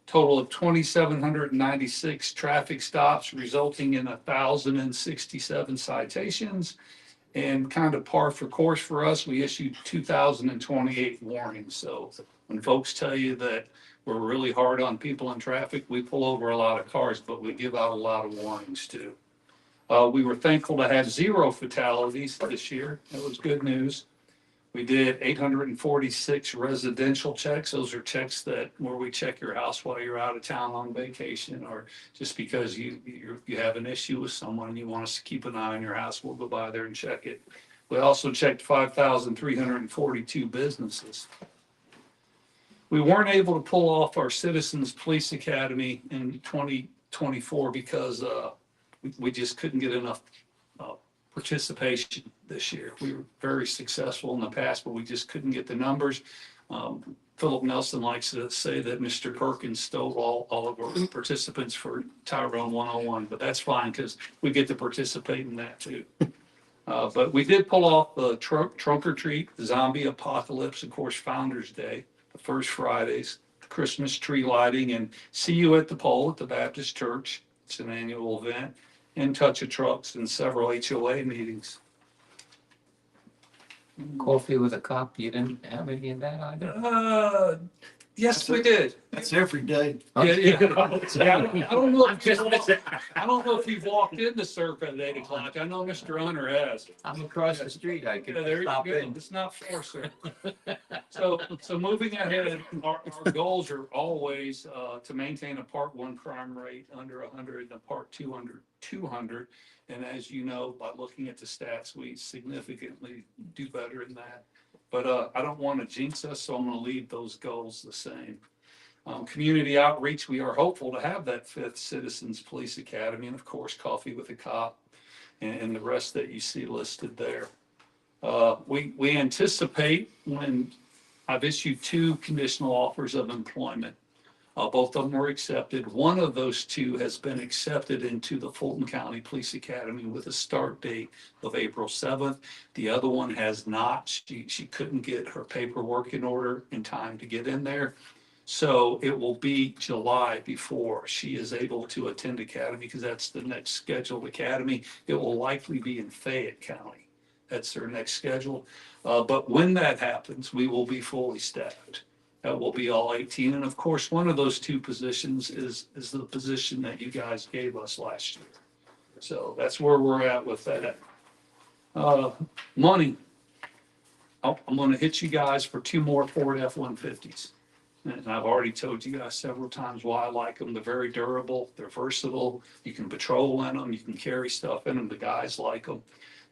Total of 2,796 traffic stops, resulting in 1,067 citations. And kind of par for course for us, we issued 2,028 warnings. So when folks tell you that we're really hard on people in traffic, we pull over a lot of cars, but we give out a lot of warnings too. We were thankful to have 0 fatalities this year. It was good news. We did 846 residential checks. Those are checks where we check your house while you're out of town on vacation, or just because you have an issue with someone and you want us to keep an eye on your house, we'll go by there and check it. We also checked 5,342 businesses. We weren't able to pull off our Citizens Police Academy in 2024 because we just couldn't get enough participation this year. We were very successful in the past, but we just couldn't get the numbers. Philip Nelson likes to say that Mr. Perkins stole all of our participants for Tyrone 101, but that's fine because we get to participate in that too. But we did pull off the trunk or treat, the zombie apocalypse, of course, Founder's Day, the first Fridays, the Christmas tree lighting, and see you at the pole at the Baptist Church. It's an annual event. And touch of trucks and several HOA meetings. Coffee with a cup, you didn't have any of that either? Yes, we did. That's every day. Yeah. I don't know if you've walked into surf at 8 o'clock. I know Mr. Hunter has. I'm across the street, I could There you stop go. in. It's not far, sir. So moving ahead, our goals are always to maintain a part 1 crime rate under 100 and a part 2 under 200. And as you know, by looking at the stats, we significantly do better in that. But I don't want to jinx us, so I'm going to leave those goals the same. Community outreach, we are hopeful to have that 5th Citizens Police Academy, and of course, Coffee with a Cop and the rest that you see listed there. We anticipate, when I've issued 2 conditional offers of employment, both of them were accepted. One of those 2 has been accepted into the Fulton County Police Academy with a start date of April 7th. The other one has not. She couldn't get her paperwork in order in time to get in there. So it will be July before she is able to attend academy, because that's the next scheduled academy. It will likely be in Fayette County. That's their next schedule. But when that happens, we will be fully staffed. That will be all 18. And of course, one of those 2 positions is the position that you guys gave us last year. So that's where we're at with that. Money. I'm going to hit you guys for 2 more Ford F-150s. And I've already told you guys several times why I like them. They're very durable. They're versatile. You can patrol in them. You can carry stuff in them. The guys like them.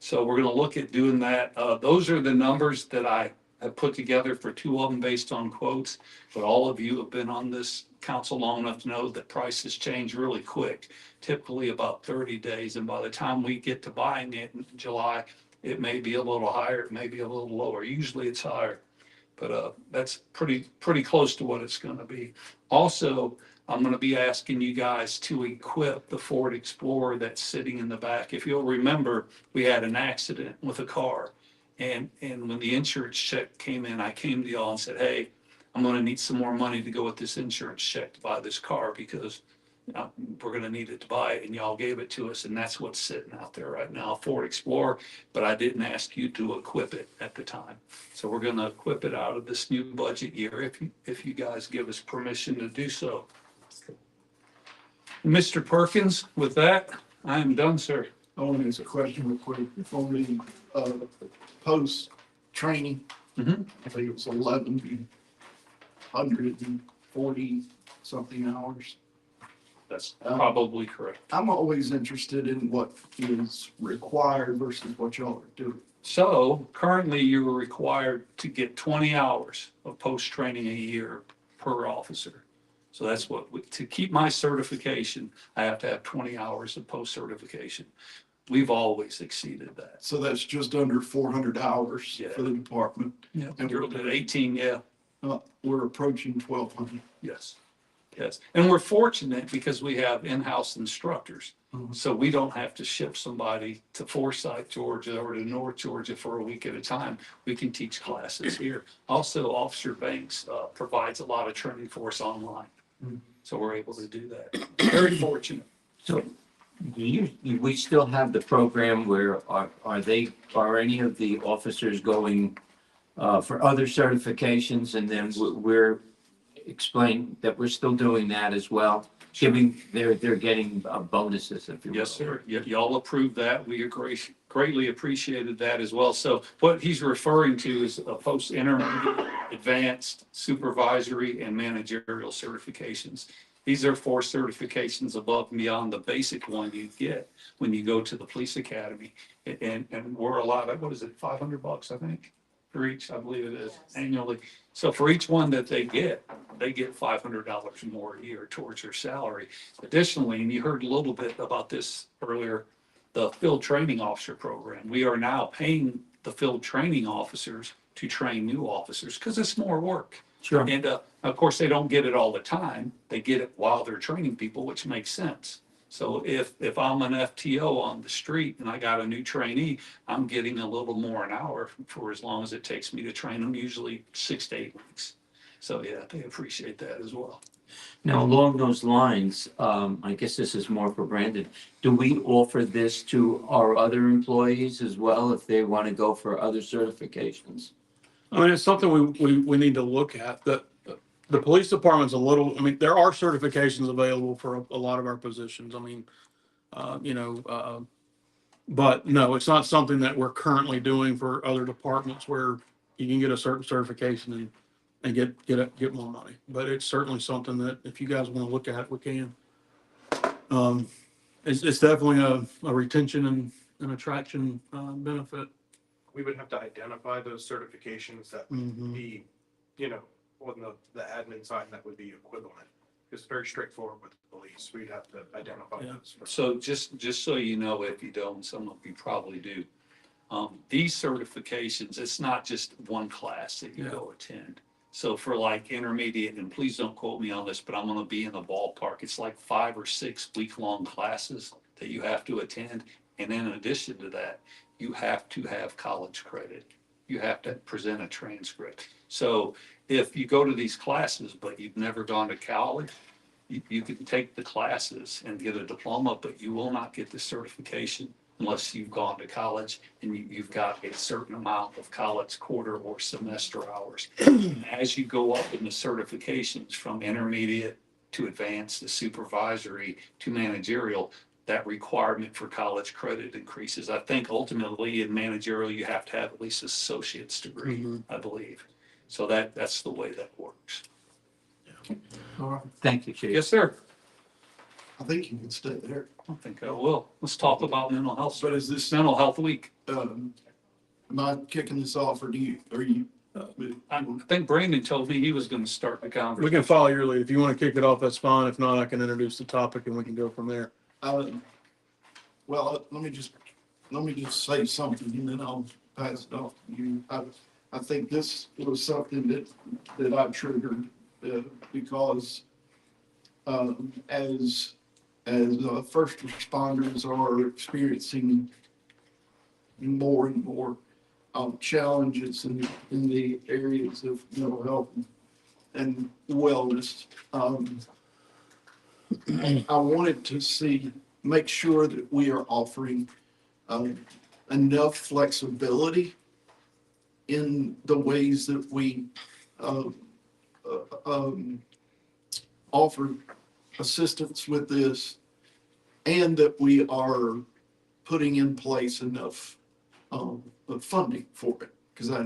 So we're going to look at doing that. Those are the numbers that I have put together for 2 of them based on quotes. But all of you have been on this council long enough to know that prices change really quick, typically about 30 days. And by the time we get to buying it in July, it may be a little higher, it may be a little lower. Usually it's higher, but that's pretty close to what it's going to be. Also, I'm going to be asking you guys to equip the Ford Explorer that's sitting in the back. If you'll remember, we had an accident with a car. And when the insurance check came in, I came to y'all and said, hey, I'm going to need some more money to go with this insurance check to buy this car because we're going to need it to buy it. And y'all gave it to us. And that's what's sitting out there right now, Ford Explorer. But I didn't ask you to equip it at the time. So we're going to equip it out of this new budget year if you guys give us permission to do so. Mr. Perkins, with that, I am done, sir. I want to ask a question real quick. On the post-training, Mhm. I think it was 1,140 something hours. That's probably correct. I'm always interested in what is required versus what y'all are doing. So currently you're required to get 20 hours of post-training a year per officer. So that's to keep my certification, I have to have 20 hours of post-certification. We've always exceeded that. So that's just under 400 hours for the department. Yeah. And You're at 18, yeah. We're approaching 1,200. Yes. Yes. And we're fortunate because we have in-house instructors. So we don't have to ship somebody to Forsyth, Georgia or to North Georgia for a week at a time. We can teach classes here. Also, Officer Banks provides a lot of training for us online. So we're able to do that. Very fortunate. So we still have the program where are any of the officers going for other certifications? And then we're explain that we're still doing that as well, they're getting bonuses, if you will. Yes, sir. Y'all approved that. We greatly appreciated that as well. So what he's referring to is a post-intermediate, advanced, supervisory, and managerial certifications. These are 4 certifications above and beyond the basic one you get when you go to the police academy. And we're allowed, what is it, $500, I think, for each, I believe it is, annually. So for each one that they get $500 more a year towards their salary. Additionally, and you heard a little bit about this earlier, the field training officer program. We are now paying the field training officers to train new officers because it's more work. Sure. And of course, they don't get it all the time. They get it while they're training people, which makes sense. So if I'm an FTO on the street and I got a new trainee, I'm getting a little more an hour for as long as it takes me to train them, usually 6 to 8 weeks. So yeah, they appreciate that as well. Now, along those lines, I guess this is more for Brandon. Do we offer this to our other employees as well if they want to go for other certifications? I mean, it's something we need to look at. The police department's there are certifications available for a lot of our positions. I mean, but no, it's not something that we're currently doing for other departments where you can get a certain certification and get more money. But it's certainly something that if you guys want to look at, we can. It's definitely a retention and attraction benefit. We would have to identify those certifications that would be, on the admin side, that would be equivalent. It's very straightforward with the police. We'd have to identify those. So just so you know, if you don't, some of you probably do. These certifications, it's not just one class that you go attend. So for like intermediate, and please don't quote me on this, but I'm going to be in the ballpark. It's like 5 or 6 week-long classes that you have to attend. And in addition to that, you have to have college credit. You have to present a transcript. So if you go to these classes, but you've never gone to college, you can take the classes and get a diploma, but you will not get the certification unless you've gone to college and you've got a certain amount of college quarter or semester hours. As you go up in the certifications from intermediate to advanced to supervisory to managerial, that requirement for college credit increases. I think ultimately in managerial, you have to have at least an associate's degree, I believe. So that's the way that works. All right. Thank you, Chief. Yes, sir. I think you can stay there. I think I will. Let's talk about mental health. But is this mental health week? Am I kicking this off, or are you I think Brandon told me he was gonna start the We conversation. can follow your lead. If you want to kick it off, that's fine. If not, I can introduce the topic and we can go from there. Well, let me just say something and then I'll pass it off to you. I think this was something that I triggered, because, as first responders are experiencing more and more, challenges in the areas of mental health and wellness. I wanted to make sure that we are offering enough flexibility in the ways that we uh, offer assistance with this, and that we are putting in place enough funding for it. Because I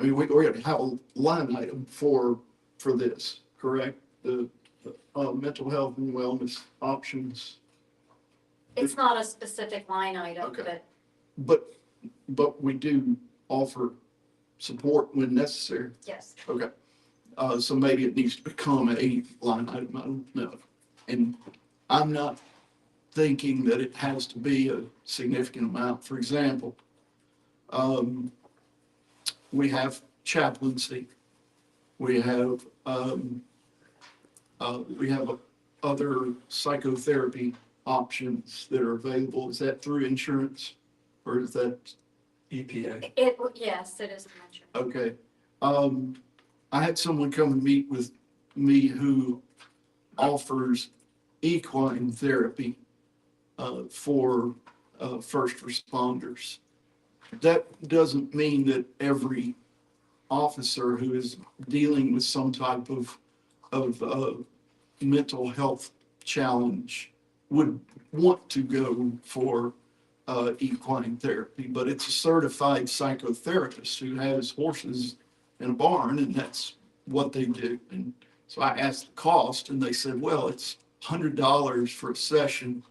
mean, we already have a line item for this, correct? The mental health and wellness options. It's not a specific line item, Okay. but But we do offer support when necessary. yes. Okay. So maybe it needs to become a line item, I don't know. And I'm not thinking that it has to be a significant amount. For example, we have chaplaincy. We have other psychotherapy options that are available. Is that through insurance or is that EPA? Yes, it is mentioned. Okay. I had someone come and meet with me who offers equine therapy for first responders. That doesn't mean that every officer who is dealing with some type of mental health challenge would want to go for equine therapy, but it's a certified psychotherapist who has horses in a barn, and that's what they do. And so I asked the cost, and they said, well, it's $100 for a session.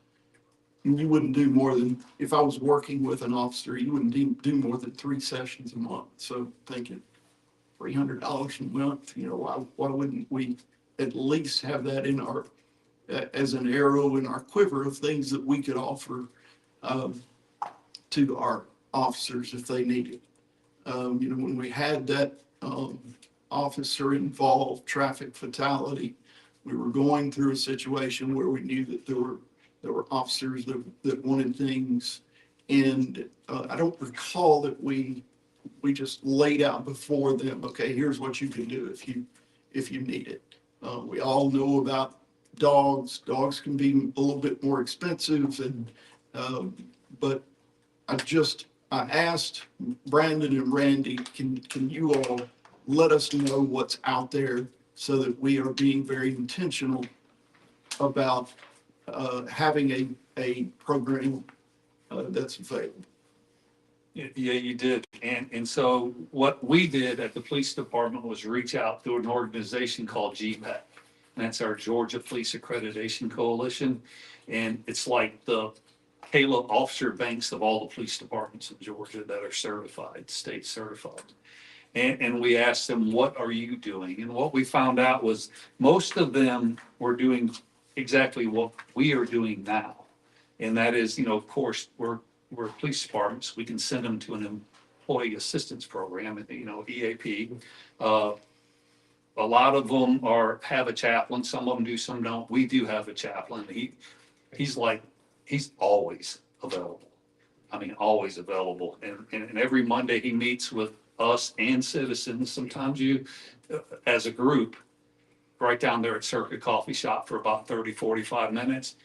And you wouldn't do more than, if I was working with an officer, you wouldn't do more than 3 sessions a month. So thinking $300 a month, why wouldn't we at least have that in our, as an arrow in our quiver of things that we could offer to our officers if they need it. When we had that officer involved traffic fatality, we were going through a situation where we knew that there were officers that wanted things, and I don't recall that we just laid out before them, okay, here's what you can do if you need it. We all know about dogs. Dogs can be a little bit more expensive, and but I asked Brandon and Randy, can you all let us know what's out there so that we are being very intentional about having a program that's available. Yeah, you did. And so what we did at the police department was reach out through an organization called GPAC. And that's our Georgia Police Accreditation Coalition. And it's like the Halo officer banks of all the police departments in Georgia that are certified, state certified. And we asked them, what are you doing? And what we found out was most of them were doing exactly what we are doing now. And that is, of course, we're police departments. We can send them to an employee assistance program, EAP. A lot of them have a chaplain. Some of them do, some don't. We do have a chaplain. He's always available. I mean, always available. And every Monday he meets with us and citizens. Sometimes as a group, right down there at Circuit Coffee Shop for about 30, 45 minutes.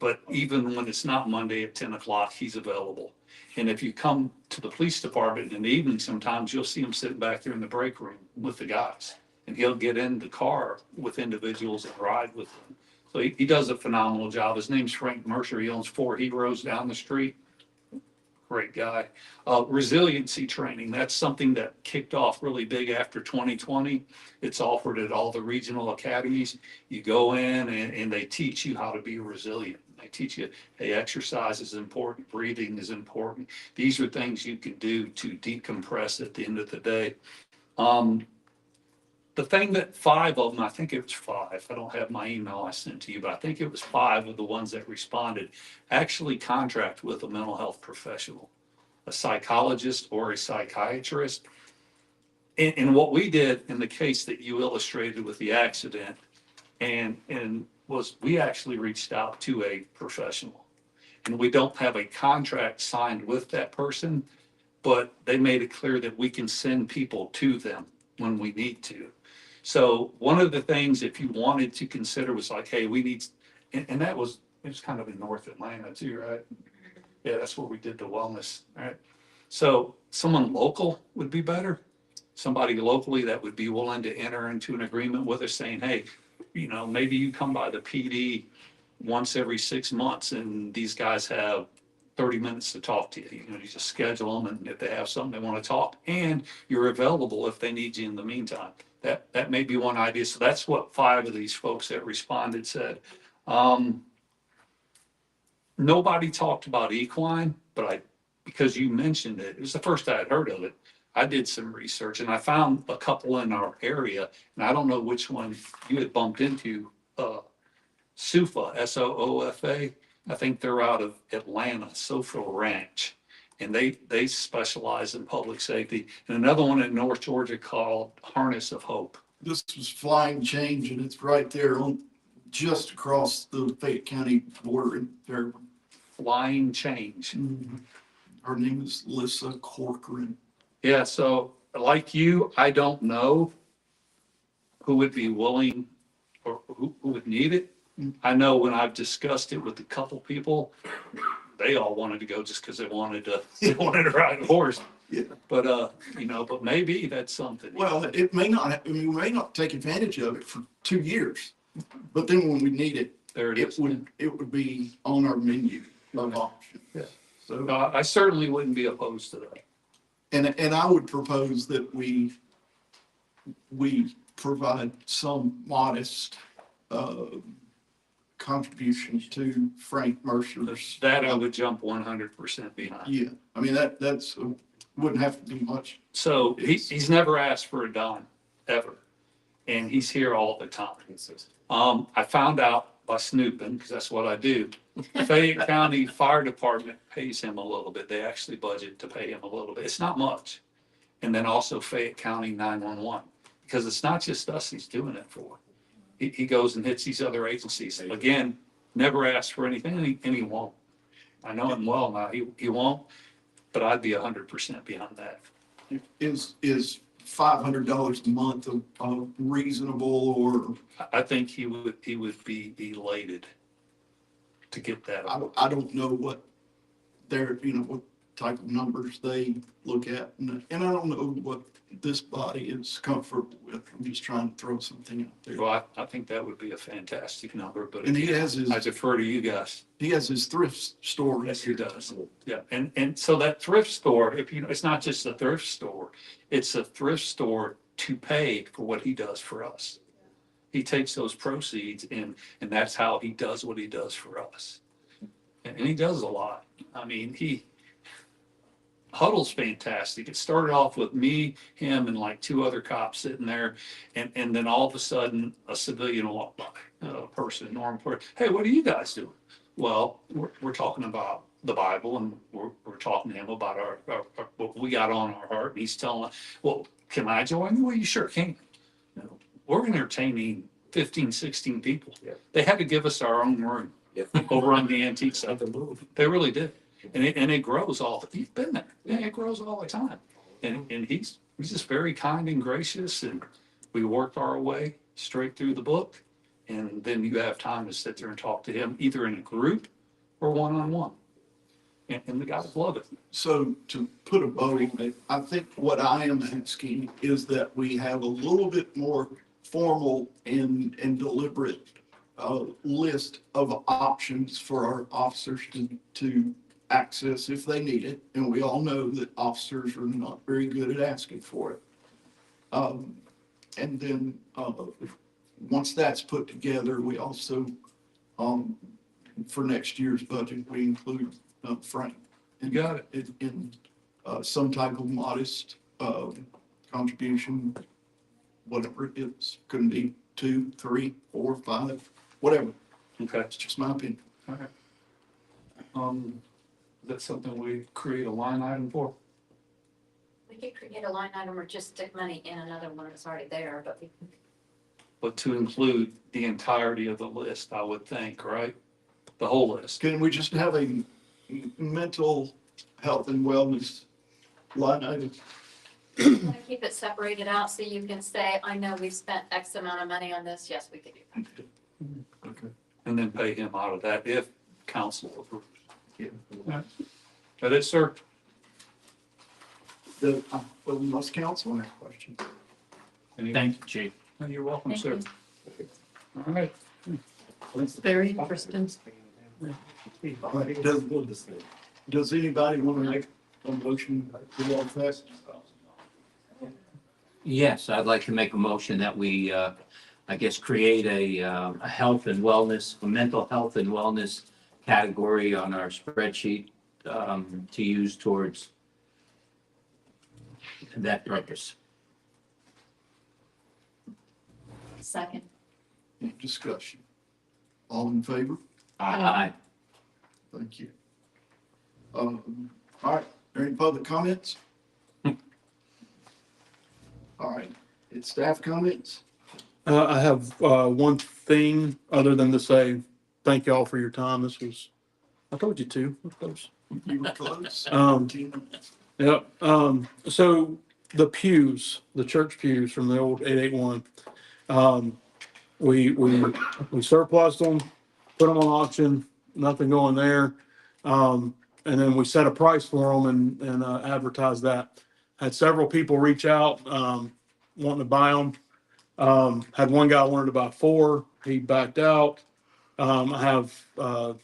But even when it's not Monday at 10 o'clock, he's available. And if you come to the police department in the evening, sometimes you'll see him sitting back there in the break room with the guys. And he'll get in the car with individuals and ride with them. So he does a phenomenal job. His name's Frank Mercer. He owns 4 Heroes down the street. Great guy. Resiliency training, that's something that kicked off really big after 2020. It's offered at all the regional academies. You go in and they teach you how to be resilient. They teach you, hey, exercise is important, breathing is important. These are things you can do to decompress at the end of the day. The thing that 5 of them, I think it was 5, I don't have my email I sent to you, but I think it was 5 of the ones that responded, actually contract with a mental health professional, a psychologist or a psychiatrist. And what we did in the case that you illustrated with the accident, and was we actually reached out to a professional. And we don't have a contract signed with that person, but they made it clear that we can send people to them when we need to. So one of the things, if you wanted to consider, was like, hey, we need, and that was, it was kind of in North Atlanta too, right? Yeah, that's where we did the wellness, right? So someone local would be better. Somebody locally that would be willing to enter into an agreement with us saying, hey, you know, maybe you come by the PD once every 6 months and these guys have 30 minutes to talk to you. You know, you just schedule them, and if they have something they want to talk, and you're available if they need you in the meantime. That may be one idea. So that's what 5 of these folks that responded said. Nobody talked about equine, but because you mentioned it, it was the first I had heard of it. I did some research and I found a couple in our area, and I don't know which one you had bumped into. SOFA, SOOFA. I think they're out of Atlanta, SOFA Ranch, and they specialize in public safety. And another one in North Georgia called Harness of Hope. This was Flying Change, and it's right there on, just across the Fayette County border in Fairburn. Flying Change. Her name is Lissa Corcoran. Yeah, so like you, I don't know who would be willing or who would need it. I know when I've discussed it with a couple people, they all wanted to go just because they wanted to ride a horse. Yeah. But you know, but maybe that's something. Well, it may not, I mean, we may not take advantage of it for 2 years, but then when we need it, it would be on our menu of options. Yeah. So I certainly wouldn't be opposed to that. And I would propose that we provide some modest contribution to Frank Mercer's. That I would jump 100% behind. Yeah, I mean, that's, wouldn't have to do much. So he's never asked for a dime, ever. And he's here all the time. I found out by snooping, because that's what I do. Fayette County Fire Department pays him a little bit. They actually budget to pay him a little bit. It's not much. And then also Fayette County 911, because it's not just us he's doing it for. He goes and hits these other agencies. Again, never asked for anything, and he won't. I know him well now. He won't, but I'd be 100% behind that. Is $500 a month reasonable, or? I think he would be elated to get that. I don't know what what type of numbers they look at, and I don't know what this body is comfortable with. I'm just trying to throw something out there. Well, I think that would be a fantastic number, but And he has his, I defer to you guys. he has his thrift store. Yes, he does. Yeah, and so that thrift store, if you know, it's not just a thrift store, it's a thrift store to pay for what he does for us. He takes those proceeds and that's how he does what he does for us. And he does a lot. I mean, Huddle's fantastic. It started off with me, him, and like 2 other cops sitting there. And then all of a sudden, a civilian walked by, a person, normal person. Hey, what are you guys doing? Well, we're talking about the Bible, and we're talking to him about our what we got on our heart. And he's telling us, well, can I join you? Well, you sure can. You know, we're entertaining 15, 16 people. Yeah. They had to give us our own room over on the antique side. They really did. And it grows he's been there. Yeah, it grows all the time. And he's just very kind and gracious, and we worked our way straight through the book. And then you have time to sit there and talk to him, either in a group or one-on-one. And the guys love it. So to put a bow on it, I think what I am asking is that we have a little bit more formal and deliberate list of options for our officers to access if they need it. And we all know that officers are not very good at asking for it. And then once that's put together, we also, for next year's budget, we include Frank. You got it. In some type of modest contribution, whatever it is, couldn't be 2, 3, 4, 5, whatever. Okay. It's just my opinion. Okay. That's something we create a line item for. We could create a line item or just stick money in another one that's already there, but we can. But to include the entirety of the list, I would think, right? The whole list. Can we just have a mental health and wellness line item? Want to keep it separated out so you can say, I know we've spent X amount of money on this. Yes, we could do that. Okay. And then pay him out of that if council approves. Yeah. That is, sir. Must council ask questions. Thank you, Chief. You're welcome, Thank sir. All right. Very interesting. All right, does anybody want to make a motion to that effect? Yes, I'd like to make a motion that we, I guess, create a health and wellness, a mental health and wellness category on our spreadsheet to use towards that purpose. Second. Any discussion? All in favor? Aye. Thank you. All right, any public comments? All right, it's staff comments. I have one thing other than to say, thank y'all for your time. This was, I told you to, of course. You were close. Yeah, so the pews, the church pews from the old 881, we surplused them, put them on auction, nothing going there. And then we set a price for them and advertised that. Had several people reach out, wanting to buy them. Had one guy wanted to buy 4, he backed out. I have, I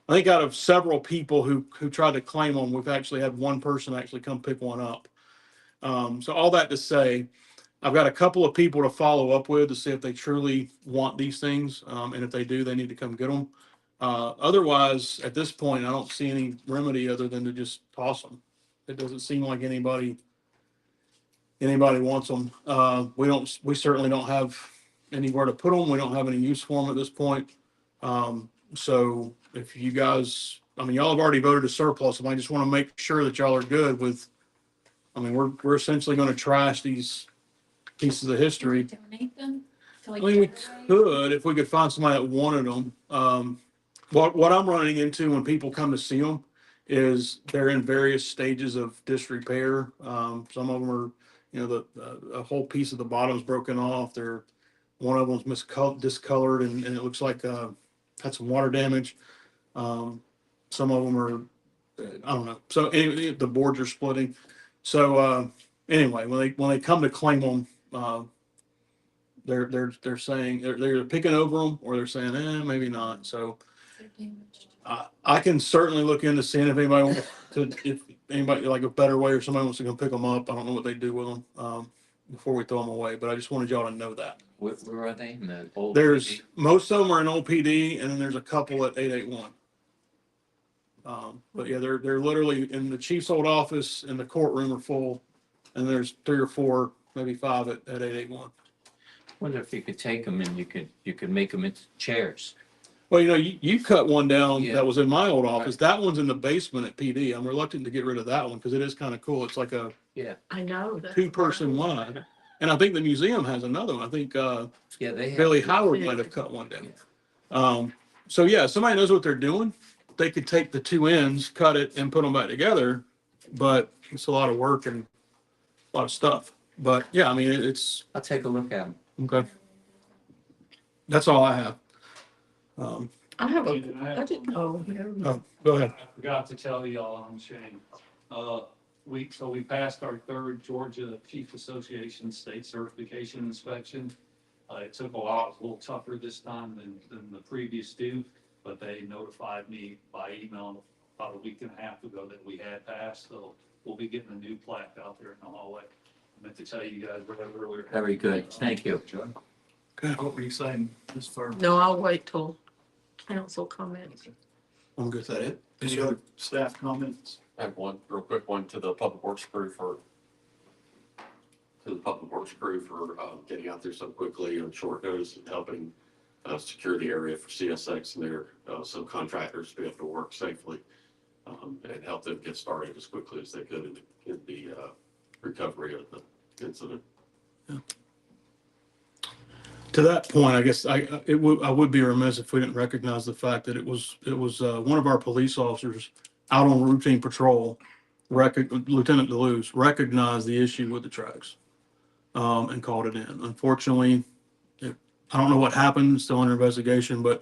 think out of several people who tried to claim them, we've actually had one person actually come pick one up. So all that to say, I've got a couple of people to follow up with to see if they truly want these things. And if they do, they need to come get them. Otherwise, at this point, I don't see any remedy other than to just toss them. It doesn't seem like anybody wants them. We certainly don't have anywhere to put them. We don't have any use for them at this point. So if you guys, I mean, y'all have already voted to surplus them. I just want to make sure that y'all are good with, I mean, we're essentially going to trash these pieces of history. Donate them? I mean, we could, if we could find somebody that wanted them. What I'm running into when people come to see them is they're in various stages of disrepair. Some of them are, you know, a whole piece of the bottom's broken off. One of them's discolored and it looks like had some water damage. Some of them are, I don't know. So anyway, the boards are splitting. So anyway, when they come to claim them, they're saying they're picking over them or they're saying, maybe not. So I can certainly look into seeing if anybody wants to, if anybody like a better way or somebody wants to come pick them up. I don't know what they do with them before we throw them away, but I just wanted y'all to know that. Where are they? In the old There's PD? most of them are in old PD, and then there's a couple at 881. But yeah, they're literally in the chief's old office and the courtroom are full, and there's 3 or 4, maybe 5 at 881. Wonder if you could take them and you could make them into chairs. Well, you know, you cut one down Yeah. that was in my old office. That one's in the basement at PD. I'm reluctant to get rid of that one because it is kind of cool. It's like a I know. 2-person wide. And I think the museum has another one. I think Yeah, they have. Billy Howard might have cut one down. So yeah, if somebody knows what they're doing, they could take the 2 ends, cut it, and put them back together. But it's a lot of work and a lot of stuff. But yeah, I mean, it's I'll take a look at them. okay. That's all I have. I have I a, I have didn't know. Go ahead. I forgot to tell y'all, I'm ashamed. We passed our 3rd Georgia Chief Association state certification inspection. It took a while, it was a little tougher this time than the previous 2, but they notified me by email about a week and a half ago that we had passed, so we'll be getting a new plaque out there in the hallway. I meant to tell you guys earlier. Very good. Thank you. What were you saying, Ms. Furman? No, I'll wait till council comments. I'm good. Is that it? Any other staff comments? I have one real quick one to the public works crew for the public works crew for getting out there so quickly on short notice and helping secure the area for CSX and their subcontractors to be able to work safely and help them get started as quickly as they could in the recovery of the incident. To that point, I guess I would be remiss if we didn't recognize the fact that it was one of our police officers out on routine patrol, Lieutenant DeLuz, recognized the issue with the tracks and called it in. Unfortunately, I don't know what happened, still under investigation, but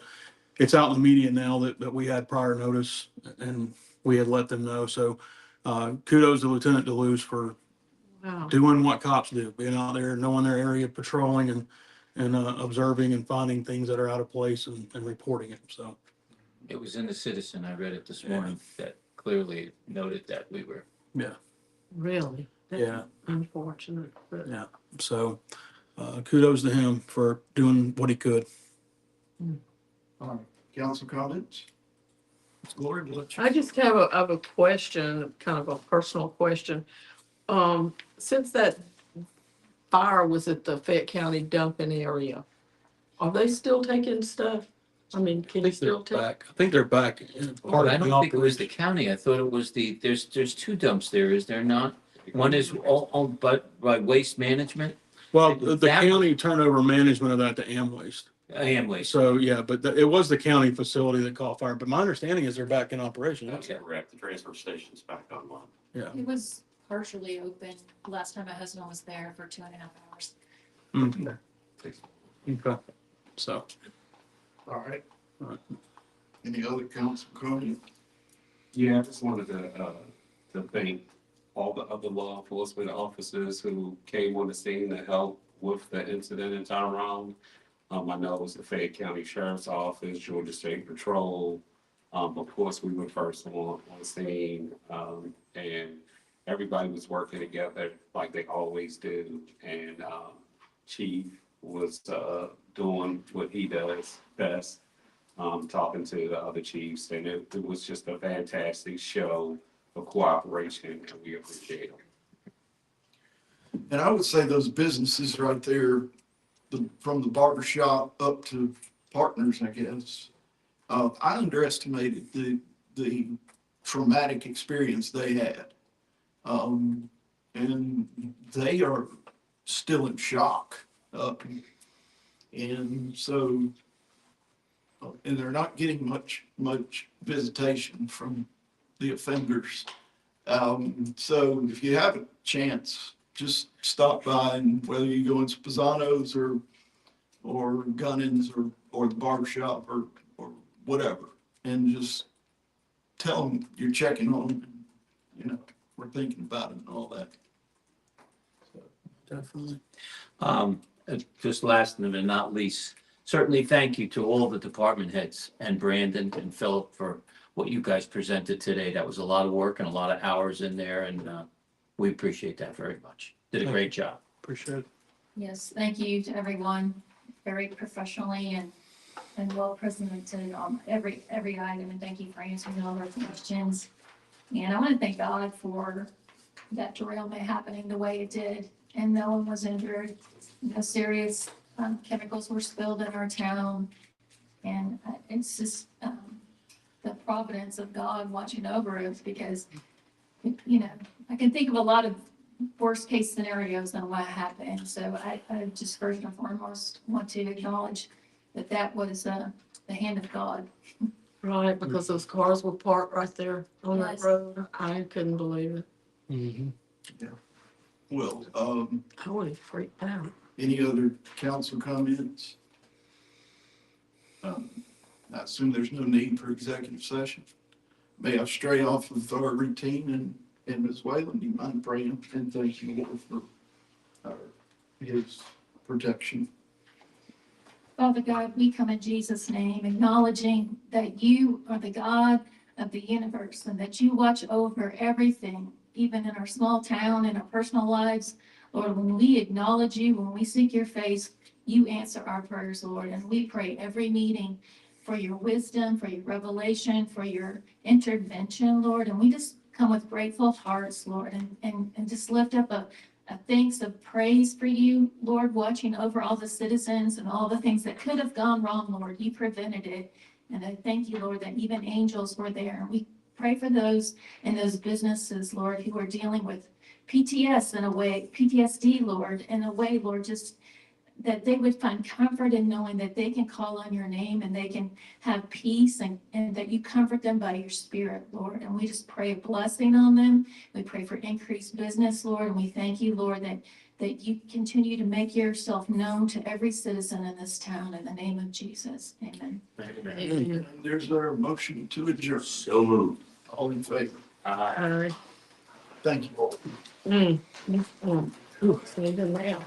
it's out in the media now that we had prior notice and we had let them know. So kudos to Lieutenant DeLuz for doing what cops do, being out there, knowing their area, patrolling and observing and finding things that are out of place and reporting it. So It was in the Citizen, I read it this morning, that clearly noted that we were. yeah. Really? That's Yeah. unfortunate, but. Yeah. So kudos to him for doing what he could. All right, council comments? Glory, we'll let you. I just have a question, kind of a personal question. Since that fire was at the Fayette County dumping area, are they still taking stuff? I mean, can you still take? Back. I think they're back. I don't think it was the county. I thought it was there's two dumps there, is there not? One is all owned by Waste Management. Well, the county turned over management of that to Amwaste. Amway. So, yeah, but it was the county facility that caught fire. But my understanding is they're back in operation. That's correct. The transfer station's back online. Yeah. It was partially open last time my husband was there for 2.5 hours. Okay. So. All right. Any other council comments? Yeah, I just wanted to thank all the other law enforcement officers who came on the scene to help with the incident in Tyrone. I know it was the Fayette County Sheriff's Office, Georgia State Patrol. Of course, we were first on the scene, and everybody was working together like they always do. And Chief was doing what he does best, talking to the other chiefs, and it was just a fantastic show of cooperation, and we appreciate it. And I would say those businesses right there, from the barber shop up to Partners, I guess, I underestimated the traumatic experience they had. And they are still in shock. And so, and they're not getting much visitation from the offenders. So if you have a chance, just stop by, and whether you go in Spazano's or Gunnins or the barbershop or whatever, and just tell them you're checking on them, we're thinking about it and all that. So, definitely. Just last but not least, certainly thank you to all the department heads and Brandon and Philip for what you guys presented today. That was a lot of work and a lot of hours in there, and we appreciate that very much. Did a great job. Appreciate it. Yes, thank you to everyone, very professionally and well presented on every item, and thank you for answering all our questions. And I want to thank God for that derailment happening the way it did, and no one was injured. No serious chemicals were spilled in our town, and it's just the providence of God watching over us, because I can think of a lot of worst case scenarios on what happened. So I just first and foremost want to acknowledge that was the hand of God. Right, because those cars were parked right there on that Yes. road. I couldn't believe it. Mm-hmm. Yeah. Well, I would have freaked out. any other council comments? I assume there's no need for executive session. May I stray off of our routine, and Ms. Whalen, do you mind praying and thanking the Lord for his protection? Father God, we come in Jesus' name, acknowledging that you are the God of the universe and that you watch over everything, even in our small town, in our personal lives. Lord, when we acknowledge you, when we seek your face, you answer our prayers, Lord. And we pray every meeting for your wisdom, for your revelation, for your intervention, Lord. And we just come with grateful hearts, Lord, and just lift up a thanks of praise for you, Lord, watching over all the citizens and all the things that could have gone wrong, Lord. You prevented it. And I thank you, Lord, that even angels were there. We pray for those in those businesses, Lord, who are dealing with PTS in a way, PTSD, Lord, in a way, Lord, just that they would find comfort in knowing that they can call on your name and they can have peace and that you comfort them by your spirit, Lord. And we just pray a blessing on them. We pray for increased business, Lord. And we thank you, Lord, that you continue to make yourself known to every citizen in this town in the name of Jesus. Amen. And there's our motion to adjourn. So moved. All in favor? Aye. Thank you all. So you do now.